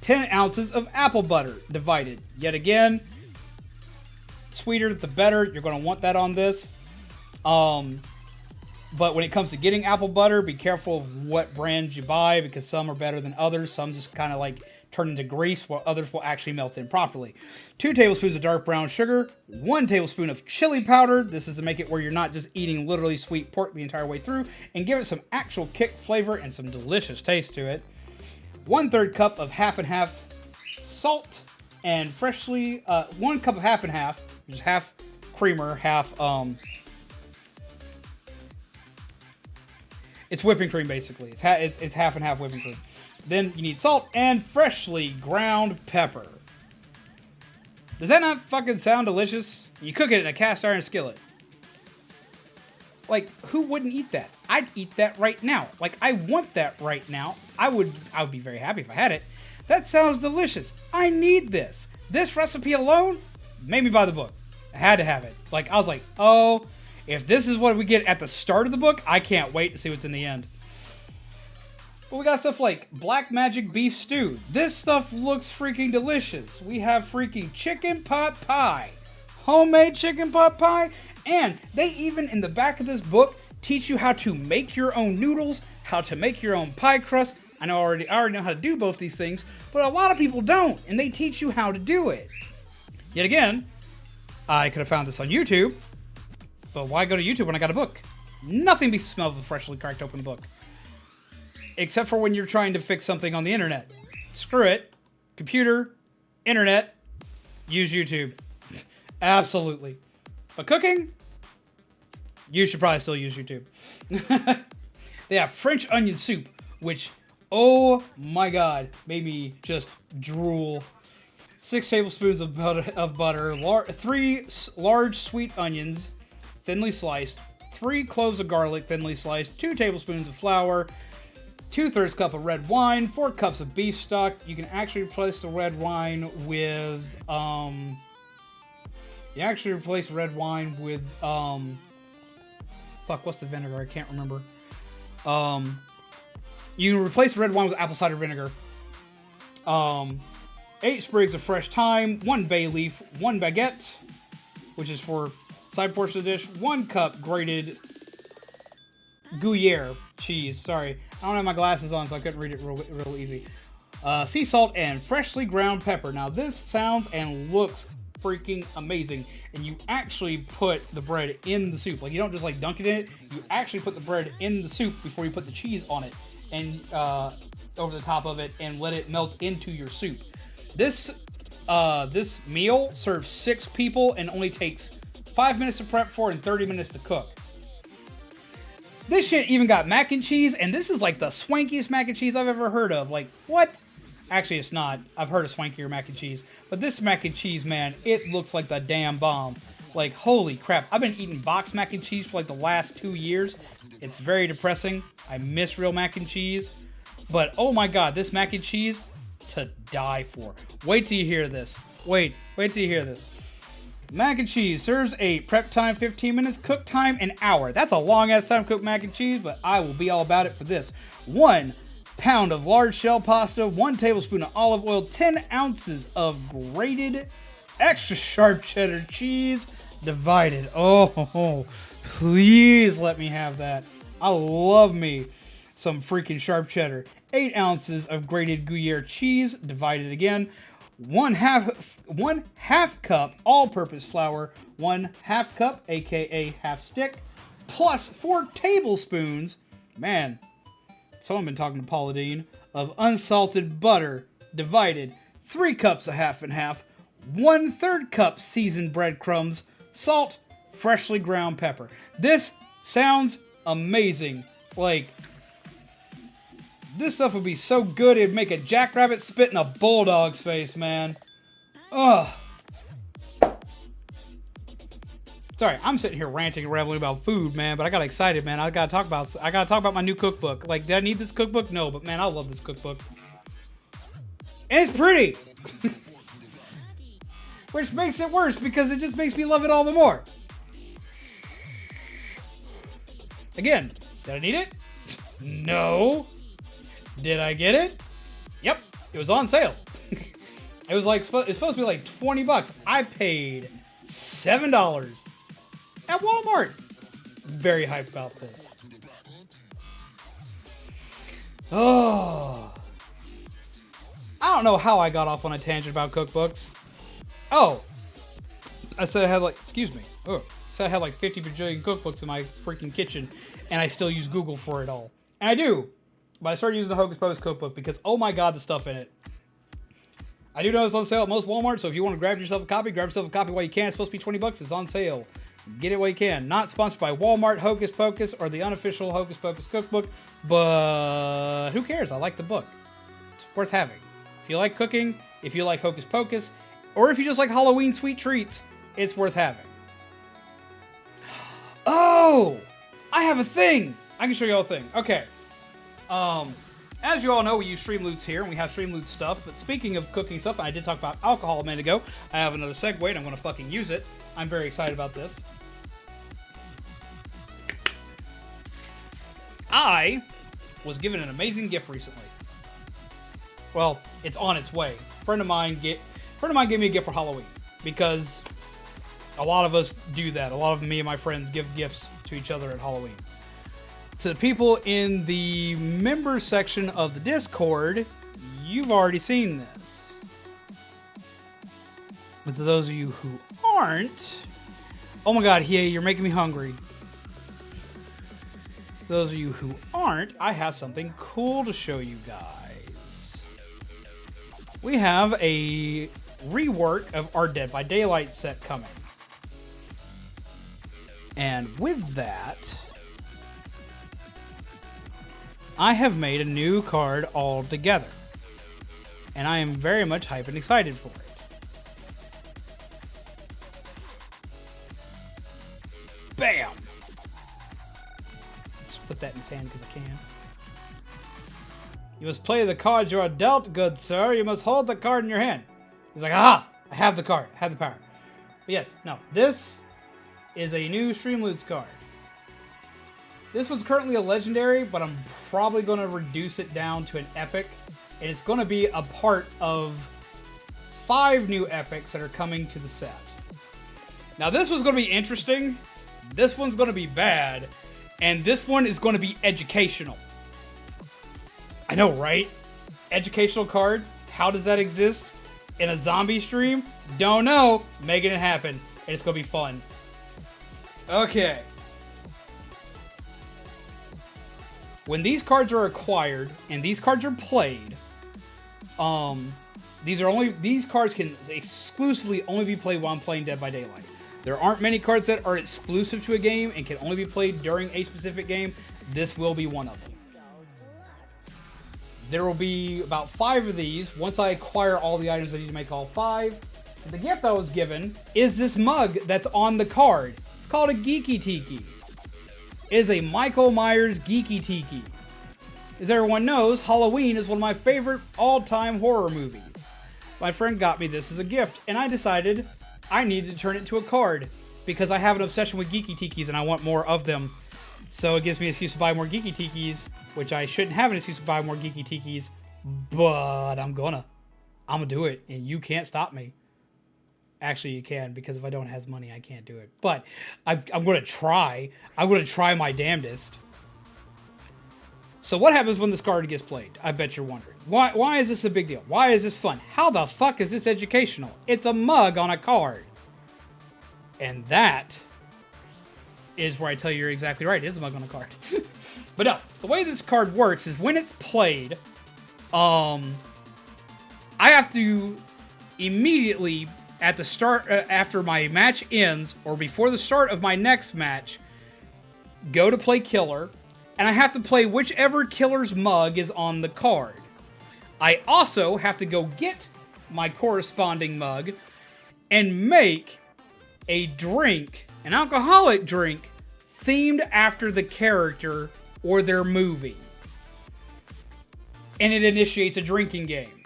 10 ounces of apple butter, divided. Yet again, sweeter, the better. You're going to want that on this. But when it comes to getting apple butter, be careful of what brands you buy because some are better than others. Some just kind of like turn into grease while others will actually melt in properly. 2 tablespoons of dark brown sugar, 1 tablespoon of chili powder. This is to make it where you're not just eating literally sweet pork the entire way through and give it some actual kick flavor and some delicious taste to it. 1/3 cup of half and half salt and freshly 1 cup of half and half, which is half creamer, half it's whipping cream basically. It's half and half whipping cream. Then you need salt and freshly ground pepper. Does that not fucking sound delicious? You cook it in a cast iron skillet. Like, who wouldn't eat that? I'd eat that right now. Like, I want that right now. I would be very happy if I had it. That sounds delicious. I need this. This recipe alone made me buy the book. I had to have it. Like, I was like, oh, if this is what we get at the start of the book, I can't wait to see what's in the end. But we got stuff like Black Magic Beef Stew. This stuff looks freaking delicious. We have freaking chicken pot pie. Homemade chicken pot pie. And they even, in the back of this book, teach you how to make your own noodles, how to make your own pie crust. I already know how to do both these things, but a lot of people don't, and they teach you how to do it. Yet again, I could have found this on YouTube, but why go to YouTube when I got a book? Nothing beats the smell of a freshly cracked open book. Except for when you're trying to fix something on the internet. Screw it. Computer, internet, use YouTube. Absolutely. But cooking, you should probably still use YouTube. They have French onion soup, which, oh my god, made me just drool. 6 tablespoons of butter, 3 large sweet onions, thinly sliced, 3 cloves of garlic, thinly sliced, 2 tablespoons of flour, 2/3 cup of red wine, 4 cups of beef stock. You can actually replace the red wine with, fuck, what's the vinegar? I can't remember. You can replace red wine with apple cider vinegar. 8 sprigs of fresh thyme, 1 bay leaf, 1 baguette, which is for side portion of the dish, 1 cup grated Gruyere cheese. Sorry, I don't have my glasses on, so I couldn't read it real easy. Sea salt and freshly ground pepper. Now this sounds and looks freaking amazing, and you actually put the bread in the soup. Like, you don't just like dunk it in it. You actually put the bread in the soup before you put the cheese on it and over the top of it and let it melt into your soup. This meal serves 6 people and only takes 5 minutes to prep for and 30 minutes to cook. This shit even got mac and cheese, and this is like the swankiest mac and cheese I've ever heard of. Like, what? Actually, it's not. I've heard of swankier mac and cheese. But this mac and cheese, man, it looks like the damn bomb. Like, holy crap. I've been eating boxed mac and cheese for like the last 2 years. It's very depressing. I miss real mac and cheese. But, oh my god, this mac and cheese, to die for. Wait till you hear this. Wait till you hear this. Mac and cheese serves a prep time 15 minutes, cook time an hour. That's a long ass time to cook mac and cheese, but I will be all about it for this. 1 pound of large shell pasta, 1 tablespoon of olive oil, 10 ounces of grated extra sharp cheddar cheese, divided. Oh, please let me have that. I love me some freaking sharp cheddar. 8 ounces of grated Gruyere cheese, divided again. 1/2 cup all-purpose flour, 1/2 cup, aka half stick, plus 4 tablespoons Man, someone been talking to Paula Deen of unsalted butter divided, 3 cups of half and half, 1/3 cup seasoned breadcrumbs, salt, freshly ground pepper. This sounds amazing. Like, this stuff would be so good it'd make a jackrabbit spit in a bulldog's face, man. Ugh. Sorry, I'm sitting here ranting and rambling about food, man, but I got excited, man. I gotta talk about my new cookbook. Like, did I need this cookbook? No, but man, I love this cookbook. And it's pretty! Which makes it worse because it just makes me love it all the more. Again, did I need it? No. Did I get it? Yep, it was on sale. It was like, it's supposed to be like 20 bucks. I paid $7 at Walmart. Very hyped about this. Oh. I don't know how I got off on a tangent about cookbooks. Oh. I said I had like, excuse me. Oh. I said I had like 50 bajillion cookbooks in my freaking kitchen, and I still use Google for it all. And I do. But I started using the Hocus Pocus cookbook because, oh my god, the stuff in it. I do know it's on sale at most Walmart, so if you want to grab yourself a copy, grab yourself a copy while you can. It's supposed to be 20 bucks. It's on sale. Get it while you can. Not sponsored by Walmart, Hocus Pocus, or the unofficial Hocus Pocus cookbook, but who cares? I like the book. It's worth having. If you like cooking, if you like Hocus Pocus, or if you just like Halloween sweet treats, it's worth having. Oh! I have a thing! I can show you all a thing. Okay. As you all know, we use Streamloots here, and we have Streamloot stuff, but speaking of cooking stuff, and I did talk about alcohol a minute ago, I have another segue, and I'm going to fucking use it. I'm very excited about this. I was given an amazing gift recently. Well, it's on its way. A friend of mine gave me a gift for Halloween, because a lot of us do that. A lot of me and my friends give gifts to each other at Halloween. To the people in the members section of the Discord, you've already seen this. But to those of you who aren't, oh my god, yeah, you're making me hungry. Those of you who aren't, I have something cool to show you guys. We have a rework of our Dead by Daylight set coming. And with that, I have made a new card altogether. And I am very much hyped and excited for it. Bam! Just put that in sand because I can. You must play the card you are dealt, good sir. You must hold the card in your hand. He's like, aha! I have the card. I have the power. But yes, no. This is a new Streamloots card. This one's currently a legendary, but I'm probably going to reduce it down to an epic. And it's going to be a part of 5 new epics that are coming to the set. Now this one's going to be interesting. This one's going to be bad. And this one is going to be educational. I know, right? Educational card? How does that exist? In a zombie stream? Don't know. Making it happen. And it's going to be fun. Okay. When these cards are acquired and these cards are played, these cards can exclusively only be played while I'm playing Dead by Daylight. There aren't many cards that are exclusive to a game and can only be played during a specific game. This will be one of them. There will be about 5 of these once I acquire all the items I need to make all 5. The gift I was given is this mug that's on the card. It's called a Geeky Tiki. It is a Michael Myers Geeky Tiki. As everyone knows, Halloween is one of my favorite all-time horror movies. My friend got me this as a gift, and I decided I needed to turn it into a card because I have an obsession with Geeky Tikis and I want more of them. So it gives me an excuse to buy more Geeky Tikis, which I shouldn't have an excuse to buy more Geeky Tikis, but I'm gonna do it, and you can't stop me. Actually, you can, because if I don't have money, I can't do it. But I'm going to try. I'm going to try my damnedest. So what happens when this card gets played? I bet you're wondering. Why is this a big deal? Why is this fun? How the fuck is this educational? It's a mug on a card. And that is where I tell you you're exactly right. It is a mug on a card. But no, the way this card works is when it's played, I have to immediately at the start, after my match ends, or before the start of my next match, go to play Killer, and I have to play whichever Killer's mug is on the card. I also have to go get my corresponding mug and make a drink, an alcoholic drink, themed after the character or their movie. And it initiates a drinking game.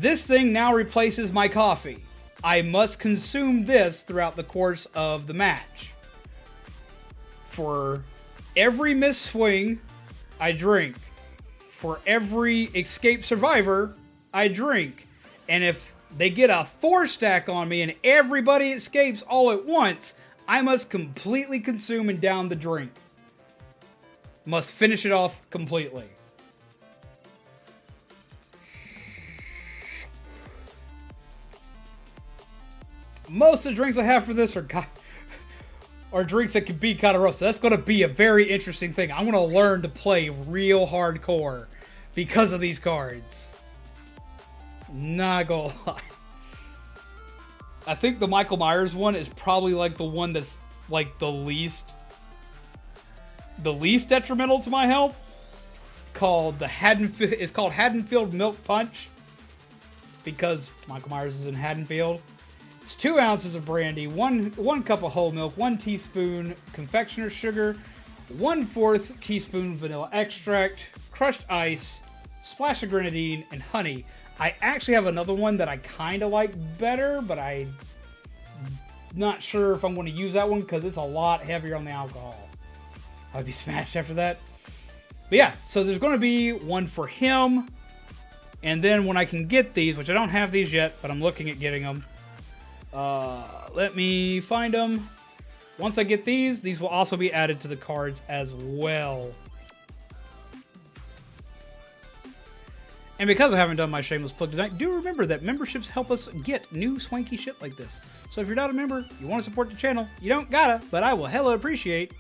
This thing now replaces my coffee. I must consume this throughout the course of the match. For every miss swing, I drink. For every escape survivor, I drink. And if they get a 4-stack on me and everybody escapes all at once, I must completely consume and down the drink. Must finish it off completely. Most of the drinks I have for this are drinks that can be kind of rough. So that's going to be a very interesting thing. I'm going to learn to play real hardcore because of these cards. Not gonna lie. I think the Michael Myers one is probably like the one that's like the least detrimental to my health. It's called Haddonfield Milk Punch because Michael Myers is in Haddonfield. It's 2 ounces of brandy, one cup of whole milk, 1 teaspoon confectioner's sugar, 1/4 teaspoon vanilla extract, crushed ice, splash of grenadine, and honey. I actually have another one that I kind of like better, but I'm not sure if I'm going to use that one because it's a lot heavier on the alcohol. I'd be smashed after that. But yeah, so there's going to be one for him. And then when I can get these, which I don't have these yet, but I'm looking at getting them. Let me find them. Once I get these will also be added to the cards as well. And because I haven't done my shameless plug tonight, do remember that memberships help us get new swanky shit like this. So if you're not a member, you want to support the channel, you don't gotta, but I will hella appreciate.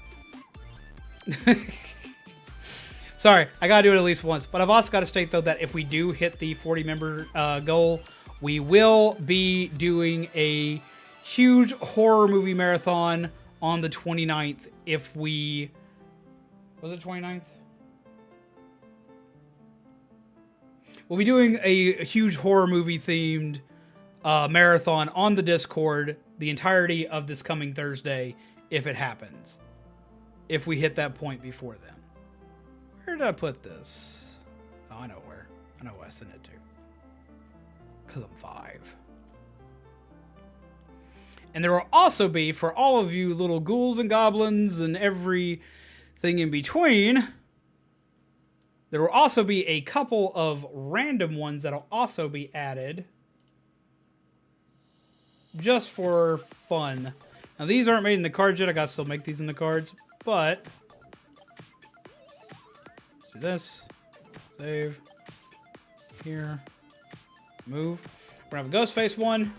Sorry, I gotta do it at least once. But I've also got to state, though, that if we do hit the 40 member goal, we will be doing a huge horror movie marathon on the 29th if we... Was it 29th? We'll be doing a huge horror movie themed marathon on the Discord the entirety of this coming Thursday if it happens. If we hit that point before then. Where did I put this? Oh, I know where. I know who I sent it to. Because I'm 5. And there will also be, for all of you little ghouls and goblins and everything in between... There will also be a couple of random ones that will also be added. Just for fun. Now these aren't made in the cards yet. I gotta still make these in the cards. But... let's do this. Save. Here. Move. We're gonna have a Ghostface one.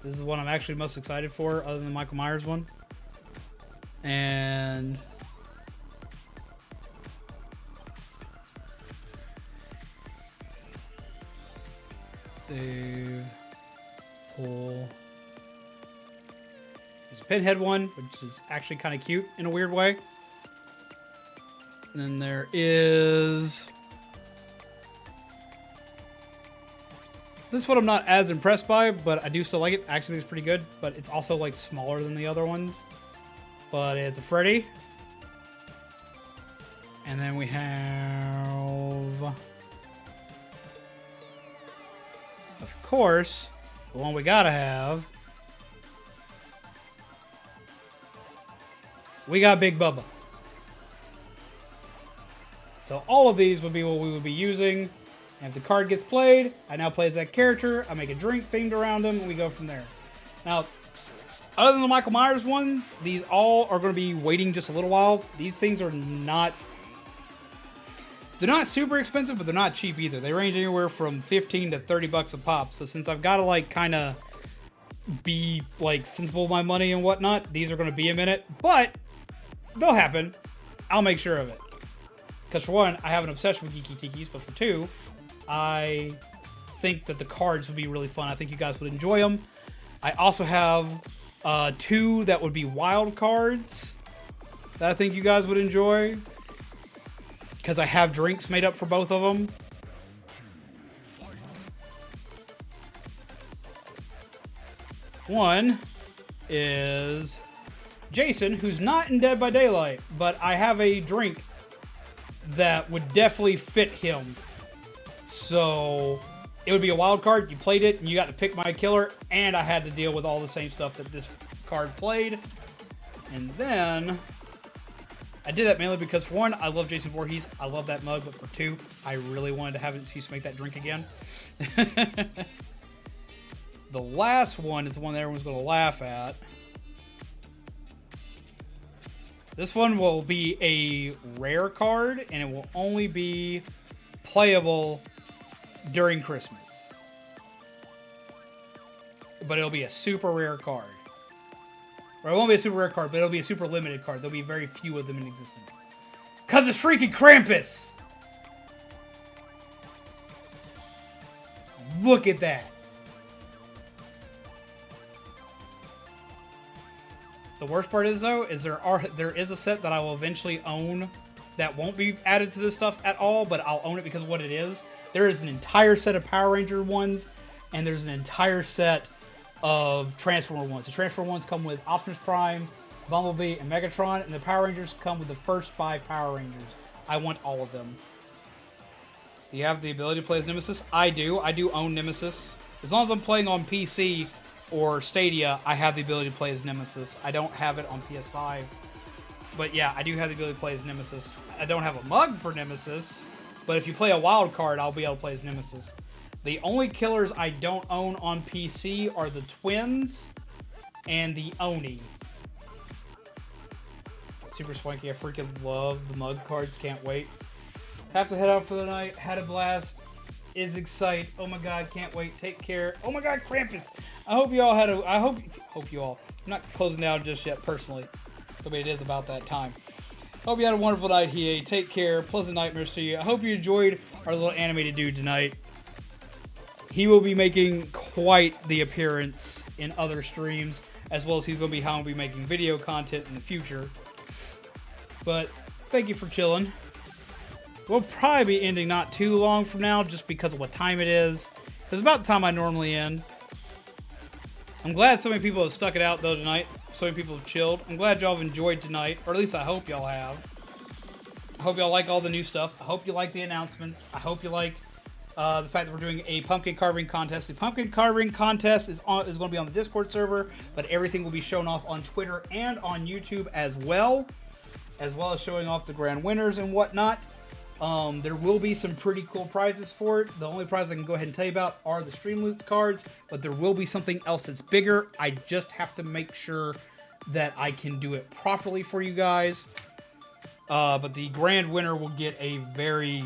This is the one I'm actually most excited for, other than the Michael Myers one. And... save, pull. There's a pinhead one, which is actually kind of cute in a weird way. And then there is... this one I'm not as impressed by, but I do still like it. Actually, it's pretty good, but it's also like smaller than the other ones. But it's a Freddy. And then we have... of course, the one we gotta have. We got Big Bubba. So all of these would be what we would be using. And if the card gets played, I now play as that character. I make a drink themed around him, and we go from there. Now, other than the Michael Myers ones, these all are going to be waiting just a little while. These things are not... they're not super expensive, but they're not cheap either. They range anywhere from $15 to $30 a pop. So since I've got to like kind of be like sensible with my money and whatnot. These are going to be a minute, but they'll happen. I'll make sure of it. Because for one, I have an obsession with Geeky Tikis, but for two, I think that the cards would be really fun. I think you guys would enjoy them. I also have 2 that would be wild cards that I think you guys would enjoy. Because I have drinks made up for both of them. One is Jason, who's not in Dead by Daylight, but I have a drink that would definitely fit him. So it would be a wild card. You played it, and you got to pick my killer, and I had to deal with all the same stuff that this card played. And then I did that mainly because, for one, I love Jason Voorhees. I love that mug, but for two, I really wanted to have an excuse to make that drink again. The last one is the one that everyone's going to laugh at. This one will be a rare card, and it will only be playable during Christmas. But it'll be a super rare card. Or it won't be a super rare card, but it'll be a super limited card. There'll be very few of them in existence. Because it's freaking Krampus! Look at that. The worst part is, though, is there is a set that I will eventually own that won't be added to this stuff at all, but I'll own it because of what it is. There is an entire set of Power Ranger ones, and there's an entire set of Transformer ones. The Transformer ones come with Optimus Prime, Bumblebee, and Megatron, and the Power Rangers come with the first 5 Power Rangers. I want all of them. Do you have the ability to play as Nemesis? I do. I do own Nemesis. As long as I'm playing on PC or Stadia, I have the ability to play as Nemesis. I don't have it on PS5. But yeah, I do have the ability to play as Nemesis. I don't have a mug for Nemesis, but if you play a wild card, I'll be able to play as Nemesis. The only killers I don't own on PC are the Twins and the Oni. Super swanky. I freaking love the mug cards. Can't wait. Have to head out for the night. Had a blast. Is excited. Oh my god, can't wait. Take care. Oh my god, Krampus. I hope you all had a... I hope you all... I'm not closing down just yet, personally. But it is about that time. Hope you had a wonderful night, Hiei. Take care. Pleasant nightmares to you. I hope you enjoyed our little animated dude tonight. He will be making quite the appearance in other streams, as well as he's going to be how I'll be making video content in the future. But thank you for chilling. We'll probably be ending not too long from now, just because of what time it is. It's about the time I normally end. I'm glad so many people have stuck it out, though, tonight. So many people have chilled. I'm glad y'all have enjoyed tonight, or at least I hope y'all have. I hope y'all like all the new stuff. I hope you like the announcements. I hope you like the fact that we're doing a pumpkin carving contest. The pumpkin carving contest is going to be on the Discord server, but everything will be shown off on Twitter and on YouTube as well as showing off the grand winners and whatnot. There will be some pretty cool prizes for it. The only prize I can go ahead and tell you about are the Stream Loots cards, but there will be something else that's bigger. I just have to make sure that I can do it properly for you guys. But the grand winner will get a very,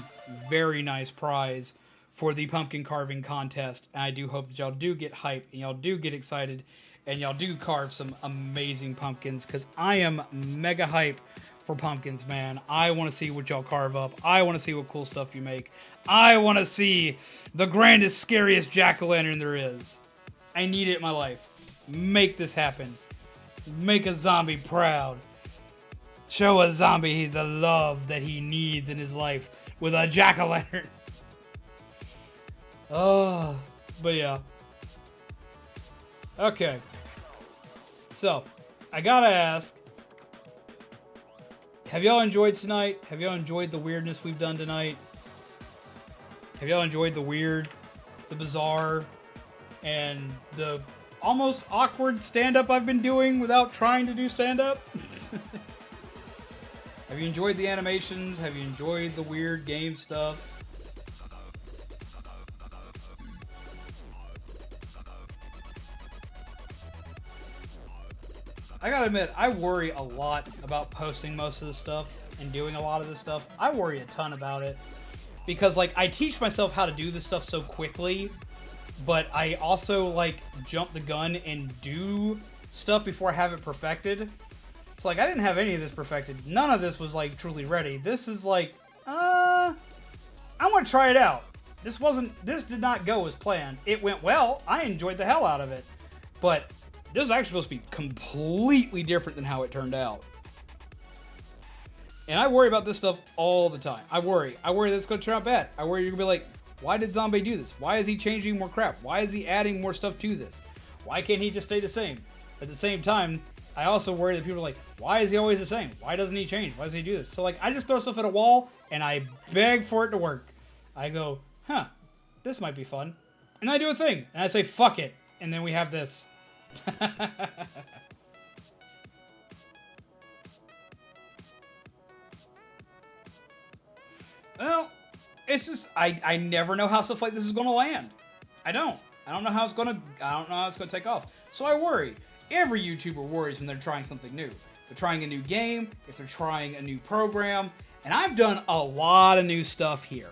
very nice prize for the pumpkin carving contest. And I do hope that y'all do get hyped and y'all do get excited and y'all do carve some amazing pumpkins, because I am mega hype for pumpkins, man. I want to see what y'all carve up. I want to see what cool stuff you make. I want to see the grandest, scariest jack-o'-lantern there is. I need it in my life. Make this happen. Make a zombie proud. Show a zombie the love that he needs in his life with a jack-o'-lantern. Oh, but yeah. Okay. So, I gotta ask, have y'all enjoyed tonight? Have y'all enjoyed the weirdness we've done tonight? Have y'all enjoyed the weird, the bizarre, and the almost awkward stand-up I've been doing without trying to do stand-up? Have you enjoyed the animations? Have you enjoyed the weird game stuff? I gotta admit, I worry a lot about posting most of this stuff and doing a lot of this stuff. I worry a ton about it. Because, like, I teach myself how to do this stuff so quickly but I also like jump the gun and do stuff before I have it perfected. So like I didn't have any of this perfected. None of this was like truly ready. This is like, I want to try it out. This did not go as planned. It went well. I enjoyed the hell out of it. But this is actually supposed to be completely different than how it turned out. And I worry about this stuff all the time. I worry that it's going to turn out bad. I worry you're going to be like, why did Zombie do this? Why is he changing more crap? Why is he adding more stuff to this? Why can't he just stay the same? At the same time, I also worry that people are like, why is he always the same? Why doesn't he change? Why does he do this? So like, I just throw stuff at a wall and I beg for it to work. I go, this might be fun. And I do a thing. And I say, fuck it. And then we have this. Well, it's just, I never know how stuff like this is going to land. I don't know how it's going to take off. So I worry. Every YouTuber worries when they're trying something new. If they're trying a new game, if they're trying a new program. And I've done a lot of new stuff here.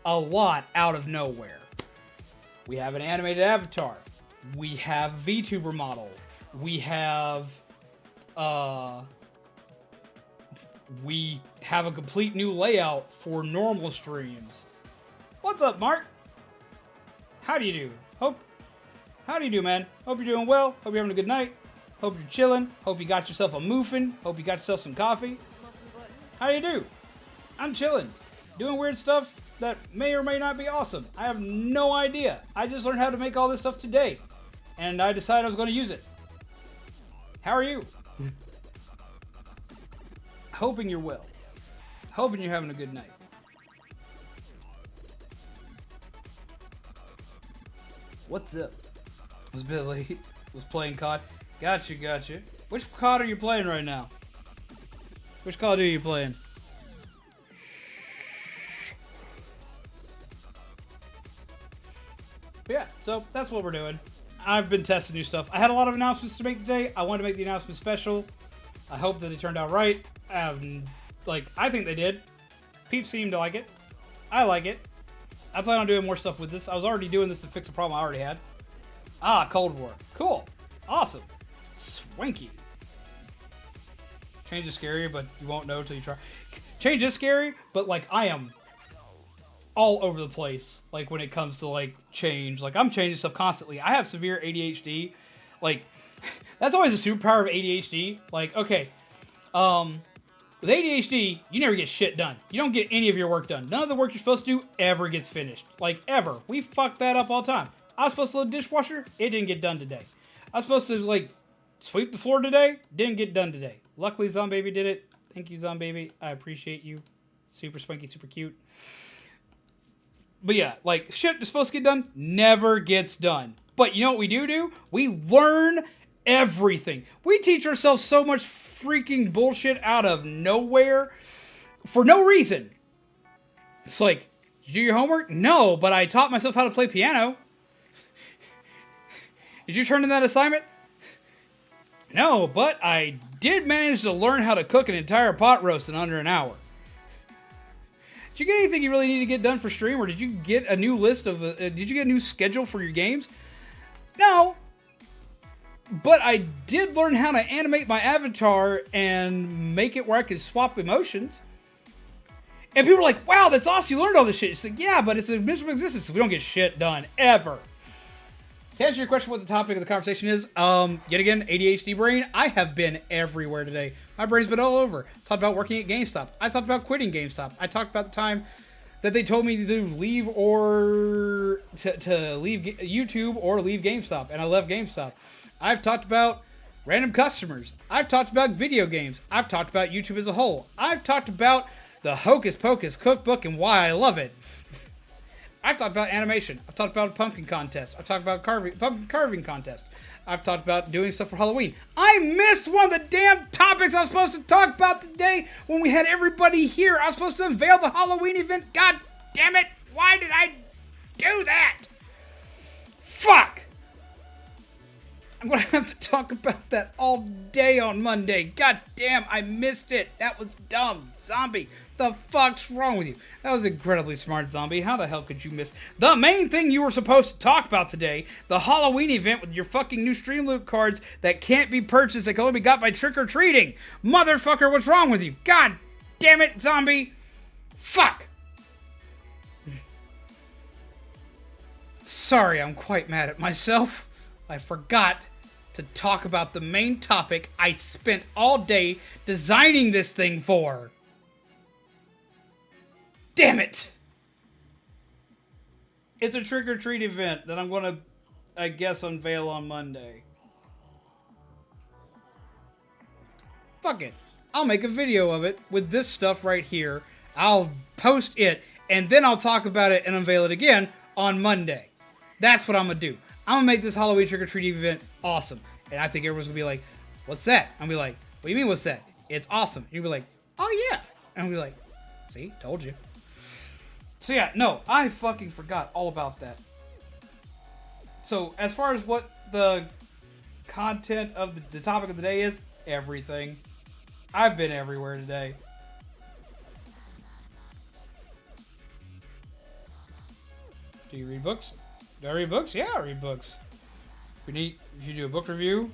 A lot out of nowhere. We have an animated avatar. We have a VTuber model. We have a complete new layout for normal streams. What's up, Mark? How do you do? How do you do, man? Hope you're doing well. Hope you're having a good night. Hope you're chilling. Hope you got yourself a muffin. Hope you got yourself some coffee. How do you do? I'm chilling. Doing weird stuff that may or may not be awesome. I have no idea. I just learned how to make all this stuff today. And I decided I was going to use it. How are you? Hoping you're well. Hoping you're having a good night. What's up? Was Billy was playing COD. Gotcha. Which COD are you playing right now? Which Call of Duty are you playing? But yeah, so that's what we're doing. I've been testing new stuff. I had a lot of announcements to make today. I wanted to make the announcement special. I hope that they turned out right. I think they did. Peeps seem to like it. I like it. I plan on doing more stuff with this. I was already doing this to fix a problem I already had. Cold War. Cool. Awesome. Swanky. Change is scary, but you won't know until you try. Change is scary, but like I am all over the place. Like when it comes to like change, like I'm changing stuff constantly. I have severe ADHD. Like that's always a superpower of ADHD. Like okay, with ADHD, you never get shit done. You don't get any of your work done. None of the work you're supposed to do ever gets finished. Like ever. We fuck that up all the time. I was supposed to load the dishwasher. It didn't get done today. I was supposed to like sweep the floor today. Didn't get done today. Luckily, Zombaby did it. Thank you, Zombaby. I appreciate you. Super swanky, super cute. But yeah, like shit that's supposed to get done never gets done. But you know what we do? We learn everything. We teach ourselves so much freaking bullshit out of nowhere for no reason. It's like, did you do your homework? No, but I taught myself how to play piano. Did you turn in that assignment? No, but I did manage to learn how to cook an entire pot roast in under an hour. Did you get anything you really need to get done for stream, or did you get a new list of? Did you get a new schedule for your games? No, but I did learn how to animate my avatar and make it where I could swap emotions. And people are like, "Wow, that's awesome! You learned all this shit." It's like, yeah, but it's a miserable existence. So we don't get shit done ever. To answer your question, what the topic of the conversation is, yet again, ADHD brain. I have been everywhere today. My brain's been all over. Talked about working at GameStop. I talked about quitting GameStop. I talked about the time that they told me to do leave or to leave YouTube or leave GameStop, and I left GameStop. I've talked about random customers. I've talked about video games. I've talked about YouTube as a whole. I've talked about the Hocus Pocus cookbook and why I love it. I've talked about animation. I've talked about a pumpkin contest. I've talked about pumpkin carving contest. I've talked about doing stuff for Halloween. I missed one of the damn topics I was supposed to talk about today when we had everybody here. I was supposed to unveil the Halloween event. God damn it. Why did I do that? Fuck. I'm gonna have to talk about that all day on Monday. God damn, I missed it. That was dumb. Zombie, the fuck's wrong with you? That was incredibly smart, Zombie. How the hell could you miss the main thing you were supposed to talk about today? The Halloween event with your fucking new Stream Loot cards that can't be purchased, that can only be got by trick-or-treating. Motherfucker, what's wrong with you? God damn it, Zombie. Fuck. Sorry, I'm quite mad at myself. I forgot to talk about the main topic I spent all day designing this thing for. Damn it! It's a trick-or-treat event that I'm gonna, I guess, unveil on Monday. Fuck it. I'll make a video of it with this stuff right here. I'll post it, and then I'll talk about it and unveil it again on Monday. That's what I'm gonna do. I'm gonna make this Halloween trick-or-treat event awesome. And I think everyone's gonna be like, what's that? I'm gonna be like, what do you mean what's that? It's awesome. And you'll be like, oh yeah. And I'll be like, see, told you. So yeah, no, I fucking forgot all about that. So as far as what the content of the topic of the day is, everything. I've been everywhere today. Do you read books? Do I read books? Yeah, I read books. If you do a book review,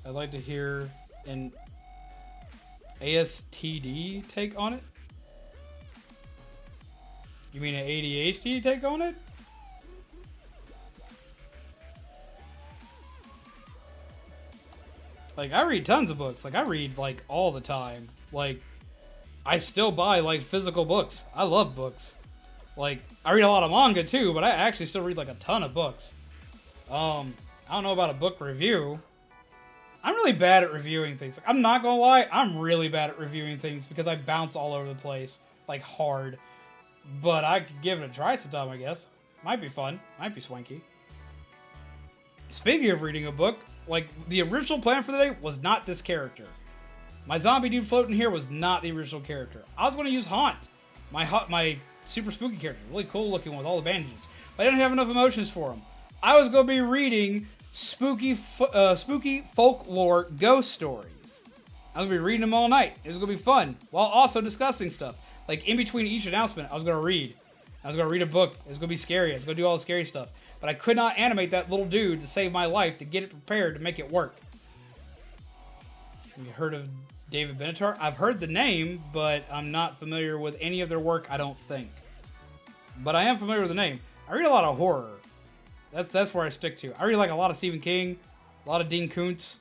I'd like to hear an ASTD take on it. You mean an ADHD take on it? Like, I read tons of books. Like, I read, like, all the time. Like, I still buy, like, physical books. I love books. Like, I read a lot of manga, too, but I actually still read, like, a ton of books. I don't know about a book review. I'm really bad at reviewing things. Like, I'm not gonna lie, I'm really bad at reviewing things because I bounce all over the place. Like, hard. But I could give it a try sometime, I guess. Might be fun. Might be swanky. Speaking of reading a book, like, the original plan for the day was not this character. My zombie dude floating here was not the original character. I was going to use Haunt, my super spooky character. Really cool looking with all the bandages. But I didn't have enough emotions for him. I was going to be reading spooky folklore ghost stories. I was going to be reading them all night. It was going to be fun, while also discussing stuff. Like, in between each announcement, I was going to read. I was going to read a book. It was going to be scary. I was going to do all the scary stuff. But I could not animate that little dude to save my life, to get it prepared, to make it work. Have you heard of David Benatar? I've heard the name, but I'm not familiar with any of their work, I don't think. But I am familiar with the name. I read a lot of horror. That's where I stick to. I read like a lot of Stephen King, a lot of Dean Koontz,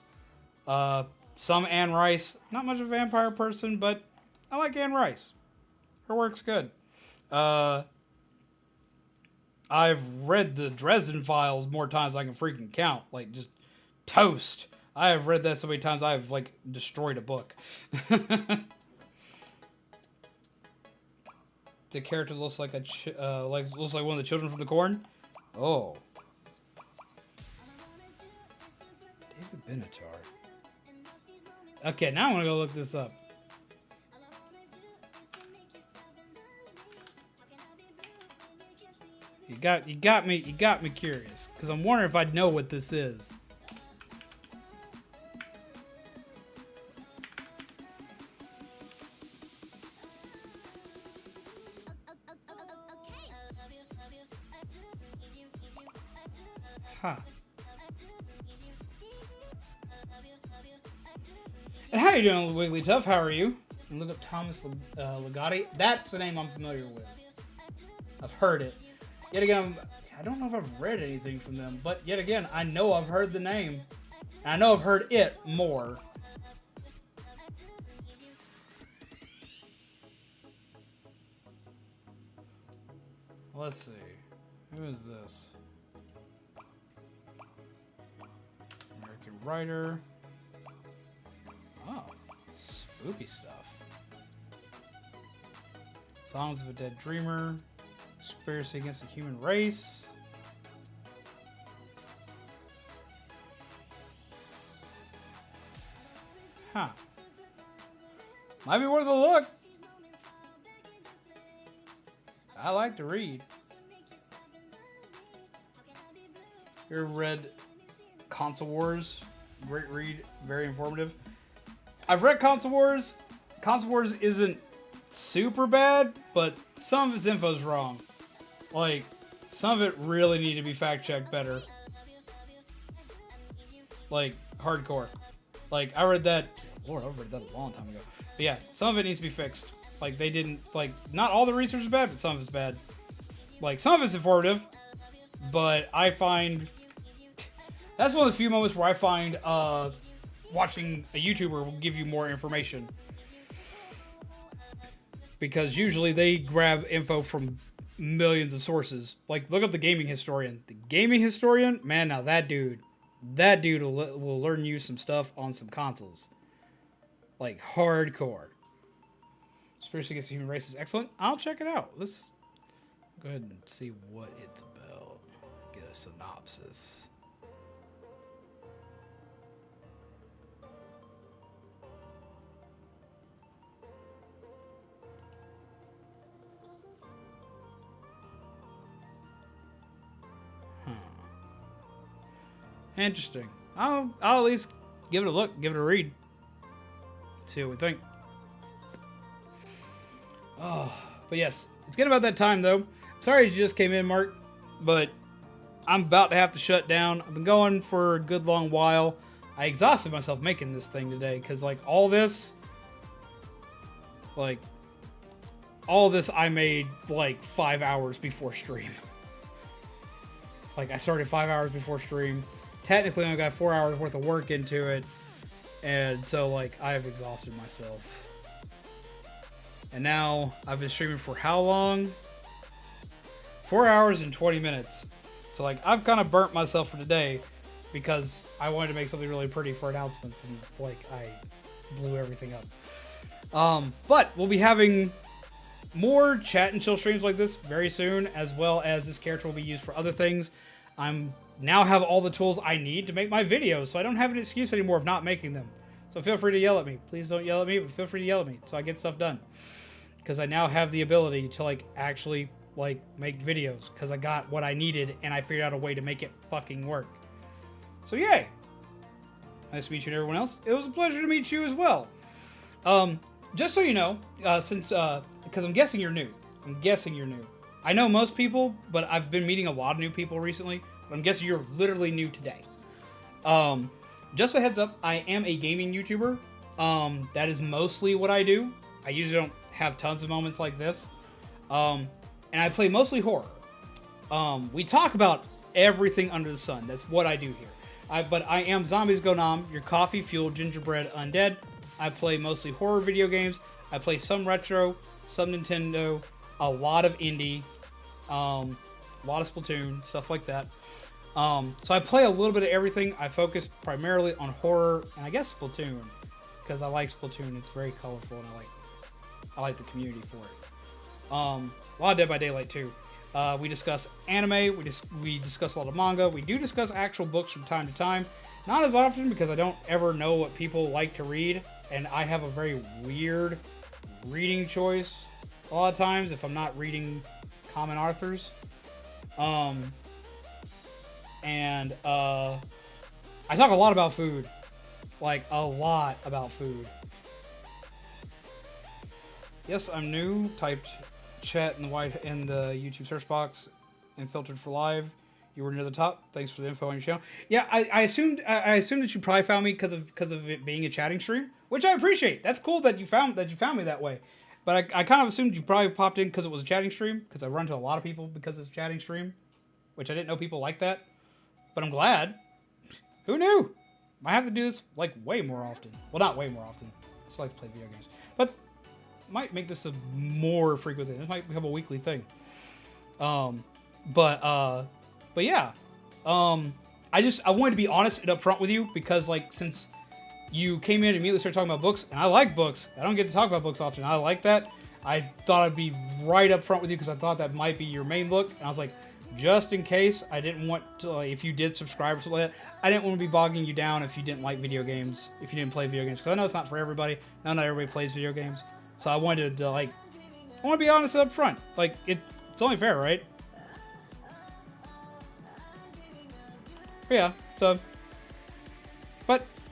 some Anne Rice. Not much of a vampire person, but I like Anne Rice. Her work's good. I've read the Dresden Files more times than I can freaking count. Like, just toast. I have read that so many times I've, like, destroyed a book. The character looks like looks like one of the children from the corn. Oh. David Benatar. Okay, now I want to go look this up. You got me curious, because I'm wondering if I know what this is. Huh. And how you doing, Wigglytuff? How are you? And look up Thomas Ligotti. That's the name I'm familiar with. I've heard it. Yet again, I don't know if I've read anything from them, but yet again, I know I've heard the name. And I know I've heard it more. Let's see. Who is this? American writer. Oh, spooky stuff. Songs of a Dead Dreamer. Conspiracy Against the Human Race. Huh. Might be worth a look. I like to read. You ever read Console Wars. Great read, very informative. I've read Console Wars. Console Wars isn't super bad, but some of its info's wrong. Like, some of it really need to be fact-checked better. Like, hardcore. Like, I read that... Lord, I read that a long time ago. But yeah, some of it needs to be fixed. Like, they didn't... Like, not all the research is bad, but some of it's bad. Like, some of it's informative, but I find... That's one of the few moments where I find watching a YouTuber will give you more information. Because usually they grab info from millions of sources. Like, look up the gaming historian. The gaming historian, man, now that dude will learn you some stuff on some consoles. Like, hardcore. Conspiracy Against the Human Race is excellent. I'll check it out. Let's go ahead and see what it's about. Get a synopsis. Interesting. I'll at least give it a look, give it a read. See what we think. Oh, but yes, it's getting about that time though. I'm sorry you just came in, Mark, but I'm about to have to shut down. I've been going for a good long while. I exhausted myself making this thing today because like all this I made like 5 hours before stream. Like I started 5 hours before stream. Technically, I only got 4 hours worth of work into it, and so like I've exhausted myself. And now I've been streaming for how long? 4 hours and 20 minutes. So like I've kind of burnt myself for today because I wanted to make something really pretty for announcements, and like I blew everything up. But we'll be having more chat and chill streams like this very soon, as well as this character will be used for other things. I'm now have all the tools I need to make my videos, so I don't have an excuse anymore of not making them. So feel free to yell at me. Please don't yell at me, but feel free to yell at me so I get stuff done. Because I now have the ability to like actually like make videos because I got what I needed and I figured out a way to make it fucking work. So yay! Nice to meet you and everyone else. It was a pleasure to meet you as well. Just so you know, because I'm guessing you're new. I know most people, but I've been meeting a lot of new people recently. But I'm guessing you're literally new today. Just a heads up, I am a gaming YouTuber. That is mostly what I do. I usually don't have tons of moments like this. And I play mostly horror. We talk about everything under the sun. That's what I do here. But I am Zombies Go Nom, your coffee-fueled gingerbread undead. I play mostly horror video games. I play some retro, some Nintendo, a lot of indie, a lot of Splatoon, stuff like that. So I play a little bit of everything. I focus primarily on horror and I guess Splatoon because I like Splatoon. It's very colorful and I like the community for it. A lot of Dead by Daylight too. We discuss anime. We discuss a lot of manga. We do discuss actual books from time to time. Not as often because I don't ever know what people like to read, and I have a very weird reading choice a lot of times if I'm not reading common authors. And I talk a lot about food. Like, a lot about food. Yes, I'm new. Typed chat in the YouTube search box and filtered for live. You were near the top. Thanks for the info on your channel. Yeah, I assumed that you probably found me because of it being a chatting stream, which I appreciate. That's cool that you found me that way. But I kind of assumed you probably popped in because it was a chatting stream, because I run to a lot of people because it's a chatting stream, which I didn't know people like that. But I'm glad. Who knew? I have to do this like way more often. Well, not way more often. I just like to play video games. But might make this a more frequent thing. This might become a weekly thing. But yeah. I wanted to be honest and upfront with you because like since you came in and immediately started talking about books, and I like books. I don't get to talk about books often. I like that. I thought I'd be right up front with you because I thought that might be your main look. And I was like, just in case, I didn't want to, like, if you did subscribe or something like that, I didn't want to be bogging you down if you didn't like video games, if you didn't play video games. Because I know it's not for everybody. Not everybody plays video games. So I wanted to, like, I want to be honest up front. Like, it's only fair, right? But yeah, so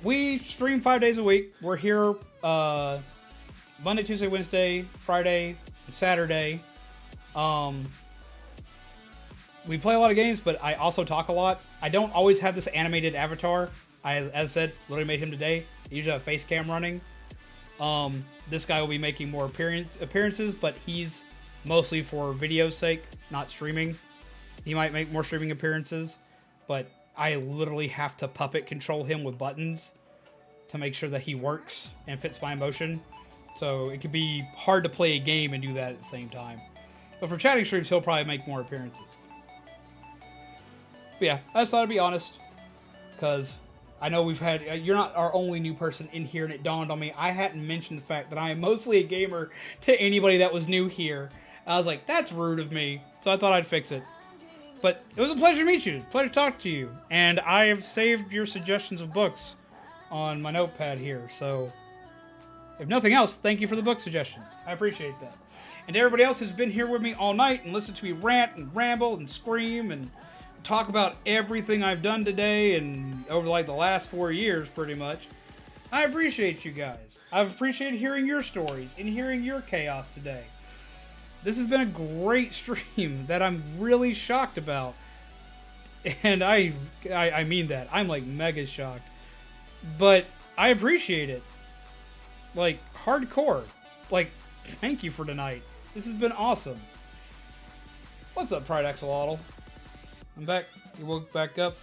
we stream 5 days a week. We're here Monday, Tuesday, Wednesday, Friday, and Saturday. We play a lot of games, but I also talk a lot. I don't always have this animated avatar. As I said, literally made him today. I usually have face cam running. This guy will be making more appearances, but he's mostly for video's sake, not streaming. He might make more streaming appearances, but I literally have to puppet control him with buttons to make sure that he works and fits my emotion. So it could be hard to play a game and do that at the same time. But for chatting streams, he'll probably make more appearances. But yeah, I just thought I'd be honest, because I know we've had, you're not our only new person in here, and it dawned on me, I hadn't mentioned the fact that I am mostly a gamer to anybody that was new here. I was like, that's rude of me, so I thought I'd fix it. But it was a pleasure to meet you, pleasure to talk to you, and I have saved your suggestions of books on my notepad here, so if nothing else, thank you for the book suggestions. I appreciate that. And to everybody else who's been here with me all night and listened to me rant and ramble and scream and talk about everything I've done today and over like the last 4 years pretty much. I appreciate you guys. I've appreciated hearing your stories and hearing your chaos today. This has been a great stream that I'm really shocked about. And I mean that. I'm like mega shocked. But I appreciate it. Like hardcore. Like, thank you for tonight. This has been awesome. What's up, Pride Axolotl? I'm back. You woke back up.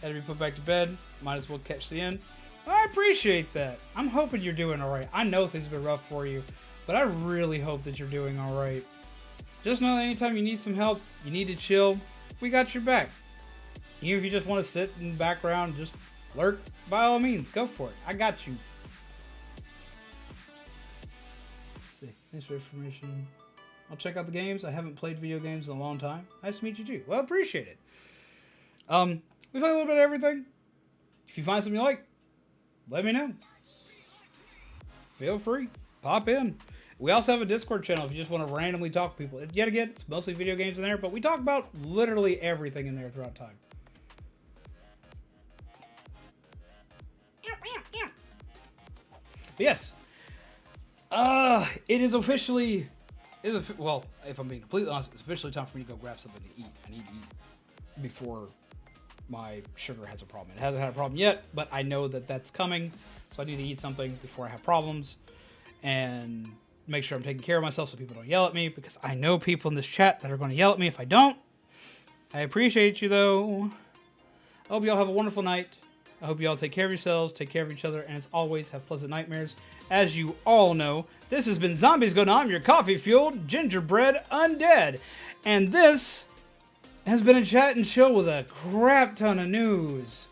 Had to be put back to bed. Might as well catch the end. I appreciate that. I'm hoping you're doing alright. I know things have been rough for you, but I really hope that you're doing alright. Just know that anytime you need some help, you need to chill, we got your back. Even if you just want to sit in the background and just lurk, by all means, go for it. I got you. Let's see. Thanks for information. I'll check out the games. I haven't played video games in a long time. Nice to meet you too. Well, I appreciate it. We play a little bit of everything. If you find something you like, let me know. Feel free. Pop in. We also have a Discord channel if you just want to randomly talk to people. Yet again, it's mostly video games in there, but we talk about literally everything in there throughout time. But yes. It is officially... well, if I'm being completely honest, it's officially time for me to go grab something to eat. I need to eat before my sugar has a problem. It hasn't had a problem yet, but I know that that's coming. So I need to eat something before I have problems. And make sure I'm taking care of myself so people don't yell at me. Because I know people in this chat that are going to yell at me if I don't. I appreciate you, though. I hope you all have a wonderful night. I hope you all take care of yourselves, take care of each other, and as always, have pleasant nightmares. As you all know, this has been Zombies Go On, your coffee-fueled gingerbread undead. And this has been a chat and chill with a crap ton of news.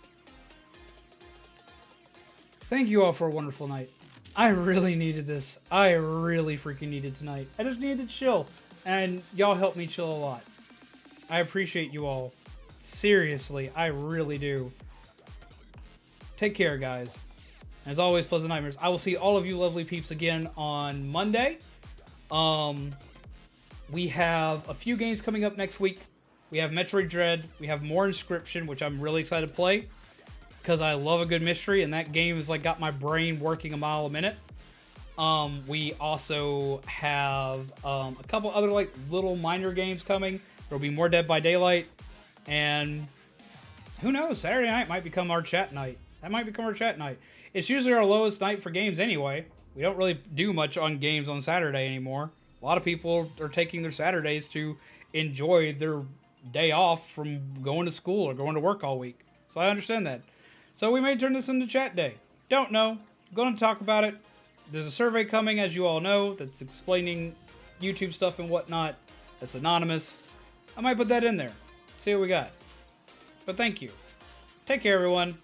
Thank you all for a wonderful night. I really needed this. I really freaking needed tonight. I just needed to chill, and y'all helped me chill a lot. I appreciate you all. Seriously, I really do. Take care, guys. And as always, pleasant nightmares. I will see all of you lovely peeps again on Monday. We have a few games coming up next week. We have Metroid Dread. We have more Inscription, which I'm really excited to play because I love a good mystery, and that game has like got my brain working a mile a minute. We also have a couple other like little minor games coming. There'll be more Dead by Daylight, and who knows? Saturday night might become our chat night. That might become our chat night. It's usually our lowest night for games anyway. We don't really do much on games on Saturday anymore. A lot of people are taking their Saturdays to enjoy their day off from going to school or going to work all week. So I understand that. So we may turn this into chat day. Don't know. Going to talk about it. There's a survey coming, as you all know, that's explaining YouTube stuff and whatnot. That's anonymous. I might put that in there. See what we got. But thank you. Take care, everyone.